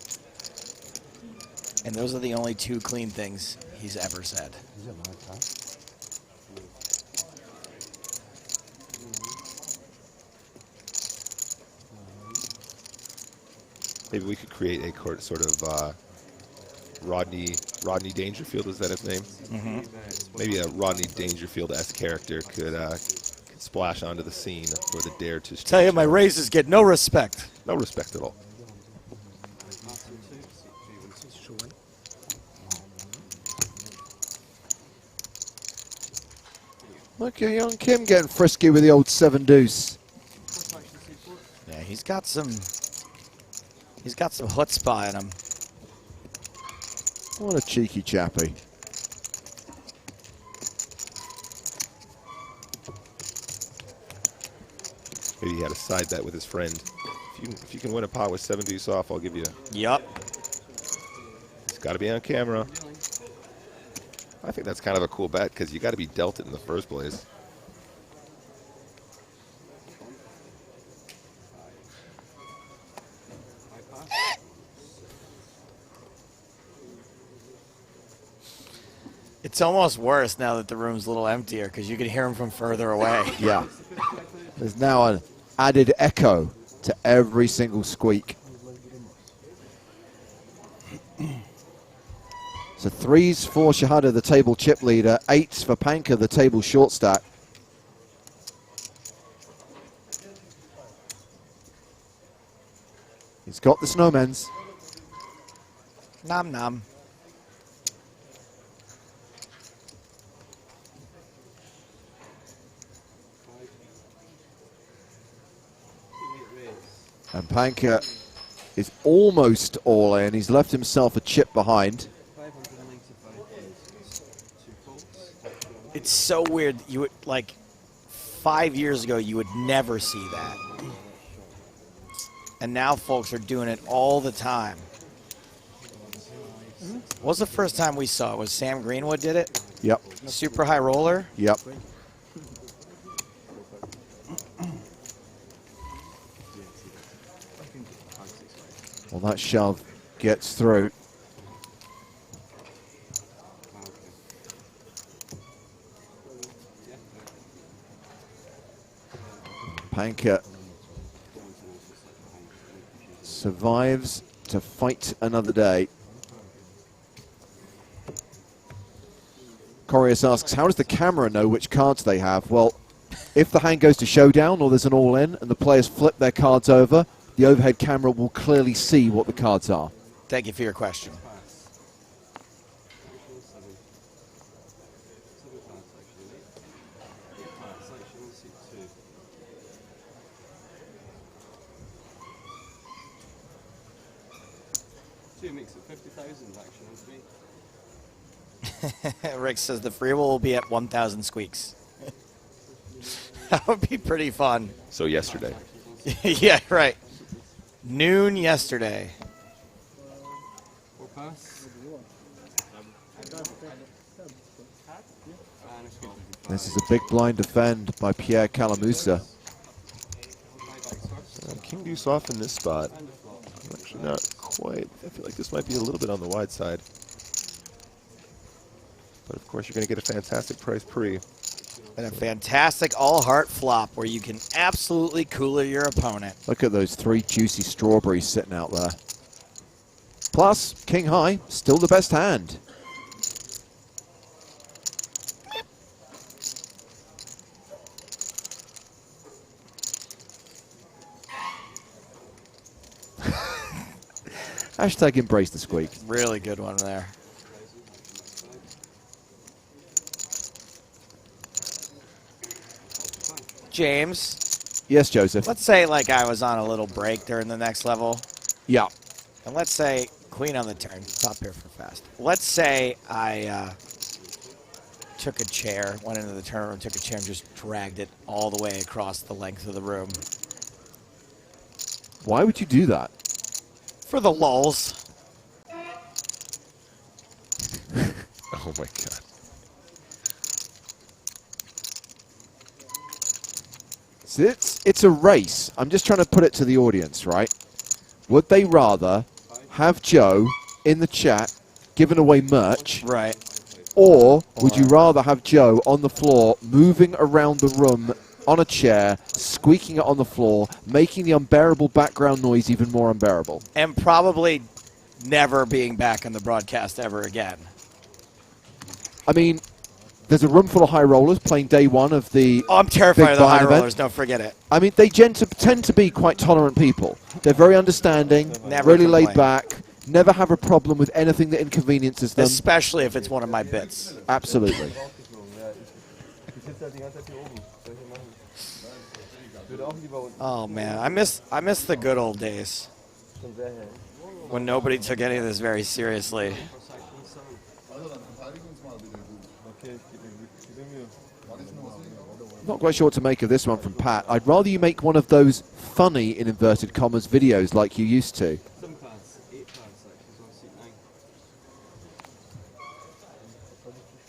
And those are the only 2 clean things he's ever said. Maybe we could create a sort of Rodney Dangerfield. Was that his name? Mm-hmm. Maybe a Rodney Dangerfield-esque character could splash onto the scene for the Dare to Stream. Tell you, my raises get no respect. No respect at all. Look at Young Kim getting frisky with the old 7 deuce. Yeah, he's got some chutzpah in him. What a cheeky chappy. Maybe he had a side bet with his friend. If you can win a pot with 7 deuce off, I'll give you. Yup. It's got to be on camera. I think that's kind of a cool bet because you got to be dealt it in the first place. It's almost worse now that the room's a little emptier because you can hear him from further away. Yeah. There's now an added echo to every single squeak. So 3s for Shahada, the table chip leader. 8s for Panker, the table short stack. He's got the snowmans. Nom nom. And Panker is almost all in. He's left himself a chip behind. It's so weird. You would, like, 5 years ago, you would never see that. And now folks are doing it all the time. What was the first time we saw it? Was Sam Greenwood did it? Yep. Super high roller? Yep. Well, that shove gets through. Panker survives to fight another day. Corius asks, how does the camera know which cards they have? Well, if the hand goes to showdown or there's an all-in and the players flip their cards over, the overhead camera will clearly see what the cards are. Thank you for your question. Two makes it 50,000 action on three. Rick says the free will be at 1,000 squeaks. That would be pretty fun. So yesterday. Yeah, right. Noon yesterday. Four pass. This is a big blind defend by Pierre Calamusa. King deuce off in this spot. Actually not quite. I feel like this might be a little bit on the wide side. But of course you're going to get a fantastic price pre. And a fantastic all-heart flop where you can absolutely cooler your opponent. Look at those 3 juicy strawberries sitting out there. Plus, king high, still the best hand. Hashtag embrace the squeak. Really good one there. James. Yes, Joseph. Let's say like I was on a little break during the next level. Yeah. And let's say queen on the turn. Stop here for fast. Let's say I took a chair, went into the turn room, took a chair, and just dragged it all the way across the length of the room. Why would you do that? For the lulz. Oh my god. So it's a race. I'm just trying to put it to the audience, right? Would they rather have Joe in the chat giving away merch? Right. Or would you rather have Joe on the floor moving around the room on a chair, squeaking it on the floor, making the unbearable background noise even more unbearable? And probably never being back on the broadcast ever again. I mean, there's a room full of high rollers playing day one of the Oh, I'm terrified big of the high event. rollers. Don't forget it. I mean, they tend to be quite tolerant people. They're very understanding, Never really laid complain. back, never have a problem with anything that inconveniences them. Especially if it's one of my bits. Absolutely. Oh man, I miss the good old days when nobody took any of this very seriously. Not quite sure what to make of this one from Pat. I'd rather you make one of those funny, in inverted commas, videos like you used to.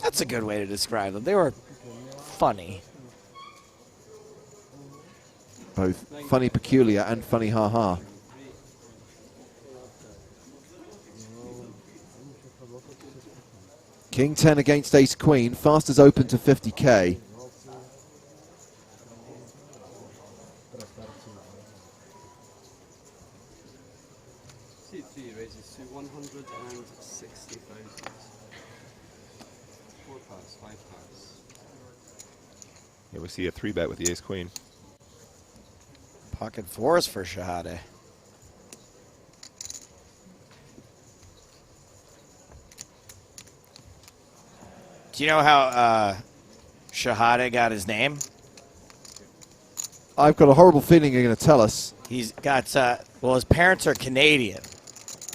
That's a good way to describe them. They were funny. Both funny peculiar and funny ha-ha. King 10 against ace queen. Fast is open to 50k. C3 raises to 160,000. 4 pass, 5 pass. Yeah, we see a 3-bet with the ace queen. Pocket fours for Shahade. Do you know how Shahade got his name? I've got a horrible feeling you're going to tell us. He's got, well, his parents are Canadian.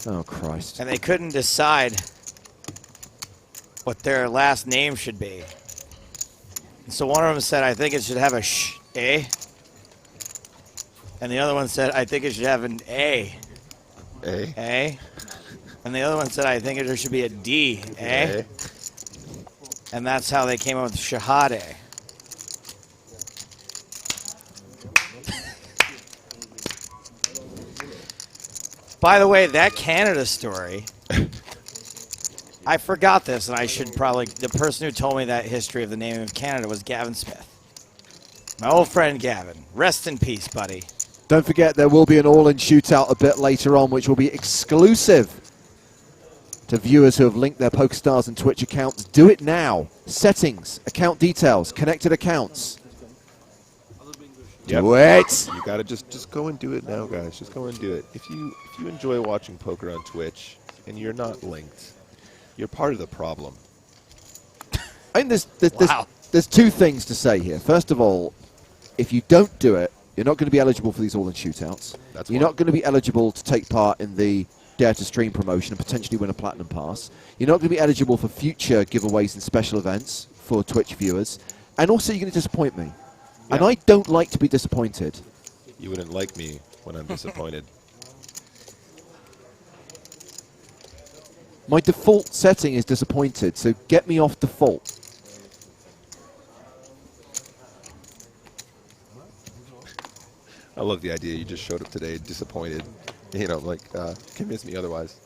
Oh, Christ. And they couldn't decide what their last name should be. And so one of them said, I think it should have a sh-a. And the other one said, I think it should have an A. A? A. And the other one said, I think there should be a D. A. And that's how they came up with Shahade. By the way, that Canada story, I forgot this, and I should probably, the person who told me that history of the name of Canada was Gavin Smith. My old friend Gavin. Rest in peace, buddy. Don't forget, there will be an all-in shootout a bit later on, which will be exclusive to viewers who have linked their PokerStars and Twitch accounts. Do it now. Settings, account details, connected accounts. Yep. Do it. You gotta just go and do it now, guys. Just go and do it. If you enjoy watching poker on Twitch and you're not linked, you're part of the problem. I mean, there's two things to say here. First of all, if you don't do it, you're not going to be eligible for these all-in shootouts. You're not going to be eligible to take part in the Dare to Stream promotion and potentially win a Platinum Pass. You're not going to be eligible for future giveaways and special events for Twitch viewers. And also, you're going to disappoint me. And I don't like to be disappointed. You wouldn't like me when I'm disappointed. My default setting is disappointed, so get me off default. I love the idea you just showed up today disappointed. You know, like, convince me otherwise.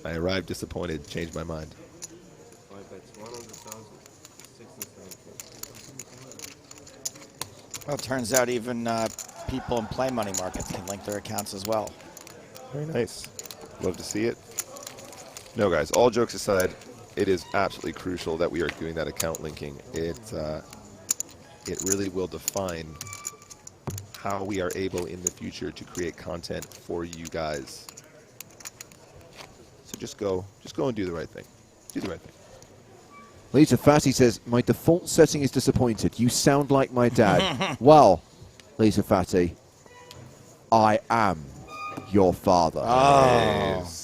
I arrived disappointed, changed my mind. Well, it turns out even people in play money markets can link their accounts as well. Very nice. Love to see it. No, guys, all jokes aside, it is absolutely crucial that we are doing that account linking. It really will define how we are able in the future to create content for you guys. So just go and do the right thing. Do the right thing. Lisa Fatty says, my default setting is disappointed. You sound like my dad. Well, Lisa Fatty, I am your father. Oh. Yes.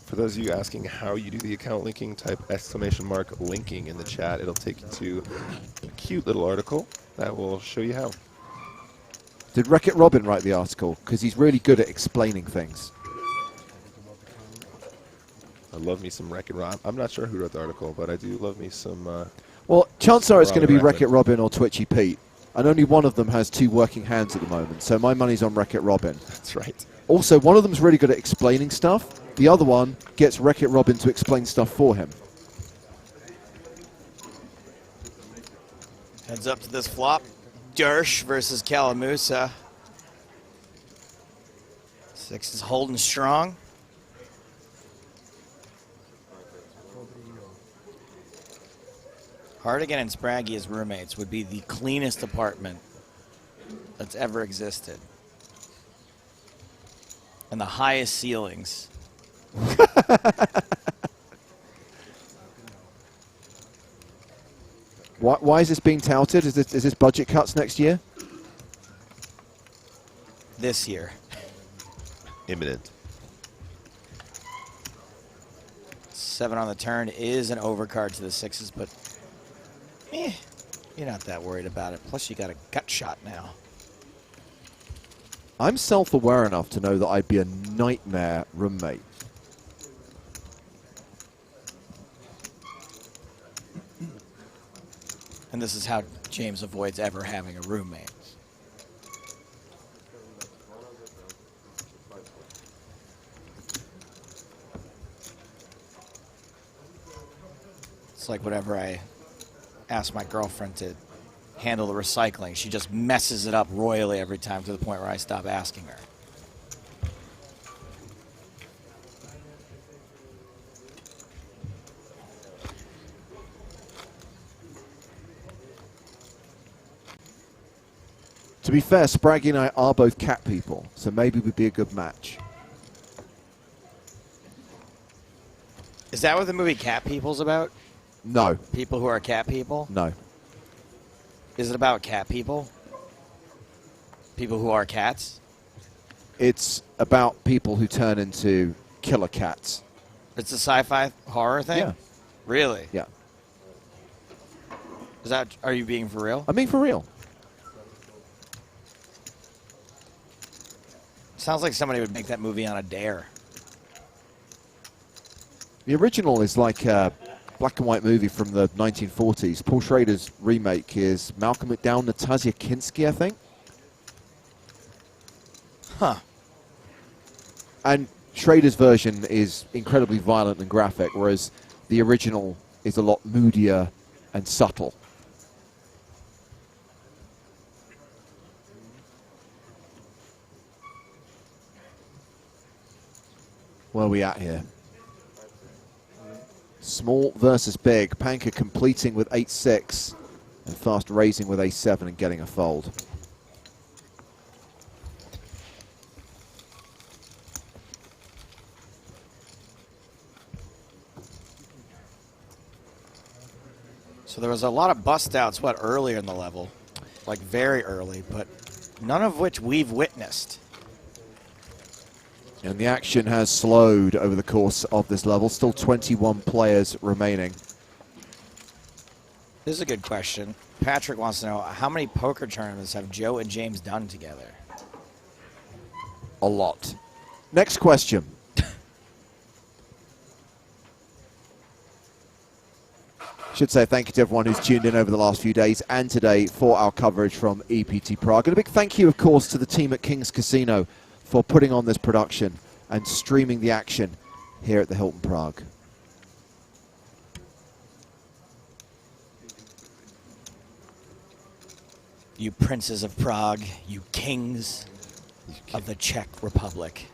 For those of you asking how you do the account linking, type !linking in the chat. It'll take you to a cute little article that will show you how. Did Wreck-It Robin write the article? Because he's really good at explaining things. I love me some Wreck-It Robin. I'm not sure who wrote the article, but I do love me some... well, chances are it's going to be Robin Wreck-It Robin or Twitchy Pete. And only one of them has two working hands at the moment. So my money's on Wreck-It Robin. That's right. Also, one of them's really good at explaining stuff. The other one gets Wreck-It Robin to explain stuff for him. Heads up to this flop. Dersh versus Calamusa. Six is holding strong. Hardigan and Spraggy as roommates would be the cleanest apartment that's ever existed. And the highest ceilings. Why is this being touted? Is this budget cuts next year? This year. Imminent. 7 on the turn is an overcard to the sixes, but you're not that worried about it. Plus, you got a gut shot now. I'm self-aware enough to know that I'd be a nightmare roommate. And this is how James avoids ever having a roommate. It's like whenever I ask my girlfriend to handle the recycling, she just messes it up royally every time to the point where I stop asking her. To be fair, Spraggy and I are both cat people, so maybe we'd be a good match. Is that what the movie Cat People's about? No. People who are cat people? No. Is it about cat people? People who are cats? It's about people who turn into killer cats. It's a sci-fi horror thing? Yeah. Really? Yeah. Is that? Are you being for real? I mean for real. Sounds like somebody would make that movie on a dare. The original is like a black and white movie from the 1940s. Paul Schrader's remake is Malcolm McDowell, Natasha Kinski, I think. Huh. And Schrader's version is incredibly violent and graphic, whereas the original is a lot moodier and subtle. Where are we at here? Small versus big. Panker completing with 8-6 and Fast raising with a7 and getting a fold. So there was a lot of bust outs, earlier in the level, like very early, but none of which we've witnessed. And the action has slowed over the course of this level. Still 21 players remaining. This is a good question. Patrick wants to know, how many poker tournaments have Joe and James done together? A lot. Next question. Should say thank you to everyone who's tuned in over the last few days and today for our coverage from EPT Prague. And a big thank you, of course, to the team at King's Casino for putting on this production and streaming the action here at the Hilton Prague. You princes of Prague, you kings of the Czech Republic.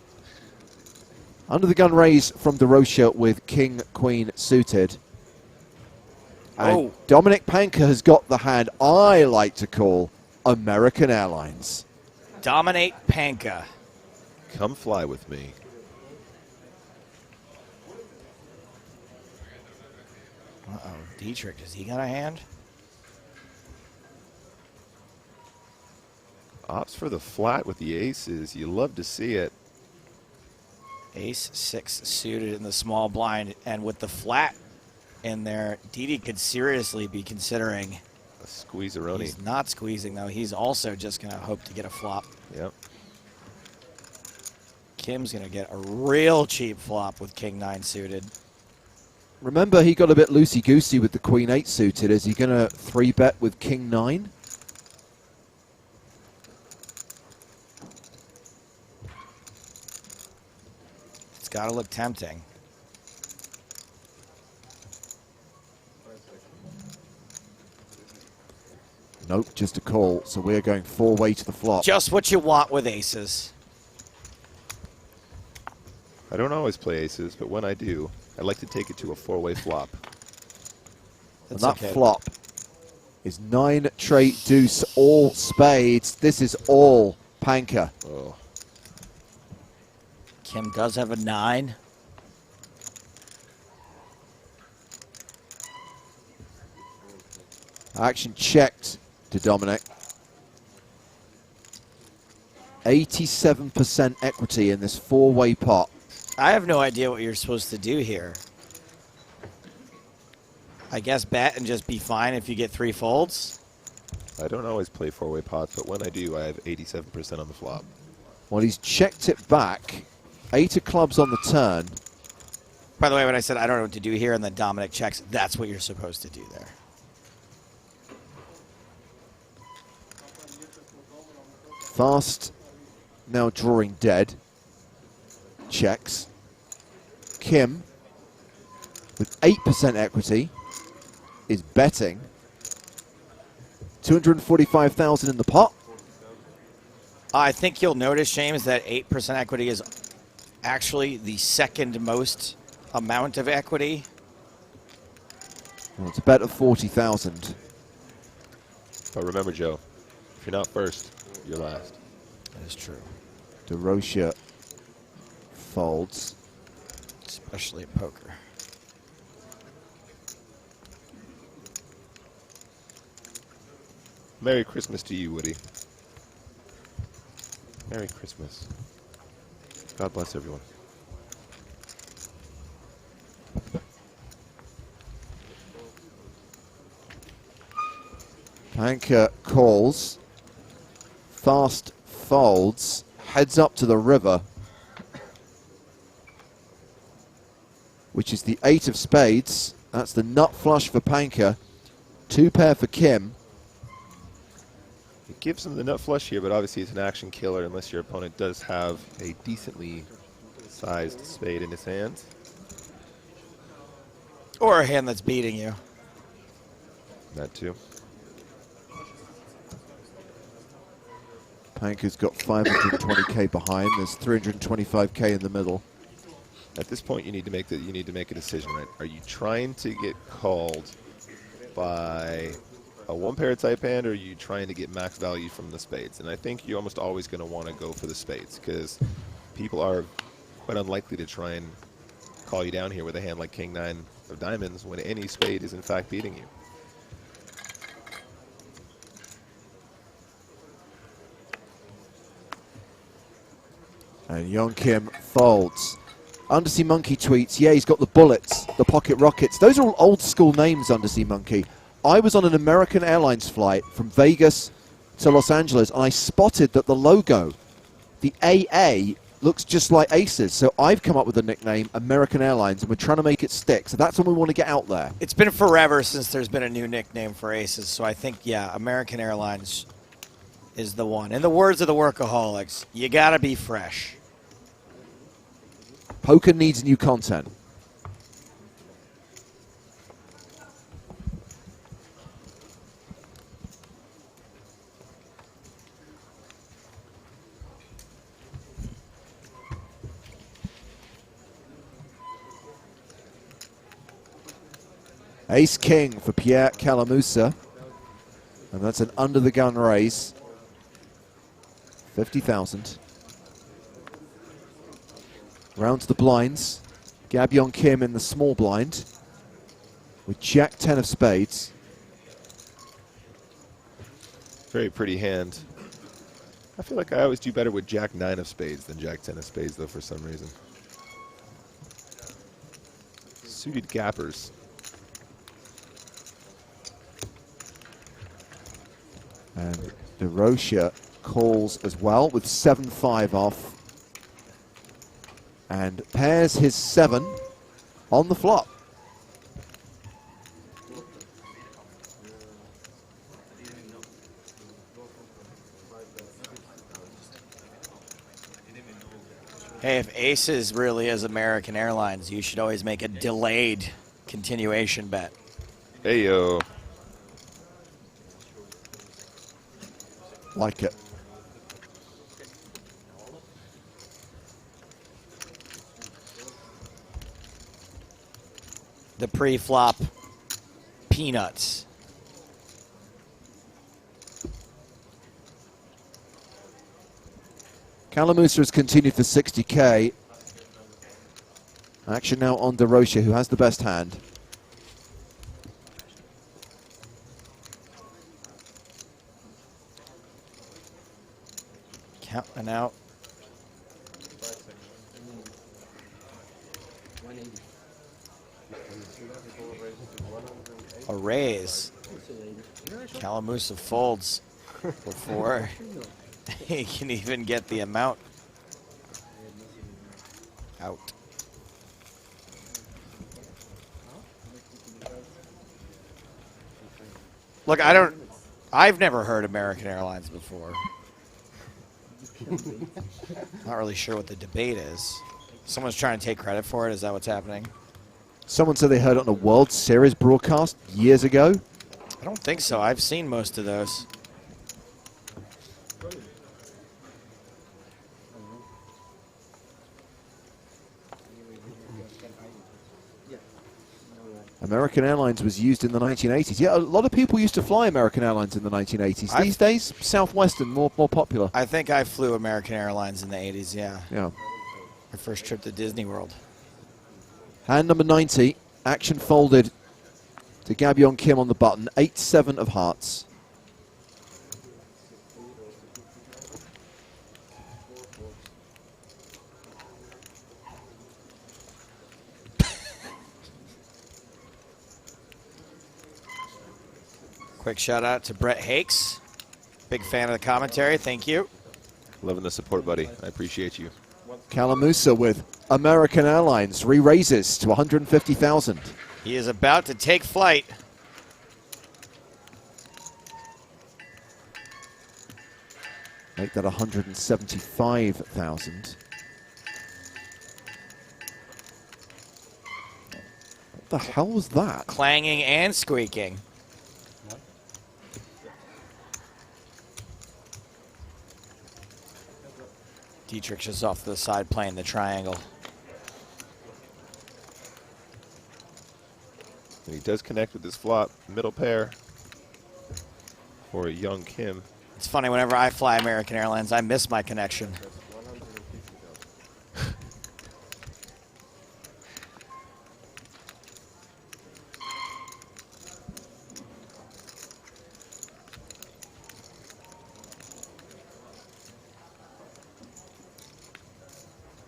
Under the gun raise from DeRocha with King, Queen suited. And Dominic Panker has got the hand I like to call American Airlines. Dominate Panka. Come fly with me. Uh-oh, Dietrich, does he got a hand? Opts for the flat with the aces. You love to see it. Ace 6 suited in the small blind, and with the flat in there, Didi could seriously be considering a squeeze-a-roni. He's not squeezing, though. He's also just going to hope to get a flop. Yep. Kim's going to get a real cheap flop with King 9 suited. Remember, he got a bit loosey-goosey with the Queen 8 suited. Is he going to 3-bet with King 9? It's got to look tempting. Nope, just a call. So we're going 4-way to the flop. Just what you want with aces. I don't always play aces, but when I do, I like to take it to a 4-way flop. And that flop is 9 trade deuce, all spades. This is all Panker. Oh. Kim does have a 9. Action checked to Dominic. 87% equity in this 4-way pot. I have no idea what you're supposed to do here. I guess bet and just be fine if you get 3 folds. I don't always play 4-way pots, but when I do, I have 87% on the flop. Well, he's checked it back. 8 of clubs on the turn. By the way, when I said I don't know what to do here and then Dominic checks, that's what you're supposed to do there. Fast now drawing dead. Checks. Kim, with 8% equity, is betting. 245,000 in the pot. I think you'll notice, James, that 8% equity is actually the second most amount of equity. Well, it's a bet of 40,000. But remember, Joe, if you're not first, you're last. That is true. DeRocha folds. Especially at poker. Merry Christmas to you, Woody. Merry Christmas. God bless everyone. Panker calls. Fast folds. Heads up to the river, which is the 8 of spades. That's the nut flush for Panker. 2 pair for Kim. It gives him the nut flush here, but obviously it's an action killer unless your opponent does have a decently sized spade in his hands. Or a hand that's beating you. That too. Panker's got 520k behind. There's 325k in the middle. At this point, you need to make a decision, right? Are you trying to get called by a one-pair type hand, or are you trying to get max value from the spades? And I think you're almost always going to want to go for the spades, because people are quite unlikely to try and call you down here with a hand like King 9 of diamonds when any spade is in fact beating you. And Young Kim folds. Undersea Monkey tweets, yeah, he's got the bullets, the pocket rockets. Those are all old school names, Undersea Monkey. I was on an American Airlines flight from Vegas to Los Angeles, and I spotted that the logo, the AA, looks just like Aces. So I've come up with the nickname American Airlines, and we're trying to make it stick. So that's what we want to get out there. It's been forever since there's been a new nickname for Aces, so I think, yeah, American Airlines is the one. In the words of the Workaholics, you got to be fresh. Poker needs new content. Ace King for Pierre Calamusa. And that's an under the gun raise. 50,000. Round to the blinds. Gabyon Kim in the small blind with Jack 10 of spades. Very pretty hand. I feel like I always do better with Jack 9 of spades than Jack 10 of spades, though, for some reason. Suited gappers. And DeRocha calls as well with 7-5 off. And pairs his 7 on the flop. Hey, if Aces really is American Airlines, you should always make a delayed continuation bet. Hey, yo. Like it. The pre-flop peanuts. Calamusa has continued for 60K. Action now on DeRocha, who has the best hand. Counting out. A raise. Calamusa folds before he can even get the amount out. Look, I've never heard American Airlines before. Not really sure what the debate is. Someone's trying to take credit for it. Is that what's happening? Someone said they heard it on a World Series broadcast years ago. I don't think so. I've seen most of those. American Airlines was used in the 1980s. Yeah, a lot of people used to fly American Airlines in the 1980s. These days, Southwestern, more popular. I think I flew American Airlines in the 80s, yeah. Yeah. My first trip to Disney World. Hand number 90, action folded to Gabyon Kim on the button, 8-7 of hearts. Quick shout out to Brett Hakes. Big fan of the commentary. Thank you. Loving the support, buddy. I appreciate you. Calamusa with American Airlines re-raises to 150,000. He is about to take flight. Make that 175,000. What the hell was that? Clanging and squeaking. Dietrich's just off to the side playing the triangle. And he does connect with this flop middle pair for young Kim. It's funny, whenever I fly American Airlines, I miss my connection.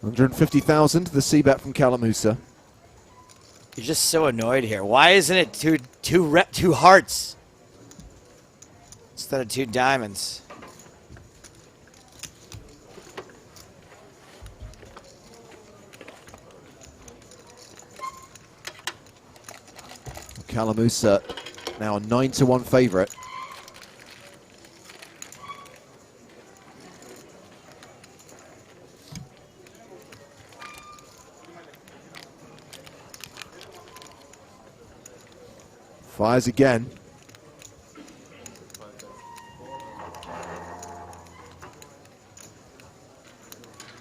$150,000, the C-bet from Kalamusa. You're just so annoyed here. Why isn't it two hearts instead of 2 diamonds? Kalamusa now a 9-1 favorite. Fires again.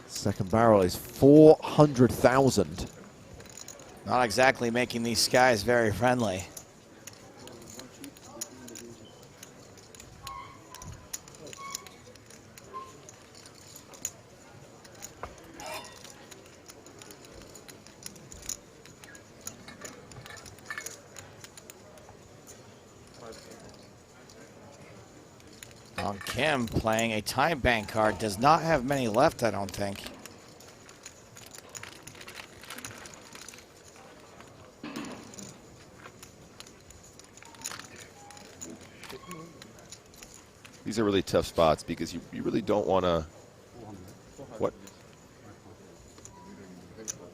Second barrel is 400,000. Not exactly making these skies very friendly. Kim playing a time bank card. Does not have many left, I don't think. These are really tough spots because you really don't want to. What?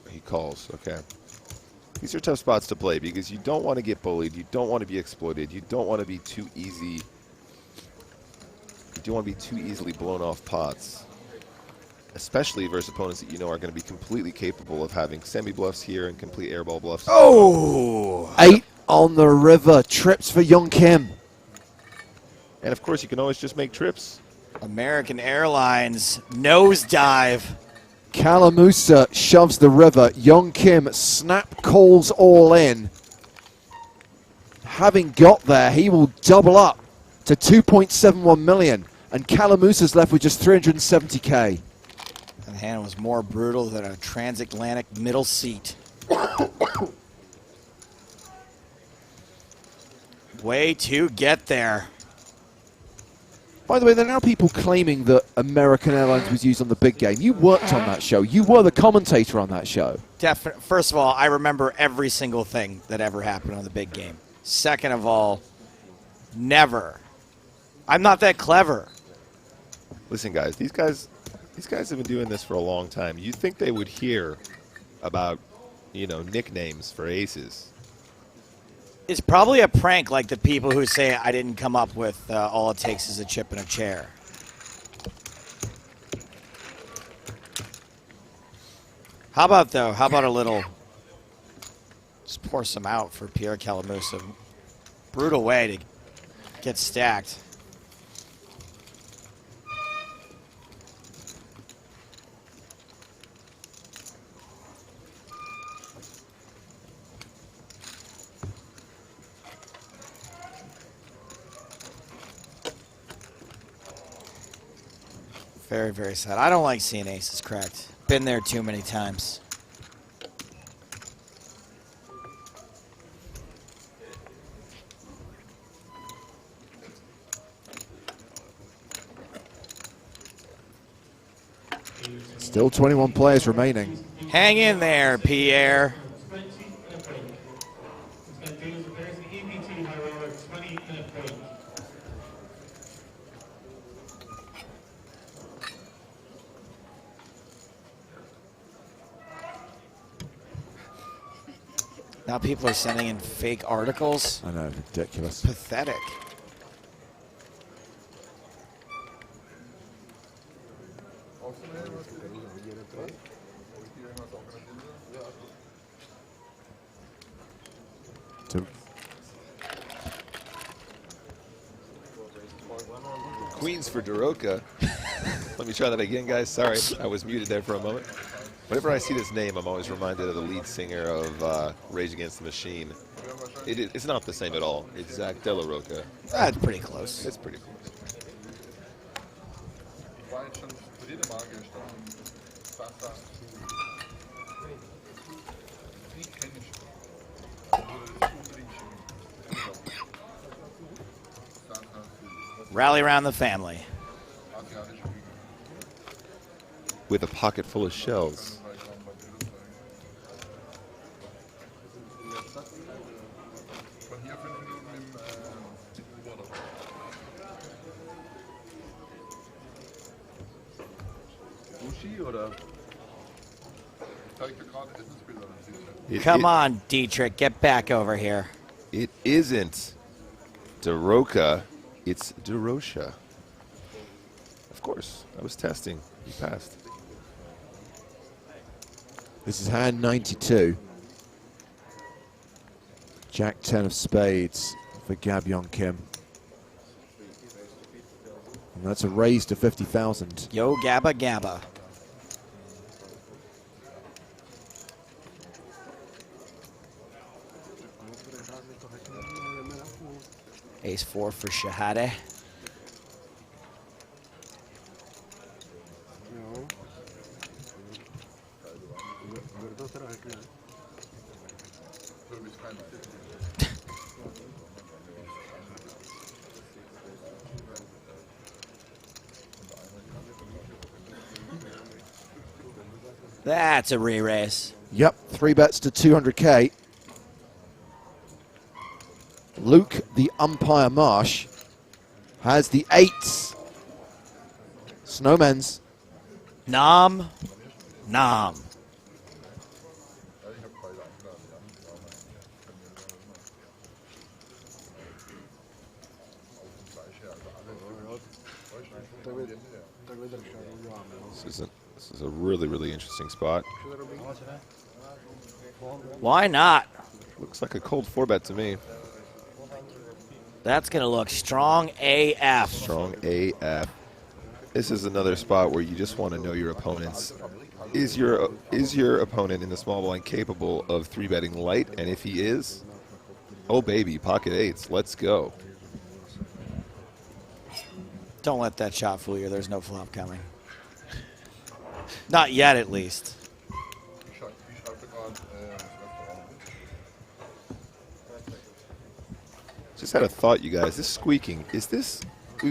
He calls, okay. These are tough spots to play because you don't want to get bullied. You don't want to be exploited. You don't want to be too easy. You don't want to be too easily blown off pots, especially versus opponents that you know are going to be completely capable of having semi-bluffs here and complete airball bluffs. Oh! 8 on the river. Trips for young Kim. And of course, you can always just make trips. American Airlines nosedive. Kalamusa shoves the river. Young Kim snap calls all in. Having got there, he will double up to 2.71 million. And Kalamusa's left with just 370K. That hand was more brutal than a transatlantic middle seat. Way to get there. By the way, there are now people claiming that American Airlines was used on the big game. You worked on that show. You were the commentator on that show. First of all, I remember every single thing that ever happened on the big game. Second of all, never. I'm not that clever. Listen, guys, these guys have been doing this for a long time. You'd think they would hear about, you know, nicknames for aces. It's probably a prank like the people who say I didn't come up with all it takes is a chip and a chair. How about a little, just pour some out for Pierre Kalamusa. Brutal way to get stacked. Very, very sad. I don't like seeing aces cracked. Been there too many times. Still 21 players remaining. Hang in there, Pierre. Now people are sending in fake articles. I know, ridiculous. Pathetic. Queens for Daroka. Let me try that again, guys. Sorry, I was muted there for a moment. Whenever I see this name, I'm always reminded of the lead singer of Rage Against the Machine. It's not the same at all. It's Zach De La Roca. That's pretty close. It's pretty close. Rally around the family. With a pocket full of shells. Come on, Dietrich, get back over here. It isn't DeRoca, it's DeRocha. Of course, I was testing. You passed. This is hand 92. Jack 10 of spades for Gabyon Kim. And that's a raise to 50,000. Yo, Gabba Gabba. Ace 4 for Shahade. That's a re-raise. Yep, 3 bets to 200K. Luke, the umpire Marsh, has the 8s. Snowmen's. Nom. Nom. This is a really, really interesting spot. Why not? Looks like a cold 4-bet to me. That's going to look strong AF. Strong AF. This is another spot where you just want to know your opponents. Is your opponent in the small blind capable of 3-betting light? And if he is, oh baby, pocket 8s. Let's go. Don't let that shot fool you. There's no flop coming. Not yet, at least. Just had a thought, you guys. This squeaking, is this...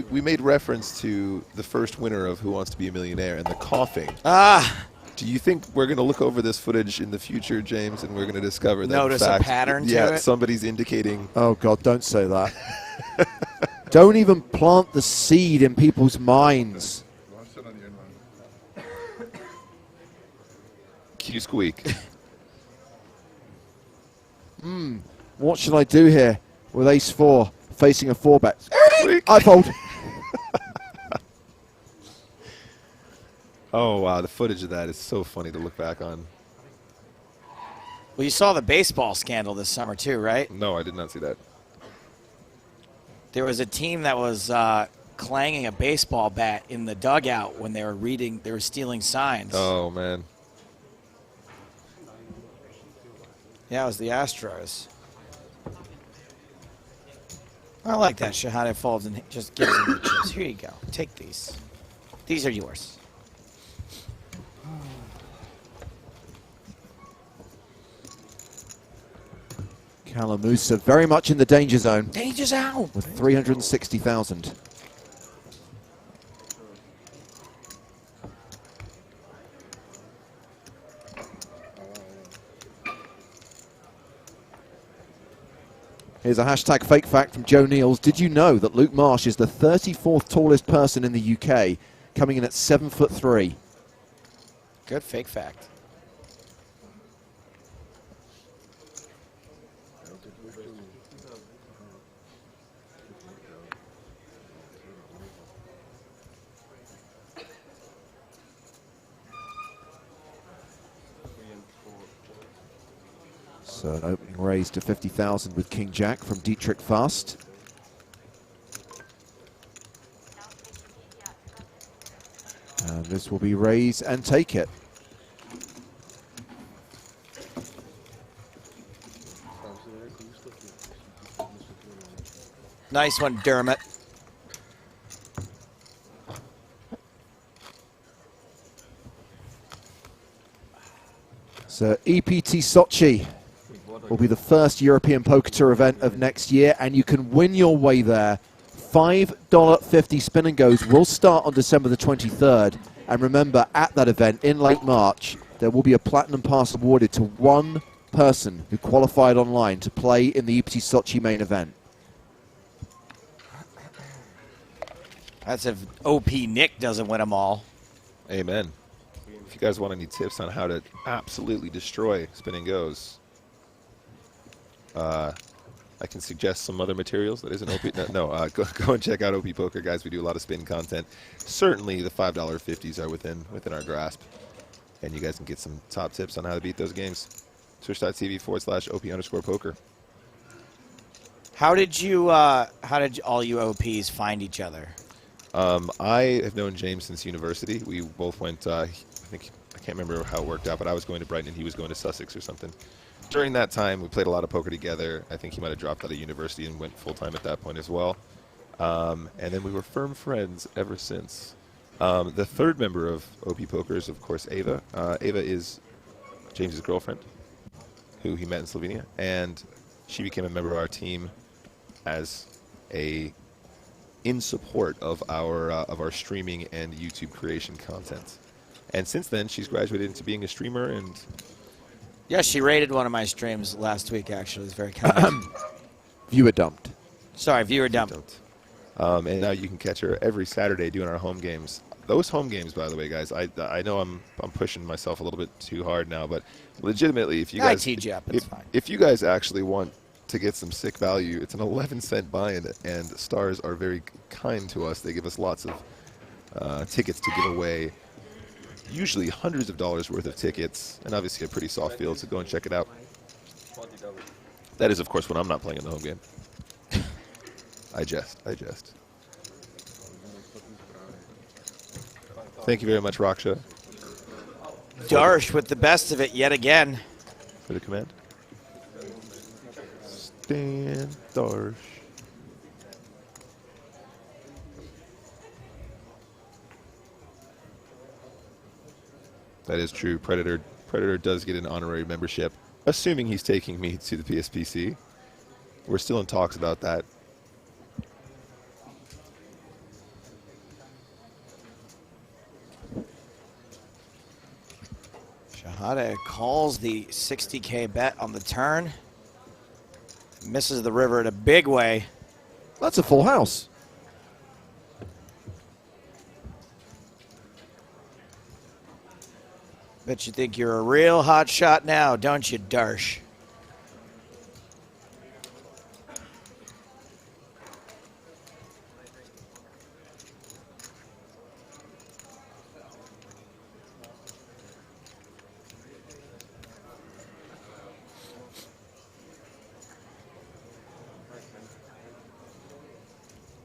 We made reference to the first winner of Who Wants to Be a Millionaire and the coughing. Ah! Do you think we're going to look over this footage in the future, James, and we're going to discover that Notice in fact, a pattern to yeah, it? somebody's indicating... Oh, God, don't say that. Don't even plant the seed in people's minds. Cue squeak. What should I do here with ace 4 facing a 4-bet? I fold. Oh, wow, the footage of that is so funny to look back on. Well, you saw the baseball scandal this summer too, right? No, I did not see that. There was a team that was clanging a baseball bat in the dugout when they were stealing signs. Oh, man. Yeah, it was the Astros. I like that. Shahade folds and just gives them the chips. Here you go. Take these. These are yours. Kalamusa very much in the danger zone. Danger zone. With 360,000. Here's a hashtag fake fact from Joe Neals. Did you know that Luke Marsh is the 34th tallest person in the UK, coming in at 7'3"? Good fake fact. So an opening raise to 50,000 with King Jack from Dietrich Fast. And this will be raise and take it. Nice one, Dermot. So EPT Sochi will be the first European Poker Tour event of next year, and you can win your way there. $5.50 spin and goes will start on December the 23rd. And remember, at that event in late March, there will be a platinum pass awarded to one person who qualified online to play in the EPT Sochi main event. That's if OP Nick doesn't win them all. Amen. If you guys want any tips on how to absolutely destroy spin and goes, I can suggest some other materials that isn't OP. Go and check out OP Poker, guys. We do a lot of spin content. Certainly the $5.50s are within our grasp, and you guys can get some top tips on how to beat those games. Twitch.tv/OP_poker. How did all you OPs find each other? I have known James since university. We both went, I can't remember how it worked out, but I was going to Brighton and he was going to Sussex or something. During that time, we played a lot of poker together. I think he might have dropped out of university and went full-time at that point as well. And then we were firm friends ever since. The third member of OP Poker is, of course, Ava. Ava is James's girlfriend, who he met in Slovenia, and she became a member of our team as in support of our streaming and YouTube creation content. And since then, she's graduated into being a streamer. And yeah, she rated one of my streams last week, actually. It was very kind. Viewer dumped. Sorry, viewer dumped. And now you can catch her every Saturday doing our home games. Those home games, by the way, guys, I know I'm pushing myself a little bit too hard now, but legitimately, if you guys if you guys actually want to get some sick value, it's an 11-cent buy-in, and Stars are very kind to us. They give us lots of tickets to give away, usually hundreds of dollars worth of tickets, and obviously a pretty soft field, so go and check it out. That is, of course, when I'm not playing in the home game. I jest. Thank you very much, Raksha. Darsh with the best of it yet again. For the command. Stand Darsh. That is true. Predator does get an honorary membership, assuming he's taking me to the PSPC. We're still in talks about that. Shahada calls the 60K bet on the turn. Misses the river in a big way. That's a full house. Bet you think you're a real hot shot now, don't you, Darsh?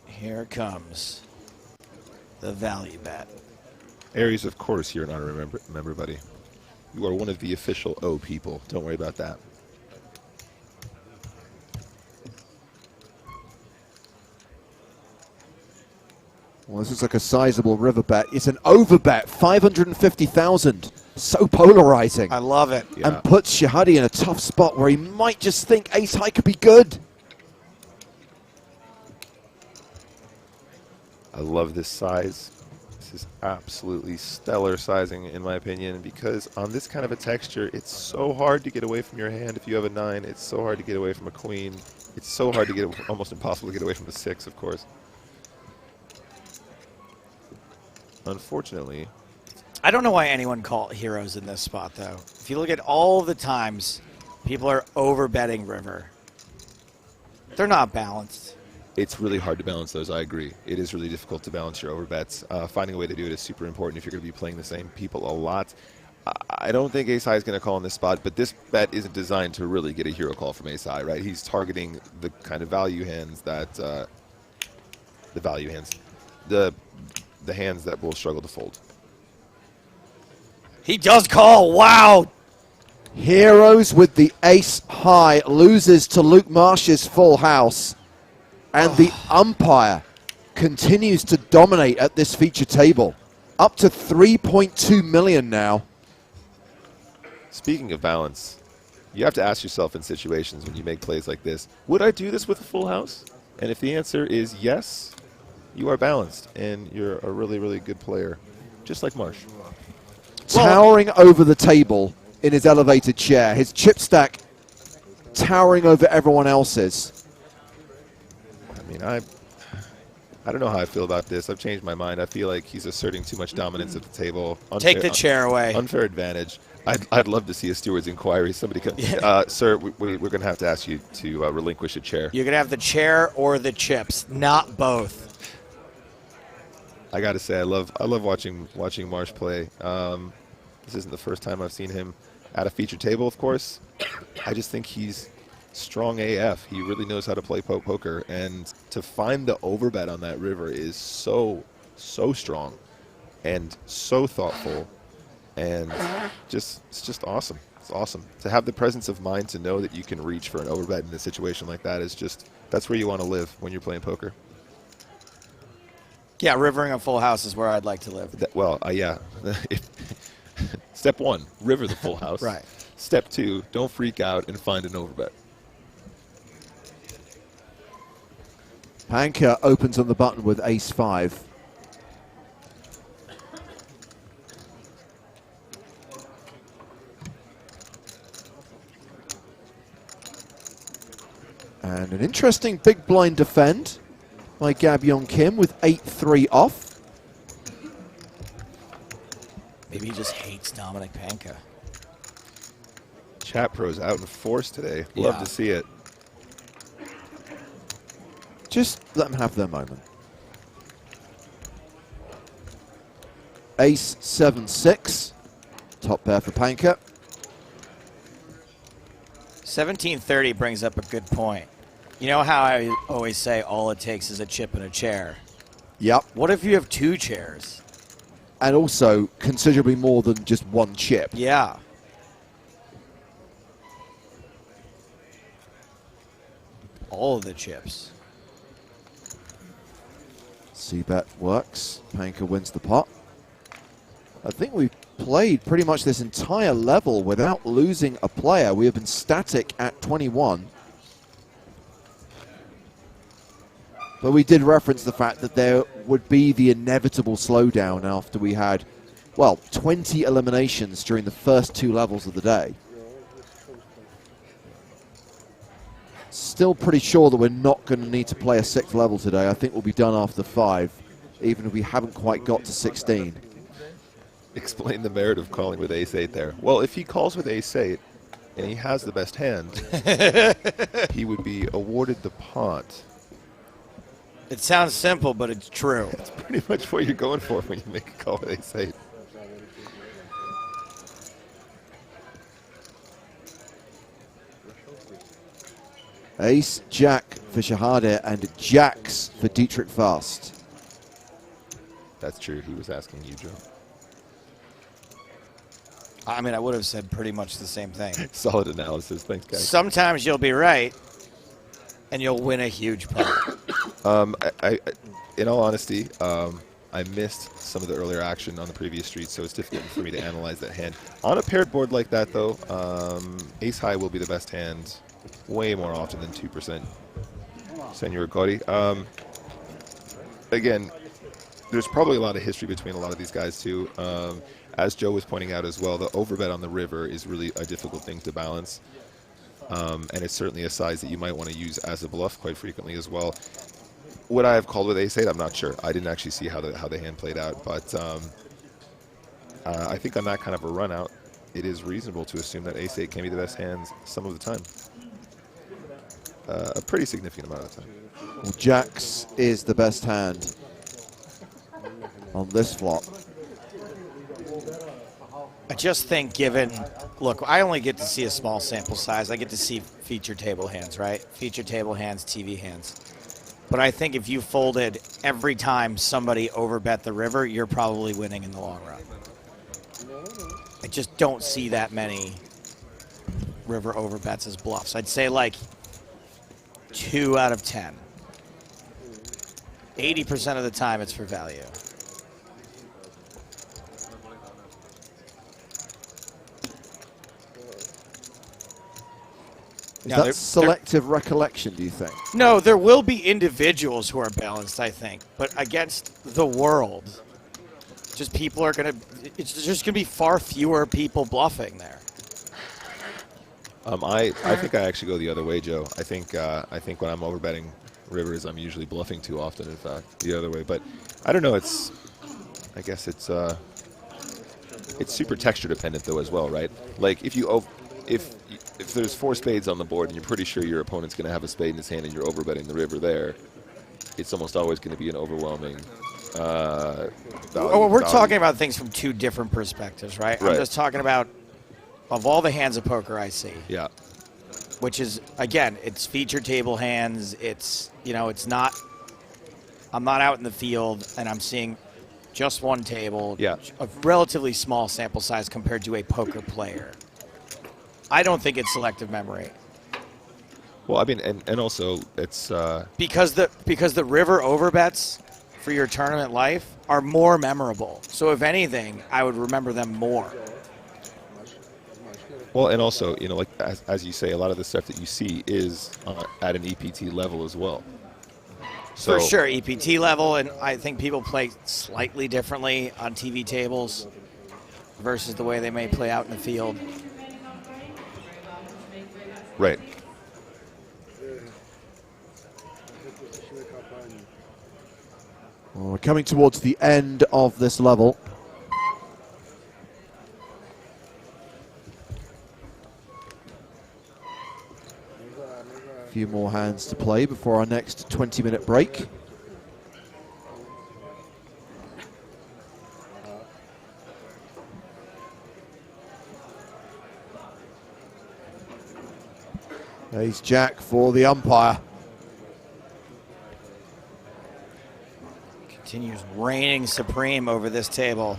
Here comes the value bet. Aries, of course, you're an honorary member, buddy. You are one of the official O people. Don't worry about that. Well, this is like a sizable river bet. It's an over bet, 550,000. So polarizing. I love it. Yeah. And puts Shahadi in a tough spot where he might just think ace high could be good. I love this size. This is absolutely stellar sizing, in my opinion, because on this kind of a texture, it's so hard to get away from your hand if you have a 9. It's so hard to get away from a queen. It's so hard to get, almost impossible to get away from a 6, of course. Unfortunately. I don't know why anyone call heroes in this spot, though. If you look at all the times people are over betting river, they're not balanced. It's really hard to balance those, I agree. It is really difficult to balance your overbets. Finding a way to do it is super important if you're going to be playing the same people a lot. I don't think Ace High is going to call in this spot, but this bet isn't designed to really get a hero call from Ace High, right? He's targeting the kind of value hands that, the hands that will struggle to fold. He does call, wow! Heroes with the ace high loses to Luke Marsh's full house. And the umpire continues to dominate at this feature table. Up to 3.2 million now. Speaking of balance, you have to ask yourself in situations when you make plays like this, would I do this with a full house? And if the answer is yes, you are balanced and you're a really, really good player, just like Marsh. Towering over the table in his elevated chair. His chip stack towering over everyone else's. I mean, I don't know how I feel about this. I've changed my mind. I feel like he's asserting too much dominance at the table. Take the chair away. Unfair advantage. I'd love to see a steward's inquiry. Somebody could, sir, we're going to have to ask you to relinquish a chair. You're going to have the chair or the chips, not both. I got to say, I love watching Marsh play. This isn't the first time I've seen him at a feature table, of course. I just think he's strong AF. He really knows how to play poker, and to find the overbet on that river is so strong and so thoughtful, and it's just awesome. It's awesome to have the presence of mind to know that you can reach for an overbet in a situation like that. That's where you want to live when you're playing poker. Yeah, rivering a full house is where I'd like to live. Yeah. Step 1, river the full house. Right. Step 2, don't freak out and find an overbet. Panka opens on the button with ace-5. And an interesting big blind defend by Gab-Yong Kim with 8-3 off. Maybe he just hates Dominic Panka. Chat Pro's out in force today. Love to see it. Just let them have their moment. Ace 7-6. Top pair for Panka. 1730 brings up a good point. You know how I always say all it takes is a chip and a chair? Yep. What if you have 2 chairs? And also considerably more than just one chip. Yeah. All of the chips. C-bet works. Panka wins the pot. I think we've played pretty much this entire level without losing a player. We have been static at 21. But we did reference the fact that there would be the inevitable slowdown after we had, well, 20 eliminations during the first 2 levels of the day. Still pretty sure that we're not going to need to play a 6th level today. I think we'll be done after 5, even if we haven't quite got to 16. Explain the merit of calling with ace-8 there. Well, if he calls with ace-8 and he has the best hand, he would be awarded the pot. It sounds simple, but it's true. That's pretty much what you're going for when you make a call with ace-8. Ace, Jack for Shahade, and Jacks for Dietrich Fast. That's true. He was asking you, Joe. I mean, I would have said pretty much the same thing. Solid analysis. Thanks, guys. Sometimes you'll be right, and you'll win a huge pot. In all honesty, I missed some of the earlier action on the previous street, so it's difficult for me to analyze that hand. On a paired board like that, though, ace high will be the best hand way more often than 2%. Senor Gotti. Again, there's probably a lot of history between a lot of these guys, too. As Joe was pointing out as well, the overbet on the river is really a difficult thing to balance. And it's certainly a size that you might want to use as a bluff quite frequently as well. Would I have called with ace-8? I'm not sure. I didn't actually see how the hand played out, but I think on that kind of a run out, it is reasonable to assume that ace-8 can be the best hands some of the time. A pretty significant amount of the time. Well, Jacks is the best hand on this flop. I just think look, I only get to see a small sample size. I get to see feature table hands, right? Feature table hands, TV hands. But I think if you folded every time somebody overbet the river, you're probably winning in the long run. I just don't see that many river overbets as bluffs. I'd say like 2 out of 10. 80% of the time, it's for value. Is that selective recollection, do you think? No, there will be individuals who are balanced, I think, but against the world, just people are going to, it's just going to be far fewer people bluffing there. I think I actually go the other way, Joe. I think when I'm overbetting rivers, I'm usually bluffing too often, in fact, the other way. But I don't know, I guess it's super texture dependent though as well, right? Like if there's 4 spades on the board and you're pretty sure your opponent's going to have a spade in his hand and you're overbetting the river there, it's almost always going to be an overwhelming we're talking about things from 2 different perspectives, right? I'm just talking about, of all the hands of poker I see, yeah, which is, again, it's feature table hands. It's, it's not, I'm not out in the field and I'm seeing just one table, a relatively small sample size compared to a poker player. I don't think it's selective memory. Well, I mean, and also it's because the river overbets for your tournament life are more memorable. So if anything, I would remember them more. Well, and also, like as you say, a lot of the stuff that you see is at an EPT level as well. So, for sure, EPT level, and I think people play slightly differently on TV tables versus the way they may play out in the field. Right. Well, we're coming towards the end of this level. A few more hands to play before our next 20-minute break. Ace Jack for the umpire. Continues reigning supreme over this table.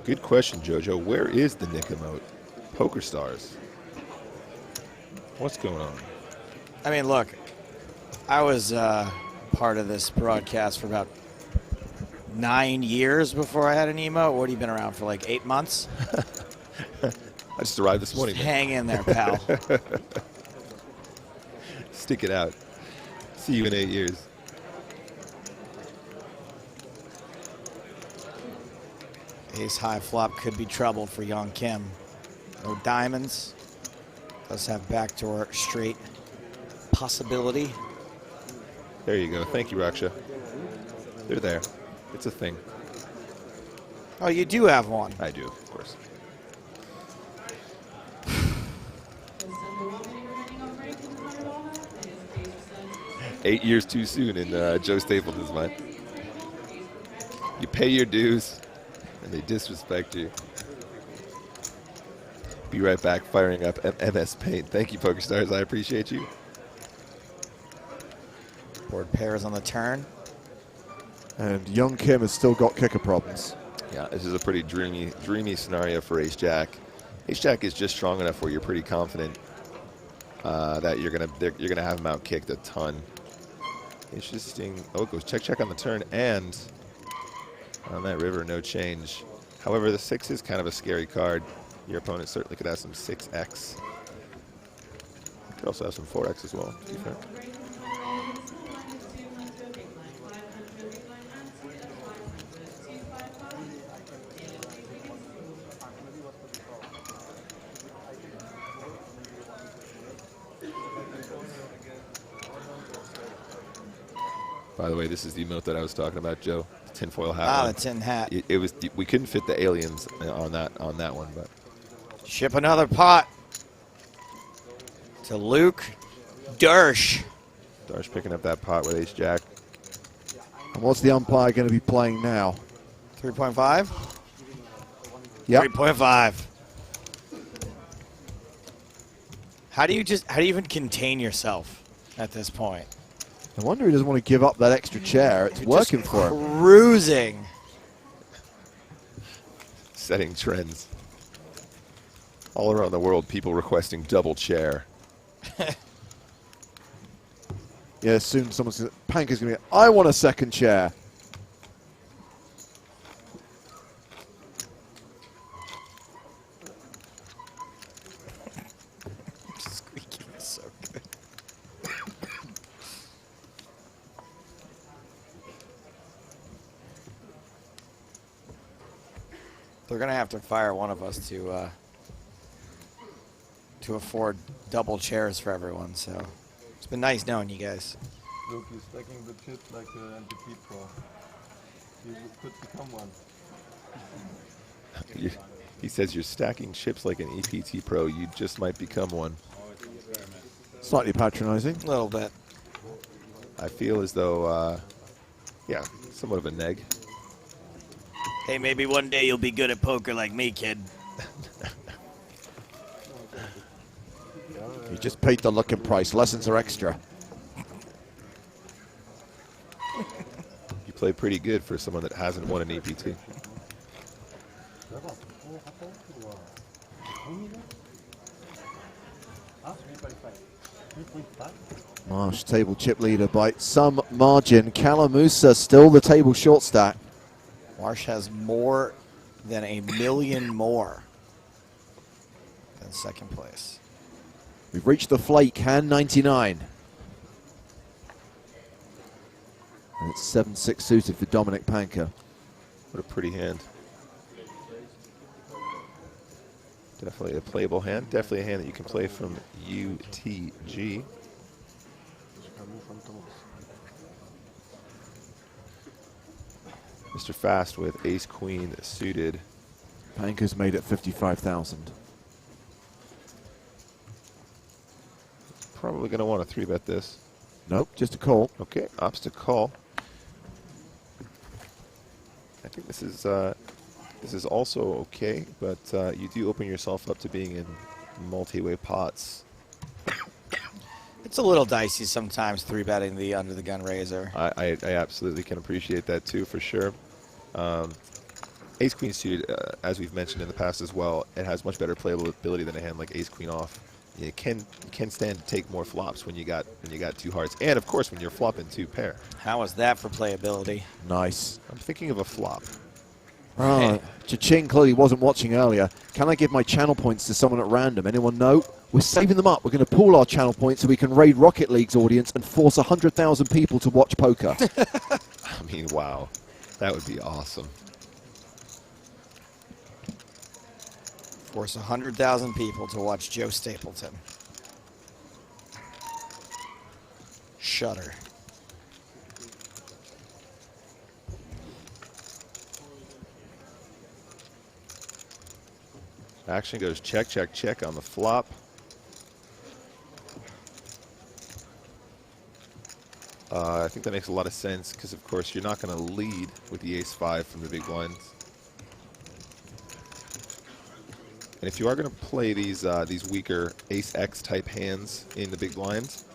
Good question, Jojo. Where is the Nick emote? PokerStars. What's going on? I mean, look, I was part of this broadcast for about 9 years before I had an emote. What have you been around for, like 8 months? I just arrived this morning. Hang in there, pal. Stick it out. See you in 8 years. Ace high flop could be trouble for young Kim. No diamonds. Does have backdoor straight possibility. There you go. Thank you, Raksha. They're there. It's a thing. Oh, you do have one. I do, of course. Eight years too soon in Joe Stapleton's mind. You pay your dues, and they disrespect you. Be right back, firing up MS Paint. Thank you, PokerStars. I appreciate you. Board pairs on the turn. And young Kim has still got kicker problems. Yeah, this is a pretty dreamy scenario for Ace Jack. Ace Jack is just strong enough where you're pretty confident that you're gonna have him out kicked a ton. Interesting. Oh, it goes check on the turn, and on that river, no change. However, the 6 is kind of a scary card. Your opponent certainly could have some 6x. Could also have some 4x as well, to be fair. By the way, this is the emote that I was talking about, Joe. The tinfoil hat. Ah, the tin hat. It was. We couldn't fit the aliens on that one, but ship another pot to Luke Dersh. Dersh picking up that pot with Ace Jack. And what's the umpire going to be playing now? 3.5. Yep. 3.5. How do you even contain yourself at this point? I wonder he doesn't want to give up that extra chair. It's working for him. Cruising. Setting trends. All around the world, people requesting double chair. Yeah, soon someone's going to... Panker's going to be, I want a second chair. Squeaking is so good. They're going to have to fire one of us to afford double chairs for everyone, so it's been nice knowing you guys. Look, he's stacking the chips like an EPT Pro. He could become one. He says you're stacking chips like an EPT Pro. You just might become one. Slightly patronizing. A little bit. I feel as though, yeah, somewhat of a neg. Hey, maybe one day you'll be good at poker like me, kid. You just paid the looking price. Lessons are extra. You play pretty good for someone that hasn't won an EPT. Marsh, table chip leader by some margin. Calamusa still the table short stack. Marsh has more than 1 million more than second place. We've reached the flake, hand 99. And it's 7-6 suited for Dominic Panker. What a pretty hand. Definitely a playable hand. Definitely a hand that you can play from UTG. Mr. Fast with ace-queen suited. Panker's made it 55,000. Probably going to want to 3-bet this. Nope, just a call. Okay, opts to call. I think this is also okay, but you do open yourself up to being in multi-way pots. It's a little dicey sometimes 3-betting the under the gun raiser. I absolutely can appreciate that too, for sure. Ace-queen suited, as we've mentioned in the past as well, it has much better playability than a hand like ace-queen off. You can stand to take more flops when you got 2 hearts, and of course when you're flopping 2 pair. How is that for playability? Nice. I'm thinking of a flop. Oh, Cha-Ching clearly wasn't watching earlier. Can I give my channel points to someone at random? Anyone know? We're saving them up. We're going to pool our channel points so we can raid Rocket League's audience and force 100,000 people to watch poker. I mean, wow. That would be awesome. Force 100,000 people to watch Joe Stapleton. Shudder. Action goes check, check, check on the flop. I think that makes a lot of sense because, of course, you're not going to lead with the ace-5 from the big blinds. And if you are going to play these weaker ace-X type hands in the big blinds,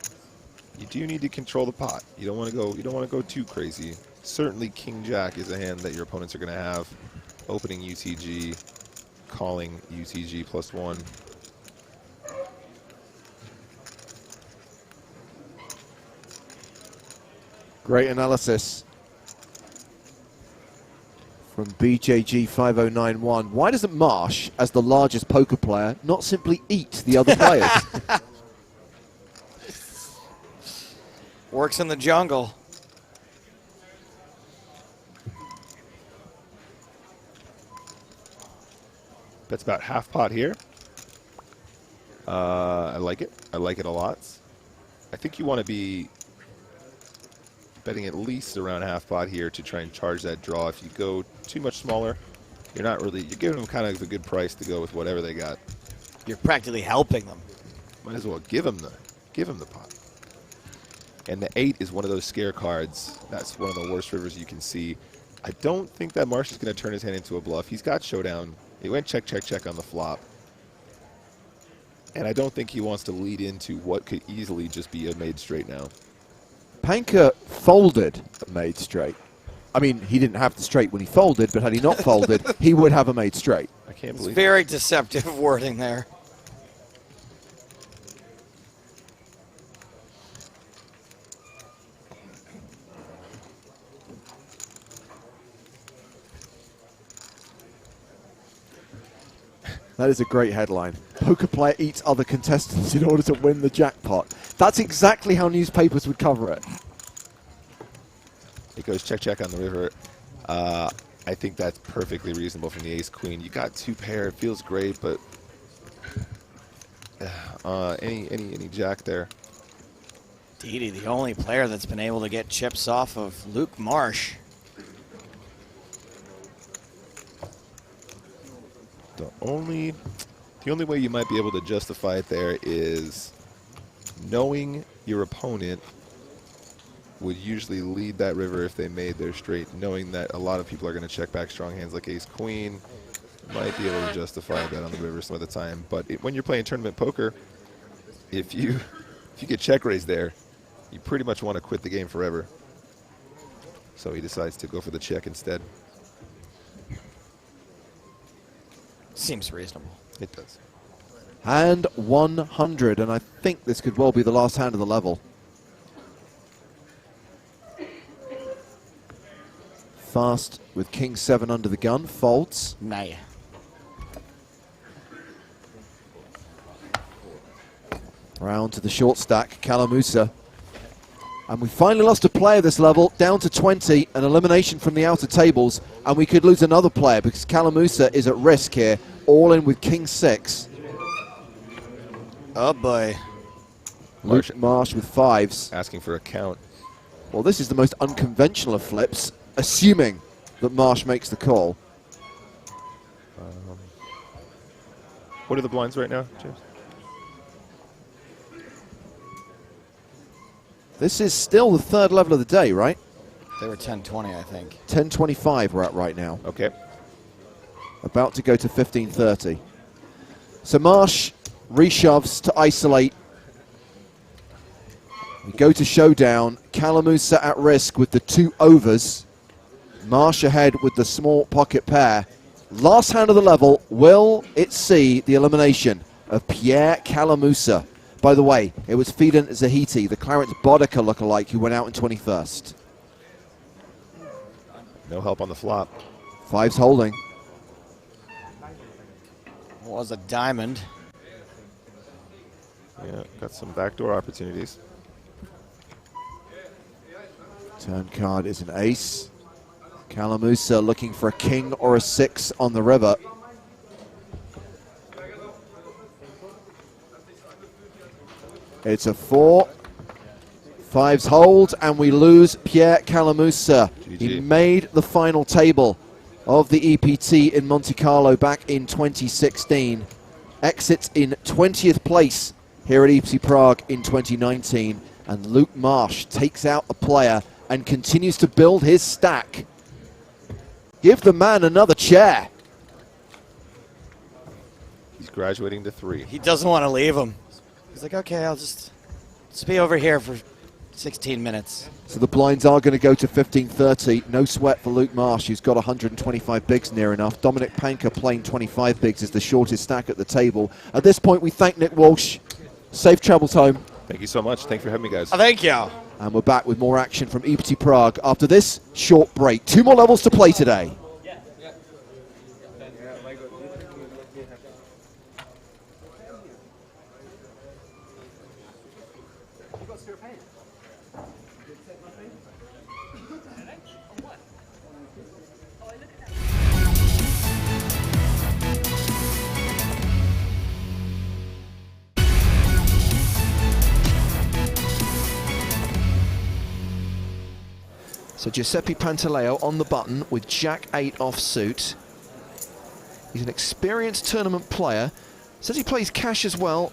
you do need to control the pot. You don't want to go too crazy. Certainly, King-Jack is a hand that your opponents are going to have. Opening UTG, calling UTG +1. Great analysis from BJG5091. Why doesn't Marsh, as the largest poker player, not simply eat the other players? Works in the jungle. That's about half pot here. I like it. I like it a lot. I think you want to be betting at least around half pot here to try and charge that draw. If you go too much smaller, you're giving them kind of a good price to go with whatever they got. You're practically helping them. Might as well give them the pot. And the 8 is one of those scare cards. That's one of the worst rivers you can see. I don't think that Marsh is going to turn his hand into a bluff. He's got showdown. He went check, check, check on the flop. And I don't think he wants to lead into what could easily just be a made straight now. Panker folded a made straight. I mean, he didn't have the straight when he folded, but had he not folded, he would have a made straight. I can't It's believe very deceptive wording there. That is a great headline. Poker player eats other contestants in order to win the jackpot. That's exactly how newspapers would cover it. It goes check, check on the river. I think that's perfectly reasonable from the ace-queen. You got 2 pair. It feels great, but any jack there. Didi, the only player that's been able to get chips off of Luke Marsh. The only way you might be able to justify it there is knowing your opponent would usually lead that river if they made their straight, knowing that a lot of people are going to check back strong hands like ace-queen. Might be able to justify that on the river some of the time. But when you're playing tournament poker, if you get check raised there, you pretty much want to quit the game forever. So he decides to go for the check instead. Seems reasonable. It does. Hand 100, and I think this could well be the last hand of the level. Fast with king 7 under the gun, folds. Nay. Round to the short stack, Kalamusa. And we finally lost a player this level, down to 20, an elimination from the outer tables, and we could lose another player because Kalamusa is at risk here, all in with king 6. Oh boy. Luke Marsh with 5s. Asking for a count. Well, this is the most unconventional of flips, assuming that Marsh makes the call. What are the blinds right now, James? This is still the 3rd level of the day, right? They were 10-20, I think. 10.25 we're at right now. Okay. About to go to 15.30. So Marsh reshoves to isolate. We go to showdown. Kalamusa at risk with the 2 overs. Marsh ahead with the small pocket pair. Last hand of the level, will it see the elimination of Pierre Kalamusa? By the way, it was Fidan Zahiti, the Clarence Bodica lookalike, who went out in 21st. No help on the flop. 5's holding. Was a diamond. Yeah, got some backdoor opportunities. Turn card is an ace. Kalamusa looking for a king or a 6 on the river. It's a 4. 5's hold, and we lose Pierre Kalamusa. He made the final table of the EPT in Monte Carlo back in 2016. Exits in 20th place here at EPT Prague in 2019. And Luke Marsh takes out a player and continues to build his stack. Give the man another chair. He's graduating to 3. He doesn't want to leave him. He's like, okay, I'll just be over here for 16 minutes. So the blinds are going to go to 15.30. No sweat for Luke Marsh, who's got 125 bigs near enough. Dominic Panker playing 25 bigs is the shortest stack at the table. At this point, we thank Nick Walsh. Safe travels home. Thank you so much. Thanks for having me, guys. Thank you. And we're back with more action from EPT Prague after this short break. 2 more levels to play today. So Giuseppe Pantaleo on the button with Jack 8 offsuit. He's an experienced tournament player. Says he plays cash as well,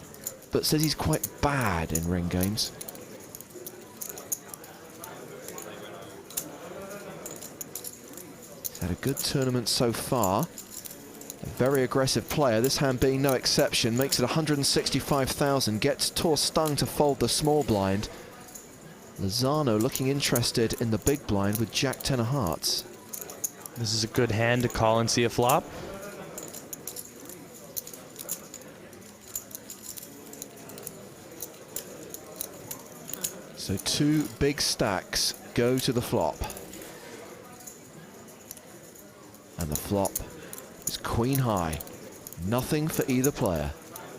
but says he's quite bad in ring games. He's had a good tournament so far. A very aggressive player, this hand being no exception, makes it 165,000, gets Tor Stung to fold the small blind. Lozano looking interested in the big blind with Jack 10 of hearts. This is a good hand to call and see a flop. So 2 big stacks go to the flop. And the flop is queen high. Nothing for either player.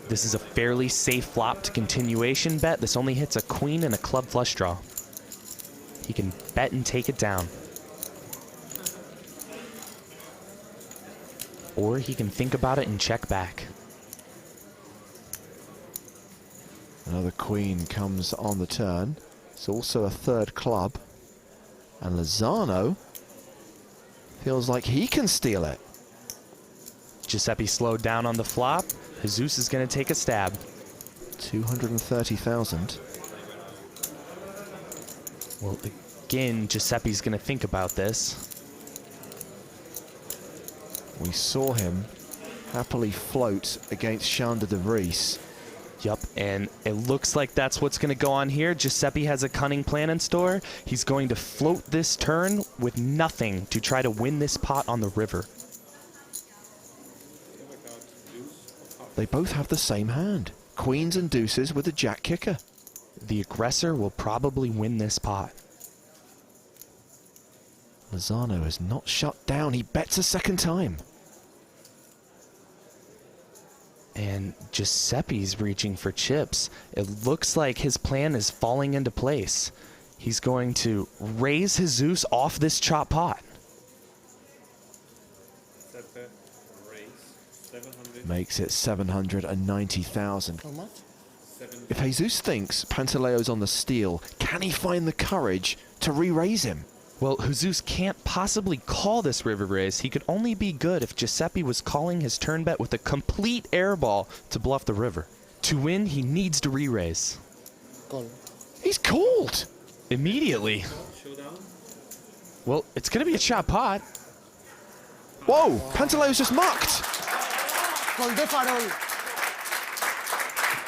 This is a fairly safe flop to continuation bet. This only hits a queen and a club flush draw. He can bet and take it down. Or he can think about it and check back. Another queen comes on the turn. It's also a third club. And Lozano feels like he can steal it. Giuseppe slowed down on the flop. Jesus is going to take a stab. 230,000. Well, again, Giuseppe's going to think about this. We saw him happily float against Chandra de Vries. Yup, and it looks like that's what's going to go on here. Giuseppe has a cunning plan in store. He's going to float this turn with nothing to try to win this pot on the river. They both have the same hand. Queens and deuces with a jack kicker. The aggressor will probably win this pot. Lozano has not shut down. He bets a second time. And Giuseppe's reaching for chips. It looks like his plan is falling into place. He's going to raise Jesus off this chop pot. Makes it 790,000. If Jesus thinks Pantaleo's on the steal, can he find the courage to re-raise him? Well, Jesus can't possibly call this river raise. He could only be good if Giuseppe was calling his turn bet with a complete airball to bluff the river. To win, he needs to re-raise. He's called! Immediately. Well, it's going to be a chop pot. Whoa! Pantaleo's just mucked!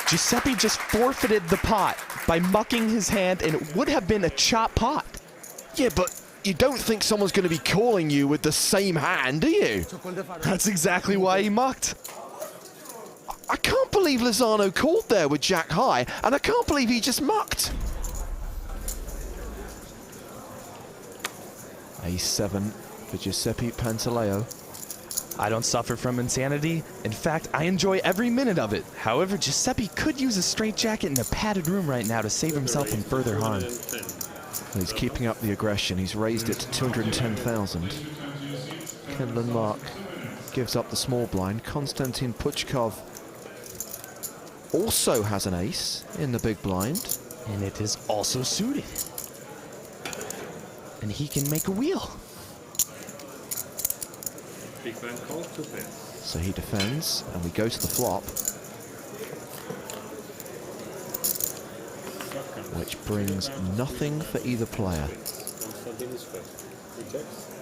Giuseppe just forfeited the pot by mucking his hand, and it would have been a chop pot. Yeah, but you don't think someone's going to be calling you with the same hand, do you? That's exactly why he mucked. I can't believe Lozano called there with jack high, and I can't believe he just mucked. A7 for Giuseppe Pantaleo. I don't suffer from insanity. In fact, I enjoy every minute of it. However, Giuseppe could use a straitjacket in a padded room right now to save himself from further harm. He's keeping up the aggression. He's raised it to 210,000. Kendall Mark gives up the small blind. Konstantin Puchkov also has an ace in the big blind. And it is also suited. And he can make a wheel. Big blind call to bet. So he defends, and we go to the flop. Which brings nothing for either player.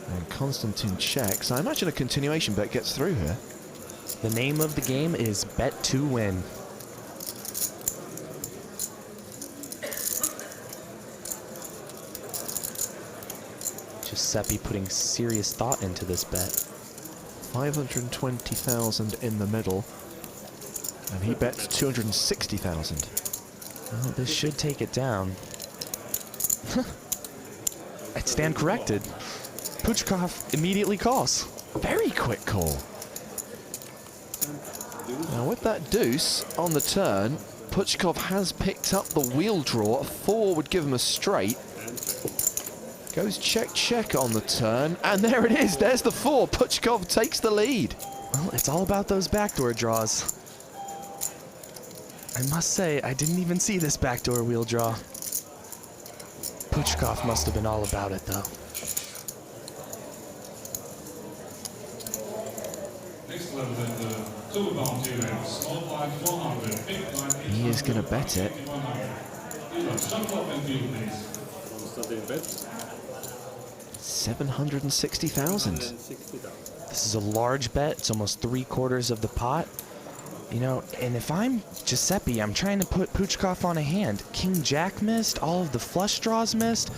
And Konstantin checks. I imagine a continuation bet gets through here. The name of the game is bet to win. Giuseppe putting serious thought into this bet. 520,000 in the middle, and he bets 260,000. Well, this should take it down. I stand corrected. Puchkov immediately calls. Very quick call. Now with that deuce on the turn, Puchkov has picked up the wheel draw. A 4 would give him a straight. Goes check, check on the turn, and there it is. There's the 4. Puchkov takes the lead. Well, it's all about those backdoor draws. I must say, I didn't even see this backdoor wheel draw. Puchkov must have been all about it, though. Next level at the 2 bounty range. Small blind 400, big blind 800. He is going to bet it. Shuffle up and deal, please. 760,000. This is a large bet. It's almost 3/4 of the pot. You know, and if I'm Giuseppe, I'm trying to put Puchkov on a hand. King Jack missed. All of the flush draws missed.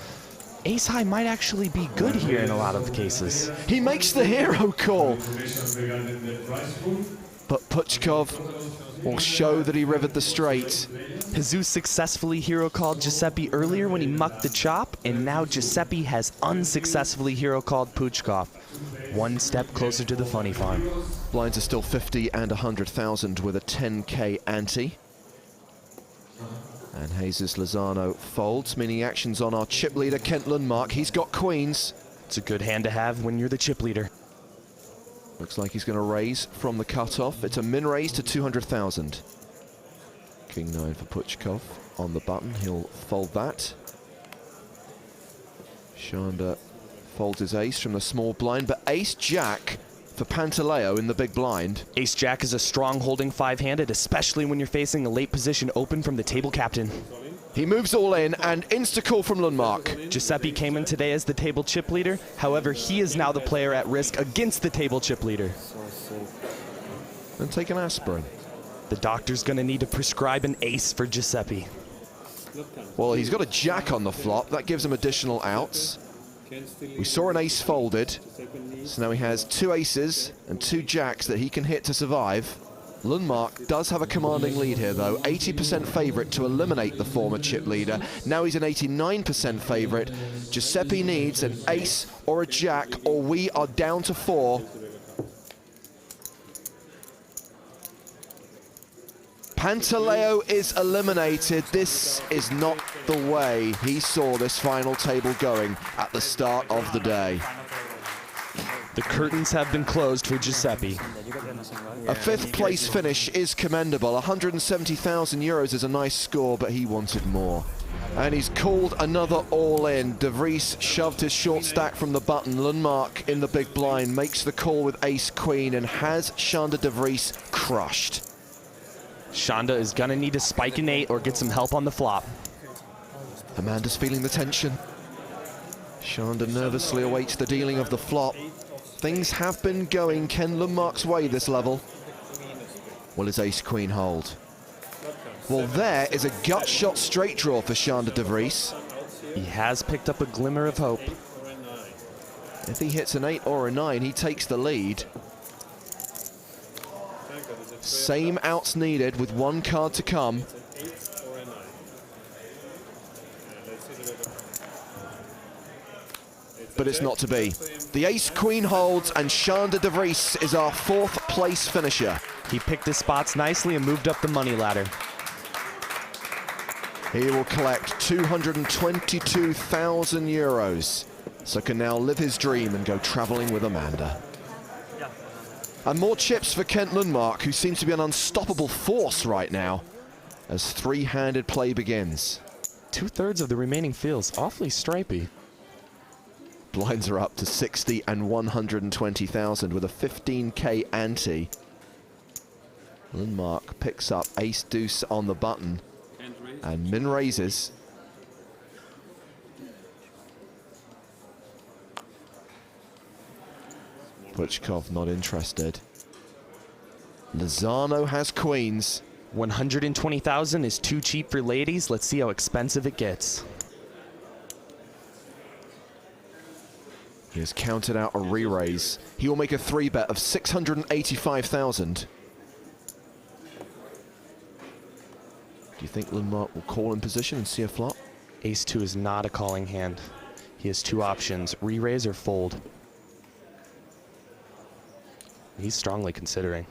Ace high might actually be good here in a lot of cases. He makes the hero call. But Puchkov will show that he rivered the straight. Jesus successfully hero called Giuseppe earlier when he mucked the chop, and now Giuseppe has unsuccessfully hero called Puchkov. One step closer to the funny farm. Blinds are still 50 and 100,000 with a 10k ante. And Jesus Lozano folds, meaning action's on our chip leader, Kent Lundmark. He's got queens. It's a good hand to have when you're the chip leader. Looks like he's going to raise from the cutoff. It's a min raise to 200,000. King 9 for Puchkov on the button. He'll fold that. Shanda folds his ace from the small blind, but ace-jack for Pantaleo in the big blind. Ace-jack is a strong holding five-handed, especially when you're facing a late position open from the table captain. He moves all in and insta-call from Lundmark. Giuseppe came in today as the table chip leader. However, he is now the player at risk against the table chip leader. And take an aspirin. The doctor's going to need to prescribe an ace for Giuseppe. Well, he's got a jack on the flop. That gives him additional outs. We saw an ace folded, so now he has 2 aces and 2 jacks that he can hit to survive. Lundmark does have a commanding lead here, though. 80% favourite to eliminate the former chip leader. Now he's an 89% favourite. Giuseppe needs an ace or a jack, or we are down to 4. Pantaleo is eliminated. This is not the way he saw this final table going at the start of the day. The curtains have been closed for Giuseppe. A 5th place finish is commendable. 170,000 euros is a nice score, but he wanted more. And he's called another all-in. De Vries shoved his short stack from the button. Lundmark in the big blind makes the call with ace-queen and has Shanda De Vries crushed. Shanda is gonna need to spike an 8 or get some help on the flop. Amanda's feeling the tension. Shanda nervously awaits the dealing of the flop. Things have been going Ken Lundmark's way this level. Will his ace-queen hold? Well, there is a gut shot straight draw for Shanda De Vries. He has picked up a glimmer of hope. If he hits an 8 or a 9, he takes the lead. Same outs needed with 1 card to come. But it's not to be. The ace-queen holds, and Shanda De Vries is our 4th place finisher. He picked his spots nicely and moved up the money ladder. He will collect 222,000 euros, so can now live his dream and go traveling with Amanda. And more chips for Kent Lundmark, who seems to be an unstoppable force right now, as 3-handed play begins. 2/3 of the remaining field's awfully stripy. Blinds are up to 60 and 120,000 with a 15k ante. Lundmark picks up ace-deuce on the button and min raises. Puchkov not interested. Lozano has queens. 120,000 is too cheap for ladies. Let's see how expensive it gets. He has counted out a re-raise. He will make a 3-bet of 685,000. Do you think Lundmark will call in position and see a flop? Ace-2 is not a calling hand. He has 2 options, re-raise or fold. He's strongly considering.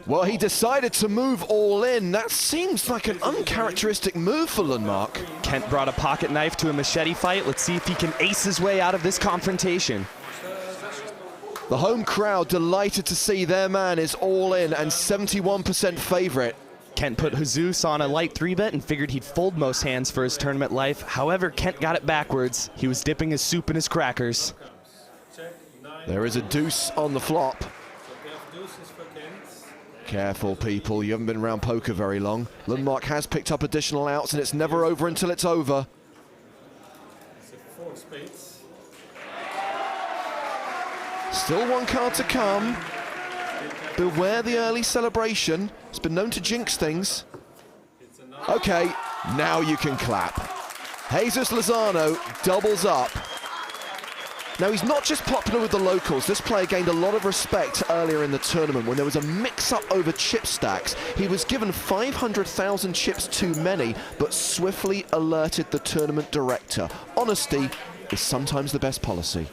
Well, he decided to move all in. That seems like an uncharacteristic move for Lundmark. Kent brought a pocket knife to a machete fight. Let's see if he can ace his way out of this confrontation. The home crowd delighted to see their man is all in and 71% favorite. Kent put Jesus on a light 3-bet and figured he'd fold most hands for his tournament life. However, Kent got it backwards. He was dipping his soup in his crackers. There is a deuce on the flop. Careful, people. You haven't been around poker very long. Lundmark has picked up additional outs, and it's never over until it's over. Still 1 card to come. Beware the early celebration. It's been known to jinx things. Okay, now you can clap. Jesus Lozano doubles up. Now, he's not just popular with the locals. This player gained a lot of respect earlier in the tournament when there was a mix-up over chip stacks. He was given 500,000 chips too many, but swiftly alerted the tournament director. Honesty is sometimes the best policy.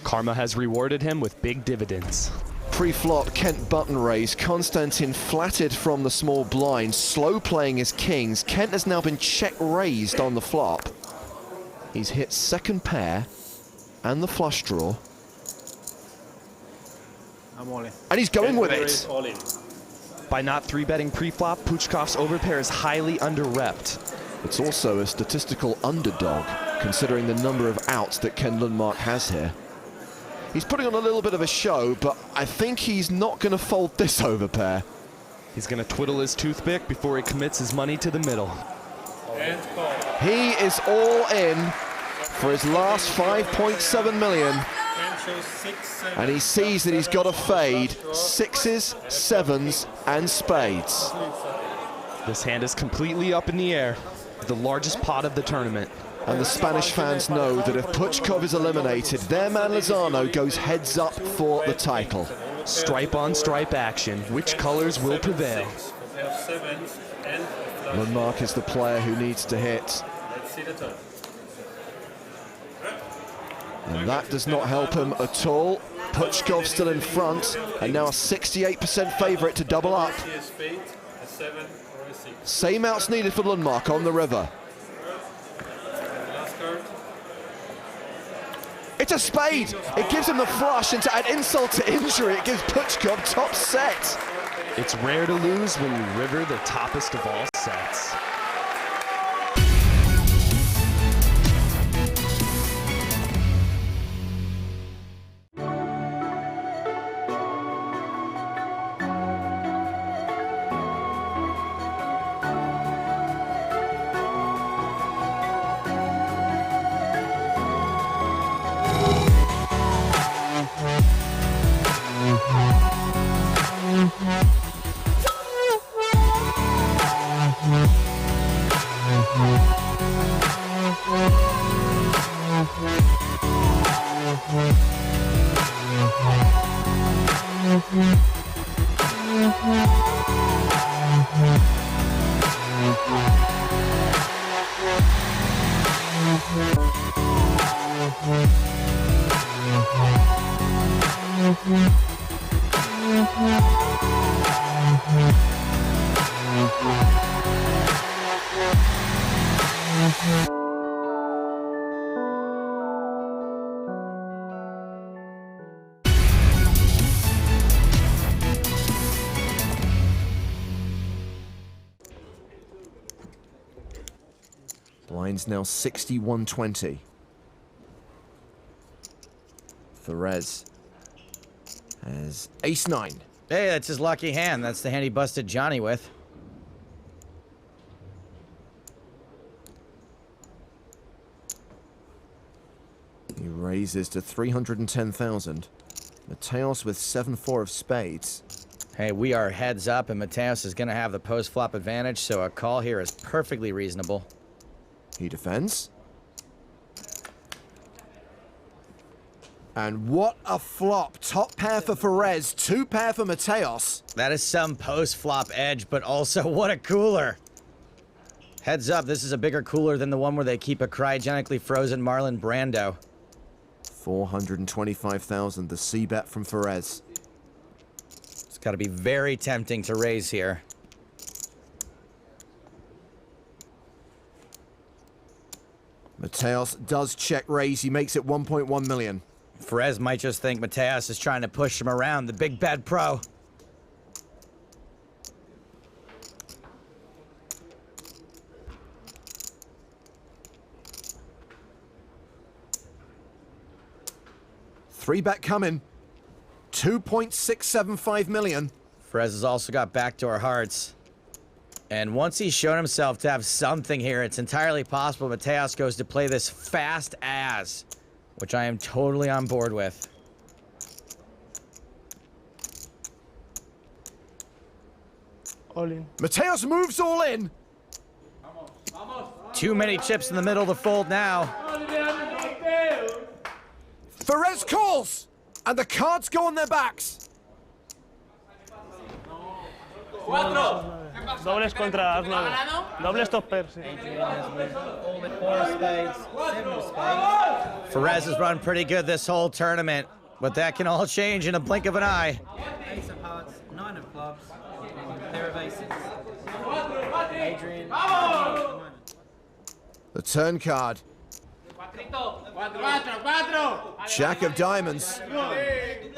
Karma has rewarded him with big dividends. Pre-flop, Kent button raise. Konstantin flatted from the small blind, slow playing his kings. Kent has now been check raised on the flop. He's hit second pair and the flush draw. I'm all in. And he's going with it. All in. By not 3-betting pre-flop, Puchkov's overpair is highly under-repped. It's also a statistical underdog, considering the number of outs that Ken Lundmark has here. He's putting on a little bit of a show, but I think he's not going to fold this overpair. He's going to twiddle his toothpick before he commits his money to the middle. And call. He is all in for his last 5.7 million. And he sees that he's got to fade sixes, sevens, and spades. This hand is completely up in the air. The largest pot of the tournament. And the Spanish fans know that if Puchkov is eliminated, their man Lozano goes heads up for the title. Stripe on stripe action. Which colors will prevail? Lundmark is the player who needs to hit. Let's see the turn. And that does not help him at all. Puchkov still in front, and now a 68% favourite to double up. Same outs needed for Lundmark on the river. It's a spade. It gives him the flush, and to add insult to injury, it gives Puchkov top set. It's rare to lose when you river the toppest of all sets. Blinds now 61-20. Ferez has ace-9. Hey, that's his lucky hand. That's the hand he busted Johnny with. He raises to 310,000. Mateos with 7-4 of spades. Hey, we are heads up, and Mateos is going to have the post-flop advantage, so a call here is perfectly reasonable. He defends. And what a flop. Top pair for Ferez, 2 pair for Mateos. That is some post-flop edge, but also what a cooler. Heads up, this is a bigger cooler than the one where they keep a cryogenically frozen Marlon Brando. 425,000, the C-bet from Ferez. It's got to be very tempting to raise here. Mateos does check raise. He makes it 1.1 million. Ferez might just think Mateos is trying to push him around, the big bad pro. Three bet coming. 2.675 million. Ferez has also got backdoor hearts. And once he's shown himself to have something here, it's entirely possible Mateos goes to play this fast as, which I am totally on board with. All in. Mateos moves all in. Too many chips in the middle to fold now. Ferez calls, and the cards go on their backs. Dobles contra as 9. Dobles top pair, sí. Ferez has run pretty good this whole tournament, but that can all change in a blink of an eye. Ace of hearts, 9 of clubs, pair of aces. Adrian. The turn card. Jack of diamonds.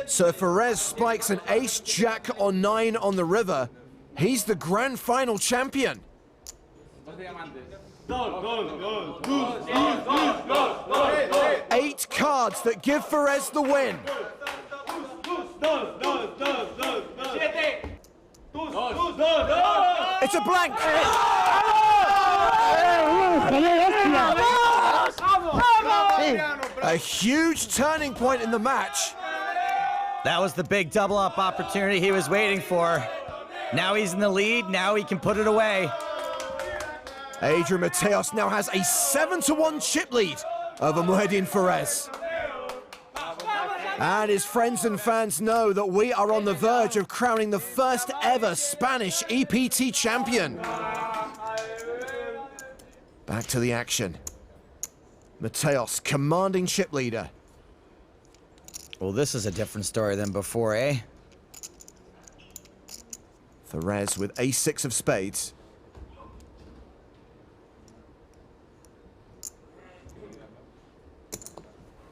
So if Ferez spikes an ace, jack, or 9 on the river, he's the grand final champion. 8 cards that give Ferez the win. It's a blank. A huge turning point in the match. That was the big double-up opportunity he was waiting for. Now he's in the lead. Now he can put it away. Adrian Mateos now has a 7-1 chip lead over Muhyiddin Ferez. And his friends and fans know that we are on the verge of crowning the first ever Spanish EPT champion. Back to the action. Mateos, commanding chip leader. Well, this is a different story than before, eh? Ferez with ace-6 of spades.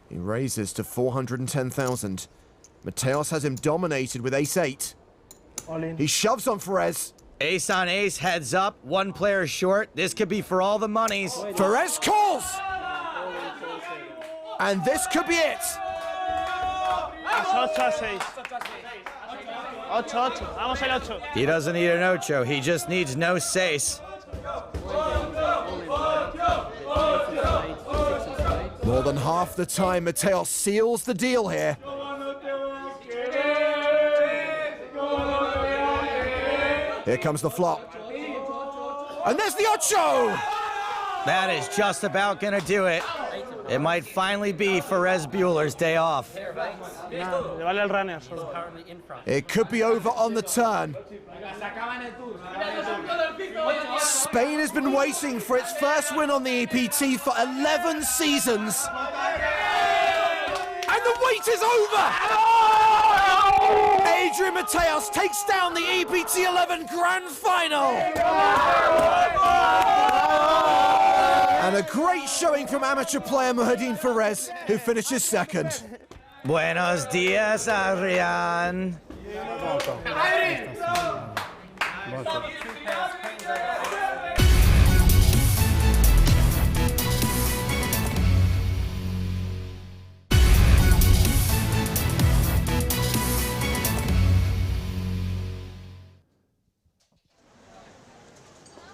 He raises to 410,000. Mateos has him dominated with ace-8. He shoves on Ferez. Ace on ace, heads up, one player short. This could be for all the monies. Ferez calls! And this could be it. He doesn't need an ocho, he just needs no seis. More than half the time, Mateos seals the deal here. Here comes the flop. And there's the ocho! That is just about gonna do it. It might finally be Ferez Bueller's day off. It could be over on the turn. Spain has been waiting for its first win on the EPT for 11 seasons. And the wait is over! Adrian Mateos takes down the EPT 11 Grand Final! And a great showing from amateur player Muhyiddin Ferez, who finishes second. Buenos dias, Adrian.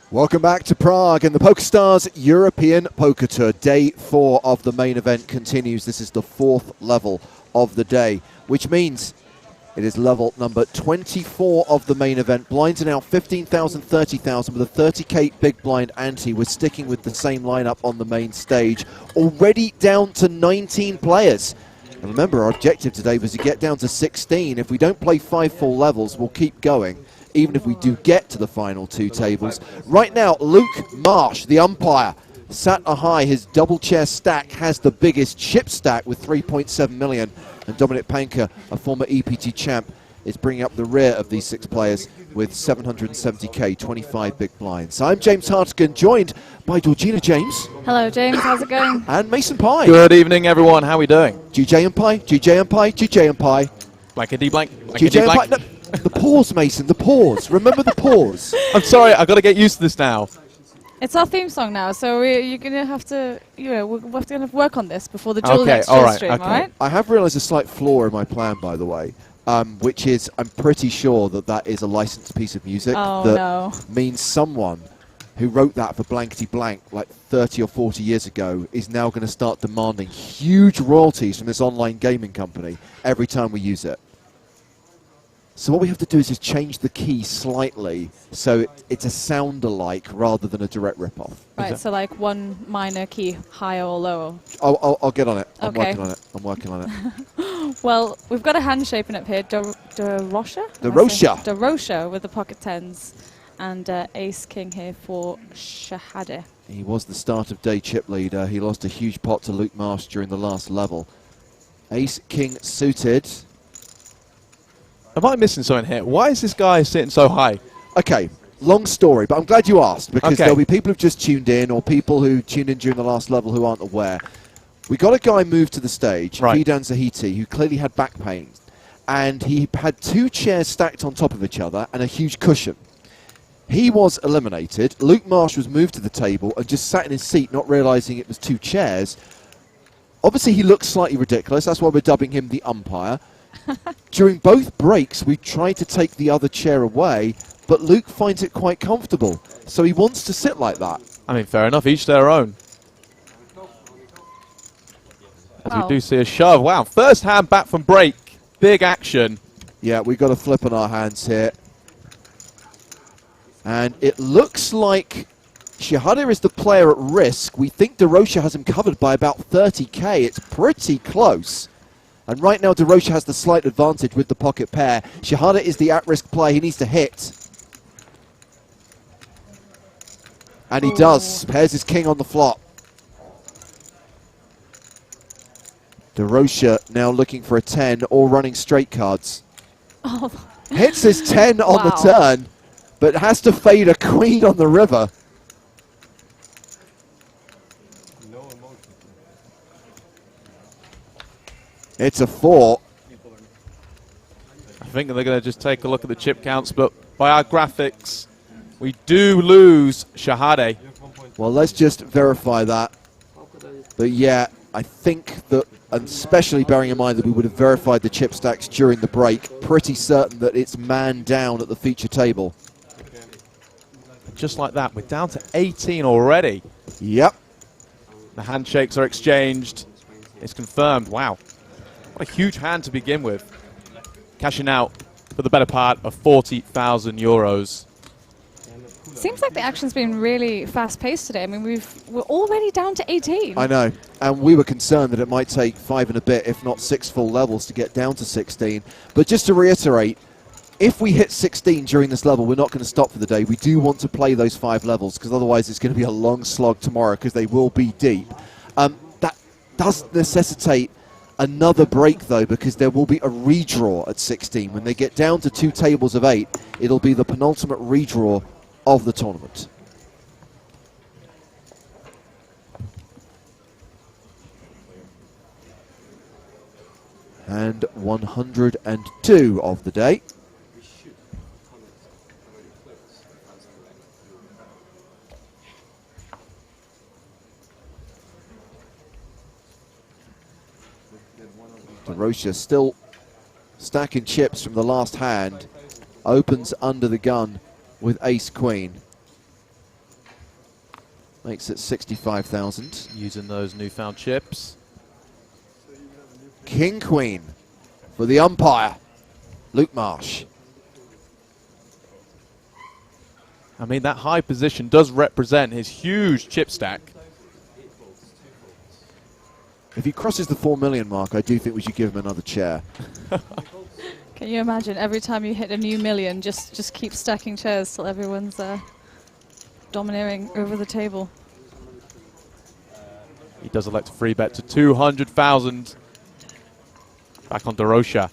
Welcome back to Prague, and the PokerStars European Poker Tour. Day 4 of the main event continues. This is the 4th level of the day, which means it is level number 24 of the main event. Blinds are now 15,000, 30,000 with a 30k big blind ante. We're sticking with the same lineup on the main stage. Already down to 19 players. And remember, our objective today was to get down to 16. If we don't play 5 full levels, we'll keep going, even if we do get to the final 2 tables. Right now, Luke Marsh, the umpire, sat a high. His double chair stack has the biggest chip stack with 3.7 million. And Dominic Panker, a former EPT champ, is bringing up the rear of these 6 players with 770k, 25 big blinds. I'm James Hartigan, joined by Georgina James. Hello, James. How's it going? And Mason Pye. Good evening, everyone. How are we doing? GJ and Pye, GJ and Pye, GJ and Pye. Blankety blank. GJ and Pye. No, the pause, Mason, the pause. Remember the pause. I'm sorry, I've got to get used to this now. It's our theme song now, so you're going to have to, we're going to work on this before the dual next stream, all right? I have realised a slight flaw in my plan, by the way, which is I'm pretty sure that is a licensed piece of music that means someone who wrote that for blankety blank like 30 or 40 years ago is now going to start demanding huge royalties from this online gaming company every time we use it. So what we have to do is just change the key slightly so it's a sound-alike rather than a direct rip-off. Right, so like one minor key higher or lower. I'll get on it. I'm Okay. working on it. I'm working on it. Well, we've got a hand shaping up here. DeRocha? DeRocha with the pocket tens. And ace king here for Shahade. He was the start of day chip leader. He lost a huge pot to Luke Marsh during the last level. Ace king suited. Am I missing something here? Why is this guy sitting so high? Okay, long story, but I'm glad you asked, because Okay. there'll be people who've just tuned in or people who tuned in during the last level who aren't aware. We got a guy moved to the stage, Fidan Zahiti, who clearly had back pain, and he had 2 chairs stacked on top of each other and a huge cushion. He was eliminated. Luke Marsh was moved to the table and just sat in his seat, not realising it was 2 chairs. Obviously, he looks slightly ridiculous. That's why we're dubbing him the umpire. During both breaks, we tried to take the other chair away, but Luke finds it quite comfortable. So he wants to sit like that. I mean, fair enough. Each their own. As we do see a shove. Wow, first hand back from break. Big action. Yeah, we've got a flip on our hands here. And it looks like Shahade is the player at risk. We think DeRocha has him covered by about 30k. It's pretty close. And right now, DeRocha has the slight advantage with the pocket pair. Shahade is the at-risk player. He needs to hit. And he does. Pairs his king on the flop. DeRocha now looking for a 10 or running straight cards. Oh. Hits his 10 on the turn, but has to fade a queen on the river. It's a 4. I think they're going to just take a look at the chip counts, but by our graphics, we do lose Shahade. Well, let's just verify that. But yeah, I think that, and especially bearing in mind that we would have verified the chip stacks during the break, pretty certain that it's man down at the feature table. Just like that, we're down to 18 already. Yep. The handshakes are exchanged. It's confirmed. Wow. What a huge hand to begin with. Cashing out for the better part of 40,000 euros. Seems like the action's been really fast-paced today. I mean, we're already down to 18. I know, and we were concerned that it might take 5 and a bit, if not 6 full levels to get down to 16. But just to reiterate, if we hit 16 during this level, we're not going to stop for the day. We do want to play those 5 levels, because otherwise it's going to be a long slog tomorrow, because they will be deep. That does necessitate another break, though, because there will be a redraw at 16. When they get down to 2 tables of 8, it'll be the penultimate redraw of the tournament. And 102 of the day. DeRocha still stacking chips from the last hand. Opens under the gun with ace-queen. Makes it 65,000. Using those newfound chips. King-queen for the umpire, Luke Marsh. I mean, that high position does represent his huge chip stack. If he crosses the 4 million mark, I do think we should give him another chair. Can you imagine every time you hit a new million, just keep stacking chairs till everyone's domineering over the table? He does elect a free bet to 200,000. Back on DeRocha.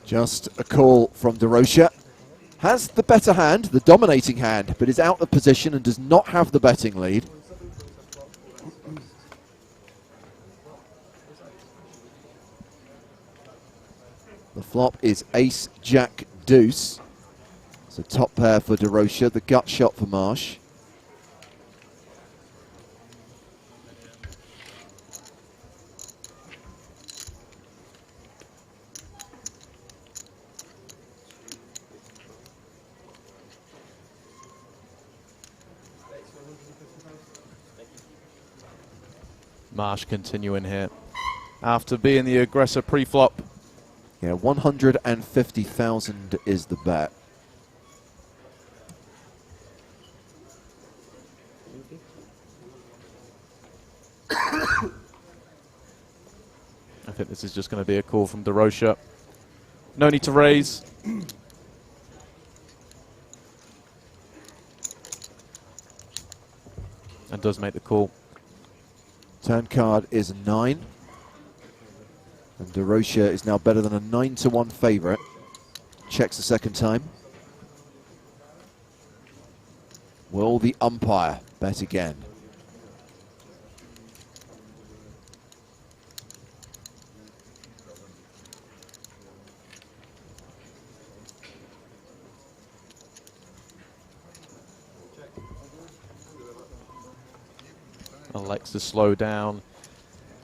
Just a call from DeRocha. Has the better hand, the dominating hand, but is out of position and does not have the betting lead. The flop is ace, jack, deuce. It's a top pair for DeRocha, the gut shot for Marsh. Marsh continuing here. After being the aggressor pre-flop. Yeah, 150,000 is the bet. I think this is just going to be a call from DeRocha. No need to raise. And does make the call. Turn card is 9. And DeRocha is now better than a 9-1 favourite. Checks the second time. Will the umpire bet again? Elects to slow down.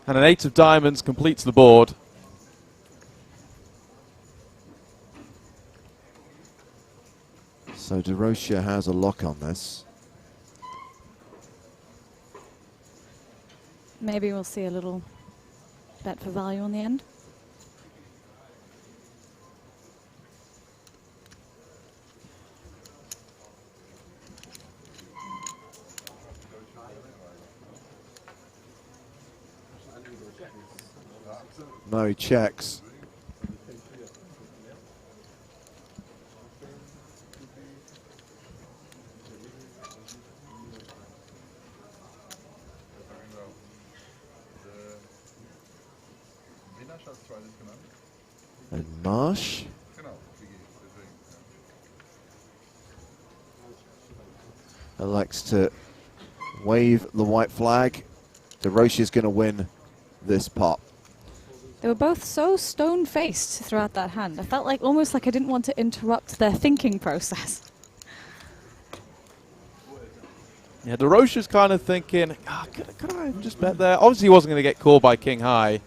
And an 8 of diamonds completes the board. So DeRocha has a lock on this. Maybe we'll see a little bet for value on the end. No, he checks. And Marsh. Elects to wave the white flag. DeRocha is going to win this pot. They were both so stone-faced throughout that hand. I felt like almost like I didn't want to interrupt their thinking process. Yeah, DeRocha's kind of thinking, could I just bet there? Obviously, he wasn't going to get called by King High,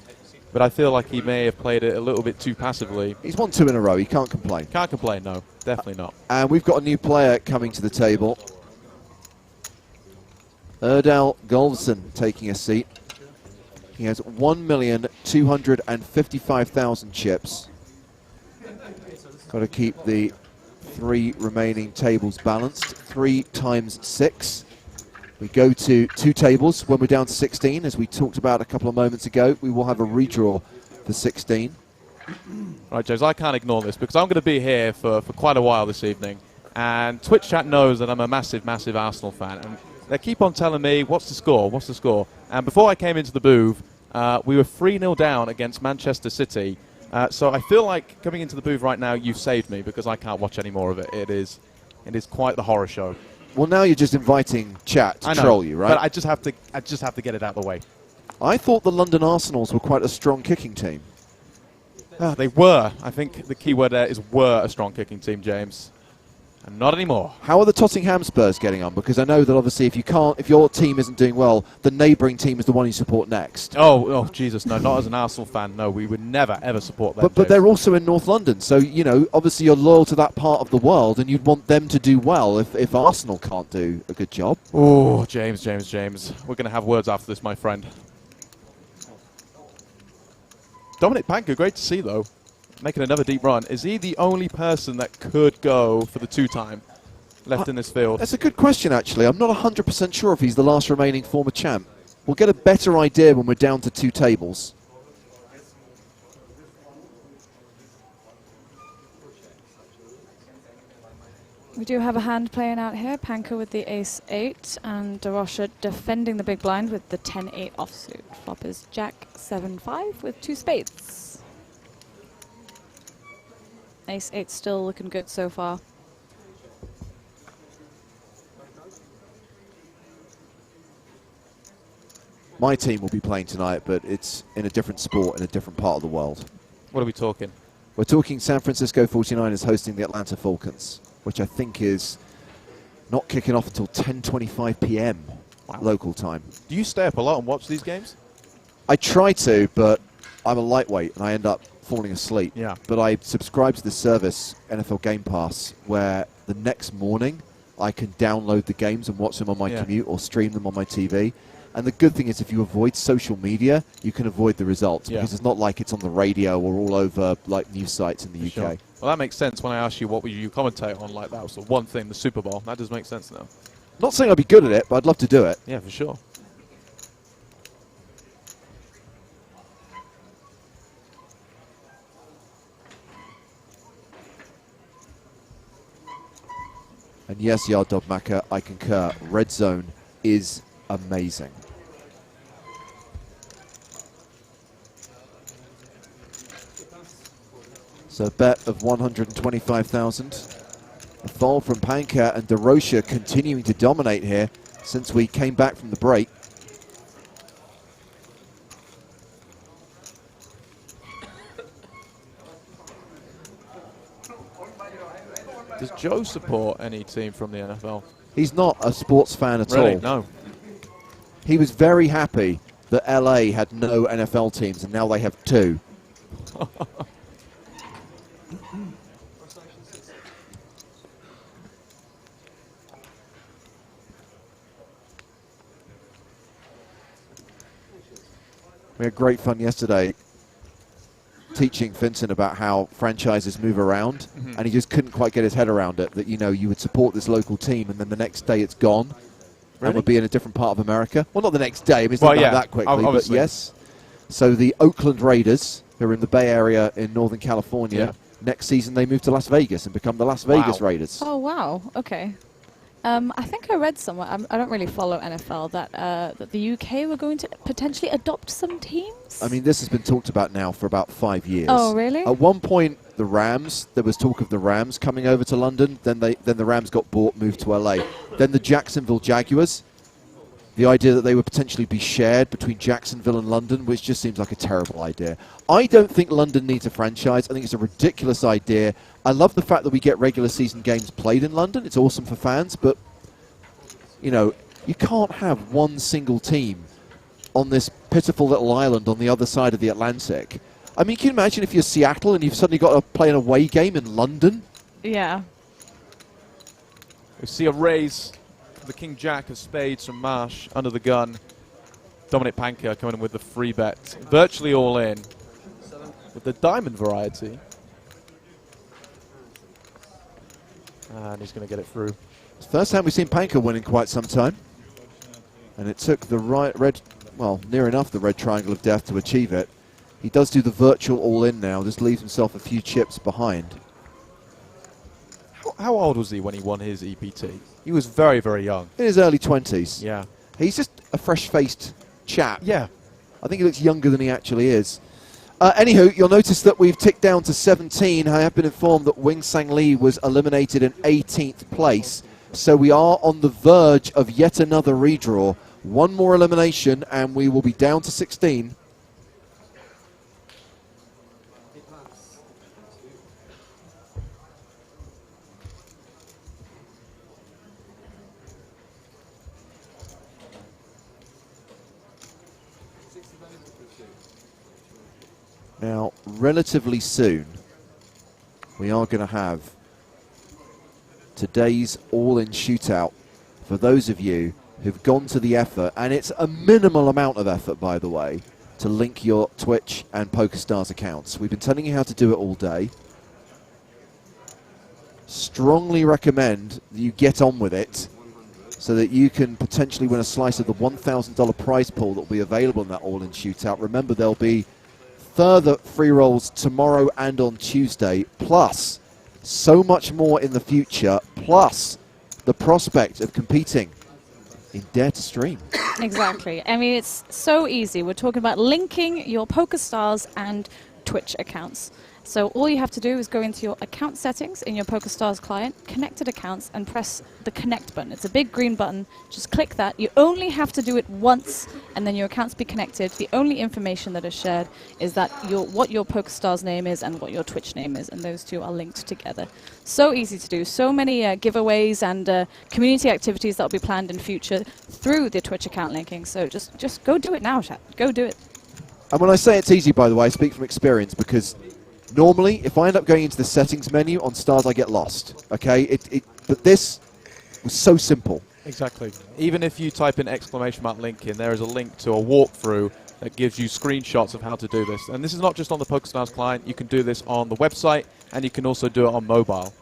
but I feel like he may have played it a little bit too passively. He's won 2 in a row. He can't complain. Can't complain, no. Definitely not. And we've got a new player coming to the table. Erdal Golvson taking a seat. He has 1,255,000 chips. Got to keep the 3 remaining tables balanced. 3 times 6. We go to 2 tables when we're down to 16. As we talked about a couple of moments ago, we will have a redraw for 16. Right, James, I can't ignore this because I'm going to be here for quite a while this evening. And Twitch chat knows that I'm a massive, massive Arsenal fan. And they keep on telling me, what's the score, what's the score? And before I came into the booth, we were 3-0 down against Manchester City. So I feel like coming into the booth right now, you've saved me because I can't watch any more of it. It is quite the horror show. Well, now you're just inviting chat to troll you, right? But I just have to get it out of the way. I thought the London Arsenals were quite a strong kicking team. They were. I think the key word there is were a strong kicking team, James. And not anymore. How are the Tottenham Spurs getting on? Because I know that obviously if your team isn't doing well, the neighbouring team is the one you support next. Oh, Jesus, no, not as an Arsenal fan. No, we would never, ever support them. But they're also in North London, so, you know, obviously you're loyal to that part of the world and you'd want them to do well if Arsenal can't do a good job. Oh, James. We're going to have words after this, my friend. Dominic Panker, great to see, though. Making another deep run. Is he the only person that could go for the 2-time left in this field? That's a good question, actually. I'm not 100% sure if he's the last remaining former champ. We'll get a better idea when we're down to 2 tables. We do have a hand playing out here. Panker with the ace-8 and DeRocha defending the big blind with the 10-8 offsuit. Flop is Jack 7-5 with 2 spades. Ace-8 still looking good so far. My team will be playing tonight, but it's in a different sport, in a different part of the world. What are we talking? We're talking San Francisco 49ers hosting the Atlanta Falcons, which I think is not kicking off until 10:25 p.m. local time. Do you stay up a lot and watch these games? I try to, but I'm a lightweight and I end up falling asleep. Yeah. But I subscribe to the service, NFL Game Pass, where the next morning I can download the games and watch them on my commute or stream them on my TV. And the good thing is if you avoid social media, you can avoid the results Yeah. because it's not like it's on the radio or all over like news sites in the UK. Sure. Well, that makes sense when I asked you what would you commentate on like that was the one thing, the Super Bowl. That does make sense now. Not saying I'd be good at it, but I'd love to do it. Yeah, for sure. And yes, Yard Dog Maka, I concur. Red Zone is amazing. So a bet of 125,000. A fold from Panka and DeRocha continuing to dominate here since we came back from the break. Does Joe support any team from the NFL? He's not a sports fan at Really? all. No. He was very happy that LA had no NFL teams and now they have 2. We had great fun yesterday teaching Vincent about how franchises move around, and he just couldn't quite get his head around it, that, you know, you would support this local team and then the next day it's gone and would be in a different part of America. Well, not the next day, I mean, it's not that quickly, but yes. So the Oakland Raiders, who are in the Bay Area in Northern California, next season they move to Las Vegas and become the Las Vegas Raiders. Oh, wow. Okay. I think I read somewhere, I don't really follow NFL, that the UK were going to potentially adopt some teams? I mean, this has been talked about now for about 5 years. Oh, really? At one point, the Rams, there was talk of the Rams coming over to London. Then the Rams got bought, moved to LA. Then the Jacksonville Jaguars, the idea that they would potentially be shared between Jacksonville and London, which just seems like a terrible idea. I don't think London needs a franchise. I think it's a ridiculous idea. I love the fact that we get regular season games played in London. It's awesome for fans, but, you know, you can't have one single team on this pitiful little island on the other side of the Atlantic. I mean, can you imagine if you're Seattle and you've suddenly got to play an away game in London? Yeah. We see a raise for the King Jack of spades from Marsh under the gun. Dominic Panka coming in with the free bet. Virtually all in with the diamond variety. And he's going to get it through. It's the first time we've seen Panka win in quite some time. And it took the near enough the red triangle of death to achieve it. He does do the virtual all-in now, just leaves himself a few chips behind. How old was he when he won his EPT? He was very, very young. In his early 20s. Yeah. He's just a fresh-faced chap. Yeah. I think he looks younger than he actually is. Anywho, you'll notice that we've ticked down to 17. I have been informed that Wing Sang Lee was eliminated in 18th place. So we are on the verge of yet another redraw. One more elimination and we will be down to 16. Now, relatively soon, we are going to have today's all-in shootout for those of you who've gone to the effort, and it's a minimal amount of effort, by the way, to link your Twitch and PokerStars accounts. We've been telling you how to do it all day. Strongly recommend that you get on with it so that you can potentially win a slice of the $1,000 prize pool that will be available in that all-in shootout. Remember, there'll be further free rolls tomorrow and on Tuesday, plus so much more in the future, plus the prospect of competing in Dare to Stream. Exactly. I mean, it's so easy. We're talking about linking your PokerStars and Twitch accounts. So all you have to do is go into your account settings in your PokerStars client, connected accounts, and press the connect button. It's a big green button. Just click that. You only have to do it once, and then your accounts be connected. The only information that is shared is that what your PokerStars name is and what your Twitch name is, and those two are linked together. So easy to do. So many giveaways and community activities that will be planned in future through the Twitch account linking. So just go do it now, chat. Go do it. And when I say it's easy, by the way, I speak from experience, because normally, if I end up going into the settings menu on Stars, I get lost. Okay, but this was so simple. Exactly. Even if you type in !linkin, there is a link to a walkthrough that gives you screenshots of how to do this. And this is not just on the PokerStars client. You can do this on the website, and you can also do it on mobile.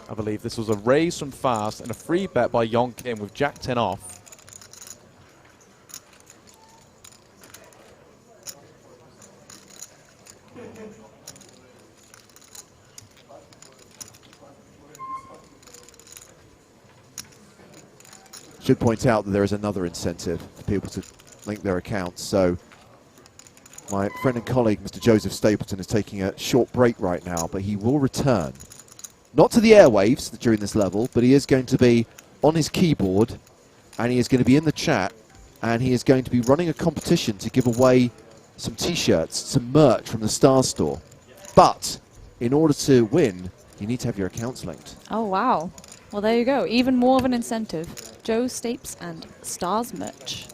I believe this was a raise from Fast and a free bet by Yon Kim with Jack 10 off. Should point out that there is another incentive for people to link their accounts. So my friend and colleague, Mr. Joseph Stapleton, is taking a short break right now, but he will return. Not to the airwaves during this level, but he is going to be on his keyboard, and he is going to be in the chat, and he is going to be running a competition to give away some T-shirts, some merch from the Stars store. But in order to win, you need to have your accounts linked. Oh, wow. Well, there you go. Even more of an incentive. Joe Stapes and Stars merch.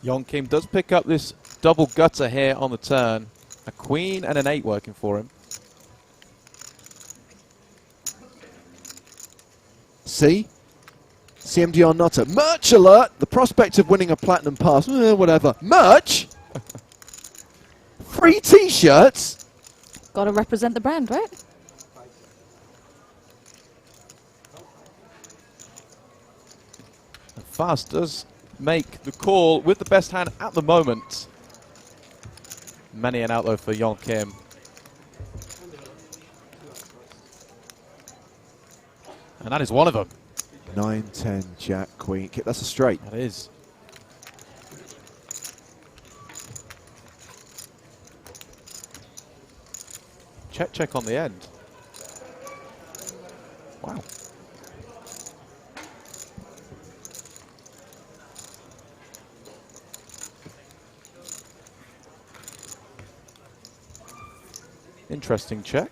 Yon Kim does pick up this double gutter here on the turn. A queen and an 8 working for him. See? CMDR Nutter. Merch alert! The prospect of winning a platinum pass. Whatever. Merch? Free T-shirts? Gotta represent the brand, right? Fast does make the call with the best hand at the moment. Many an out though for Yon Kim. And that is one of them. 9, 10, Jack, Queen. That's a straight. That is. Check on the end. Wow. Interesting check.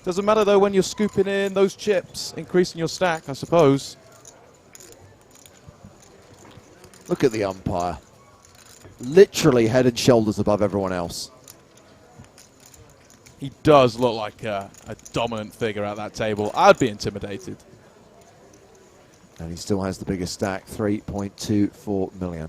Doesn't matter though when you're scooping in those chips, increasing your stack, I suppose. Look at the umpire. Literally head and shoulders above everyone else. He does look like a dominant figure at that table. I'd be intimidated. And he still has the biggest stack, 3.24 million.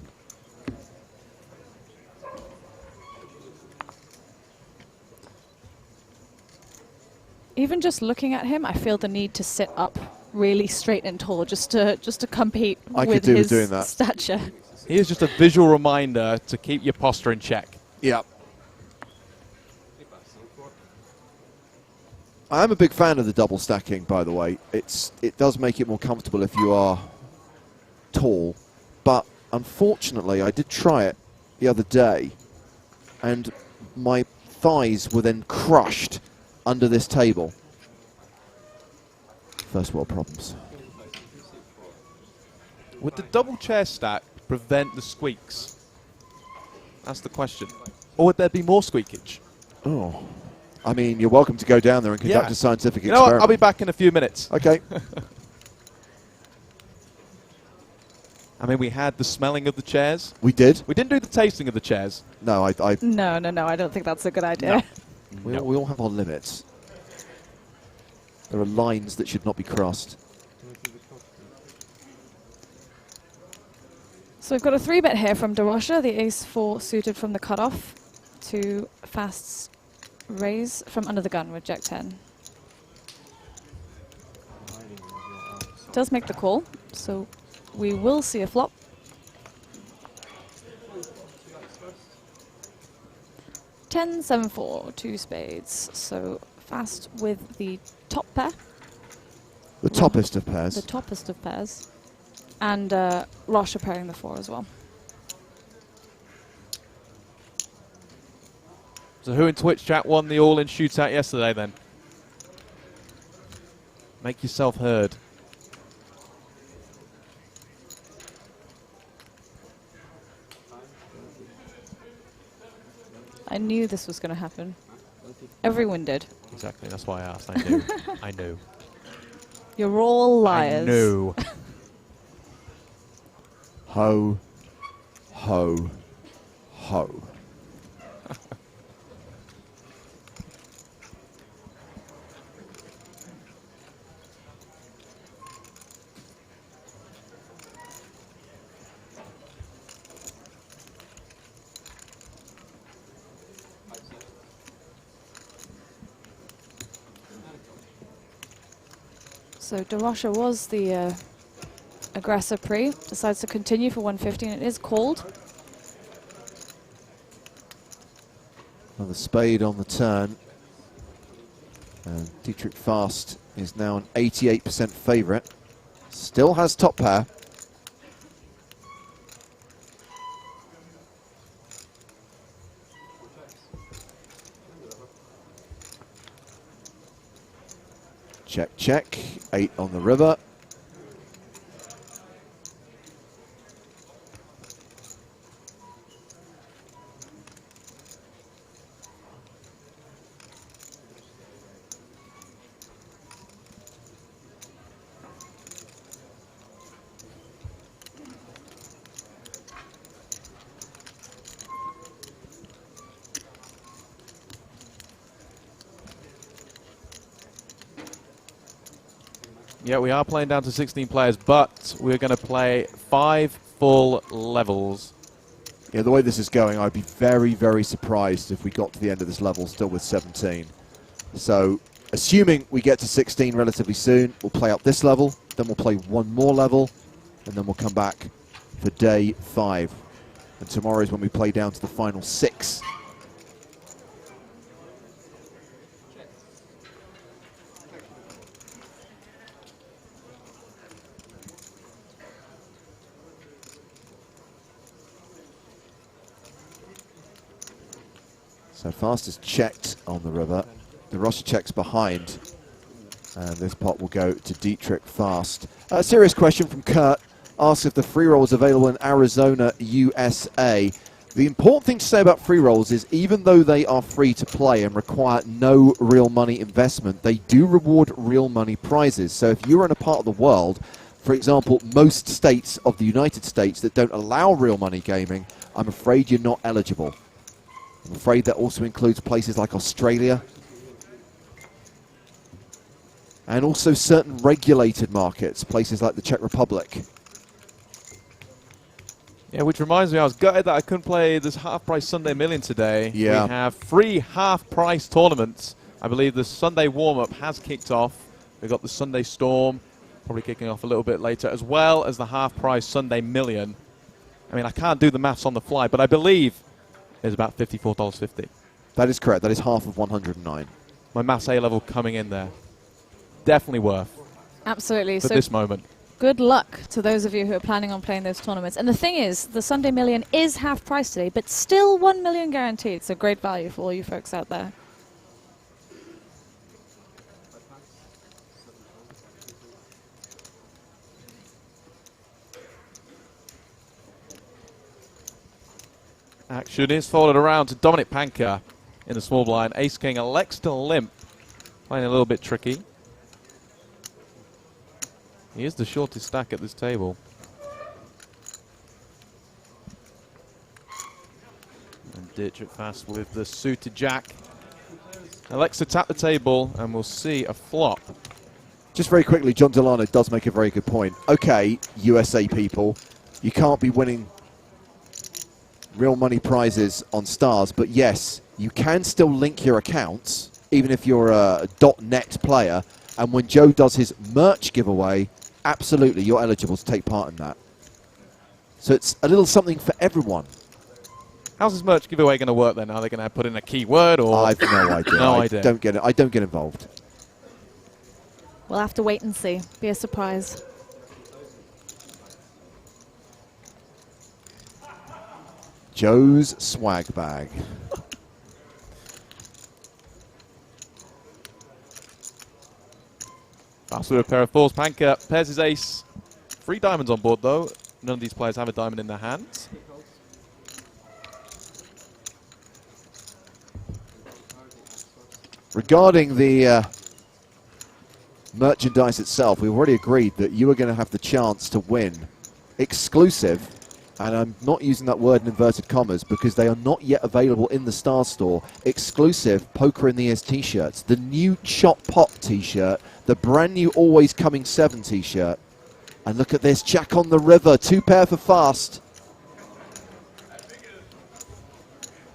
Even just looking at him, I feel the need to sit up really straight and tall just to compete with his doing that. stature. He is just a visual reminder to keep your posture in check. Yep. I am a big fan of the double stacking, by the way. It does make it more comfortable if you are tall. But unfortunately, I did try it the other day, and my thighs were then crushed under this table. First world problems. Would the double chair stack prevent the squeaks? That's the question. Or would there be more squeakage? Oh. I mean, you're welcome to go down there and conduct a scientific experiment. You know what? I'll be back in a few minutes. Okay. I mean, we had the smelling of the chairs. We did. We didn't do the tasting of the chairs. No, No, I don't think that's a good idea. No. We all have our limits. There are lines that should not be crossed. So we've got a 3-bet here from DeRocha, the ace-4 suited from the cutoff, to Fast's raise from under the gun with Jack 10. Does make the call, so we will see a flop. Ten, 7, 4, 2 spades. So Fast with the top pair. The toppest of pairs. The toppest of pairs. And Rocha pairing the 4 as well. So who in Twitch chat won the all-in shootout yesterday then? Make yourself heard. I knew this was going to happen. Everyone did. Exactly, that's why I asked. I knew. I knew. You're all liars. I knew. Ho. ho, ho. So DeRocha was the aggressor pre, decides to continue for 150, and it is called. Another spade on the turn. And Dietrich Fast is now an 88% favourite. Still has top pair. Check, check. 8 on the river. Yeah, we are playing down to 16 players, but we're going to play 5 full levels. Yeah, the way this is going, I'd be very, very surprised if we got to the end of this level still with 17. So, assuming we get to 16 relatively soon, we'll play up this level, then we'll play one more level, and then we'll come back for day 5. And tomorrow is when we play down to the final 6. So Fast is checked on the river. DeRocha checks behind. And this pot will go to Dietrich Fast. A serious question from Kurt. Asks if the free roll is available in Arizona, USA. The important thing to say about free rolls is even though they are free to play and require no real money investment, they do reward real money prizes. So if you're in a part of the world, for example, most states of the United States that don't allow real money gaming, I'm afraid you're not eligible. I'm afraid that also includes places like Australia and also certain regulated markets, places like the Czech Republic. Yeah, which reminds me, I was gutted that I couldn't play this half-price Sunday Million today. Yeah. We have 3 half-price tournaments. I believe the Sunday warm-up has kicked off. We've got the Sunday Storm, probably kicking off a little bit later, as well as the half-price Sunday Million. I mean, I can't do the maths on the fly, but I believe it's about $54.50. That is correct. That is half of 109. My maths A-level coming in there. Definitely worth. Absolutely. For So this moment. good luck to those of you who are planning on playing those tournaments. And the thing is, the Sunday Million is half price today, but still 1 million guaranteed. So great value for all you folks out there. Action is folded around to Dominic Panka in the small blind. Ace-King elects to limp. Playing a little bit tricky. He is the shortest stack at this table. And Dietrich Fast with the suited jack. Elects to tap the table, and we'll see a flop. Just very quickly, John Delano does make a very good point. Okay, USA people, you can't be winning real money prizes on stars, but yes, you can still link your accounts, even if you're a .net player, and when Joe does his merch giveaway, absolutely, you're eligible to take part in that. So it's a little something for everyone. How's this merch giveaway going to work then? Are they going to put in a keyword or? I've no idea. No idea. I don't get involved. We'll have to wait and see. Be a surprise. Joe's swag bag. Fast with a pair of fours. Panka pairs his ace. 3 diamonds on board though. None of these players have a diamond in their hands. Regarding the merchandise itself, we've already agreed that you are going to have the chance to win exclusive and I'm not using that word in inverted commas because they are not yet available in the Star Store, exclusive Poker in the Ears t-shirts. The new Chop Pot t-shirt, the brand new Always Coming 7 t-shirt. And look at this, Jack on the river, 2 pair for fast.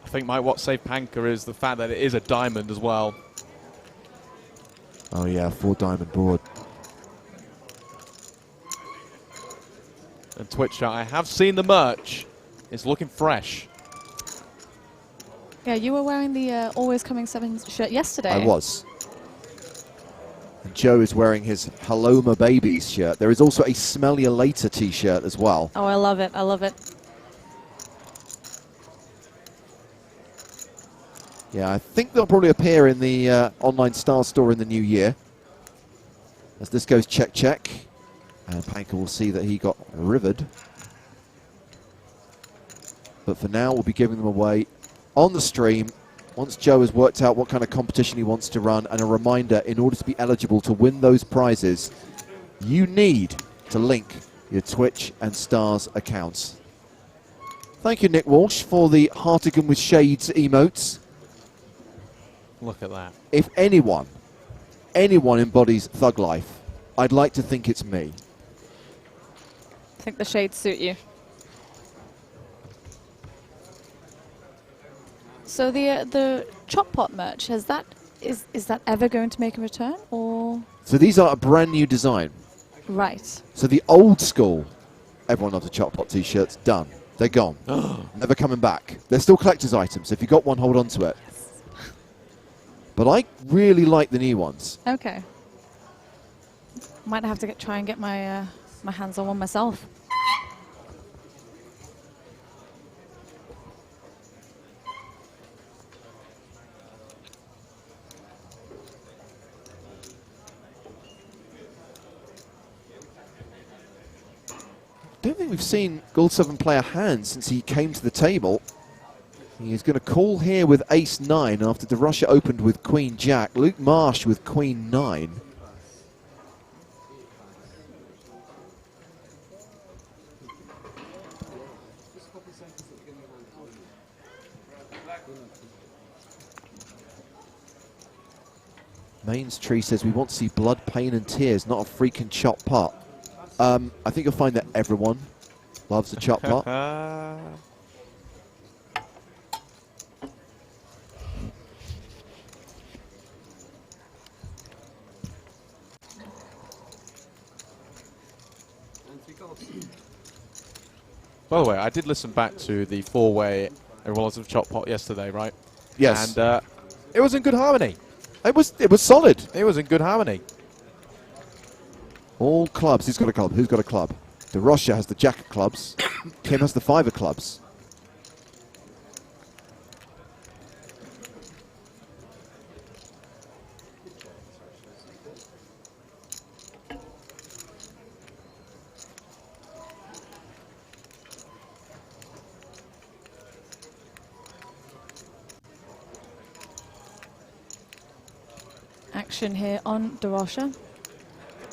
I think what saved Panker is the fact that it is a diamond as well. Oh yeah, 4 diamond board. And Twitch chat, I have seen the merch. It's looking fresh. Yeah, you were wearing the Always Coming 7 shirt yesterday. I was. And Joe is wearing his Hello My Babies shirt. There is also a Smell You Later t-shirt as well. Oh, I love it. I love it. Yeah, I think they'll probably appear in the online Star Store in the new year. As this goes check, check. And Panker will see that he got rivered. But for now, we'll be giving them away on the stream once Joe has worked out what kind of competition he wants to run. And a reminder, in order to be eligible to win those prizes, you need to link your Twitch and Stars accounts. Thank you, Nick Walsh, for the Hartigan with Shades emotes. Look at that. If anyone embodies thug life, I'd like to think it's me. I think the shades suit you. So the Chop Pot merch, is that ever going to make a return, or? So these are a brand new design. Right. So the old school, everyone loves the Chop Pot t-shirts, done. They're gone. Never coming back. They're still collector's items. If you got one, hold on to it. But I really like the new ones. Okay. Might have to try and get my my hands on one myself. I don't think we've seen Gold 7 play a hand since he came to the table. He's going to call here with Ace-9 after DeRusha opened with Queen-Jack. Luke Marsh with Queen-9. Main's Tree says we want to see blood, pain and tears, not a freaking chop pot. I think you'll find that everyone loves a chop pot. By the way, I did listen back to the 4-way Everyone Loves a Chop Pot yesterday, right? Yes. And it was in good harmony. It was solid. It was in good harmony. All clubs. Who's got a club? Who's got a club? DeRusha has the jack of clubs. Kim has the 5 of clubs. Action here on DeRusha.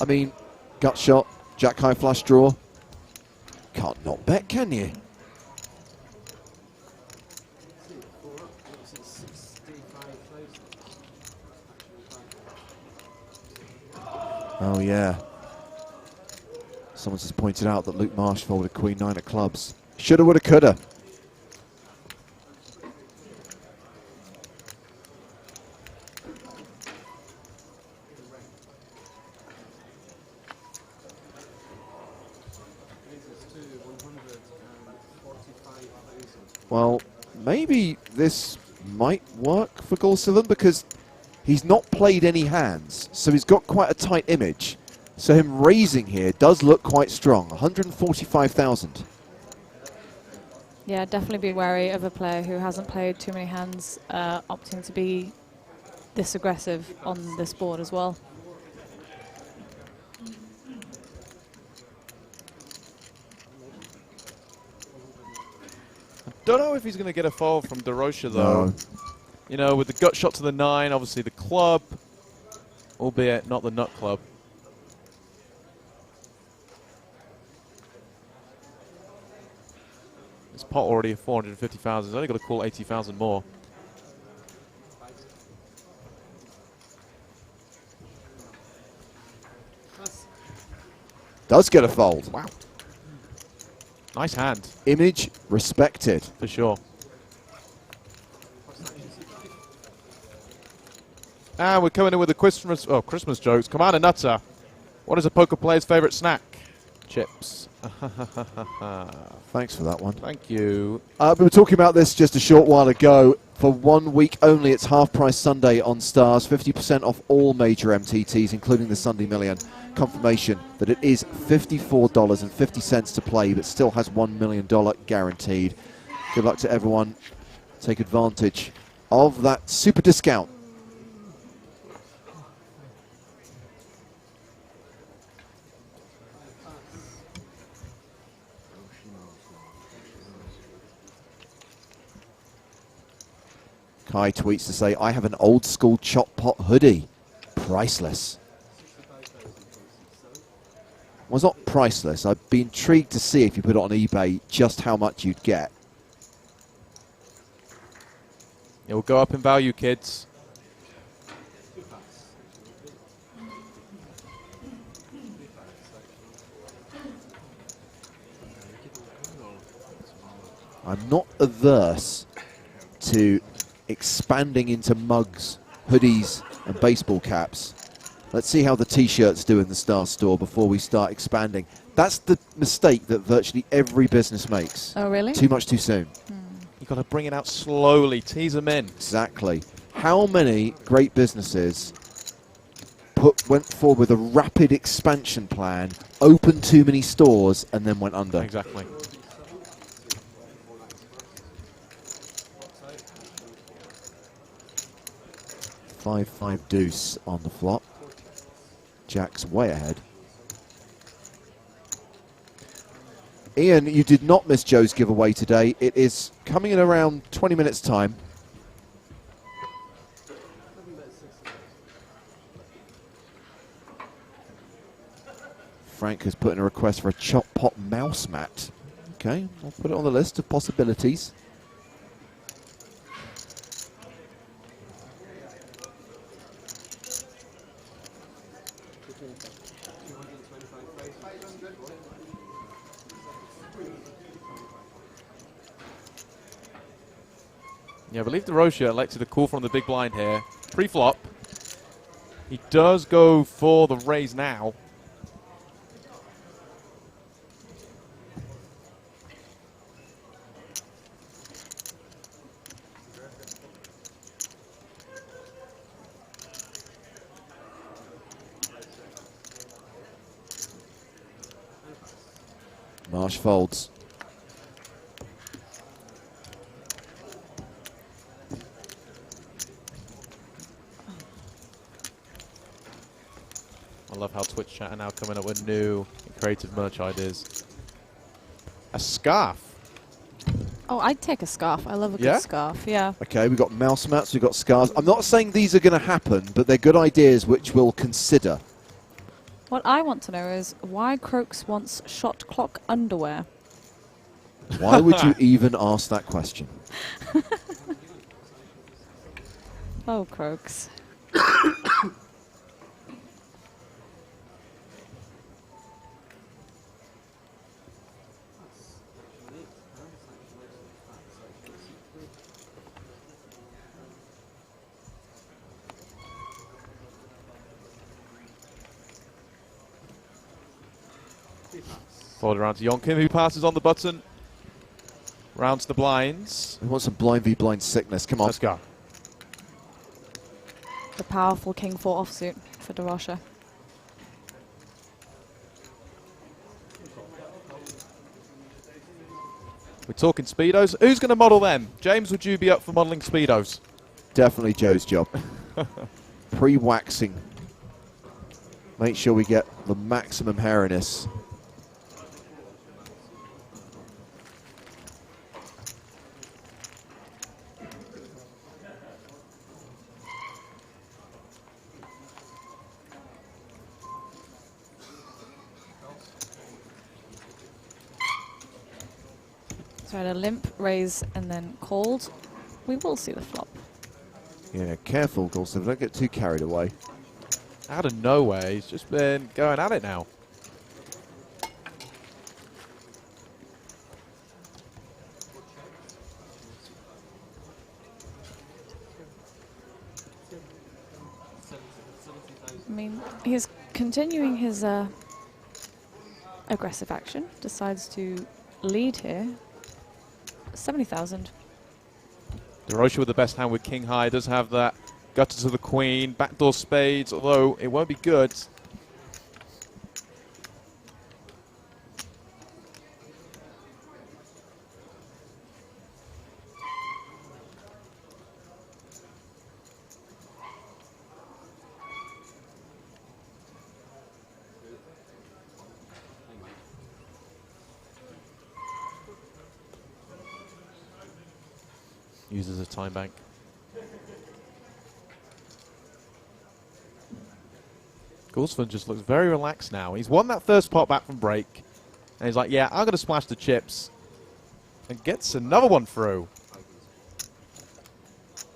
I mean, gut shot, jack high flush draw. Can't not bet, can you? Oh yeah. Someone just pointed out that Luke Marsh folded Queen-9 of clubs. Shoulda, woulda, coulda. Well, maybe this might work for Gold 7 because he's not played any hands, so he's got quite a tight image. So him raising here does look quite strong, 145,000. Yeah, definitely be wary of a player who hasn't played too many hands, opting to be this aggressive on this board as well. Don't know if he's going to get a fold from DeRusha, though. No. You know, with the gut shot to the 9, obviously the club, albeit not the nut club. This pot already 450,000. He's only got to call 80,000 more. Does get a fold. Wow. Nice hand. Image respected. For sure. And we're coming in with the Christmas jokes. Commander Nutter, what is a poker player's favorite snack? Chips. Thanks for that one. Thank you. We were talking about this just a short while ago. For 1 week only, it's half price Sunday on Stars. 50% off all major MTTs, including the Sunday Million. Confirmation that it is $54.50 to play, but still has $1 million guaranteed. Good luck to everyone. Take advantage of that super discount. Kai tweets to say, I have an old school chop pot hoodie. Priceless. Well, it's not priceless. I'd be intrigued to see if you put it on eBay just how much you'd get. It will go up in value, kids. I'm not averse to expanding into mugs, hoodies, and baseball caps. Let's see how the T-shirts do in the Star Store before we start expanding. That's the mistake that virtually every business makes. Oh, really? Too much too soon. You've got to bring it out slowly, tease them in. Exactly. How many great businesses went forward with a rapid expansion plan, opened too many stores, and then went under? Exactly. Five deuce on the flop. Jack's way ahead. Ian, you did not miss Joe's giveaway today. It is coming in around 20 minutes' time. Frank has put in a request for a chop pot mouse mat. Okay, I'll put it on the list of possibilities. Yeah, I believe DeRocha elected a call from the big blind here. Pre-flop. He does go for the raise now. Marsh folds. I love how Twitch chat are now coming up with new creative merch ideas. A scarf. Oh, I'd take a scarf. I love a good scarf. Yeah. Okay, we've got mouse mats, we've got scarves. I'm not saying these are going to happen, but they're good ideas which we'll consider. What I want to know is why Croaks wants shot clock underwear. Why would you even ask that question? Oh, Croaks. Forward around to Yonkim, who passes on the button. Rounds the blinds. We want some blind v blind sickness. Come on. Let's go. The powerful King 4 offsuit for DeRocha. We're talking Speedos. Who's going to model them? James, would you be up for modeling Speedos? Definitely Joe's job. Pre-waxing. Make sure we get the maximum hairiness. Tried a limp, raise, and then called. We will see the flop. Yeah, careful, Gulson. Don't get too carried away. Out of nowhere, he's just been going at it now. I mean, he's continuing his aggressive action. Decides to lead here. 70,000. DeRocha with the best hand with king high does have that gutter to the queen, backdoor spades, although it won't be good. Uses a time bank. Gulsven just looks very relaxed now. He's won that first pot back from break. And he's like, yeah, I'm going to splash the chips. And gets another one through.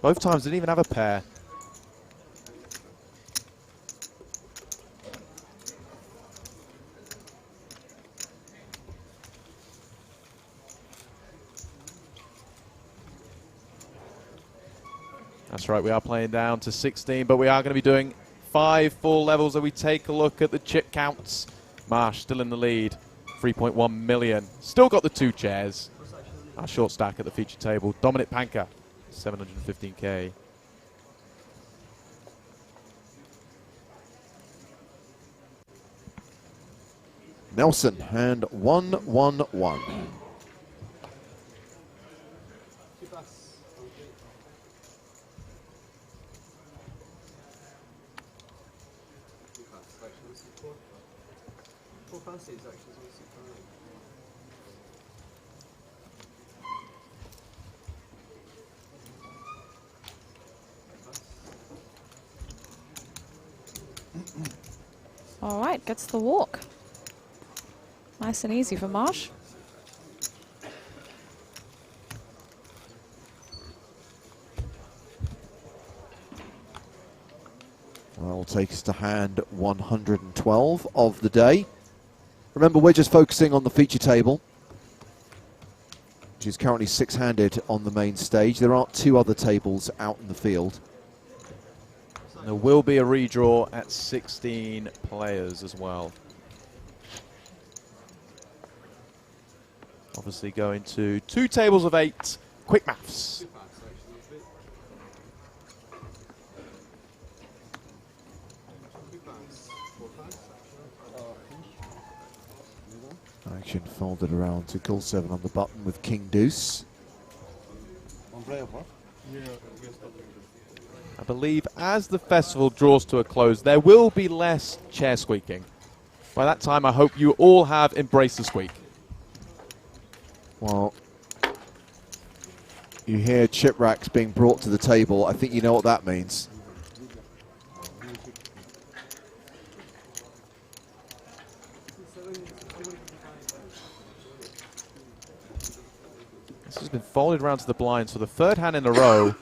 Both times didn't even have a pair. That's right, we are playing down to 16, but we are going to be doing 5 full levels. So we take a look at the chip counts. Marsh still in the lead, 3.1 million. Still got the 2 chairs. Our short stack at the feature table. Dominic Panka, 715k. Nelson, hand 1-1-1. All right, gets the walk. Nice and easy for Marsh. Well, that will take us to hand 112 of the day. Remember, we're just focusing on the feature table, which is currently 6-handed on the main stage. There aren't 2 other tables out in the field. There will be a redraw at 16 players as well. Obviously going to 2 tables of 8. Quick maths. Action folded around to call 7 on the button with King Deuce. I believe as the festival draws to a close, there will be less chair squeaking. By that time, I hope you all have embraced the squeak. Well, you hear chip racks being brought to the table. I think you know what that means. This has been folded around to the blinds for the 3rd hand in a row.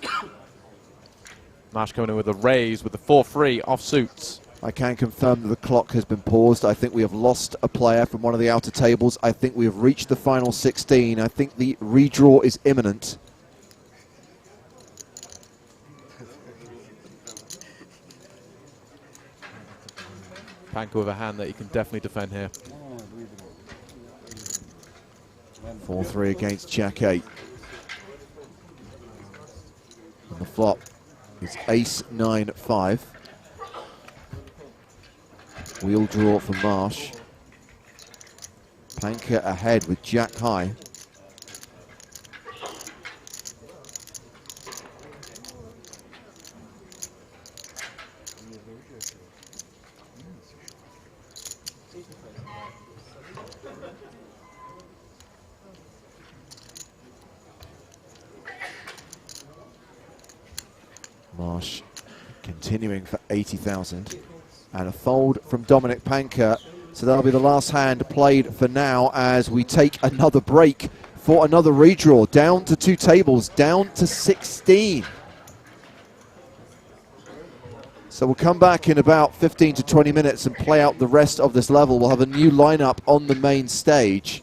Marsh coming in with a raise with the 4-3 off suits. I can confirm that the clock has been paused. I think we have lost a player from one of the outer tables. I think we have reached the final 16. I think the redraw is imminent. Panka with a hand that he can definitely defend here. 4-3 against Jack 8. And the flop is Ace 9-5. Wheel draw for Marsh. Panka ahead with Jack high. Marsh continuing for 80,000. And a fold from Dominic Panka. So that'll be the last hand played for now as we take another break for another redraw. Down to 2 tables, down to 16. So we'll come back in about 15 to 20 minutes and play out the rest of this level. We'll have a new lineup on the main stage.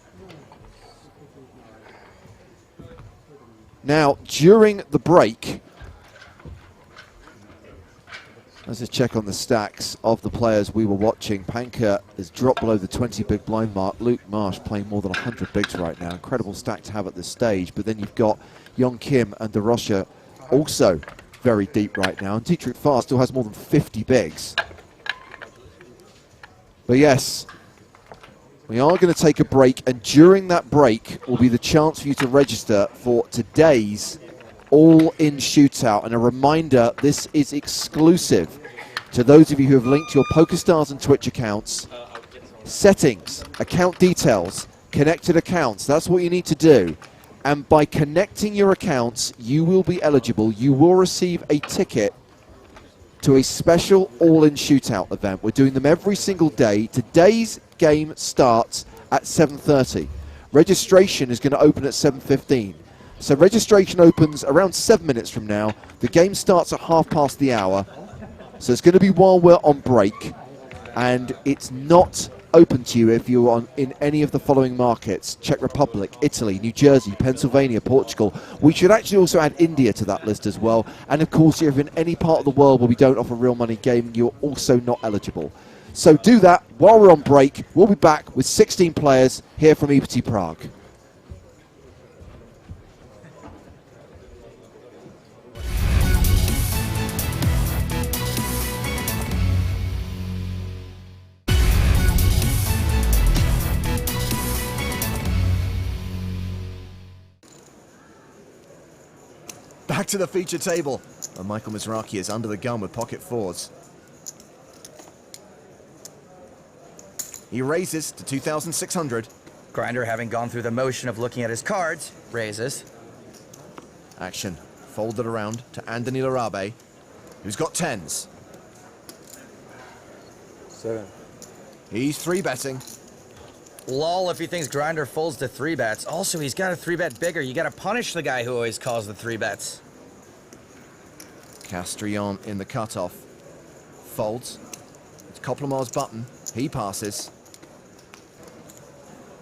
Now, during the break, let's just check on the stacks of the players we were watching. Panka has dropped below the 20 big blind mark. Luke Marsh playing more than 100 bigs right now. Incredible stack to have at this stage. But then you've got Yong Kim and DeRocha also very deep right now. And Dietrich Farr still has more than 50 bigs. But yes, we are going to take a break. And during that break will be the chance for you to register for today's all-in shootout. And a reminder, this is exclusive to those of you who have linked your PokerStars and Twitch accounts. Settings, account details, connected accounts, that's what you need to do. And by connecting your accounts, you will be eligible. You will receive a ticket to a special all-in shootout event. We're doing them every single day. Today's game starts at 7:30. Registration is going to open at 7:15. So registration opens around 7 minutes from now. The game starts at hour. So it's going to be while we're on break. And it's not open to you if you're in any of the following markets: Czech Republic, Italy, New Jersey, Pennsylvania, Portugal. We should actually also add India to that list as well. And of course, if you're in any part of the world where we don't offer real money gaming, you're also not eligible. So do that while we're on break. We'll be back with 16 players here from EPT Prague. Back to the feature table. And Michael Mizraki is under the gun with pocket fours. He raises to 2,600. Grinder, having gone through the motion of looking at his cards, raises. Action folded around to Andoni Larabe, who's got 10s. 7. He's 3-betting. Lol, if he thinks Grinder folds to 3-bets. Also, he's got a 3-bet bigger. You got to punish the guy who always calls the 3-bets. Castrillon in the cutoff. Folds. It's Koplamar's button. He passes.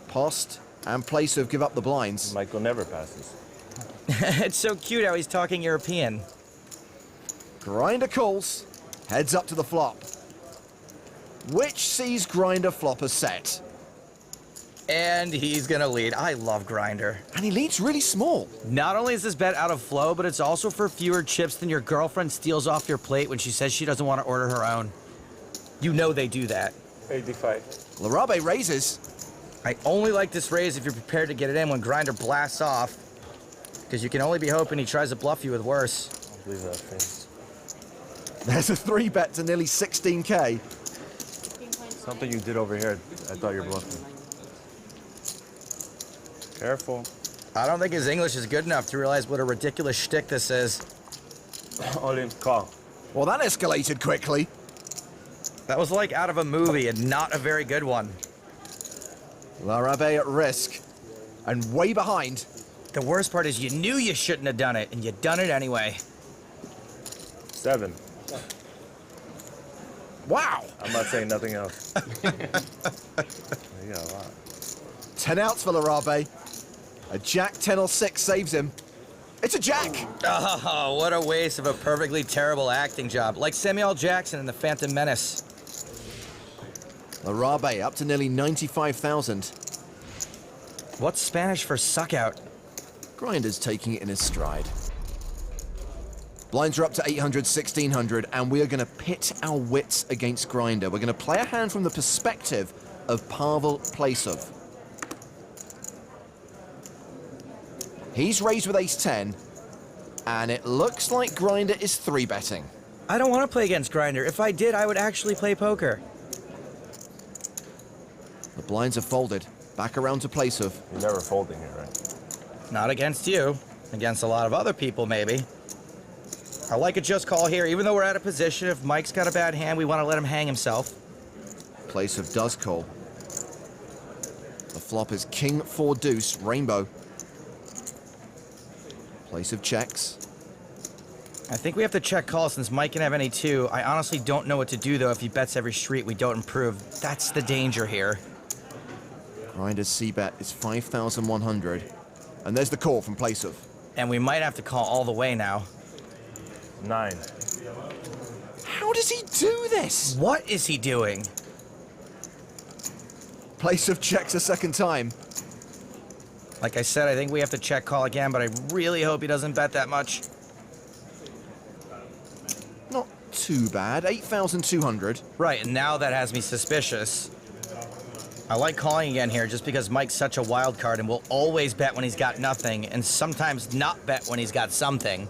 Post and Placev give up the blinds. Michael never passes. It's so cute how he's talking European. Grinder calls. Heads up to the flop. Which sees Grinder flop a set. And he's going to lead. I love Grinder. And he leads really small. Not only is this bet out of flow, but it's also for fewer chips than your girlfriend steals off your plate when she says she doesn't want to order her own. You know they do that. 85. Larabe raises. I only like this raise if you're prepared to get it in when Grinder blasts off, because you can only be hoping he tries to bluff you with worse. I believe that thing. There's a 3-bet to nearly 16K. Something you did over here. I thought you were bluffing. Careful. I don't think his English is good enough to realize what a ridiculous shtick this is. All in, call. Well, that escalated quickly. That was like out of a movie and not a very good one. Larabe at risk. And way behind. The worst part is you knew you shouldn't have done it, and you done it anyway. 7. Wow. I'm not saying nothing else. You got a lot. 10 outs for Larabe. A jack 10 or 6 saves him. It's a jack. Oh, what a waste of a perfectly terrible acting job. Like Samuel Jackson in The Phantom Menace. Larabe up to nearly 95,000. What's Spanish for suck out? Grinder's taking it in his stride. Blinds are up to 800, 1,600, and we are going to pit our wits against Grinder. We're going to play a hand from the perspective of Pavel Placev. He's raised with ace-10, and it looks like Grinder is 3-betting. I don't want to play against Grinder. If I did, I would actually play poker. The blinds are folded. Back around to Placev. You're never folding here, right? Not against you. Against a lot of other people, maybe. I like a just call here. Even though we're out of position, if Mike's got a bad hand, we want to let him hang himself. Placev does call. The flop is King 4 deuce, rainbow. Place of checks. I think we have to check call since Mike can have any too. I honestly don't know what to do though if he bets every street we don't improve. That's the danger here. Grinder's C-bet is 5,100. And there's the call from place of. And we might have to call all the way now. 9. How does he do this? What is he doing? Place of checks a second time. Like I said, I think we have to check call again, but I really hope he doesn't bet that much. Not too bad, 8,200. Right, and now that has me suspicious. I like calling again here just because Mike's such a wild card and will always bet when he's got nothing and sometimes not bet when he's got something.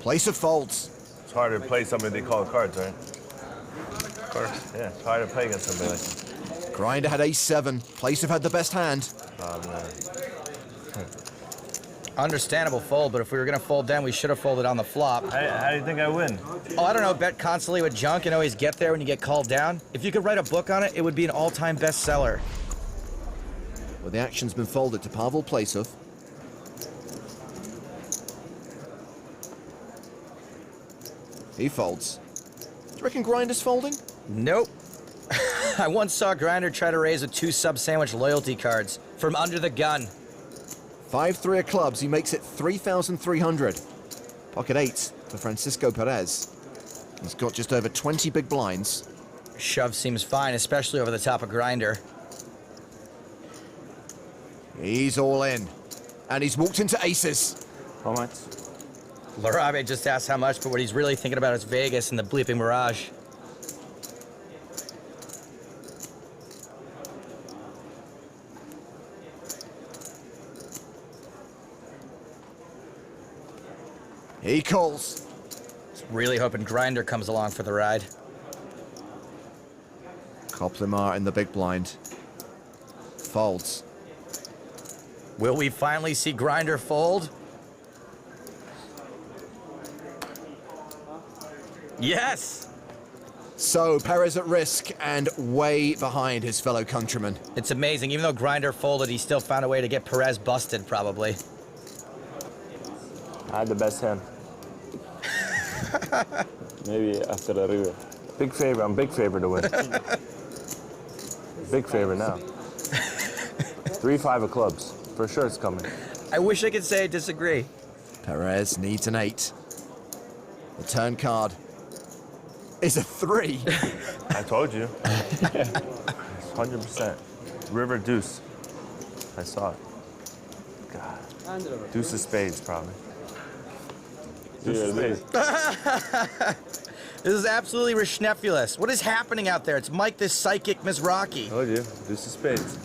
Place of folds. It's harder to play somebody they call cards, right? Of course. Yeah, it's harder to play against somebody like that. Grinder had ace-7. Place of had the best hand. Oh, man. Understandable fold, but if we were going to fold then, we should have folded on the flop. How do you think I win? Oh, I don't know. Bet constantly with junk and always get there when you get called down. If you could write a book on it, it would be an all-time bestseller. Well, the action's been folded to Pavel Placev. He folds. Do you reckon Grinder's folding? Nope. I once saw Grinder try to raise with 2 sub-sandwich loyalty cards from under the gun. 5-3 of clubs, he makes it 3,300. Pocket 8 for Francisco Perez. He's got just over 20 big blinds. Shove seems fine, especially over the top of Grinder. He's all in. And he's walked into aces. How much? Larabe just asked how much, but what he's really thinking about is Vegas and the bleeping Mirage. He calls. Just really hoping Grinder comes along for the ride. Koplimar in the big blind. Folds. Will we finally see Grinder fold? Yes! So, Perez at risk and way behind his fellow countrymen. It's amazing. Even though Grinder folded, he still found a way to get Perez busted, probably. I had the best hand. Maybe after the river. Big favor. I'm big favor to win. Big favor now. 3-5 of clubs. For sure it's coming. I wish I could say I disagree. Perez needs an 8. The turn card is a 3. I told you. 100%. River deuce. I saw it. God. Deuce of spades, probably. Deuce of spades. This is absolutely rishnefulous. What is happening out there? It's Mike, this psychic Mizrachi. Told you. Deuce of spades.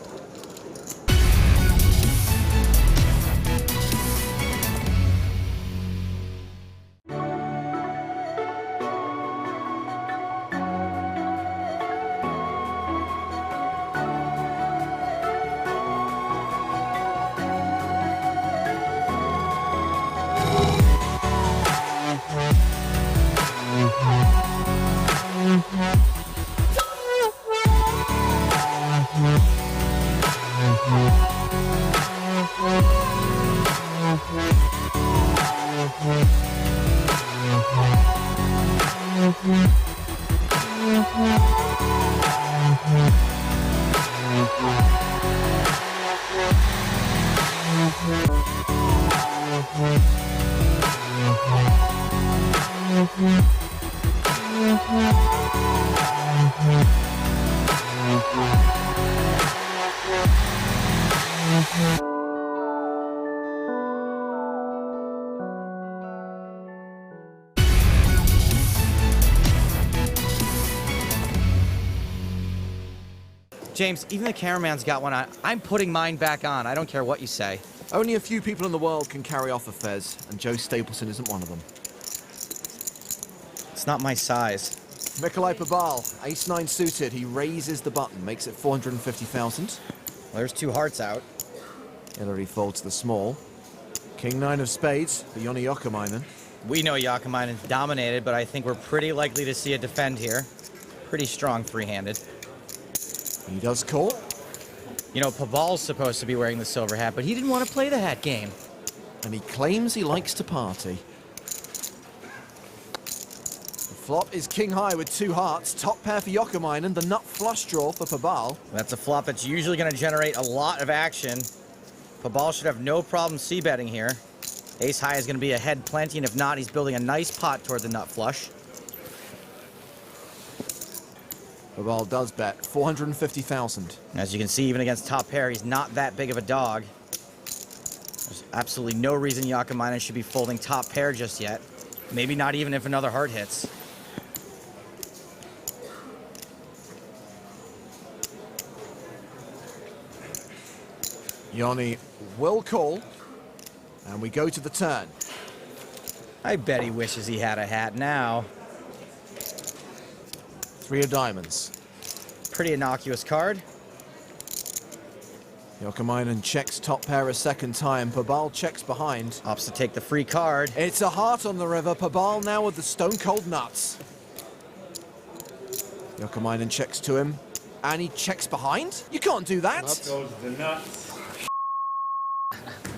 James, even the cameraman's got one on. I'm putting mine back on. I don't care what you say. Only a few people in the world can carry off a fez, and Joe Stapleton isn't one of them. It's not my size. Nikolai Pabal, ace-9 suited. He raises the button, makes it 450,000. Well, there's 2 hearts out. Hillary folds the small. King-9 of spades for Joni Jokamainen. We know Jokamainen's dominated, but I think we're pretty likely to see a defend here. Pretty strong three-handed. He does call. You know, Pabal's supposed to be wearing the silver hat, but he didn't want to play the hat game. And he claims he likes to party. The flop is king high with 2 hearts. Top pair for Jokamainen, the nut flush draw for Pabal. That's a flop that's usually going to generate a lot of action. Pabal should have no problem c-betting here. Ace high is going to be ahead plenty, and if not, he's building a nice pot toward the nut flush. Pabal does bet 450,000. As you can see, even against top pair, he's not that big of a dog. There's absolutely no reason Jokamainen should be folding top pair just yet. Maybe not even if another heart hits. Yoni will call, and we go to the turn. I bet he wishes he had a hat now. 3 of diamonds. Pretty innocuous card. Jokamainen checks top pair a second time. Pabal checks behind. Opts to take the free card. It's a heart on the river. Pabal now with the stone cold nuts. Jokamainen checks to him, and he checks behind. You can't do that. Up goes the nuts.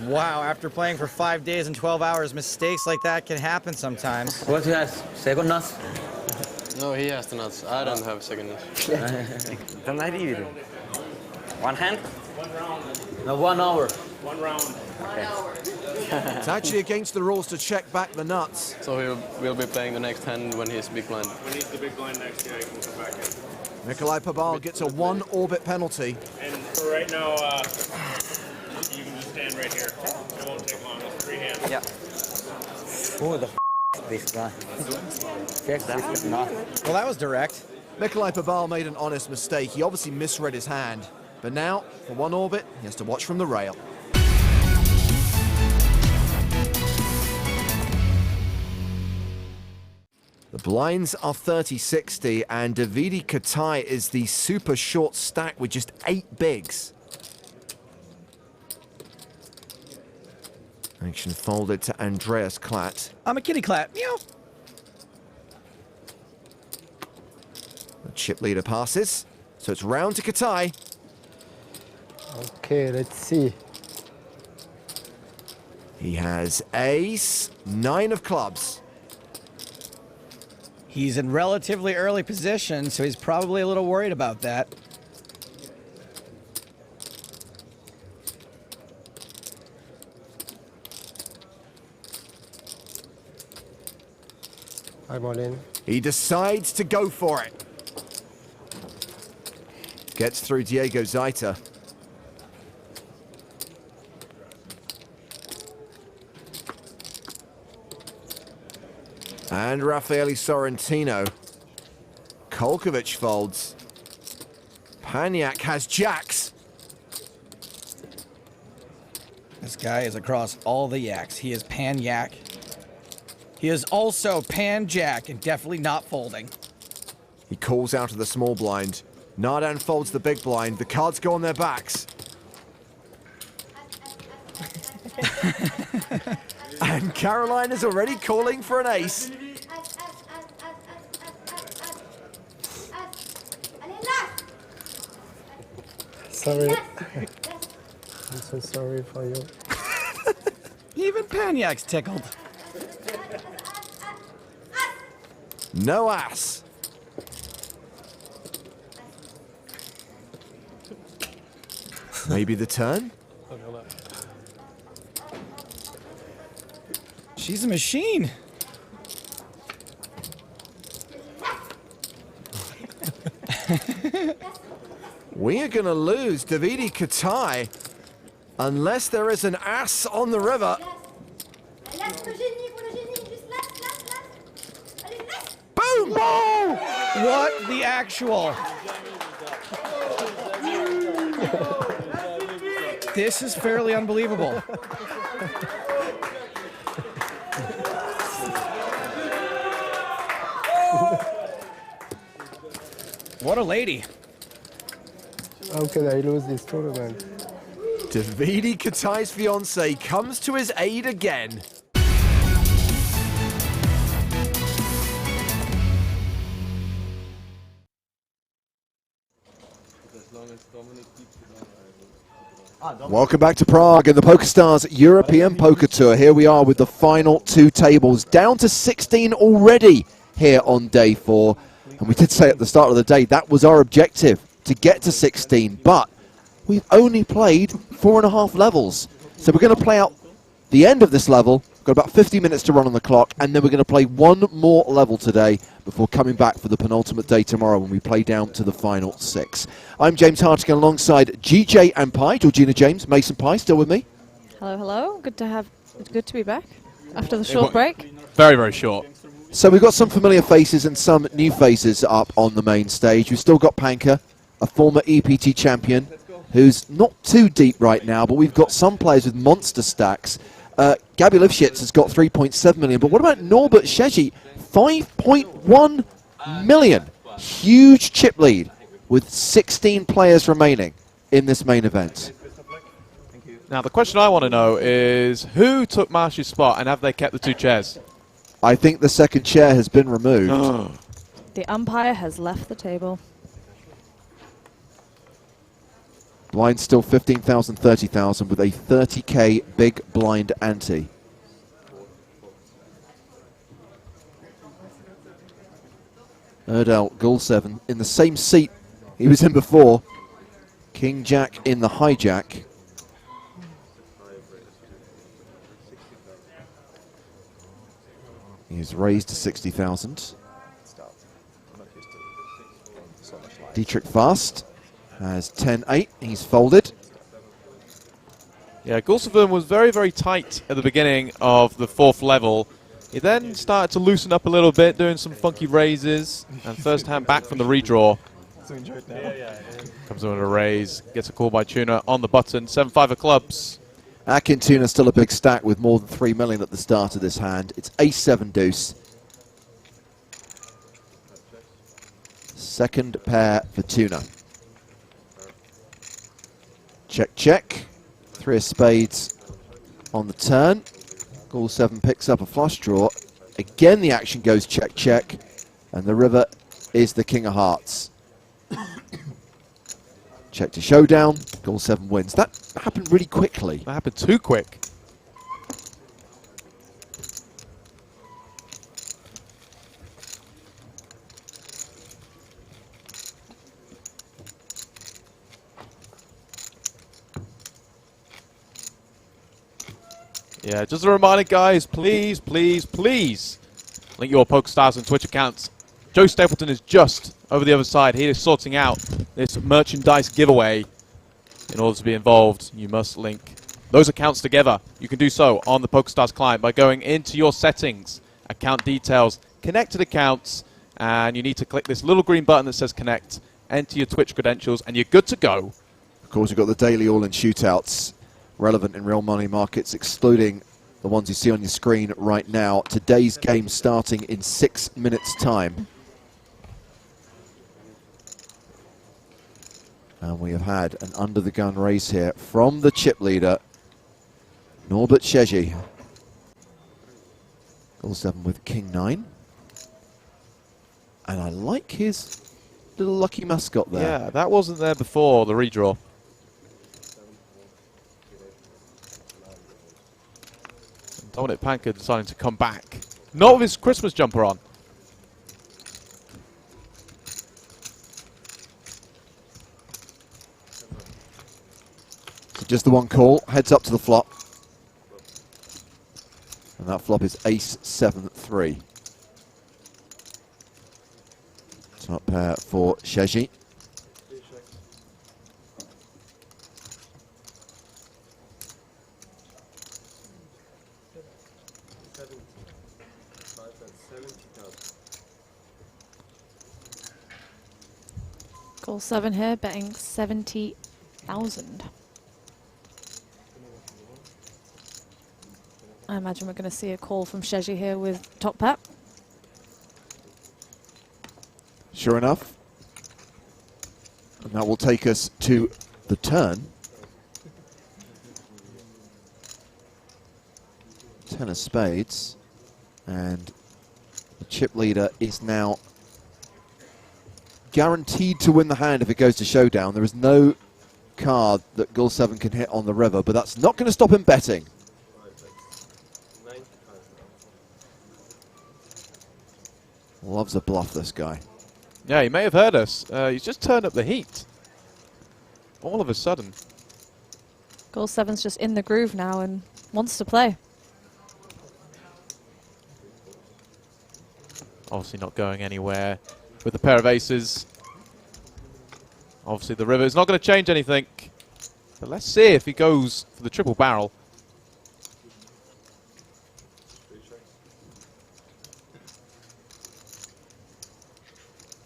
Wow, after playing for 5 days and 12 hours, mistakes like that can happen sometimes. What he has? Second nuts? No, he has the nuts. I don't have second nuts. Then I leave it. One hand? 1 round. No, 1 hour. 1 round. It's actually against the rules to check back the nuts. So we'll be playing the next hand when he's big blind. When he's the big blind next, yeah, he can come back in. Nikolai Pabal gets a 1 orbit penalty. And for right now, you can just stand right here. It won't take long. It's 3 hands. Yeah. Who the this guy? Check that. No. Well, that was direct. Nikolai Pabal made an honest mistake. He obviously misread his hand. But now, for 1 orbit, he has to watch from the rail. The blinds are 30-60, and Davide Katai is the super short stack with just 8 bigs. Action folded to Andreas Klatt. I'm a kitty Klatt. Meow. The chip leader passes, so it's round to Katai. Okay, let's see. He has ace, 9 of clubs. He's in relatively early position, so he's probably a little worried about that. I'm all in. He decides to go for it. Gets through Diego Zaita. And Raffaele Sorrentino. Kolkovic folds. Paniak has jacks. This guy is across all the yaks. He is pan-yak. He is also pan-jack and definitely not folding. He calls out of the small blind. Nardan folds the big blind. The cards go on their backs. And Caroline is already calling for an ace. Sorry. I'm so sorry for you. Even Panyak's tickled. No ass. Maybe the turn? She's a machine. We are going to lose Davide Katai unless there is an ass on the river. Boom! Oh! What the actual? This is fairly unbelievable. What a lady. How can I lose this tournament? Davide Katai's fiancée comes to his aid again. Welcome back to Prague and the PokerStars European Poker Tour. Here we are with the final two tables, down to 16 already here on day 4. And we did say at the start of the day that was our objective, to get to 16, but we've only played 4.5 levels. So we're going to play out the end of this level. We've got about 50 minutes to run on the clock, and then we're going to play one more level today before coming back for the penultimate day tomorrow when we play down to the final 6. I'm James Hartigan alongside GJ and Pi, Georgina James, Mason Pi, still with me. Hello, hello. Good to be back after the short break. Very, very short. So we've got some familiar faces and some new faces up on the main stage. We've still got Panka, a former EPT champion, who's not too deep right now, but we've got some players with monster stacks. Gabby Lifshitz has got 3.7 million, but what about Norbert Shegi? 5.1 million. Huge chip lead with 16 players remaining in this main event. Now, the question I want to know is, who took Marsh's spot, and have they kept the 2 chairs? I think the second chair has been removed. The umpire has left the table. Blind still 15,000, 30,000 with a 30k big blind ante. Erdal Gulseven in the same seat he was in before. King Jack in the hijack. He's raised to 60,000. Dietrich Fast has 10-8. He's folded. Yeah, Gulseven was very, very tight at the beginning of the 4th level. He then started to loosen up a little bit, doing some funky raises, and first hand back from the redraw. Comes in with a raise, gets a call by Tuna on the button, 7-5 of clubs. Akin Tuna still a big stack with more than 3 million at the start of this hand. It's ace-7 deuce. Second pair for Tuna. Check, check. 3 of spades on the turn. Gulseven picks up a flush draw. Again, the action goes check, check. And the river is the king of hearts. Check to showdown. Gulseven wins. That happened really quickly. That happened too quick. Yeah, just a reminder, guys, please, please, please link your PokerStars and Twitch accounts. Joe Stapleton is just over the other side. He is sorting out this merchandise giveaway. In order to be involved, you must link those accounts together. You can do so on the PokerStars client by going into your settings, account details, connected accounts, and you need to click this little green button that says connect, enter your Twitch credentials, and you're good to go. Of course, you've got the daily all-in shootouts relevant in real money markets, excluding the ones you see on your screen right now. Today's game starting in 6 minutes' time. And we have had an under-the-gun race here from the chip leader, Norbert Shegi. Gulseven with King-9. And I like his little lucky mascot there. Yeah, that wasn't there before the redraw. Dominic Panka deciding to come back. Not with his Christmas jumper on. So just the one call, heads up to the flop. And that flop is ace-7-3. Top pair for Shegi. Gulseven here, betting 70,000. I imagine we're going to see a call from Shegi here with top pep. Sure enough. And that will take us to the turn. 10 of spades. And the chip leader is now guaranteed to win the hand if it goes to showdown. There is no card that Gull 7 can hit on the river, but that's not going to stop him betting. Loves a bluff, this guy. Yeah, he may have heard us. He's just turned up the heat. All of a sudden. Gull 7's just in the groove now and wants to play. Obviously not going anywhere with the pair of aces. Obviously the river is not going to change anything. But let's see if he goes for the triple barrel.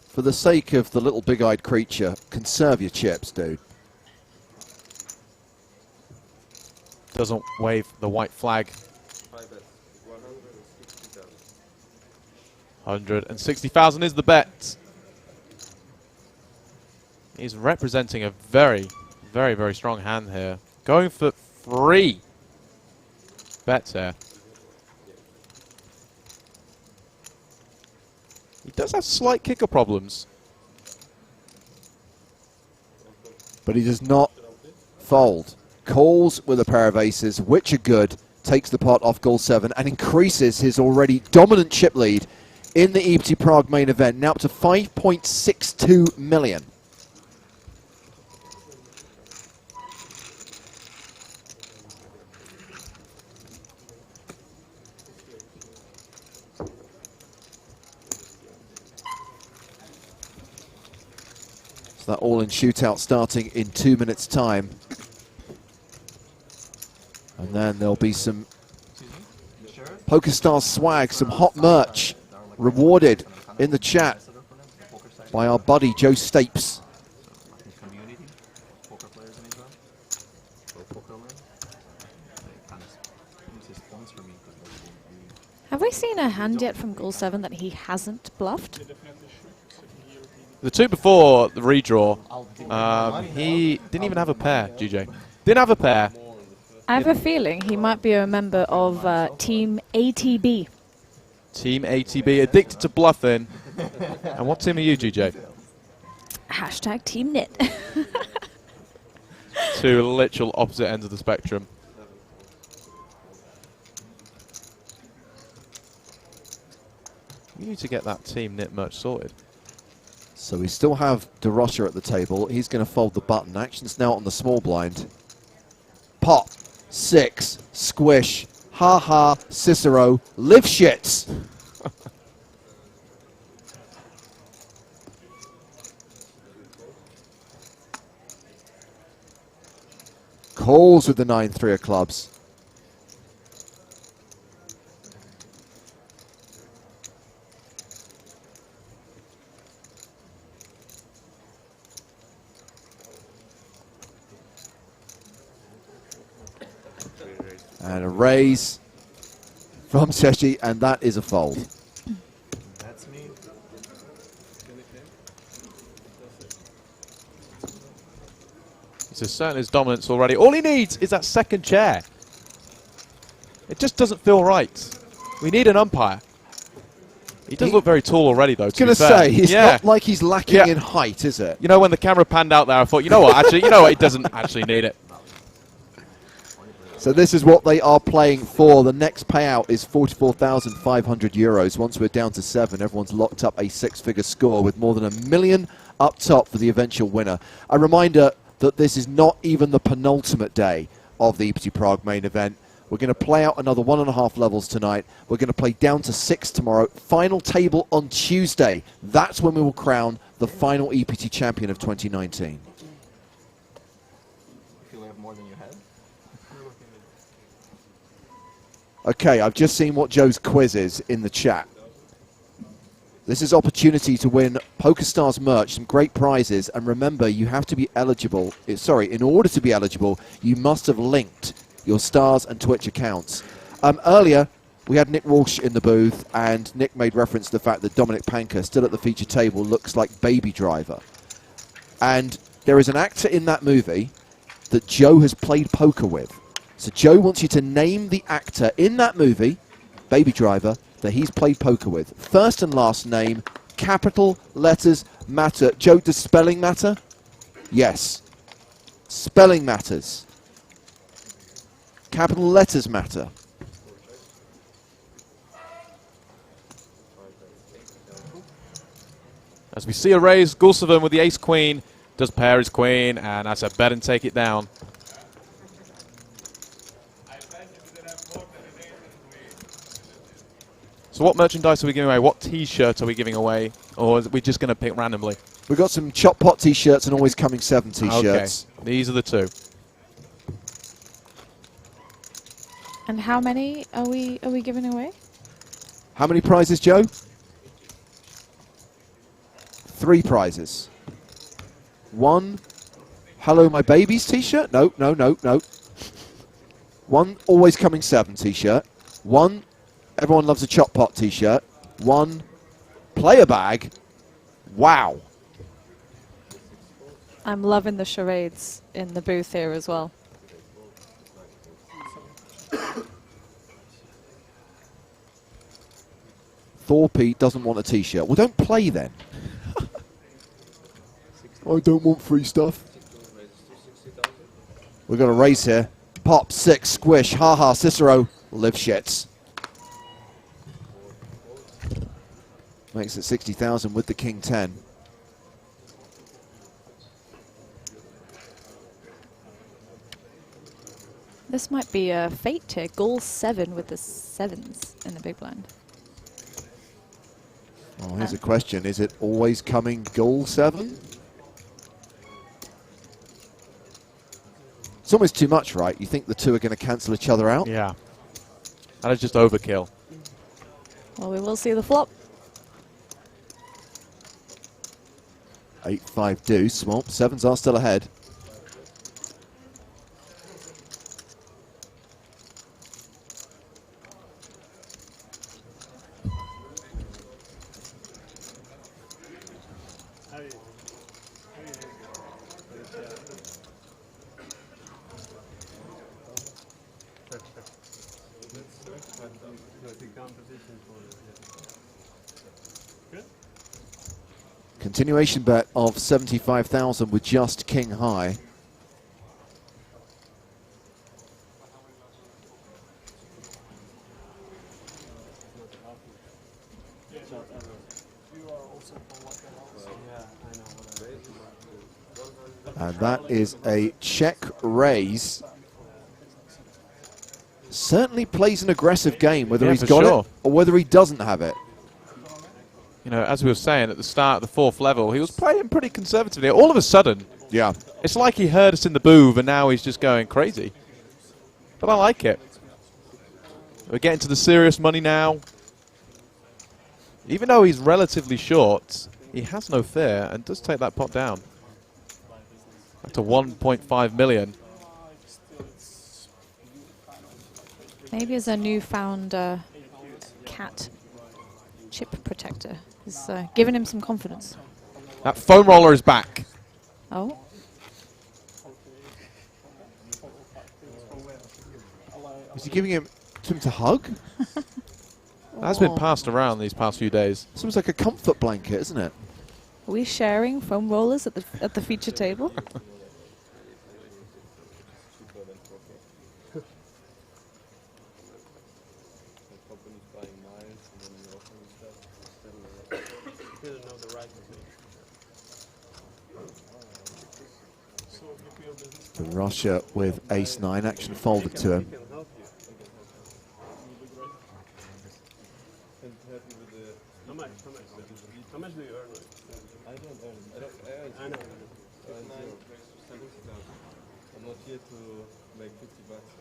For the sake of the little big-eyed creature, conserve your chips, dude. Doesn't wave the white flag. 160,000 is the bet. He's representing a very, very, very strong hand here. Going for 3 bets here. He does have slight kicker problems. But he does not fold. Calls with a pair of aces, which are good, takes the pot off Gull 7 and increases his already dominant chip lead in the EPT Prague main event, now up to 5.62 million. So that all-in shootout starting in 2 minutes' time. And then there'll be some PokerStars swag, some hot merch rewarded in the chat by our buddy Joe Stapes. Have we seen a hand yet from Gull 7 that he hasn't bluffed? The 2 before the redraw, he didn't even have a pair, GJ. Didn't have a pair. I have a feeling he might be a member of Team ATB. Team ATB, addicted to bluffing. And what team are you, GJ? Hashtag Team Knit. 2 literal opposite ends of the spectrum. We need to get that Team Knit merch sorted. So we still have DeRocha at the table. He's going to fold the button. Action's now on the small blind. Pop. 6. Squish. Ha ha. Cicero. Live shits. Calls with the 9-3 of clubs. And a raise from Seshi, and that is a fold. That's me. He's asserting his dominance already. All he needs is that second chair. It just doesn't feel right. We need an umpire. He does look very tall already, though. I was going to say, it's not like he's lacking in height, is it? You know, when the camera panned out there, I thought, you know what, actually, he doesn't actually need it. So this is what they are playing for. The next payout is 44,500 euros. Once we're down to 7, everyone's locked up a 6-figure score with more than $1 million up top for the eventual winner. A reminder that this is not even the penultimate day of the EPT Prague main event. We're going to play out another 1.5 levels tonight. We're going to play down to 6 tomorrow. Final table on Tuesday. That's when we will crown the final EPT champion of 2019. You feel you have more than you had? Okay, I've just seen what Joe's quiz is in the chat. This is opportunity to win PokerStars merch, some great prizes, and remember, you have to be eligible. In order to be eligible, you must have linked your Stars and Twitch accounts. Earlier, we had Nick Walsh in the booth, and Nick made reference to the fact that Dominic Panker, still at the feature table, looks like Baby Driver. And there is an actor in that movie that Joe has played poker with. So Joe wants you to name the actor in that movie, Baby Driver, that he's played poker with. First and last name, capital letters matter. Joe, does spelling matter? Yes. Spelling matters. Capital letters matter. As we see a raise, Gulsevan with the ace-queen does pair his queen, and that's a bet and take it down. So what merchandise are we giving away? What T-shirt are we giving away? Or are we just going to pick randomly? We've got some Chop Pot T-shirts and Always Coming 7 T-shirts. Okay, these are the two. And how many are we giving away? How many prizes, Joe? 3 prizes. 1 Hello My Babies T-shirt. No. 1 Always Coming 7 T-shirt. 1 Everyone Loves a Chop Pot T-shirt. 1 player bag. Wow. I'm loving the charades in the booth here as well. Thorpe doesn't want a T-shirt. Well, don't play then. I don't want free stuff. We've got a race here. Pop, 6, squish, haha, Cicero, live shits. Makes it 60,000 with the King 10. This might be a fate here. Goal 7 with the 7s in the big blind. Oh, here's a question. Is it always coming goal 7? It's almost too much, right? You think the two are going to cancel each other out? Yeah. That is just overkill. Well, we will see the flop. 8-5 deuce. Well, 7s are still ahead. Continuation bet of 75,000 with just king high. And that is a check raise. Certainly plays an aggressive game, whether he's got it or whether he doesn't have it. You know, as we were saying at the start of the 4th level, he was playing pretty conservatively. All of a sudden, yeah, it's like he heard us in the booth and now he's just going crazy. But I like it. We're getting to the serious money now. Even though he's relatively short, he has no fear and does take that pot down. Back to 1.5 million. Maybe as a newfound cat chip protector. Is giving him some confidence. That foam roller is back. Oh. Is he giving him to hug? That's been passed around these past few days. It's almost like a comfort blanket, isn't it? Are we sharing foam rollers at the feature table? The Russia with ace-9 action folded to him. How much do you earn? I don't earn. I know. I'm not here to make 50 bucks.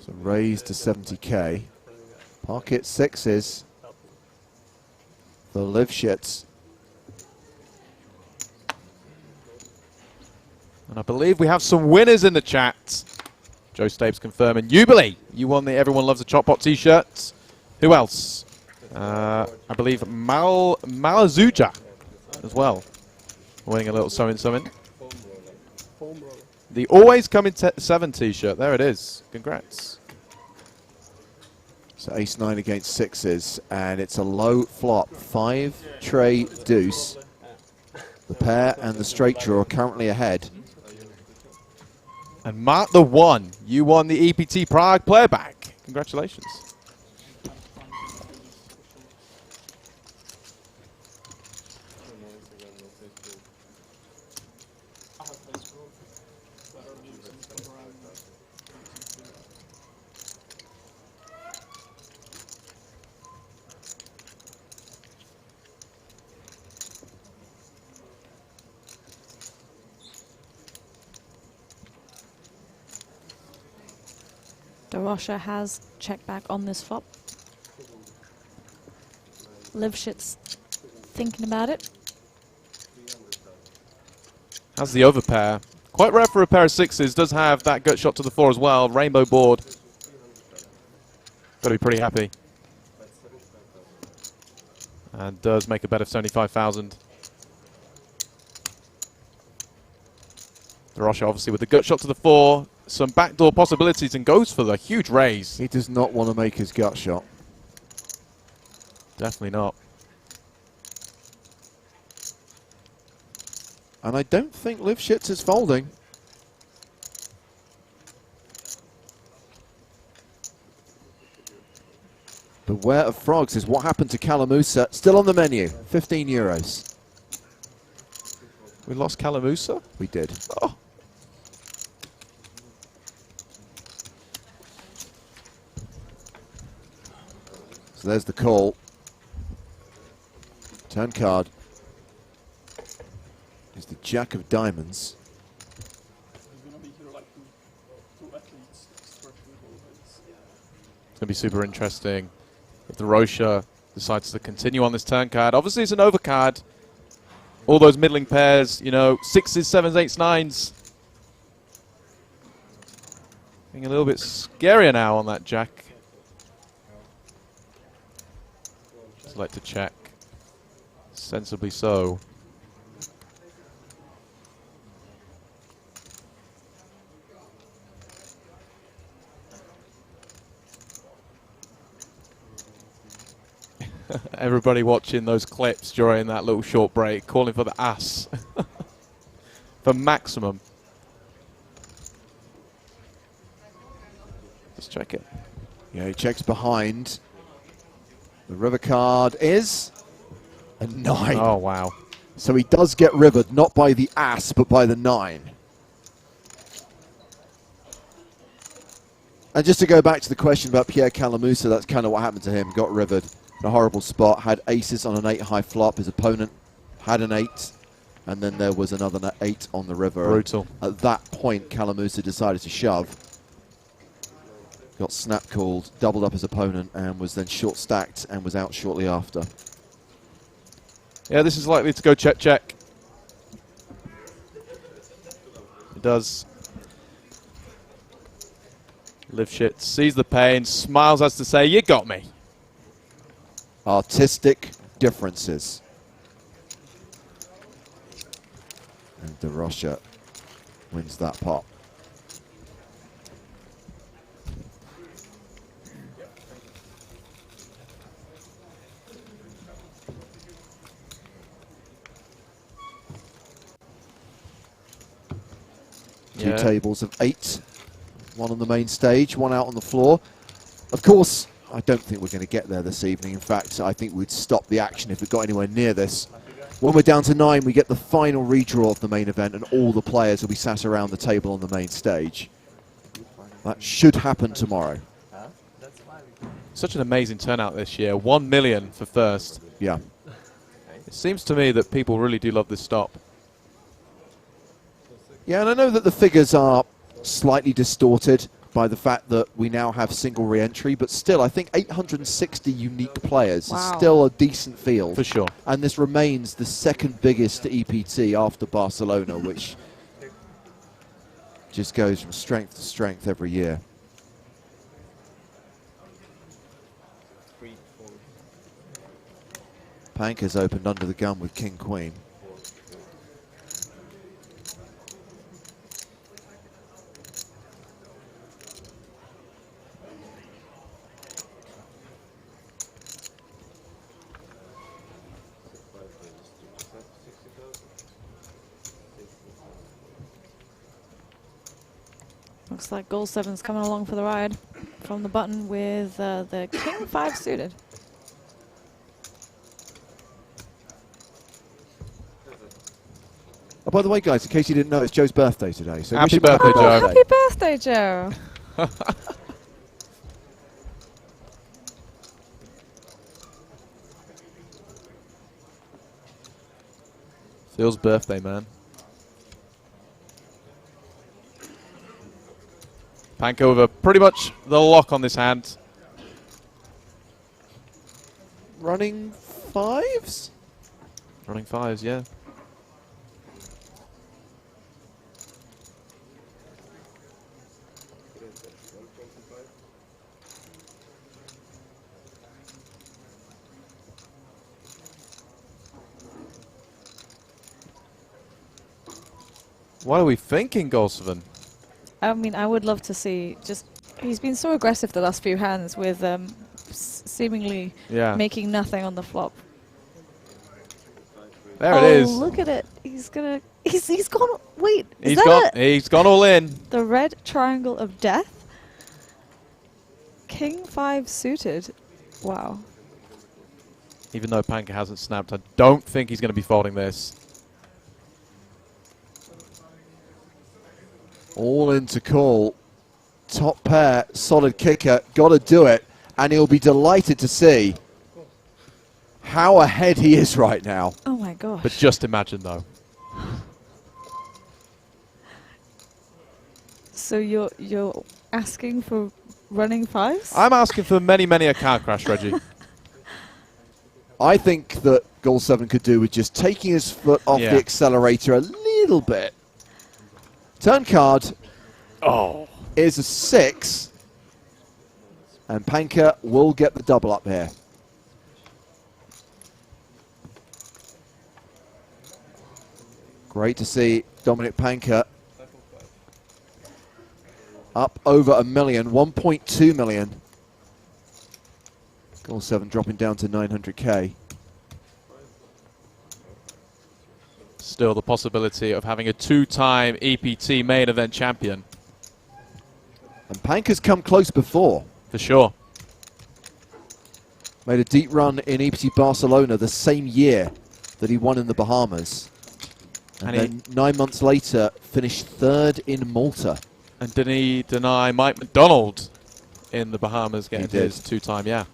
So raised to 70k. Pocket 6s. The live shits. And I believe we have some winners in the chat. Joe Stapes confirming. Jubilee, you won the Everyone Loves a Chop Pot t-shirt. Who else? I believe Malazuja as well. Winning a little something. The Always Coming 7 t-shirt. There it is. Congrats. So ace-9 against sixes, and it's a low flop. 5 tray deuce. The pair and the straight draw are currently ahead. And Mark the 1, you won the EPT Prague player back. Congratulations. Darosha has checked back on this flop. Livshit's thinking about it. How's the overpair? Quite rare for a pair of sixes. Does have that gut shot to the floor as well. Rainbow board. Got to be pretty happy. And does make a bet of 75,000. Darosha obviously with the gut shot to the floor. Some backdoor possibilities and goes for the huge raise. He does not want to make his gut shot. Definitely not. And I don't think Livshits is folding. Beware of frogs is what happened to Kalamusa. Still on the menu, 15 euros. We lost Kalamusa? We did. Oh. So there's the call. Turn card is the Jack of Diamonds. It's going to be super interesting if the Darosha decides to continue on this turn card. Obviously, it's an overcard. All those middling pairs, you know, sixes, sevens, eights, nines. Being a little bit scarier now on that Jack. Just like to check. Sensibly so. Everybody watching those clips during that little short break, calling for the ass. For maximum. Let's check it. Yeah, he checks behind. The river card is a 9. Oh, wow. So he does get rivered, not by the ass, but by the 9. And just to go back to the question about Pierre Kalamusa, that's kind of what happened to him. Got rivered in a horrible spot, had aces on an 8 high flop. His opponent had an 8, and then there was another 8 on the river. Brutal. At that point, Kalamusa decided to shove. Got snap called, doubled up his opponent, and was then short stacked and was out shortly after. Yeah, this is likely to go check, check. It does. Livshit sees the pain, smiles as to say, you got me. Artistic differences. And Darosha wins that pot. Two tables of 8. One on the main stage, one out on the floor. Of course, I don't think we're going to get there this evening. In fact, I think we'd stop the action if it got anywhere near this. When we're down to 9, we get the final redraw of the main event, and all the players will be sat around the table on the main stage. That should happen tomorrow. Such an amazing turnout this year. 1 million for first. Yeah. It seems to me that people really do love this stop. Yeah, and I know that the figures are slightly distorted by the fact that we now have single re-entry, but still, I think 860 unique players is still a decent field. For sure. And this remains the second biggest EPT after Barcelona, which just goes from strength to strength every year. Pank has opened under the gun with King Queen. Looks like Goal 7's coming along for the ride from the button with the King 5 suited. Oh, by the way, guys, in case you didn't know, it's Joe's birthday today. So Happy birthday, Joe. Happy birthday, Joe. Phil's birthday, man. Panko with a pretty much the lock on this hand. Running fives? Running fives, yeah. What are we thinking, Golsven? I mean, I would love to see he's been so aggressive the last few hands with seemingly making nothing on the flop. There it is. Look at it. He's gone, wait. He's gone all in. The red triangle of death. King 5 suited. Wow. Even though Panka hasn't snapped, I don't think he's going to be folding this. All in to call. Top pair, solid kicker, got to do it. And he'll be delighted to see how ahead he is right now. Oh my gosh. But just imagine, though. So you're asking for running fives? I'm asking for many, many account crash, Reggie. I think that Goal 7 could do with just taking his foot off the accelerator a little bit. Turn card is a 6. And Panka will get the double up here. Great to see Dominic Panka up over $1 million, 1.2 million. Goal 7 dropping down to 900K. Still the possibility of having a 2-time EPT main event champion. And Panka's come close before. For sure. Made a deep run in EPT Barcelona the same year that he won in the Bahamas. And then 9 months later, finished 3rd in Malta. And didn't he deny Mike McDonald in the Bahamas getting his 2-time,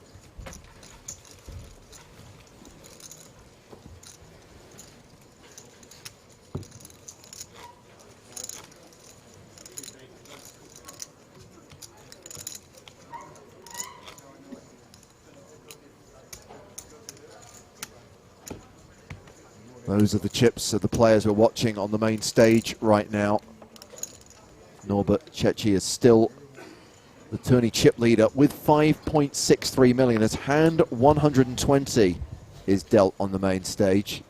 Those are the chips that the players are watching on the main stage right now. Norbert Chechi is still the tourney chip leader with 5.63 million as hand 120 is dealt on the main stage.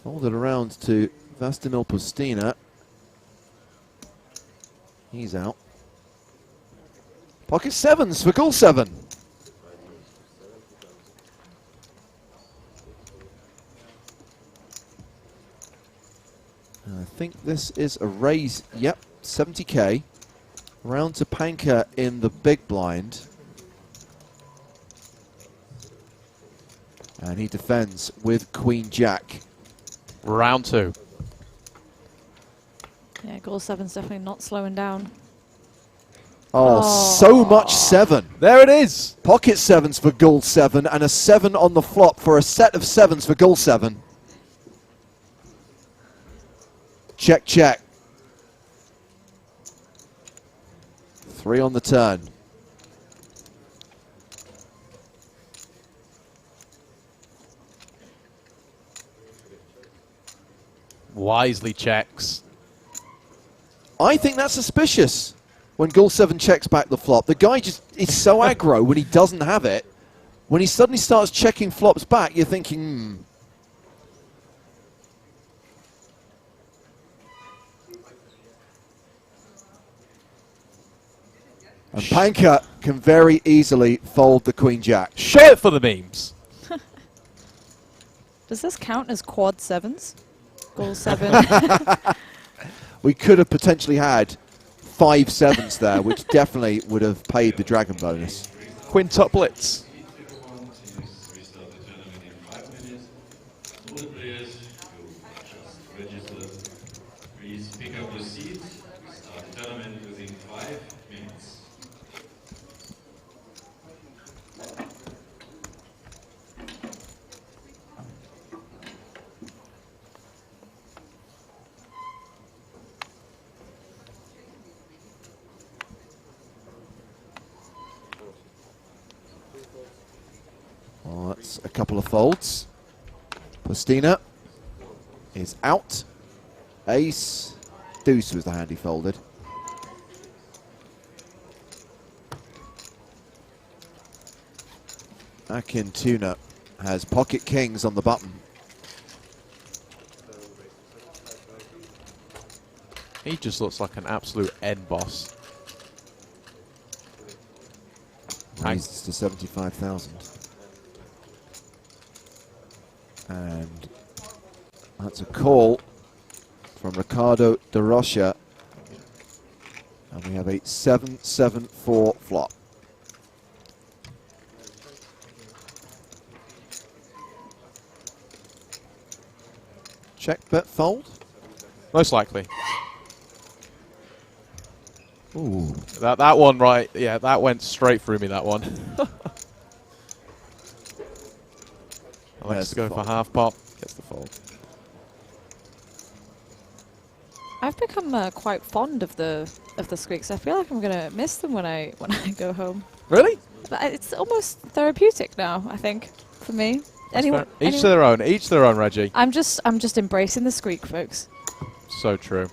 Fold it around to Vastimil Pustina. He's out. Pocket sevens for Goal 7. I think this is a raise. Yep, 70K. Round to Panka in the big blind. And he defends with Queen Jack. Round 2. Yeah, Goal 7's definitely not slowing down. Oh, so much 7. There it is. Pocket sevens for Goal 7 and a 7 on the flop for a set of sevens for Goal 7. Check, check. 3 on the turn. Wisely checks. I think that's suspicious when Goal 7 checks back the flop. The guy just is so aggro when he doesn't have it. When he suddenly starts checking flops back, you're thinking, And Panka can very easily fold the Queen Jack. Show it for the memes. Does this count as quad sevens? Goal 7. We could have potentially had 5 sevens there, which definitely would have paid the dragon bonus. Quintuplets. Please pick up your seat. Start the tournament within 5 minutes. Well, that's a couple of folds. Postina is out. Ace. Deuce was the hand he folded. Akin Tuna has pocket kings on the button. He just looks like an absolute end boss. Raises to 75,000. And that's a call from Ricardo de Rocha. And we have a 7-7-4 flop. Check, bet, fold? Most likely. Ooh. That one, right? Yeah, that went straight through me, that one. Alex to go for half pot. Gets the fold. I've become quite fond of the squeaks. I feel like I'm gonna miss them when I go home. Really? But it's almost therapeutic now, I think, for me. Each to their own. Each to their own, Reggie. I'm just embracing the squeak, folks. So true.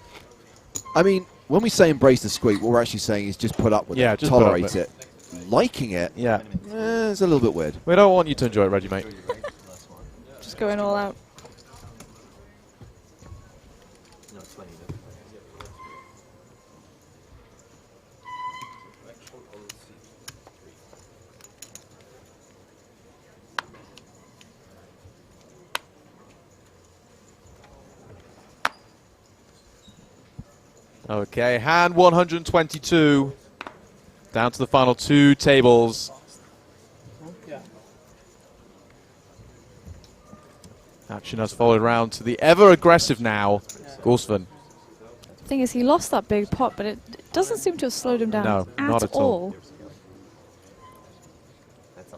I mean, when we say embrace the squeak, what we're actually saying is just put up with it, just put up tolerate with it. Liking it, yeah, it's a little bit weird. We don't want you to enjoy it, Reggie, mate. Just going all out. Okay, hand 122. Down to the final 2 tables. Action has followed round to the ever-aggressive now, Gulsven. The thing is, he lost that big pot, but it doesn't seem to have slowed him down No, at not at all.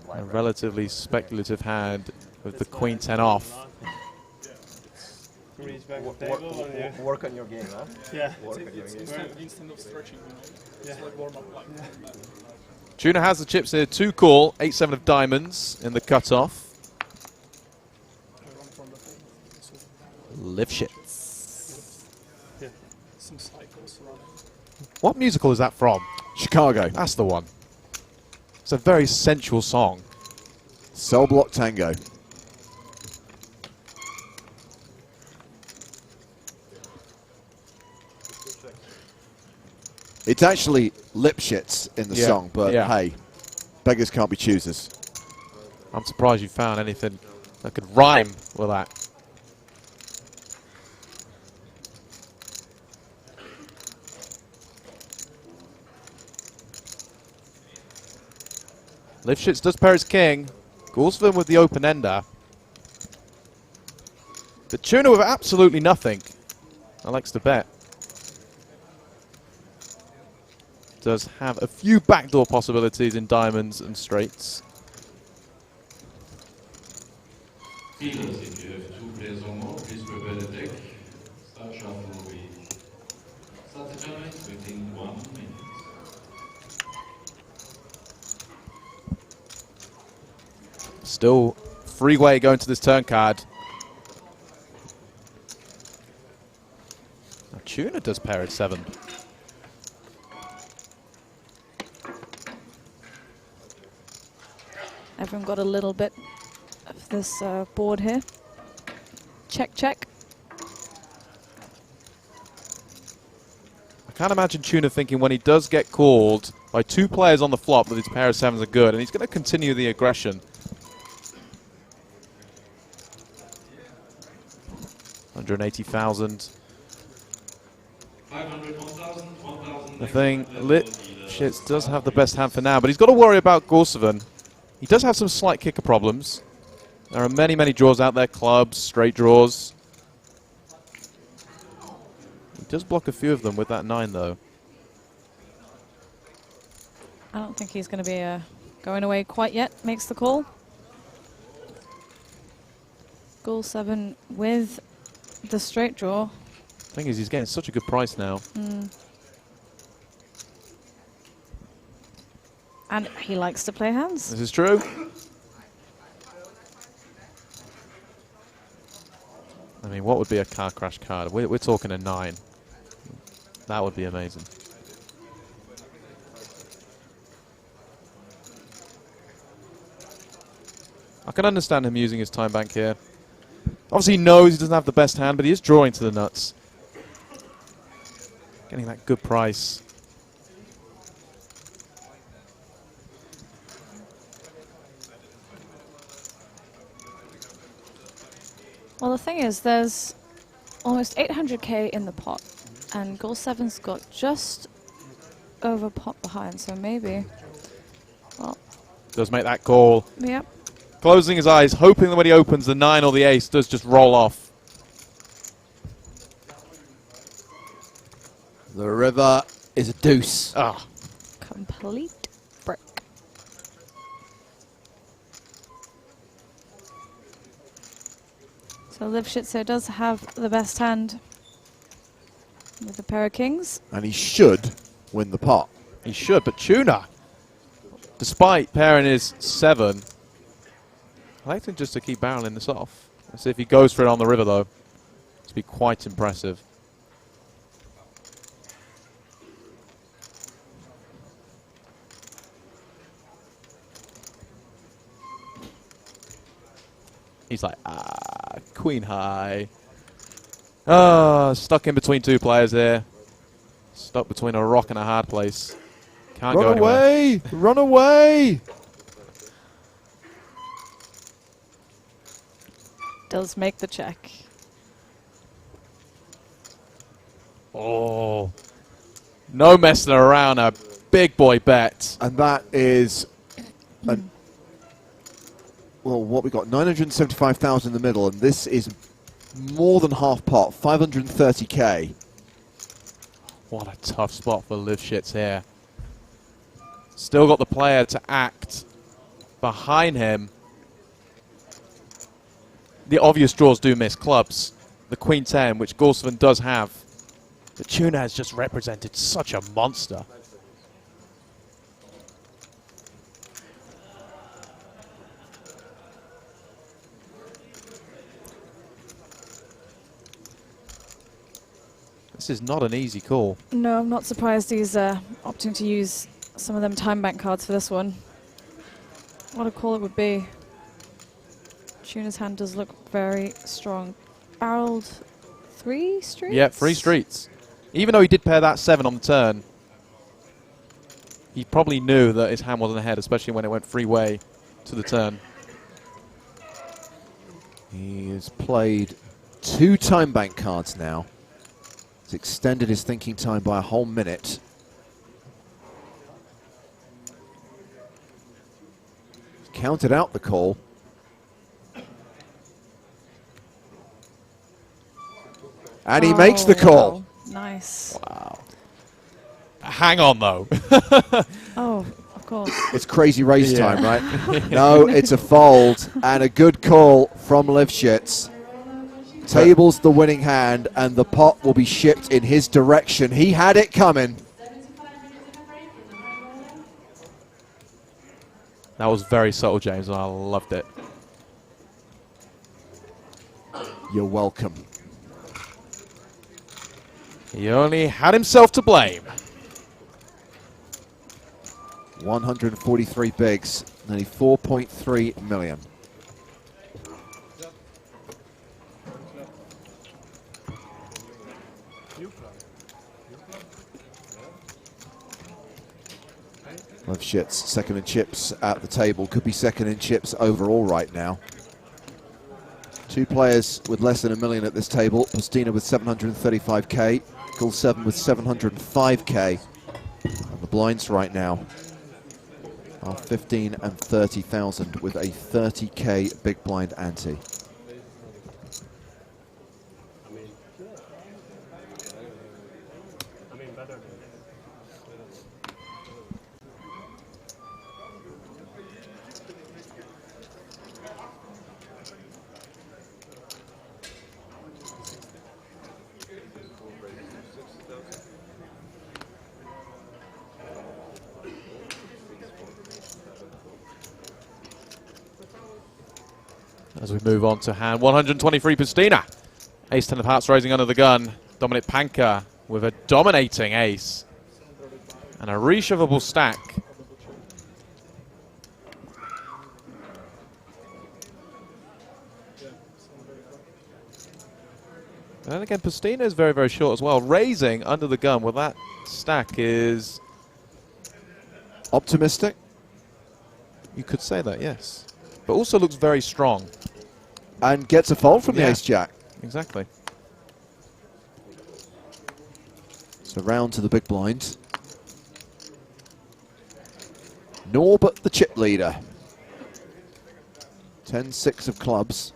all. A relatively speculative hand with the queen 10 off. Work on your game, huh? Yeah, Work on your game. instead of stretching, you know, it's like warm up. Tuna has the chips here, 2 call, 8-7 of diamonds in the cutoff. Live shits. Yeah, some cycles running. What musical is that from? Chicago. That's the one. It's a very sensual song. Cell Block Tango. It's actually lip shits in the song, but hey, beggars can't be choosers. I'm surprised you found anything that could rhyme with that. Lifshitz does pair his king. Gulsven with the open ender. But Tuna with absolutely nothing. Alex to bet. Does have a few backdoor possibilities in diamonds and straights. Feelers, if you have 2 players or more, please prepare the deck. Start shuffle will be. Start the tournament within 1 minute. Still freeway going to this turn card. Now Tuna does pair at 7. Everyone got a little bit of this board here. Check, check. I can't imagine Tuna thinking when he does get called by 2 players on the flop that his pair of 7s are good, and he's going to continue the aggression. 180,000. 500, 1,000, 1,000. The thing, Lifshitz does have the best hand for now, but he's got to worry about Gorseven. He does have some slight kicker problems. There are many, many draws out there, clubs, straight draws. He does block a few of them with that 9, though. I don't think he's going to be going away quite yet. Makes the call. Goal 7 with the straight draw. Thing is, he's getting such a good price now. And he likes to play hands. This is true. I mean, what would be a car crash card? We're talking a 9. That would be amazing. I can understand him using his time bank here. Obviously, he knows he doesn't have the best hand, but he is drawing to the nuts. Getting that good price. Well, the thing is, there's almost 800k in the pot, and goal 7's got just over pot behind, so maybe. Well, Does make that call. Yep. Closing his eyes, hoping that when he opens, the 9 or the ace does just roll off. The river is a deuce. Ah. Complete brick. So Lifshitz does have the best hand with the pair of kings. And he should win the pot. He should, but Tuna, despite pairing his 7, I like him just to keep barreling this off. Let's see if he goes for it on the river, though. It's be quite impressive. He's like, queen high. Stuck in between 2 players here. Stuck between a rock and a hard place. Can't go anywhere. Run away! Run away! Does make the check. Oh. No messing around, a big boy bet. And that is... well, what we got? 975,000 in the middle, and this is more than half pot, 530k. What a tough spot for Lifshitz here. Still got the player to act behind him. The obvious draws do miss clubs. The Queen 10, which Gorseven does have. The Tuna has just represented such a monster. This is not an easy call. No, I'm not surprised he's opting to use some of them time bank cards for this one. What a call it would be. Tuna's hand does look very strong. Barreled 3 streets? Yeah, 3 streets. Even though he did pair that 7 on the turn, he probably knew that his hand wasn't ahead, especially when it went freeway to the turn. He has played 2 time bank cards now. He's extended his thinking time by a whole minute. He's counted out the call. And he makes the call. Nice. Wow. Hang on, though. Oh, of course. It's crazy race time, right? No, it's a fold and a good call from Lifshitz. Tables the winning hand and the pot will be shipped in his direction. He had it coming. That was very subtle, James, and I loved it. You're welcome. He only had himself to blame. 143 bigs, nearly 4.3 million. Lifshitz, second in chips at the table. Could be second in chips overall right now. Two players with less than $1 million at this table. Postina with 735k, Cool 7 with 705k. And the blinds right now are 15 and 30,000 with a 30k big blind ante. As we move on to hand 123 Postina. Ace 10 of hearts raising under the gun. Dominic Panka with a dominating ace. And a reshovable stack. And then again, Postina is very, very short as well. Raising under the gun with that stack is... optimistic? You could say that, yes. But also looks very strong. And gets a fold from the ace-jack. Exactly. So round to the big blind. Norbert, the chip leader. 10-6 of clubs.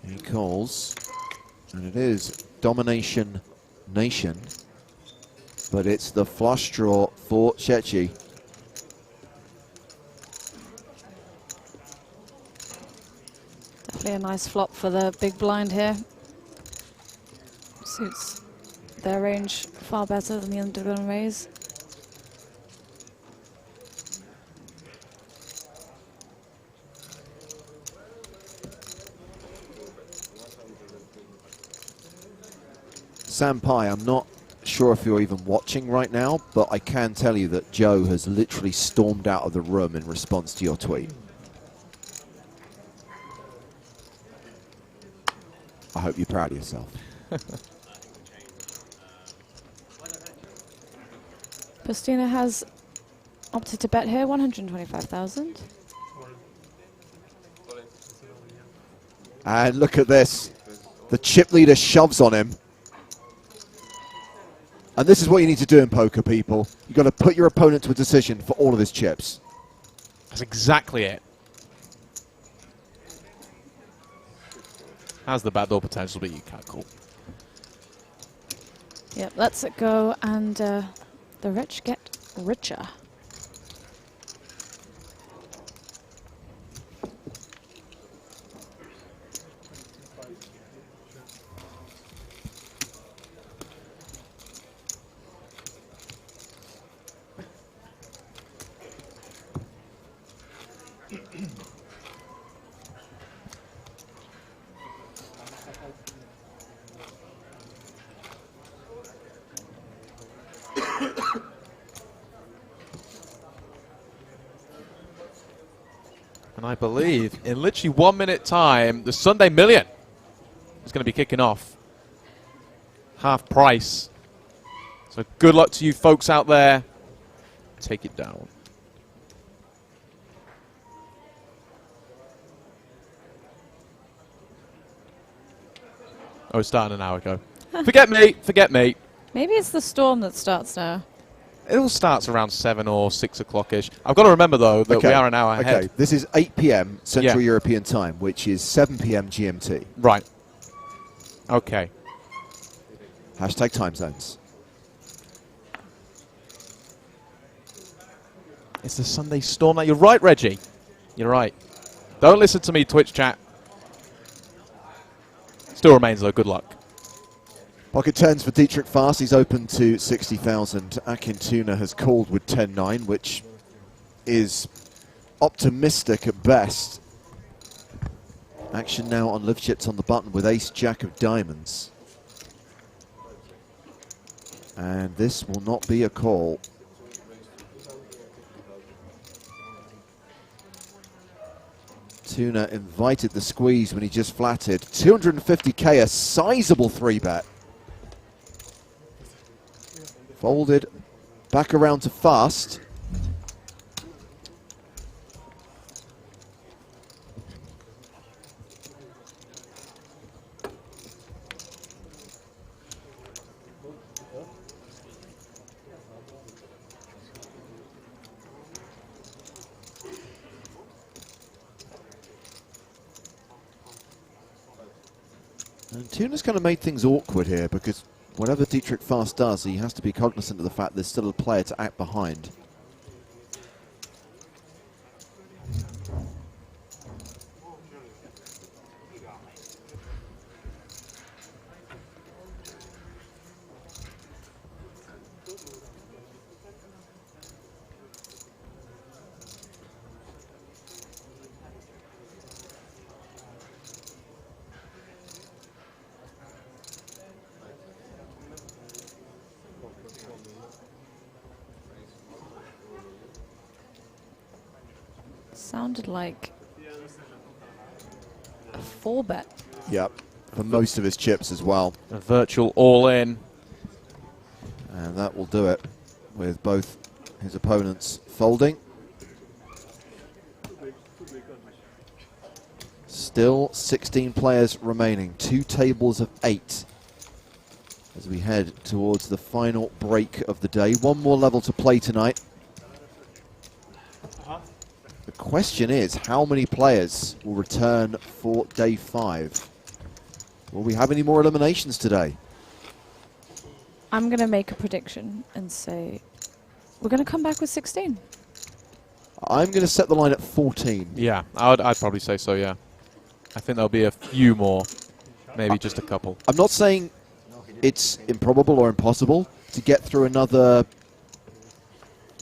He calls. And it is Domination Nation. But it's the flush draw for Shechi. Definitely a nice flop for the big blind here. Suits their range far better than the undergun raise. Sampai, I'm not sure if you're even watching right now, but I can tell you that Joe has literally stormed out of the room in response to your tweet. I hope you're proud of yourself. Postina has opted to bet here, 125,000. And look at this. The chip leader shoves on him. And this is what you need to do in poker, people. You've got to put your opponent to a decision for all of his chips. That's exactly it. Has the backdoor potential, but you can't call. Yep, let's it go, and the rich get richer. And I believe in literally 1 minute time, the Sunday Million is going to be kicking off. Half price. So good luck to you folks out there. Take it down. Oh, it started an hour ago. Forget me, forget me. Maybe it's the storm that starts now. It all starts around 7 or 6 o'clock-ish. I've got to remember, though, that we are an hour ahead. Okay, this is 8 p.m. Central European time, which is 7 p.m. GMT. Right. Okay. Hashtag time zones. It's the Sunday storm night. You're right, Reggie. You're right. Don't listen to me, Twitch chat. Still remains, though. Good luck. Pocket 10s for Dietrich Fast. He's open to 60,000. Akintuna has called with 10-9, which is optimistic at best. Action now on live chips on the button with ace-jack of diamonds. And this will not be a call. Tuna invited the squeeze when he just flatted. 250k, a sizable 3-bet. Folded Back around to fast. And Tuna's kind of made things awkward here because whatever Dietrich Fast does, he has to be cognizant of the fact there's still a player to act behind. Sounded like a 4-bet. Yep, for most of his chips as well. A virtual all-in. And that will do it with both his opponents folding. Still 16 players remaining, 2 tables of 8 as we head towards the final break of the day. One more level to play tonight. The question is, how many players will return for day 5? Will we have any more eliminations today? I'm going to make a prediction and say we're going to come back with 16. I'm going to set the line at 14. Yeah, I'd probably say so, yeah. I think there'll be a few more, maybe just a couple. I'm not saying it's improbable or impossible to get through another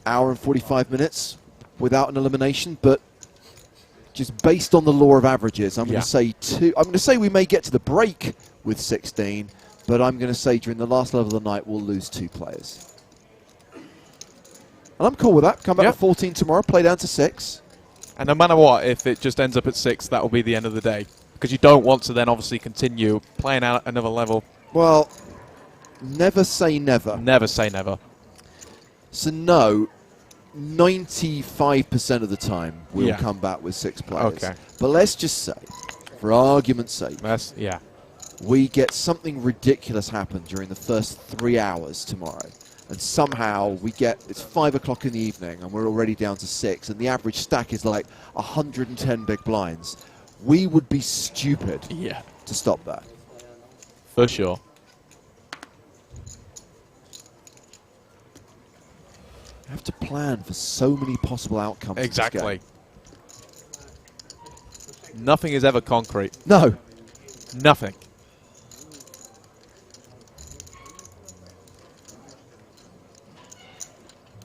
hour and 45 minutes without an elimination, but just based on the law of averages, I'm going to say I'm going to say we may get to the break with 16, but I'm going to say during the last level of the night we'll lose 2 players. And I'm cool with that. Come back with 14 tomorrow, play down to 6. And no matter what, if it just ends up at 6, that will be the end of the day. Because you don't want to then obviously continue playing out another level. Well, never say never. Never say never. So no, 95% of the time we'll come back with 6 players. Okay. But let's just say, for argument's sake, we get something ridiculous happen during the first 3 hours tomorrow. And somehow we get, it's 5 o'clock in the evening and we're already down to 6 and the average stack is like 110 big blinds. We would be stupid to stop that. For sure. You have to plan for so many possible outcomes. Exactly. Nothing is ever concrete. No. Nothing.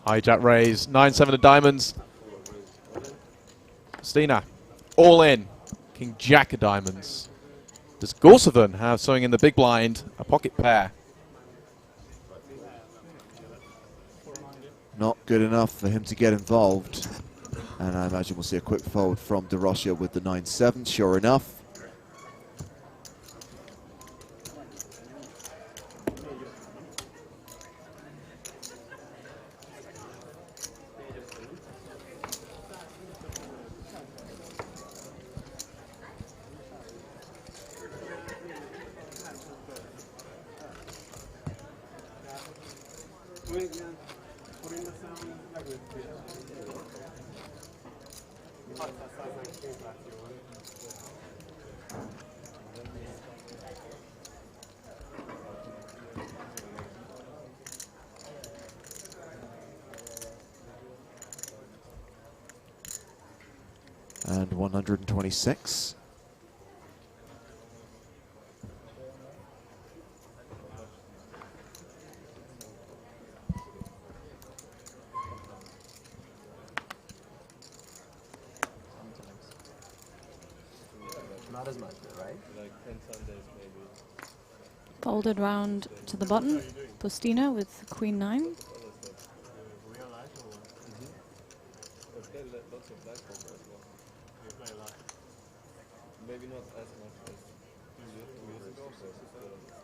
Hijack raise, 9-7 of diamonds. Stina, all in. King Jack of diamonds. Does Gorseven have something in the big blind? A pocket pair. Not good enough for him to get involved. And I imagine we'll see a quick fold from De Rossia with the 9-7, sure enough. And 126. Not as much, right? Like 10 Sundays maybe. Folded round to the button. Postina with Queen 9. Lots of black poker as well. Maybe not as much as 2 years ago, but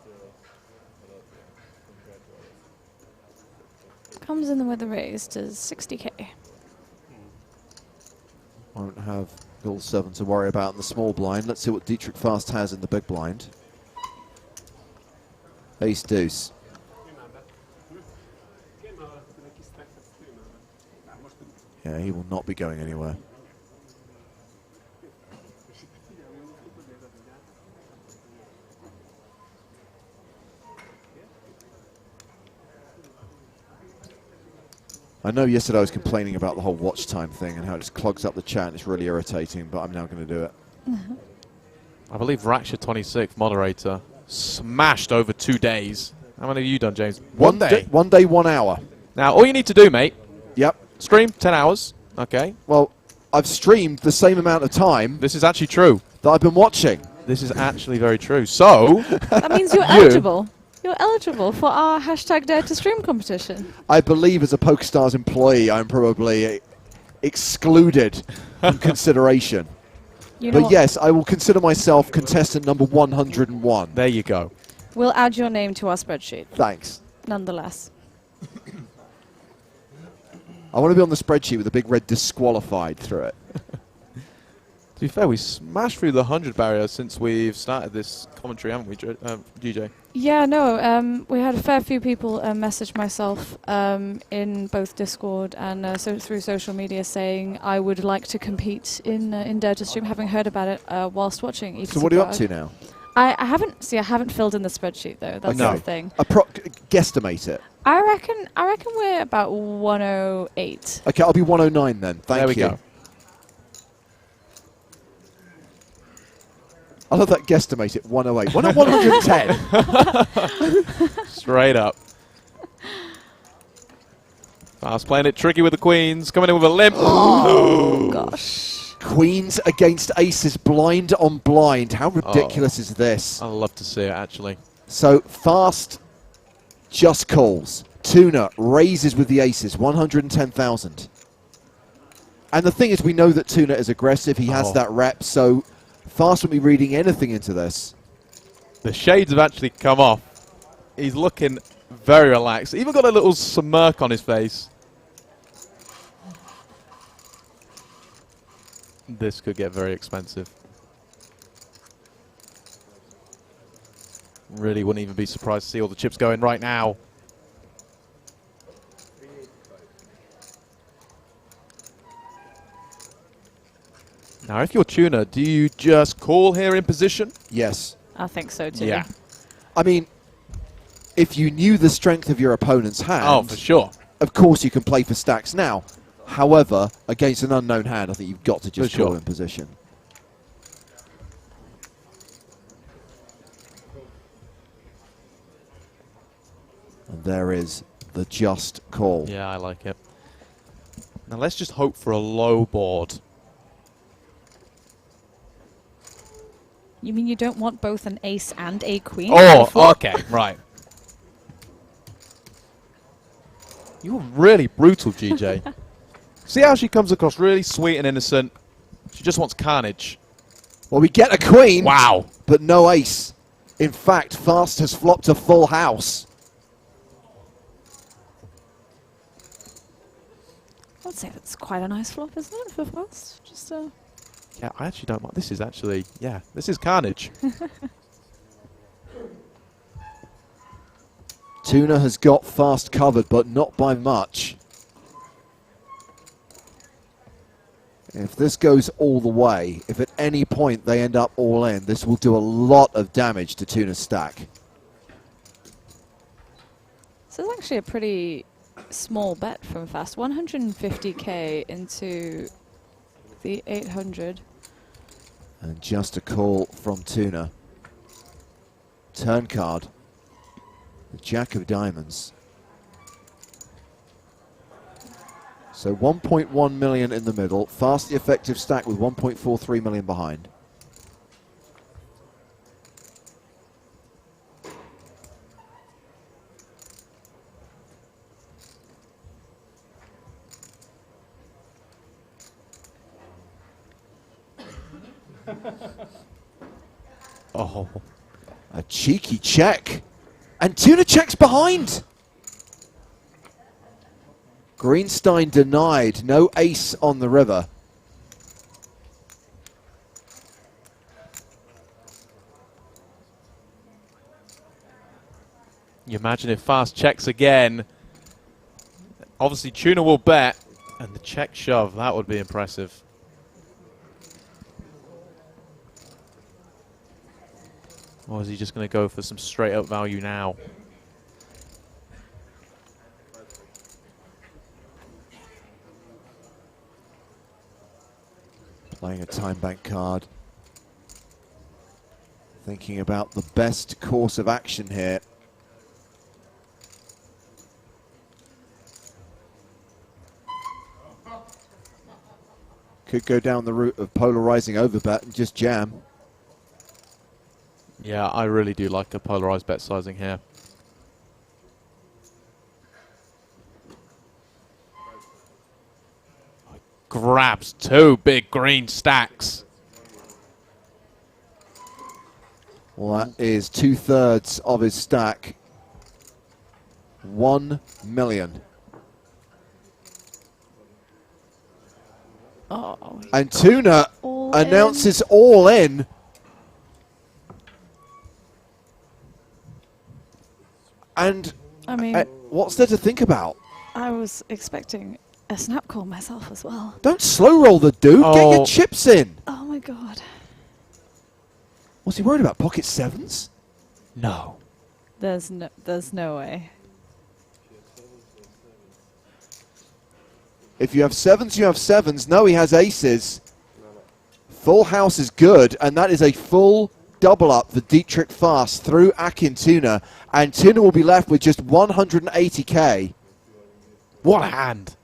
still a lot compared to comes in with a raise to 60k. Won't have Bill 7 to worry about in the small blind. Let's see what Dietrich Fast has in the big blind. Ace deuce. Yeah, he will not be going anywhere. I know yesterday I was complaining about the whole watch time thing and how it just clogs up the chat and it's really irritating, but I'm now going to do it. I believe Raksha26, moderator, smashed over 2 days. How many have you done, James? One day. 1 day, 1 hour. Now, all you need to do, mate. Yep. Stream 10 hours. Okay. Well, I've streamed the same amount of time. This is actually true. That I've been watching. This is actually very true. So. That means you're eligible. You're eligible for our hashtag Dare to Stream competition. I believe as a PokerStars employee, I'm probably excluded from consideration. You know But yes, I will consider myself contestant number 101. There you go. We'll add your name to our spreadsheet. Thanks. Nonetheless. I want to be on the spreadsheet with a big red disqualified through it. To be fair, we smashed through the 100 barrier since we've started this commentary, haven't we, GJ? Yeah, no, we had a fair few people message myself in both Discord and through social media saying I would like to compete in Dare to Stream, having heard about it whilst watching EPT So what are you up Prague. to now? I haven't filled in the spreadsheet though. That's the thing. Guesstimate it. I reckon we're about 108. Okay, I'll be 109 then. Thank you. There we go. I love that guesstimate it, 108. 110. Straight up. Fast playing it tricky with the queens. Coming in with a limp. Oh, gosh. Queens against aces, blind on blind. How ridiculous is this? I love to see it, actually. So Fast just calls. Tuna raises with the aces, 110,000. And the thing is, we know that Tuna is aggressive. He has that rep, so Fast won't be reading anything into this. The shades have actually come off. He's looking very relaxed. Even got a little smirk on his face. This could get very expensive. Really wouldn't even be surprised to see all the chips going right now. Now, if you're Tuna, do you just call here in position? Yes. I think so too. Yeah. I mean, if you knew the strength of your opponent's hand... Oh, for sure. Of course you can play for stacks now. However, against an unknown hand, I think you've got to just call in position. And there is the just call. Yeah, I like it. Now, let's just hope for a low board. You mean you don't want both an ace and a queen? Oh, okay, right. You're really brutal, GJ. See how she comes across really sweet and innocent? She just wants carnage. Well, we get a queen. Wow. But no ace. In fact, Fast has flopped a full house. I'd say that's quite a nice flop, isn't it, for Fast? Just Yeah, I actually don't mind. This is actually, yeah, this is carnage. Tuna has got Fast covered, but not by much. If this goes all the way, if at any point they end up all in, this will do a lot of damage to Tuna's stack. So it's actually a pretty small bet from Fast. 150k into the 800. And just a call from Tuna. Turn card. The Jack of Diamonds. So 1.1 million in the middle. Fast the effective stack with 1.43 million behind. Oh. A cheeky check. And Tuna checks behind. Greenstein denied. No ace on the river. You imagine if fast checks again. Obviously, Tuna will bet, and the check shove, that would be impressive. Or is he just going to go for some straight up value now? Playing a time bank card. Thinking about the best course of action here. Could go down the route of polarizing overbet and just jam. Yeah, I really do like a polarized bet sizing here. Grabs two big green stacks. Well, that is 2/3 of his stack. 1 million. Oh. And Tuna All announces all in. And I mean, what's there to think about? I was expecting a snap call myself as well. Don't slow roll the dude. Get your chips in. Oh my god. Was he worried about pocket sevens? No. There's no way. If you have sevens, you have sevens. No, he has aces. Full house is good, and that is a full double up for Dietrich Fast through Akin Tuna, and Tuna will be left with just 180k. What a hand.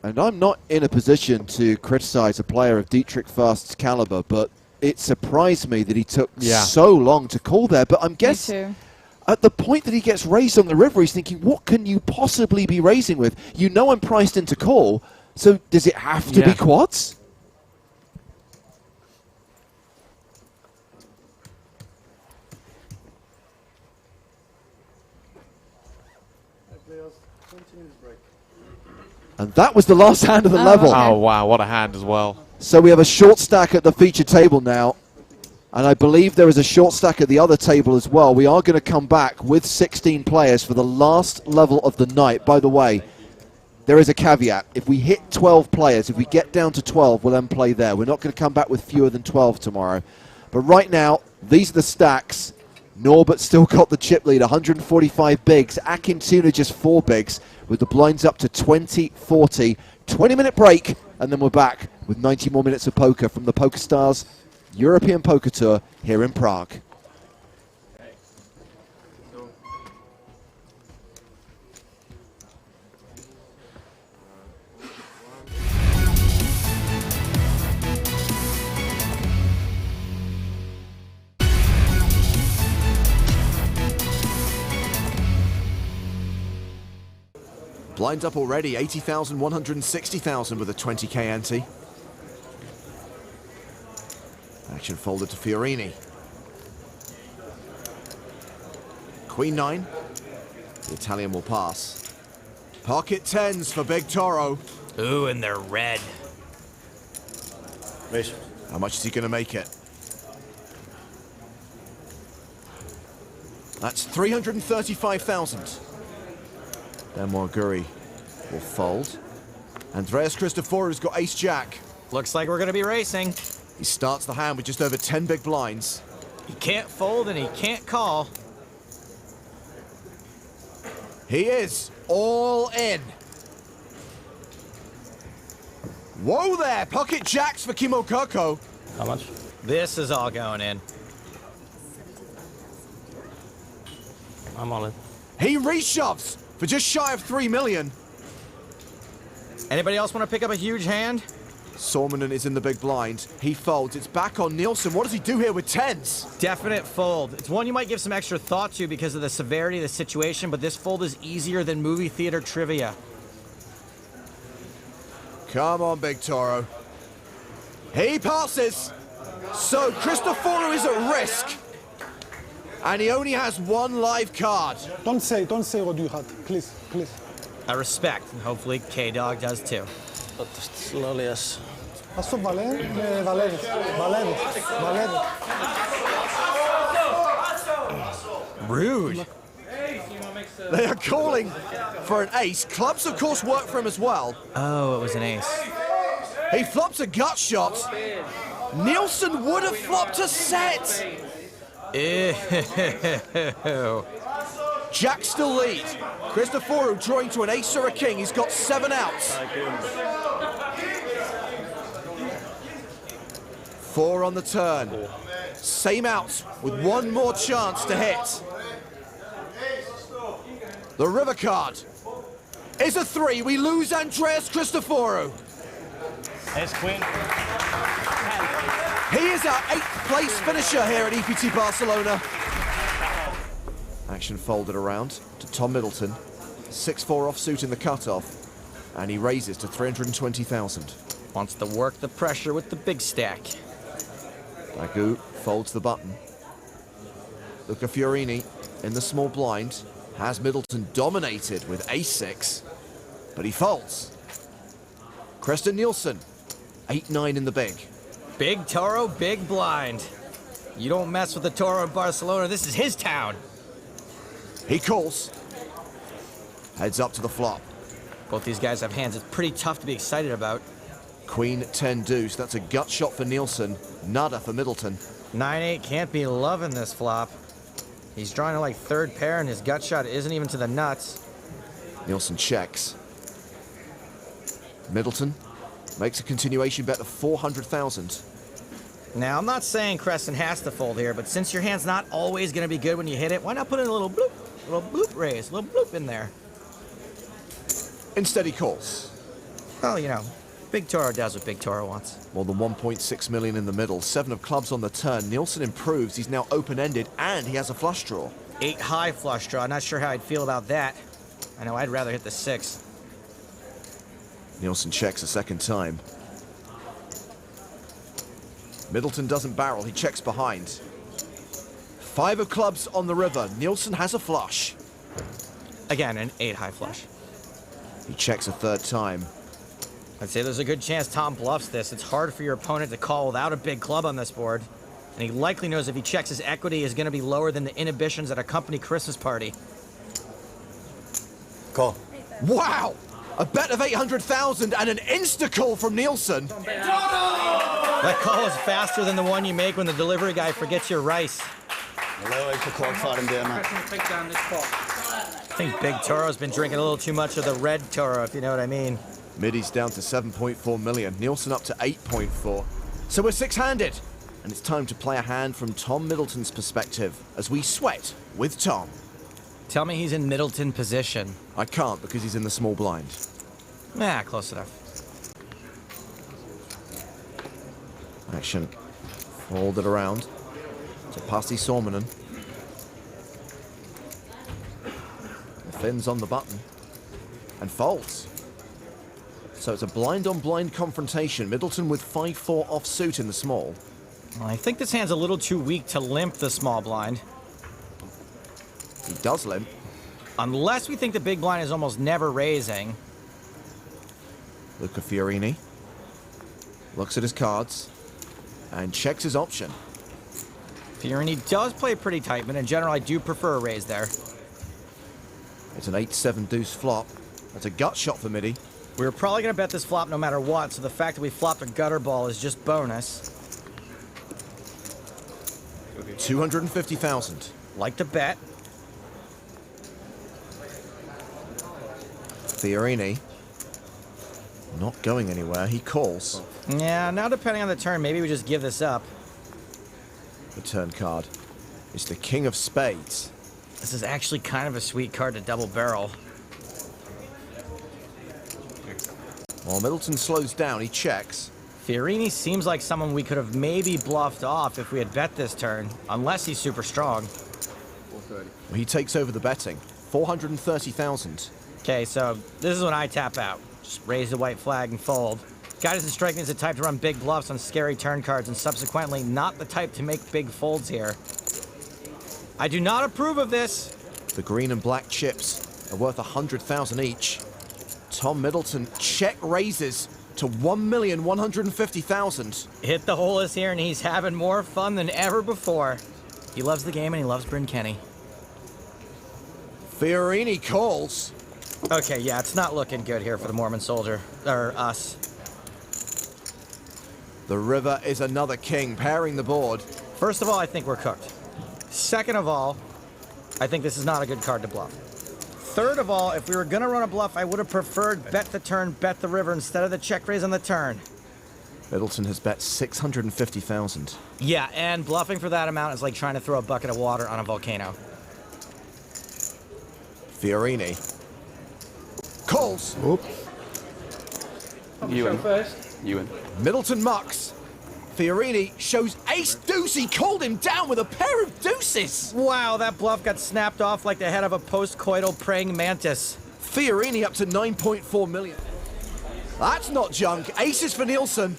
And I'm not in a position to criticize a player of Dietrich Fast's caliber, but it surprised me that he took so long to call there. But I'm guessing at the point that he gets raised on the river, he's thinking, what can you possibly be raising with? You know I'm priced into call, so does it have to be quads? And that was the last hand of the level. Oh, wow, what a hand as well. So we have a short stack at the feature table now. And I believe there is a short stack at the other table as well. We are going to come back with 16 players for the last level of the night. By the way, there is a caveat. If we hit 12 players, if we get down to 12, we'll then play there. We're not going to come back with fewer than 12 tomorrow. But right now, these are the stacks. Norbert still got the chip lead, 145 bigs. Akin Tuna just 4 bigs, with the blinds up to 20-40. 20-minute break, and then we're back with 90 more minutes of poker from the PokerStars European Poker Tour here in Prague. Blinds up already, 80,000, 160,000 with a 20k ante. Action folded to Fiorini. Queen 9. The Italian will pass. Pocket 10s for Big Toro. Ooh, and they're red. How much is he going to make it? That's 335,000. Then Morguri will fold. Andreas Christophoru's got ace-jack. Looks like we're going to be racing. He starts the hand with just over 10 big blinds. He can't fold and he can't call. He is all in. Whoa there, pocket jacks for Kimo Kirko. How much? This is all going in. I'm all in. He reshoves for just shy of 3 million. Anybody else want to pick up a huge hand? Sormanen is in the big blind. He folds. It's back on Nielsen. What does he do here with 10s? Definite fold. It's one you might give some extra thought to because of the severity of the situation, but this fold is easier than movie theater trivia. Come on, Big Toro. He passes. So Cristoforo is at risk. And he only has one live card. Don't say what you had, please, please. I respect, and hopefully K-Dog does too. Slowly, yes. Ας το βαλεύεις. Rude. They are calling for an ace. Clubs, of course, work for him as well. Oh, it was an ace. He flops a gut shot. Nielsen would have flopped a set. Ew. Jack still lead. Cristoforo drawing to an ace or a king. He's got 7 outs. 4 on the turn. Same outs with one more chance to hit. The river card is a 3. We lose Andreas Cristoforo. Ace queen. He is our 8th place finisher here at EPT Barcelona. Action folded around to Tom Middleton. 6-4 offsuit in the cutoff. And he raises to 320,000. Wants to work the pressure with the big stack. Agu folds the button. Luca Fiorini in the small blind has Middleton dominated with ace-6, but he folds. Kristen Nielsen, 8-9 in the big. Big Toro, big blind. You don't mess with the Toro in Barcelona, this is his town. He calls. Heads up to the flop. Both these guys have hands it's pretty tough to be excited about. Queen 10 deuce, that's a gut shot for Nielsen, nada for Middleton. 9-8 can't be loving this flop. He's drawing to like third pair and his gut shot isn't even to the nuts. Nielsen checks. Middleton makes a continuation bet of 400,000. Now, I'm not saying Crescent has to fold here, but since your hand's not always going to be good when you hit it, why not put in a little bloop raise, a little bloop in there? Instead he calls. Well, you know, Big Toro does what Big Toro wants. More than 1.6 million in the middle. 7 of clubs on the turn. Nielsen improves. He's now open-ended, and he has a flush draw. 8 high flush draw. Not sure how I'd feel about that. I know I'd rather hit the 6. Nielsen checks a second time. Middleton doesn't barrel. He checks behind. 5 of clubs on the river. Nielsen has a flush. Again, an 8 high flush. He checks a third time. I'd say there's a good chance Tom bluffs this. It's hard for your opponent to call without a big club on this board. And he likely knows if he checks his equity is going to be lower than the inhibitions at a company Christmas party. Call. Wow! A bet of 800,000 and an insta-call from Nielsen. That call is faster than the one you make when the delivery guy forgets your rice. I think Big Toro's been drinking a little too much of the red Toro, if you know what I mean. Middy's down to 7.4 million. Nielsen up to 8.4. So we're 6-handed. And it's time to play a hand from Tom Middleton's perspective as we sweat with Tom. Tell me he's in Middleton position. I can't because he's in the small blind. Nah, close enough. Action folded around to Pasi Sormanen. The fins on the button and folds. So it's a blind-on-blind confrontation. Middleton with 5-4 offsuit in the small. Well, I think this hand's a little too weak to limp the small blind. He does limp. Unless we think the big blind is almost never raising. Luca Fiorini looks at his cards and checks his option. Fiorini does play pretty tight, but in general, I do prefer a raise there. It's an 8-7 deuce flop. That's a gut shot for Middy. We were probably going to bet this flop no matter what, so the fact that we flopped a gutter ball is just bonus. 250,000. Like to bet. Fiorini not going anywhere. He calls. Yeah, now depending on the turn, maybe we just give this up. The turn card is the King of Spades. This is actually kind of a sweet card to double barrel. While Middleton slows down, he checks. Fiorini seems like someone we could have maybe bluffed off if we had bet this turn, unless he's super strong. He takes over the betting. 430,000. Okay, so this is when I tap out. Just raise the white flag and fold. Guy doesn't strike me as the type to run big bluffs on scary turn cards and subsequently not the type to make big folds here. I do not approve of this. The green and black chips are worth 100,000 each. Tom Middleton check raises to 1,150,000. Hit the hole is here and he's having more fun than ever before. He loves the game and he loves Bryn Kenny. Fiorini calls. Okay, yeah, it's not looking good here for the Mormon soldier, or us. The river is another king, pairing the board. First of all, I think we're cooked. Second of all, I think this is not a good card to bluff. Third of all, if we were going to run a bluff, I would have preferred bet the turn, bet the river instead of the check raise on the turn. Middleton has bet 650,000. Yeah, and bluffing for that amount is like trying to throw a bucket of water on a volcano. Fiorini calls. Oop. You win. Middleton mucks. Fiorini shows ace deuce. He called him down with a pair of deuces. Wow, that bluff got snapped off like the head of a post-coital praying mantis. Fiorini up to 9.4 million. That's not junk. Aces for Nielsen.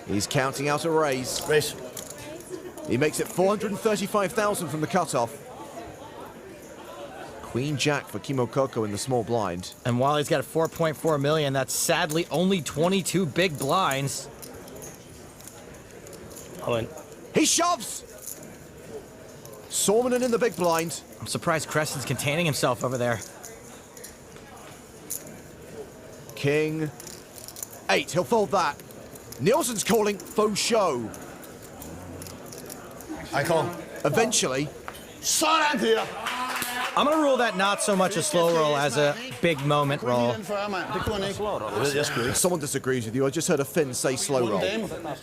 He's counting out a raise. Raise. He makes it 435,000 from the cutoff. Queen Jack for Kimo Coco in the small blind. And while he's got a 4.4 million, that's sadly only 22 big blinds. I win. He shoves! Sormanen in the big blind. I'm surprised Creston's containing himself over there. King 8, he'll fold that. Nielsen's calling faux show. I call. Eventually. Sådan here. I'm going to rule that not so much a slow roll as a big moment roll. Someone disagrees with you. I just heard a Finn say slow roll.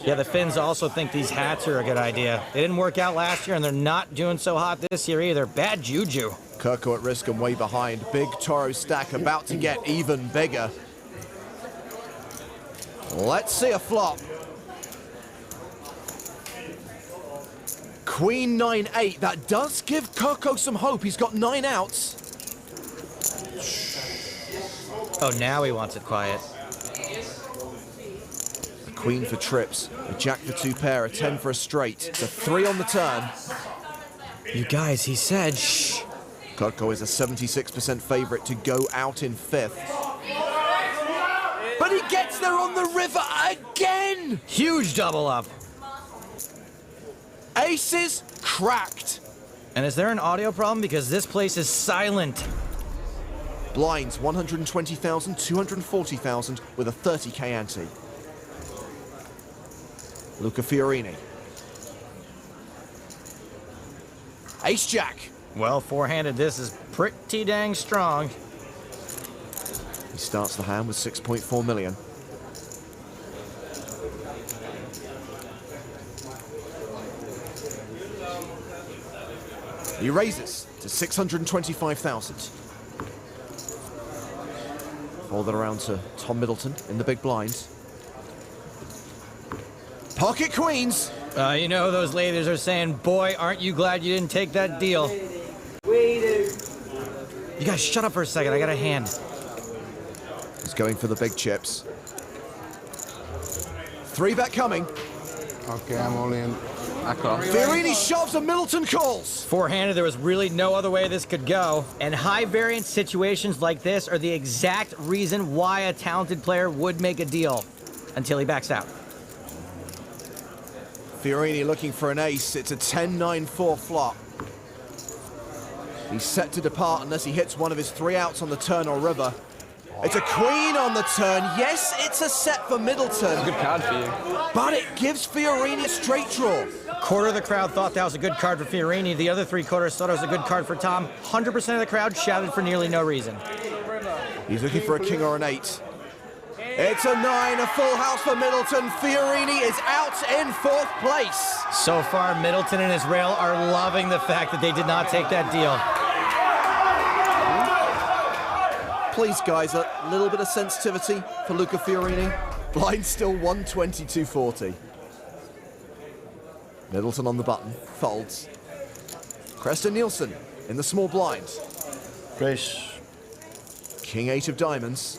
Yeah, the Finns also think these hats are a good idea. They didn't work out last year, and they're not doing so hot this year either. Bad juju. Kirko at risk and way behind. Big Toro stack about to get even bigger. Let's see a flop. Queen 9-8. That does give Kirko some hope. He's got 9 outs. Oh, now he wants it quiet. A queen for trips. A jack for 2 pair. A 10 for a straight. It's a 3 on the turn. You guys, he said shh. Kirko is a 76% favorite to go out in 5th. But he gets there on the river again! Huge double up. Aces cracked. And is there an audio problem? Because this place is silent. Blinds 120,000, 240,000 with a 30k ante. Luca Fiorini. Ace Jack. Well, four-handed, this is pretty dang strong. He starts the hand with 6.4 million. He raises to 625,000. Fold it around to Tom Middleton in the big blinds. Pocket queens. You know those ladies are saying, boy, aren't you glad you didn't take that deal. You guys, shut up for a second. I got a hand. He's going for the big chips. 3-bet coming. Okay, I'm all in. I call. Fiorini shoves and Middleton calls. Four-handed, there was really no other way this could go. And high-variance situations like this are the exact reason why a talented player would make a deal until he backs out. Fiorini looking for an ace. It's a 10-9-4 flop. He's set to depart unless he hits one of his 3 outs on the turn or river. It's a queen on the turn. Yes, it's a set for Middleton. Good card for you. But it gives Fiorini a straight draw. Quarter of the crowd thought that was a good card for Fiorini. The other 3 quarters thought it was a good card for Tom. 100% of the crowd shouted for nearly no reason. He's looking for a king or an 8. It's a 9, a full house for Middleton. Fiorini is out in 4th place. So far, Middleton and his rail are loving the fact that they did not take that deal. Please, guys, a little bit of sensitivity for Luca Fiorini. Blind still 120-240. Middleton on the button, folds. Creston Nielsen in the small blind. Race. King 8 of diamonds.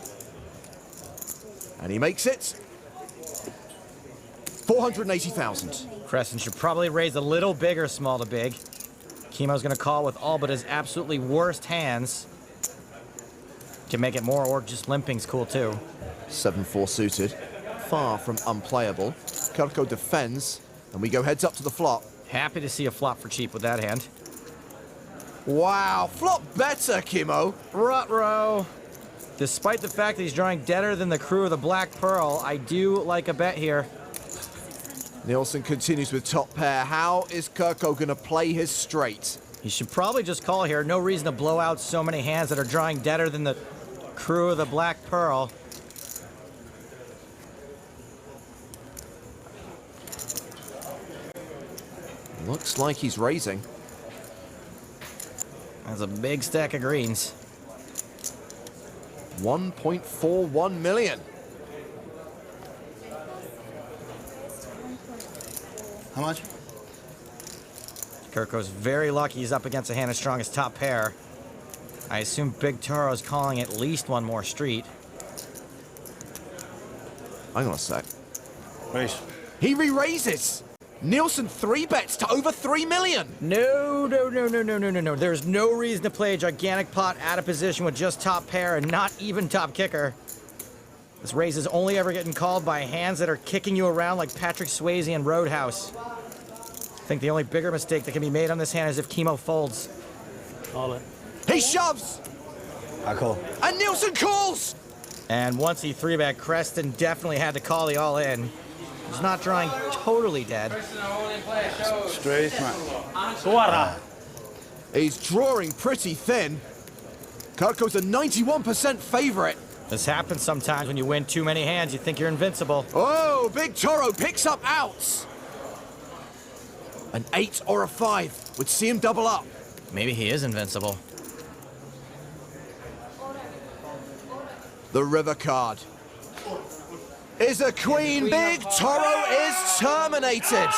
And he makes it. 480,000. Creston should probably raise a little bigger small to big. Chemo's gonna call with all but his absolutely worst hands. Can make it more, or just limping's cool too. 7-4 suited. Far from unplayable. Kurko defends, and we go heads up to the flop. Happy to see a flop for cheap with that hand. Wow, flop better, Chemo. Ruh-roh. Despite the fact that he's drawing deader than the crew of the Black Pearl, I do like a bet here. Nielsen continues with top pair. How is Kurko gonna play his straight? He should probably just call here. No reason to blow out so many hands that are drawing deader than the crew of the Black Pearl. Looks like he's raising. That's a big stack of greens. 1.41 million. How much? Kurko's very lucky he's up against a hand as strong as top pair. I assume Big Toro's calling at least one more street. Hang on a sec. Raise. He re-raises. Nielsen 3-bets to over 3 million. No. There's no reason to play a gigantic pot out of position with just top pair and not even top kicker. This raise is only ever getting called by hands that are kicking you around like Patrick Swayze in Roadhouse. I think the only bigger mistake that can be made on this hand is if Chemo folds. All in. He shoves. I call. And Nielsen calls. And once he 3-bet, Creston definitely had to call the all-in. He's not drawing totally dead. Straight. He's drawing pretty thin. Kurko's a 91% favorite. This happens sometimes when you win too many hands. You think you're invincible. Oh, Big Toro picks up outs. An 8 or a 5 would see him double up. Maybe he is invincible. The river card is a queen. Big Toro is terminated.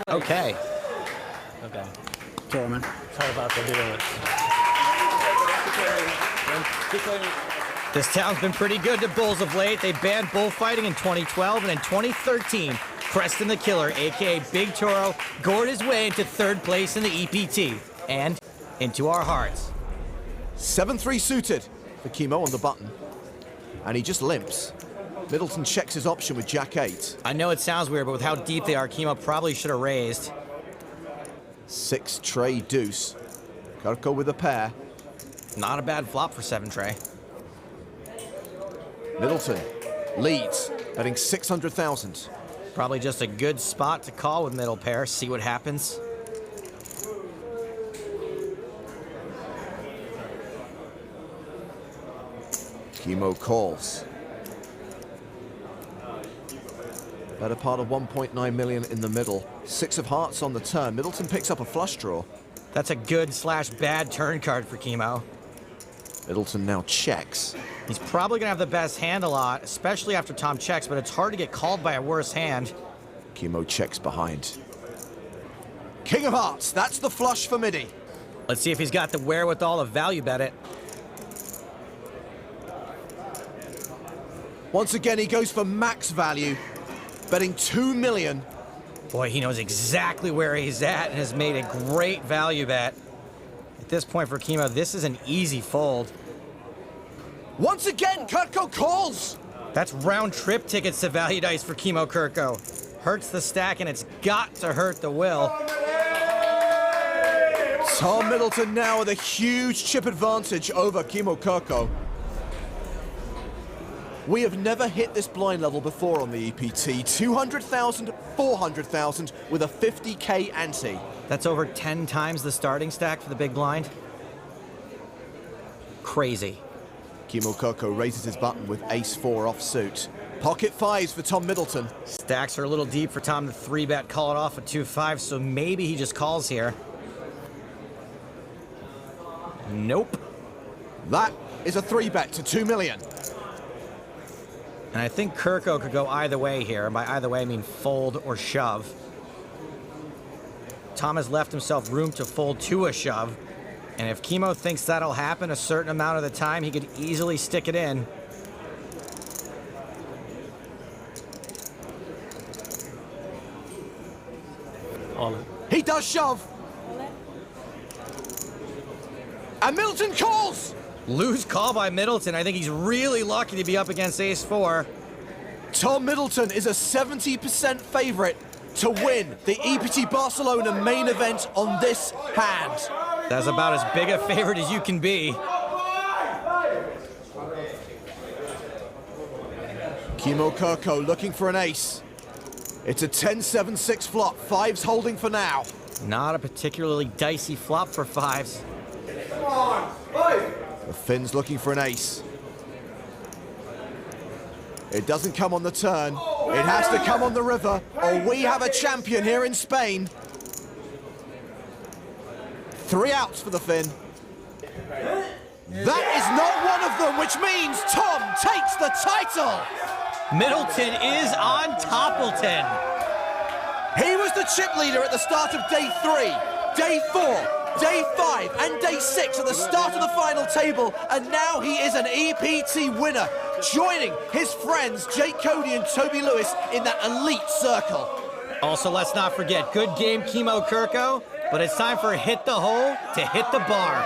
Okay. Sorry, man. Sorry about the deal. This town's been pretty good to bulls of late. They banned bullfighting in 2012, and in 2013, Creston the Killer, a.k.a. Big Toro, gored his way into 3rd place in the EPT, and into our hearts. 7-3 suited for Chemo on the button, and he just limps. Middleton checks his option with Jack-8. I know it sounds weird, but with how deep they are, Chemo probably should have raised. 6 tray deuce. Kurko with a pair. Not a bad flop for 7 tray. Middleton leads, betting 600,000. Probably just a good spot to call with middle pair, see what happens. Chemo calls. Better part of 1.9 million in the middle. 6 of hearts on the turn. Middleton picks up a flush draw. That's a good/bad turn card for Chemo. Middleton now checks. He's probably gonna have the best hand a lot, especially after Tom checks, but it's hard to get called by a worse hand. Chemo checks behind. King of hearts, that's the flush for Midi. Let's see if he's got the wherewithal to value bet it. Once again, he goes for max value, betting 2 million. Boy, he knows exactly where he's at and has made a great value bet. At this point for Chemo, this is an easy fold. Once again, Kurko calls. That's round-trip tickets to value dice for Chemo Kurko. Hurts the stack, and it's got to hurt the will. Tom Middleton now with a huge chip advantage over Chemo Kurko. We have never hit this blind level before on the EPT. 200,000, 400,000 with a 50K ante. That's over 10 times the starting stack for the big blind. Crazy. Chemo Kurko raises his button with ace-4 offsuit. Pocket 5s for Tom Middleton. Stacks are a little deep for Tom to 3-bet, call it off at 2-5, so maybe he just calls here. Nope. That is a 3-bet to 2 million. And I think Kurko could go either way here. And by either way, I mean fold or shove. Tom has left himself room to fold to a shove. And if Chemo thinks that'll happen a certain amount of the time, he could easily stick it in. All in. He does shove. And Middleton calls. Loose call by Middleton. I think he's really lucky to be up against ace-4. Tom Middleton is a 70% favorite to win the EPT Barcelona main event on this hand. That's about as big a favorite as you can be. Kimo Kirko looking for an ace. It's a 10-7-6 flop. Fives holding for now. Not a particularly dicey flop for fives. The Finn's looking for an ace. It doesn't come on the turn. It has to come on the river, or we have a champion here in Spain. 3 outs for the Finn. That is not one of them, which means Tom takes the title. Middleton is on Toppleton. He was the chip leader at the start of day 3, day 4, day 5, and day 6 at the start of the final table, and now he is an EPT winner, joining his friends Jake Cody and Toby Lewis in that elite circle. Also, let's not forget, good game, Kimo Kirko, but it's time for Hit the Hole to hit the bar.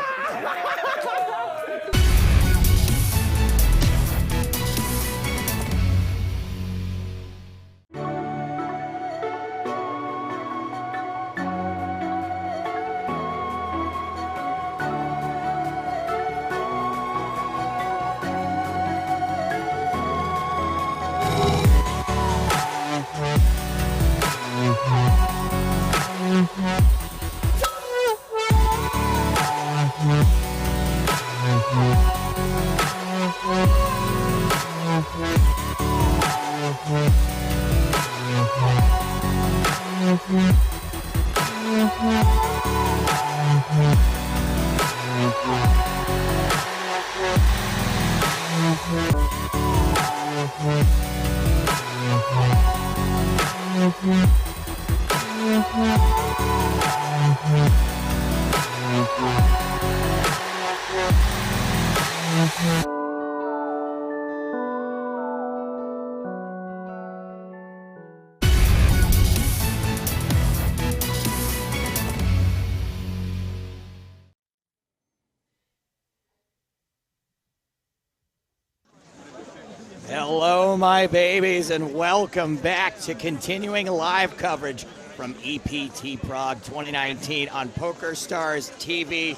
Hello, my babies, and welcome back to continuing live coverage from EPT Prague 2019 on PokerStars TV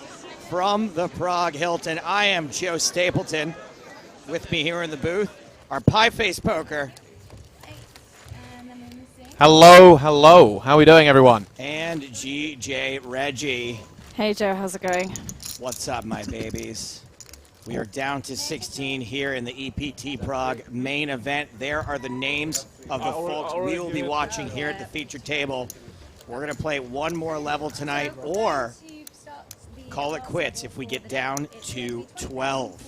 from the Prague Hilton. I am Joe Stapleton. With me here in the booth, our Pie Face Poker. Hello, hello. How are we doing, everyone? And GJ Reggie. Hey, Joe, how's it going? What's up, my babies? We are down to 16 here in the EPT Prague main event. There are the names of the folks we will be watching here at the featured table. We're going to play one more level tonight or call it quits if we get down to 12.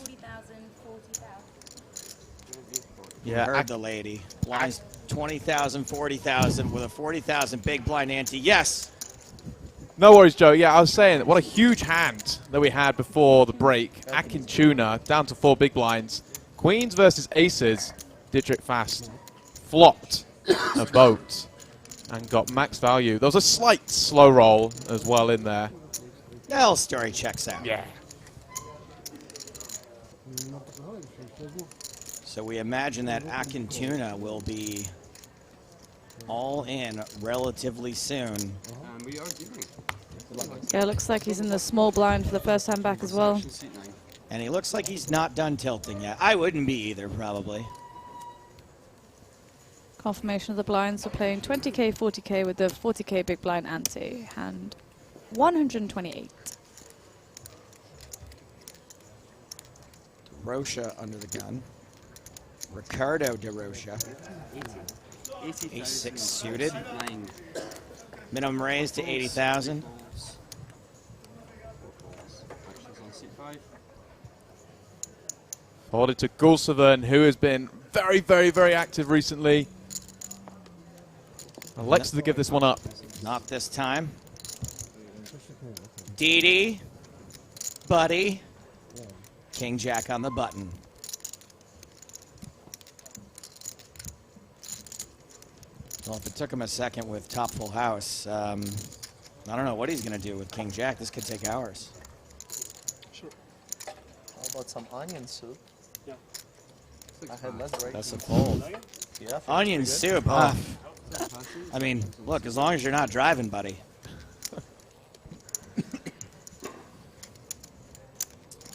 Yeah, I heard the lady. Blinds 20,000, 40,000 with a 40,000 big blind ante. Yes. No worries, Joe. Yeah, I was saying, what a huge hand that we had before the break. Akin Tuna down to 4 big blinds. Queens versus aces. Dietrich Fast flopped a boat and got max value. There was a slight slow roll as well in there. The whole story checks out. Yeah. So we imagine that Akin Tuna will be all in relatively soon. And we are doing. Yeah, it looks like he's in the small blind for the first time back as well. And he looks like he's not done tilting yet. I wouldn't be either, probably. Confirmation of the blinds. We're playing 20k, 40k with the 40k big blind ante. Hand 128. Rocha under the gun. Ricardo De Rocha. Ace-6 suited. Minimum raise to 80,000. Folded to Gulseven, who has been very, very, very active recently. Alexa to give this one up. Not this time. Dee Buddy. King Jack on the button. Well, if it took him a second with top full house, I don't know what he's going to do with King Jack. This could take hours. Sure. How about some onion soup? Yeah. I had less break. That's a fold. Yeah. Onion soup, huh? I mean, look, as long as you're not driving, buddy.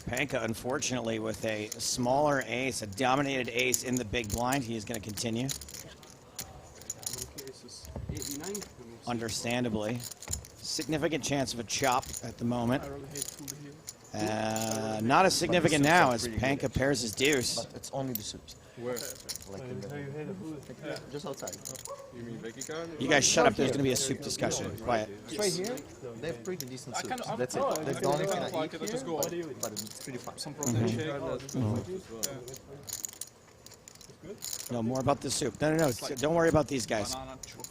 Panka, unfortunately, with a smaller ace, a dominated ace in the big blind, he is going to continue. Understandably. Significant chance of a chop at the moment. Not as significant now as Panka pairs his deuce. But it's only the soups. Where? Like just outside. You mean Becky card? You guys shut up, there's going to be a soup discussion. Quiet. Right here, they have pretty decent soups. That's it. That's the only thing I eat here, but it's pretty fun. Some No, more about the soup. No, don't worry about these guys.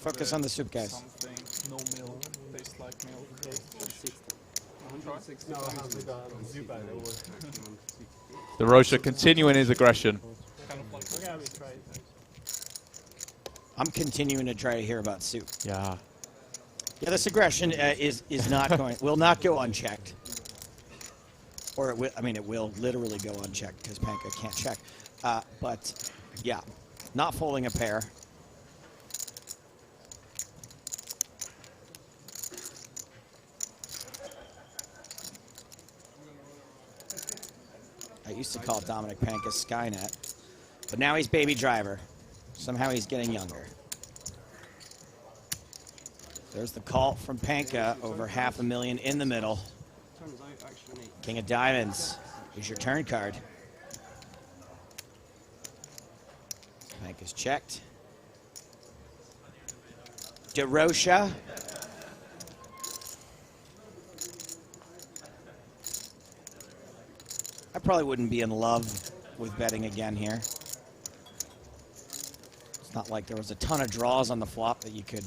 Focus on the soup, guys. No milk. Tastes like milk. DeRocha continuing his aggression. I'm continuing to try to hear about soup. Yeah. Yeah, this aggression is not will not go unchecked. Or it will, I mean, it will literally go unchecked because Panka can't check. But yeah, not folding a pair. I used to call Dominic Panka Skynet, but now he's Baby Driver. Somehow he's getting younger. There's the call from Panka, over $500,000 in the middle. King of Diamonds, here's your turn card. Panka's checked. DeRocha. I probably wouldn't be in love with betting again here. It's not like there was a ton of draws on the flop that you could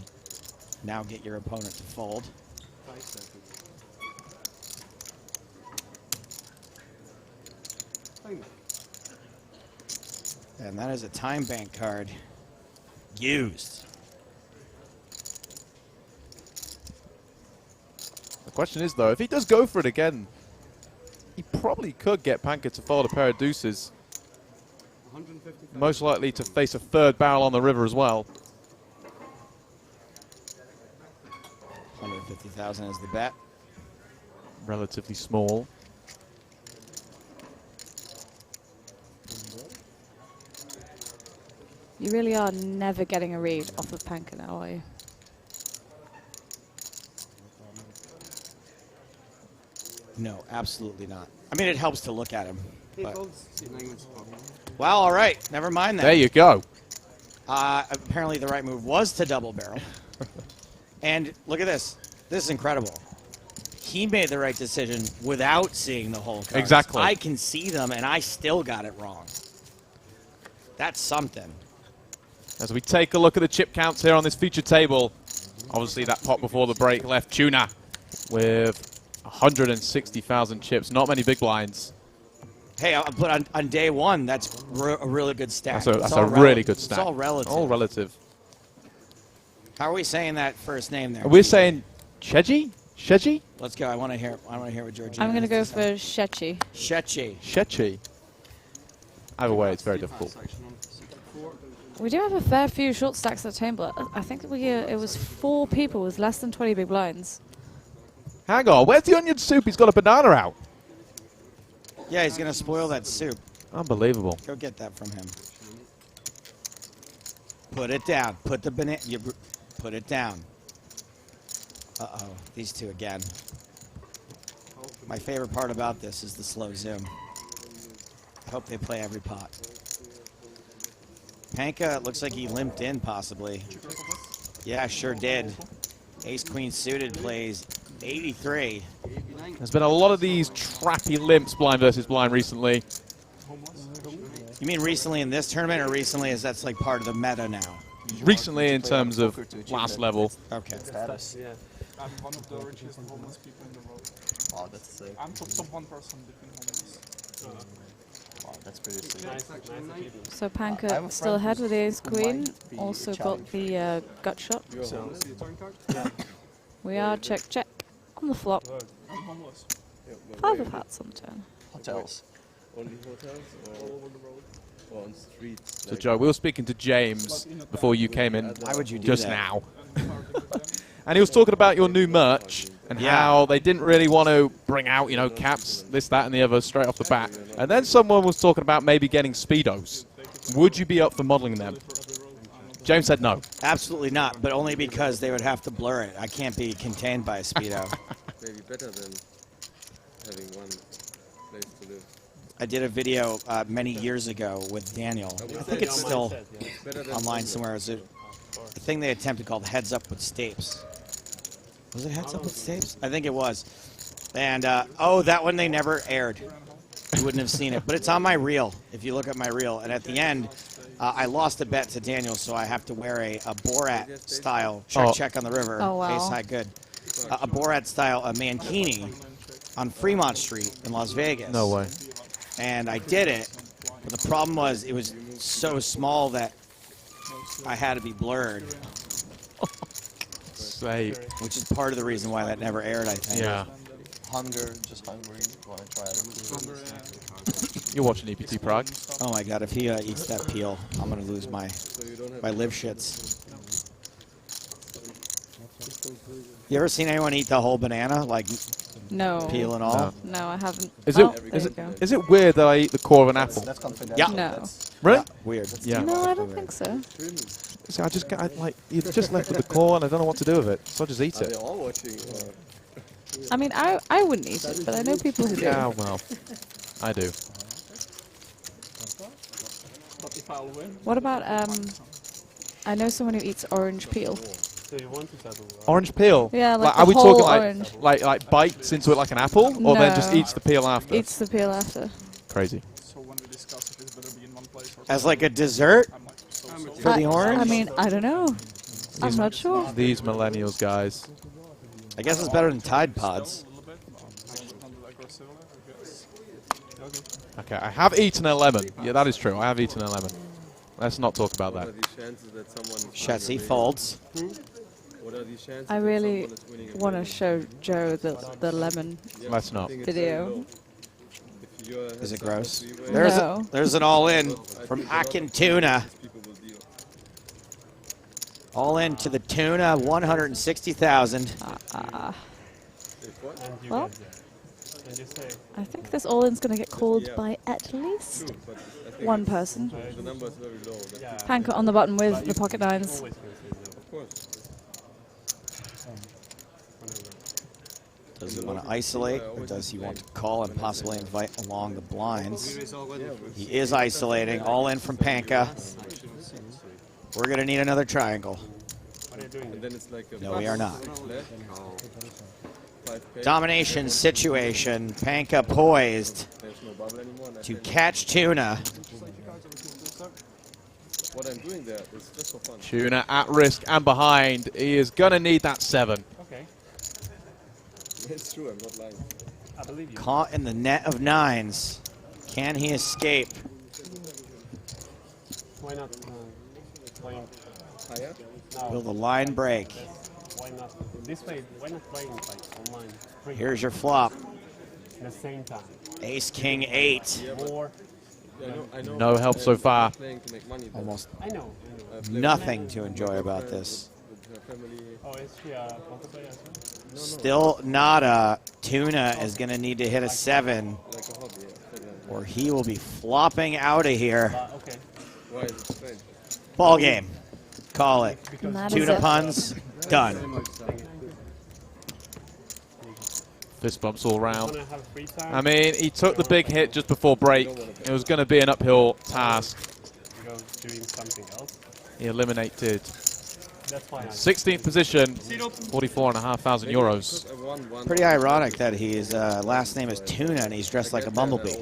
now get your opponent to fold. 5 seconds. And that is a time bank card used. The question is, though, if he does go for it again, he probably could get Panka to fold a pair of deuces. Most likely to face a third barrel on the river as well. 150,000 is the bet. Relatively small. You really are never getting a read off of Panka now, are you? No, absolutely not. I mean, it helps to look at him. But. Well, Well, all right. Never mind that. There you go. Apparently the right move was to double barrel. And look at this. This is incredible. He made the right decision without seeing the whole cards. Exactly. I can see them, and I still got it wrong. That's something. As we take a look at the chip counts here on this featured table, obviously that pot before the break left Tuna with 160,000 chips. Not many big blinds. Hey, but on day one, that's a really good stack. That's a really good stack. It's all relative. All relative. How are we saying that first name there? We're saying Sheji? Sheji? Let's go. I want to hear what Georgina I'm going to go has for Shechi. Shechi. Shechi. Either way, it's very difficult. We do have a fair few short stacks at the table. I think it was 4 people with less than 20 big blinds. Hang on, where's the onion soup? He's got a banana out. Yeah, he's going to spoil that soup. Unbelievable. Go get that from him. Put it down. Put the banana. Put it down. Uh-oh. These two again. My favorite part about this is the slow zoom. I hope they play every pot. Panka, looks like he limped in possibly. Yeah, sure did. Ace-queen suited plays 83. There's been a lot of these trappy limps blind versus blind recently. You mean recently in this tournament, or recently as that's like part of the meta now? Recently in terms of last level. Okay. Yeah. I'm one of the richest and homeless people in the world. Wow, that's sick. I'm top 1% between homeless. Wow, that's So Panka still ahead with the ace queen. Also got the gut shot. We are check on the flop. 5 of hearts on the turn. Hotels. Only hotels or on streets? So Joe, we were speaking to James before you came in. Why would you do just that? now? And he was talking about your new merch and how they didn't really want to bring out, you know, caps, this, that, and the other straight off the bat. And then someone was talking about maybe getting Speedos. Would you be up for modeling them? James said no. Absolutely not, but only because they would have to blur it. I can't be contained by a Speedo. Maybe better than having one place to live. I did a video many years ago with Daniel. I think it's still online somewhere. It's a thing they attempted called Heads Up with Stapes. Was it Heads Up with Stapes? I think it was. And, oh, that one they never aired. You wouldn't have seen it. But it's on my reel, if you look at my reel. And at the end, I lost a bet to Daniel, so I have to wear a Borat-style check on the river. Oh, wow. Ace high good. A Borat-style mankini on Fremont Street in Las Vegas. No way. And I did it, but the problem was it was so small that I had to be blurred. Which is part of the reason why that never aired, I think. Yeah. Just hungry. Want to try it? You're watching EPT Prague? Oh my god, if he eats that peel, I'm going to lose my live shits. You ever seen anyone eat the whole banana? Like, no. Peel and all? No, I haven't. Is Is it weird that I eat the core of an apple? That's confidential. Yeah. No. Really? Yeah, weird. Yeah. No, I don't think so. See, I just like you're just left with the core, and I don't know what to do with it, so I just eat Are it. they all watching? I mean, I wouldn't eat it, but I know people who do. Yeah, well, I do. What about I know someone who eats orange peel. Orange peel? Yeah, like are the we whole talking orange. like bites into it like an apple, or then just No. eats the peel after? Eats the peel after. Crazy. As like a dessert for the orange? I mean, I don't know. I'm not sure. These millennials, guys. I guess it's better than Tide Pods. Okay, I have eaten a lemon. Yeah, that is true. I have eaten a lemon. Let's not talk about that. What are the chances that someone is Shetsy folds. What are the chances I that really someone is winning a want to game? show Joe the lemon Let's not. video. If you Is it gross? No. There's an all-in from Akin Tuna. All in to the tuna, 160,000. Well, I think this all-in's going to get called by at least one person. The number is very low. Panka on the button with the pocket nines. Of course. Does he want to isolate, or does he want to call and possibly invite along the blinds? He is isolating. All in from Panka. We're going to need another triangle. And then it's like a No, we are not. left. Domination situation. Panka poised There's no bubble anymore. and I to can- catch tuna. What I'm doing there is just for fun. Tuna at risk and behind. He is going to need that 7. Okay. It's true, I'm not lying. I believe you. Caught in the net of nines. Can he escape? Why not playing higher? No. Will the line break? Why not? This way, why not playing like online? Free. Here's your flop. At the same time. Ace, king, 8. More. I know No help so far. playing to make money. Almost I know. nothing to enjoy about this. With her family. Oh, is she a poker player as well? Still nada. Tuna is going to need to hit a 7, Like a hobby, yeah. or he will be flopping out of here. Okay. Why is it strange? Ball game. Call it. And that is Tuna it. puns. Done. Fist bumps all round. Wanna have free time? I mean, he took the big hit just before break. It was going to be an uphill task. You go doing something else. He eliminated That's why. 16th position, 44,500 euros. Pretty ironic that his last name is Tuna and he's dressed like a bumblebee.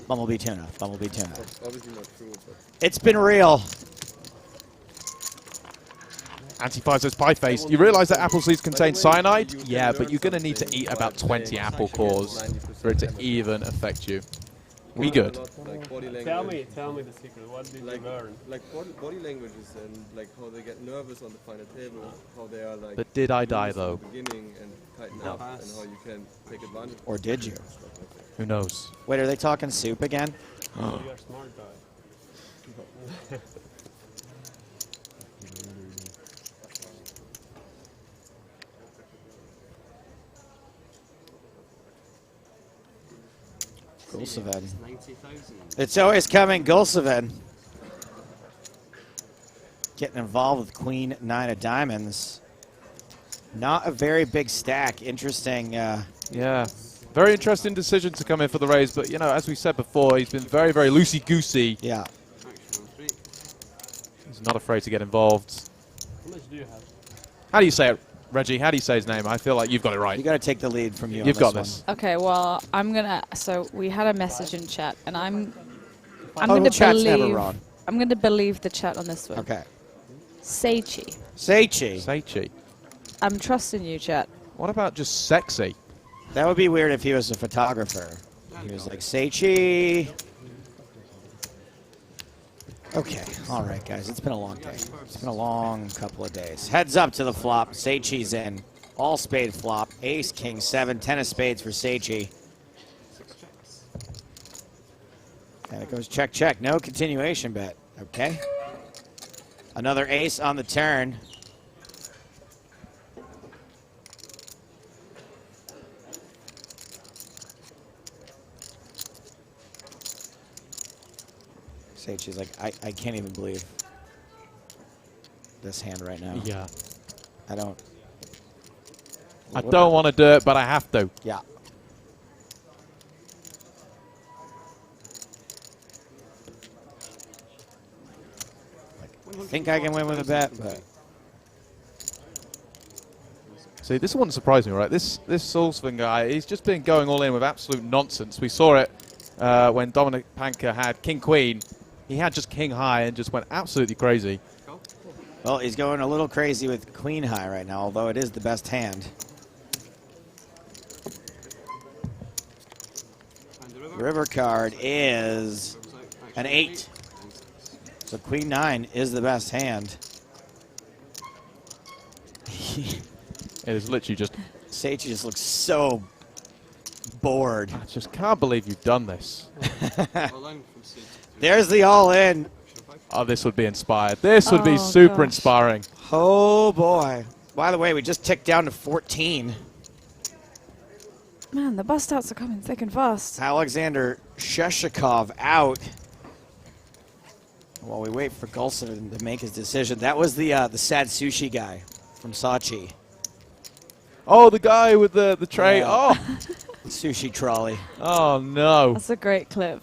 Bumblebee Tuna. Bumblebee Tuna. Obviously not true, but It's been real. Anti-5 says pie face. You realize that apple seeds contain cyanide? Yeah, but you're going to need to eat about 20 apple cores for it to even affect you. We good. Like body language. Tell me the secret. What did you learn? Like body languages and like how they get nervous on the final table, how they are like. But did I die loose in though? the beginning and tighten up, and how you can take advantage. Or did you? Who knows? Wait, are they talking soup again? You are smart guy. Gulseved. 90,000. It's always coming, Gulseved. Getting involved with Queen 9 of Diamonds. Not a very big stack. Interesting. Yeah. Very interesting decision to come in for the raise, but you know, as we said before, he's been very, very loosey-goosey. Yeah. He's not afraid to get involved. How much do you have? How do you say it, Reggie? How do you say his name? I feel like you've got it right. You got to take the lead from you. You've got this. Okay, well, I'm gonna. So we had a message in chat, and I'm Oh, gonna chat's never believe. wrong. I'm gonna believe the chat on this one. Okay. Seichi. Seichi. I'm trusting you, chat. What about just sexy? That would be weird if he was a photographer. He was like, Seichi. Okay, all right, guys. It's been a long day. It's been a long couple of days. Heads up to the flop. Seichi's in. All spade flop. Ace, king, 7, 10 of spades for Seichi. And it goes check, check. No continuation bet. Okay. Another ace on the turn. Seichi's like, I can't even believe this hand right now. Yeah. I don't want to do it, but I have to. Yeah. I think I can win with a bet, but see, this wouldn't surprise me, right? This Sullivan guy, he's just been going all in with absolute nonsense. We saw it when Dominic Panker had King Queen. He had just King High and just went absolutely crazy. well, he's going a little crazy with Queen High right now, although it is the best hand. River card is an 8. So Queen 9 is the best hand. It is literally just... Seichi just looks so bored. I just can't believe you've done this. There's the all-in. Oh, this would be inspired. This would be super inspiring. Oh, boy. By the way, we just ticked down to 14. Man, the bust outs are coming thick and fast. Alexander Sheshikov out. While we wait for Gulseved to make his decision. That was the sad sushi guy from Sachi. Oh, the guy with the tray. Yeah. Oh. Sushi trolley. Oh, no. That's a great clip.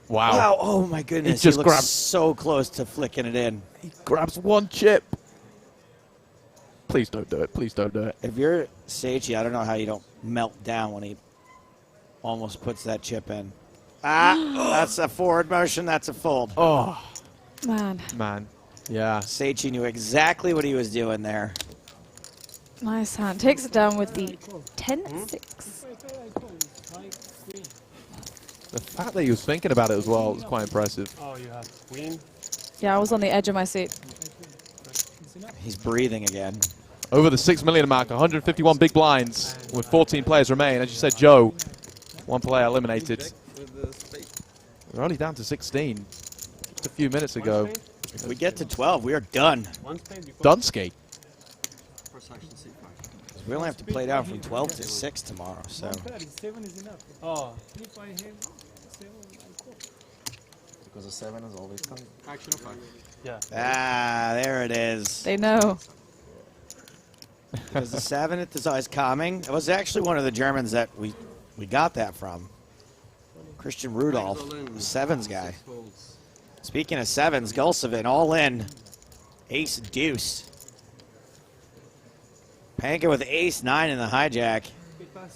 Wow. Wow. Oh, my goodness. He just looks grabbed... so close to flicking it in. He grabs one chip. Please don't do it. Please don't do it. If you're Seichi, I don't know how you don't melt down when he almost puts that chip in. Ah, that's a forward motion. That's a fold. Oh. Man. Yeah. Seichi knew exactly what he was doing there. Nice hand. Takes it down with the 10-6. The fact that he was thinking about it as well was quite impressive. Oh, you have Queen? Yeah, I was on the edge of my seat. He's breathing again. Over the 6 million mark, 151 big blinds with 14 players remain. As you said, Joe, one player eliminated. We're only down to 16 just a few minutes ago. If we get to 12, we are done. Dunsky. We only have to play down from 12 to 6 tomorrow, so. 7 is enough. Oh. If I have 7, I call. Because a 7 is always coming. Action of 5. Yeah. Ah, there it is. They know. Because the 7 is always calming. It was actually one of the Germans that we got that from. Christian Rudolph, the 7s guy. Speaking of 7s, Gulseved all in. Ace deuce. Panker with ace 9 in the hijack. I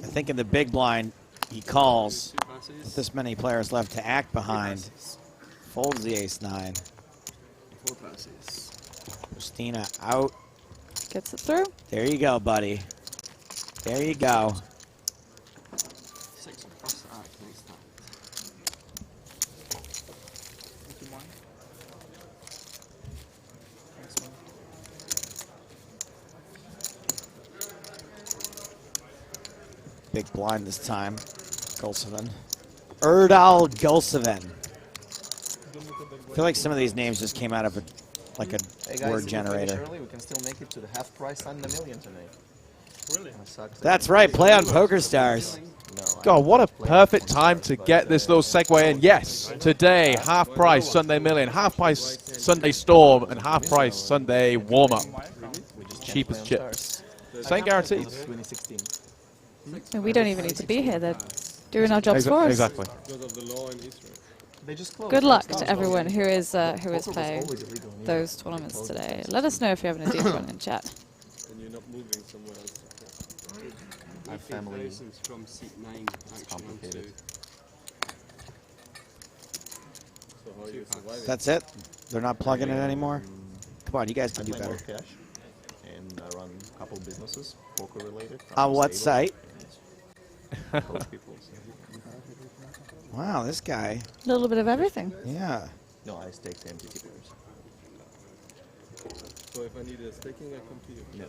think in the big blind he calls. With this many players left to act behind. Folds the ace 9. 4 passes. Christina out. Gets it through. There you go, buddy. There you go. big blind this time. Gulseven. Erdal Gulseven. I feel like some of these names just came out of a Hey guys, word if we generator. finish early, we can still make it to the half price on the million tonight. Really? That's right, play on PokerStars. God, what a perfect time to get this little segue in. Yes, today, half price Sunday Million, half price Sunday Storm, and half price Sunday Warm Up. Cheapest chips. Same guarantees. 2016. And we don't even need to be here. They're doing our jobs for us. Exactly. They just closed. Good luck to everyone who is playing those tournaments today. Let us know if you're having a deep run in chat. And you're not moving somewhere else. My family. From seat 9. It's complicated. So how are you surviving? That's it? They're not plugging it anymore? Come on, you guys can do better. Cash, and I run a couple businesses, poker related. On what site? Coach people. Wow, this guy. A little bit of everything. Yeah. No, I stake the MPT players. So if I need a staking, I come to you. Yeah.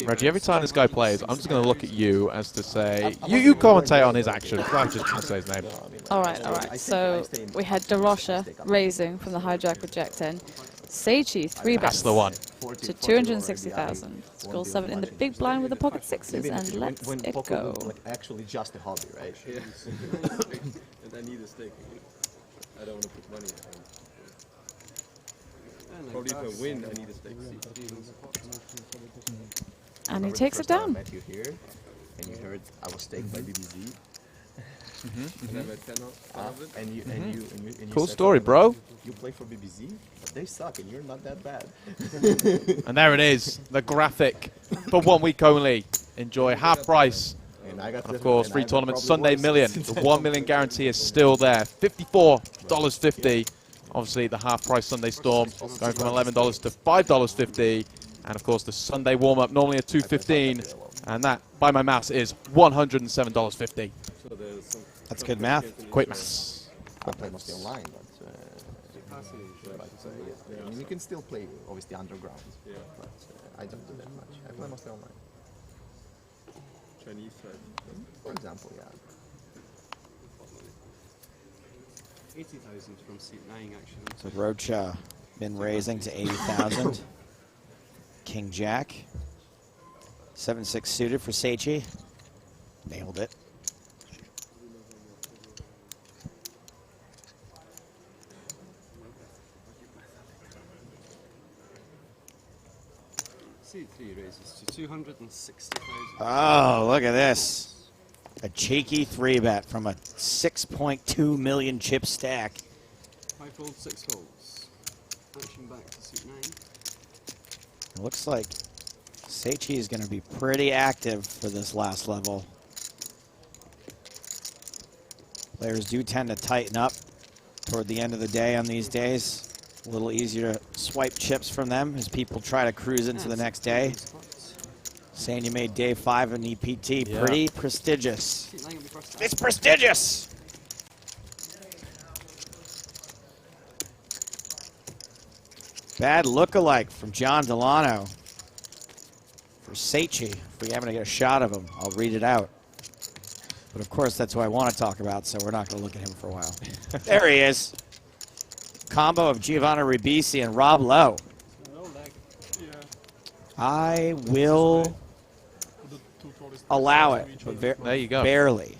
Reggie, every time this guy plays, I'm just going to look at you as to say, you commentate on his action. I'm just going to say his name. All right. So we had DeRocha raising from the hijack reject end. Seichi 3 bets That's the one. to 260,000. Skull 7 in the big blind with the pocket sixes, and let's when it poker go. was, like, actually just a hobby, right? Yeah. And I need a staking. I don't want to put money in. Probably if I win, I need a stake. And he takes it down. I met you here, and you heard I was staked by BBZ. And you Cool said, story, bro. You play for BBZ, but they suck, and you're not that bad. And there it is, the graphic for 1 week only. Enjoy half price. And I got And of this course, one, free and I tournament probably Sunday worse Million. since The I 1 million guarantee is still there. $54.50. Obviously, the half price Sunday Storm going from $11 to $5.50. And of course, the Sunday warm up normally at $2.15, and that, by my maths, is $107.50. That's good math. Quick maths. I play mostly online, but yeah. I mean, you can still play, obviously, underground. Yeah. But I don't do that much. I play mostly online. Chinese side. For example, yeah. 80,000 from seat 9, actually. So Rocha been raising to 80,000. King Jack. 7-6 suited for Seichi. Nailed it. Seat 3 raises to 260,000. Oh, look at this. A cheeky 3-bet from a 6.2 million chip stack. 5 folds, 6 folds. Action back to seat 9. It looks like Seichi is going to be pretty active for this last level. Players do tend to tighten up toward the end of the day on these days. A little easier to swipe chips from them as people try to cruise into the next day. Saying you made day 5 in EPT pretty prestigious. It's prestigious! Bad look-alike from John Delano for Seichi. If we happen to get a shot of him, I'll read it out. But of course, that's who I want to talk about, so we're not going to look at him for a while. There he is. Combo of Giovanni Ribisi and Rob Lowe. I will allow it, but there you go. Barely.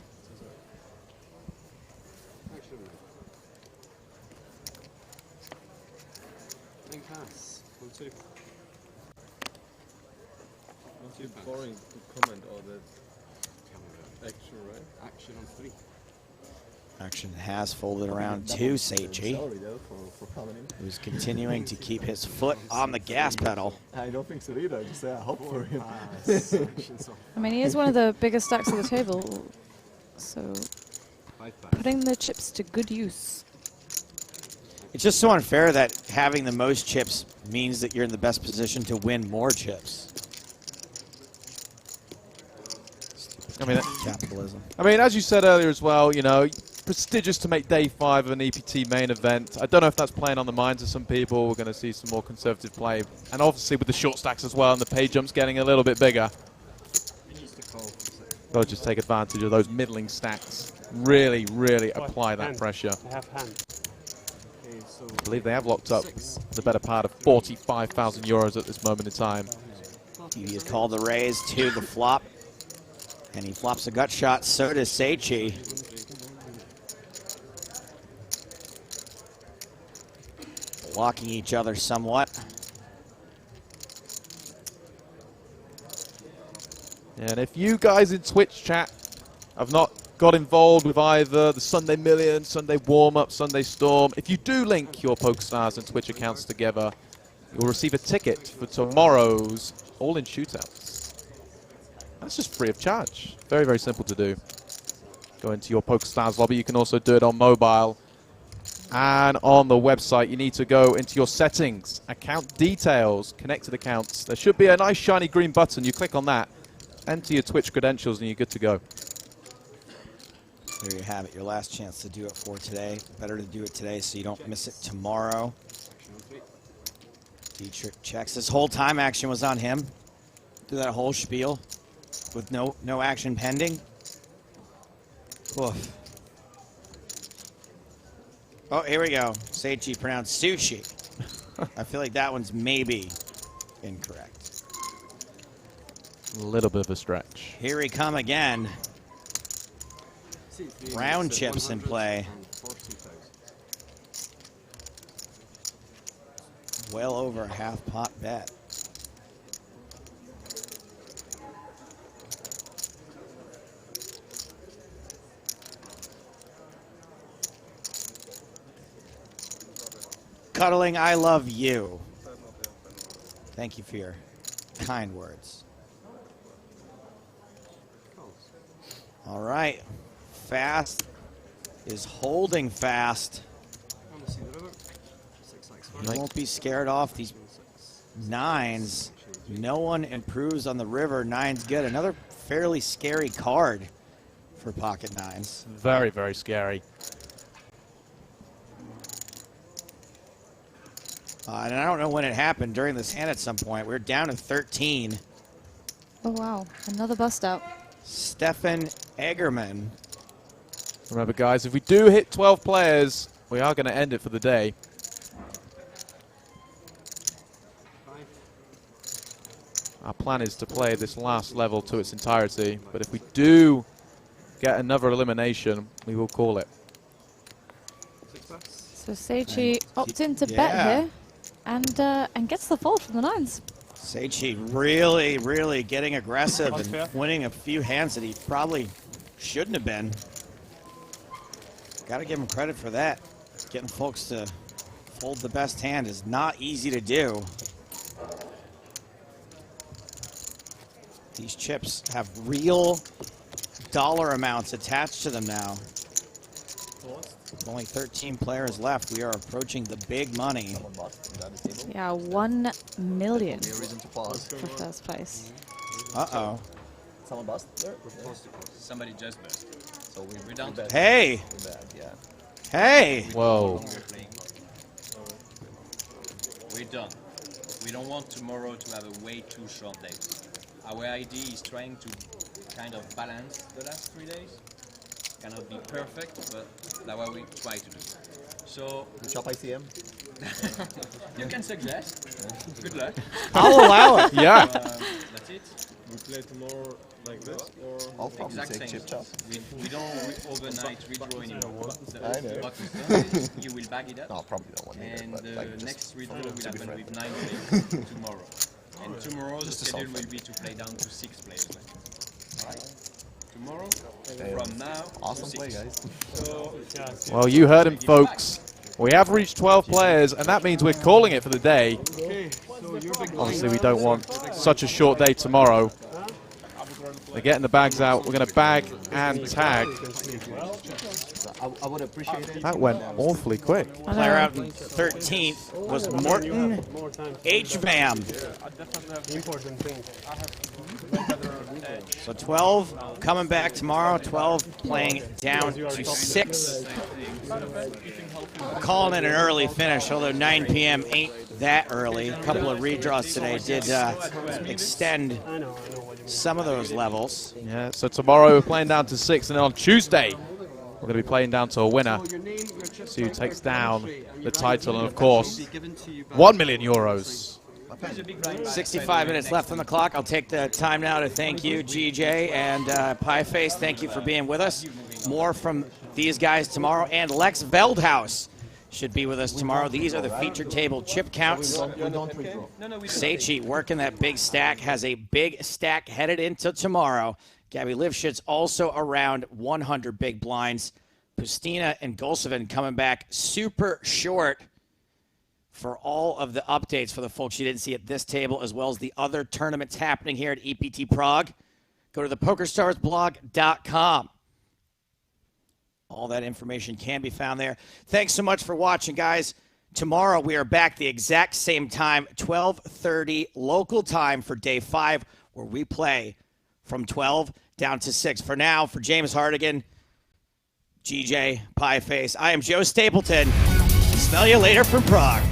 Too boring to comment all that action, right? Action on 3. Action has folded around to Seichi, Sorry, though, for commenting. who's continuing to keep his foot on the gas pedal. I don't think so either. I just say I hope for him. I mean, he is one of the biggest stacks of the table, so putting the chips to good use. It's just so unfair that having the most chips means that you're in the best position to win more chips. I mean, capitalism. I mean, as you said earlier as well, you know, prestigious to make day 5 of an EPT main event. I don't know if that's playing on the minds of some people. We're going to see some more conservative play. And obviously with the short stacks as well and the pay jumps getting a little bit bigger. Got to just take advantage of those middling stacks. Really, really apply that hand. pressure. I have hand. Okay, so I believe they have locked up the better part of 45,000 euros at this moment in time. He has called the raise to the flop, and he flops a gut shot. So does Seichi. Blocking each other somewhat. And if you guys in Twitch chat have not got involved with either the Sunday Million, Sunday Warm-Up, Sunday Storm, if you do link your PokerStars and Twitch accounts together, you'll receive a ticket for tomorrow's All-In Shootouts. That's just free of charge. Very, very simple to do. Go into your PokerStars lobby. You can also do it on mobile. And on the website, you need to go into your settings, account details, connected accounts. There should be a nice shiny green button. You click on that, enter your Twitch credentials, and you're good to go. There you have it, your last chance to do it for today. Better to do it today so you don't miss it tomorrow. Dietrich checks. This whole time action was on him. Do that whole spiel with no action pending. Oof. Oh, here we go. Seichi pronounced sushi. I feel like that one's maybe incorrect. A little bit of a stretch. Here we come again. Round chips in play. Well over a half pot bet. Cuddling, I love you. Thank you for your kind words. All right. Fast is holding fast. You won't be scared off these nines. No one improves on the river. Nine's good. Another fairly scary card for pocket nines. Very, very scary. And I don't know when it happened during this hand at some point. We're down to 13. Oh, wow. Another bust out. Stefan Eggerman. Remember, guys, if we do hit 12 players, we are going to end it for the day. Our plan is to play this last level to its entirety, but if we do get another elimination, we will call it. So Seichi opts in to bet here and gets the fold from the nines. Seichi really, really getting aggressive and winning a few hands that he probably shouldn't have been. Got to give him credit for that. Getting folks to fold the best hand is not easy to do. These chips have real dollar amounts attached to them now. With only 13 players left, we are approaching the big money. Yeah, 1 million Give me a reason to pause. for first place. Uh-oh. Someone bust there? Somebody just bust. So we're down to Hey! We're bad, yeah. Hey! Whoa. We're done. We don't want tomorrow to have a way too short day. Our idea is trying to kind of balance the last 3 days. Cannot be perfect, but that's what we try to do. So you chop ICM? You can suggest. Good luck. I'll allow it. Yeah. That's it. We play tomorrow like this, or I'll probably exact take same. chip chop. We don't overnight redraw anymore. I know. The button is done. You will bag it up. No, probably don't want either, And but the like next redraw to will be happen fair. with 9 players tomorrow. And tomorrow the Just a schedule soft will be to play down to 6 players. Alright? Tomorrow, Damn. from now Awesome to play, 6. guys. Well, you heard him, folks. We have reached 12 players, and that means we're calling it for the day. Obviously, we don't want such a short day tomorrow. They're getting the bags out. We're going to bag and tag. I would appreciate it. That went awfully quick. Player out in 13th was Morton H-Vam. Important thing. So 12 coming back tomorrow, 12 playing down to 6. Calling it an early finish, although 9 p.m. ain't that early. A couple of redraws today did extend some of those levels. Yeah, so tomorrow we're playing down to 6, and then on Tuesday we're going to be playing down to a winner. See who takes down the title, and of course, €1 million. 65 minutes left on the clock. I'll take the time now to thank you, GJ and Pieface. Thank you for being with us. More from these guys tomorrow, and Lex Veldhaus should be with us tomorrow. These are the featured table chip counts. Seichi working that big stack, has a big stack headed into tomorrow. Gabby Lifshitz also around 100 big blinds. Pustina and Gulsevin coming back super short for all of the updates for the folks you didn't see at this table, as well as the other tournaments happening here at EPT Prague. Go to the PokerStarsBlog.com. All that information can be found there. Thanks so much for watching, guys. Tomorrow we are back the exact same time, 12:30 local time for day 5, where we play from 12 down to 6. For now, for James Hardigan, GJ, Pieface, I am Joe Stapleton. Smell you later from Prague.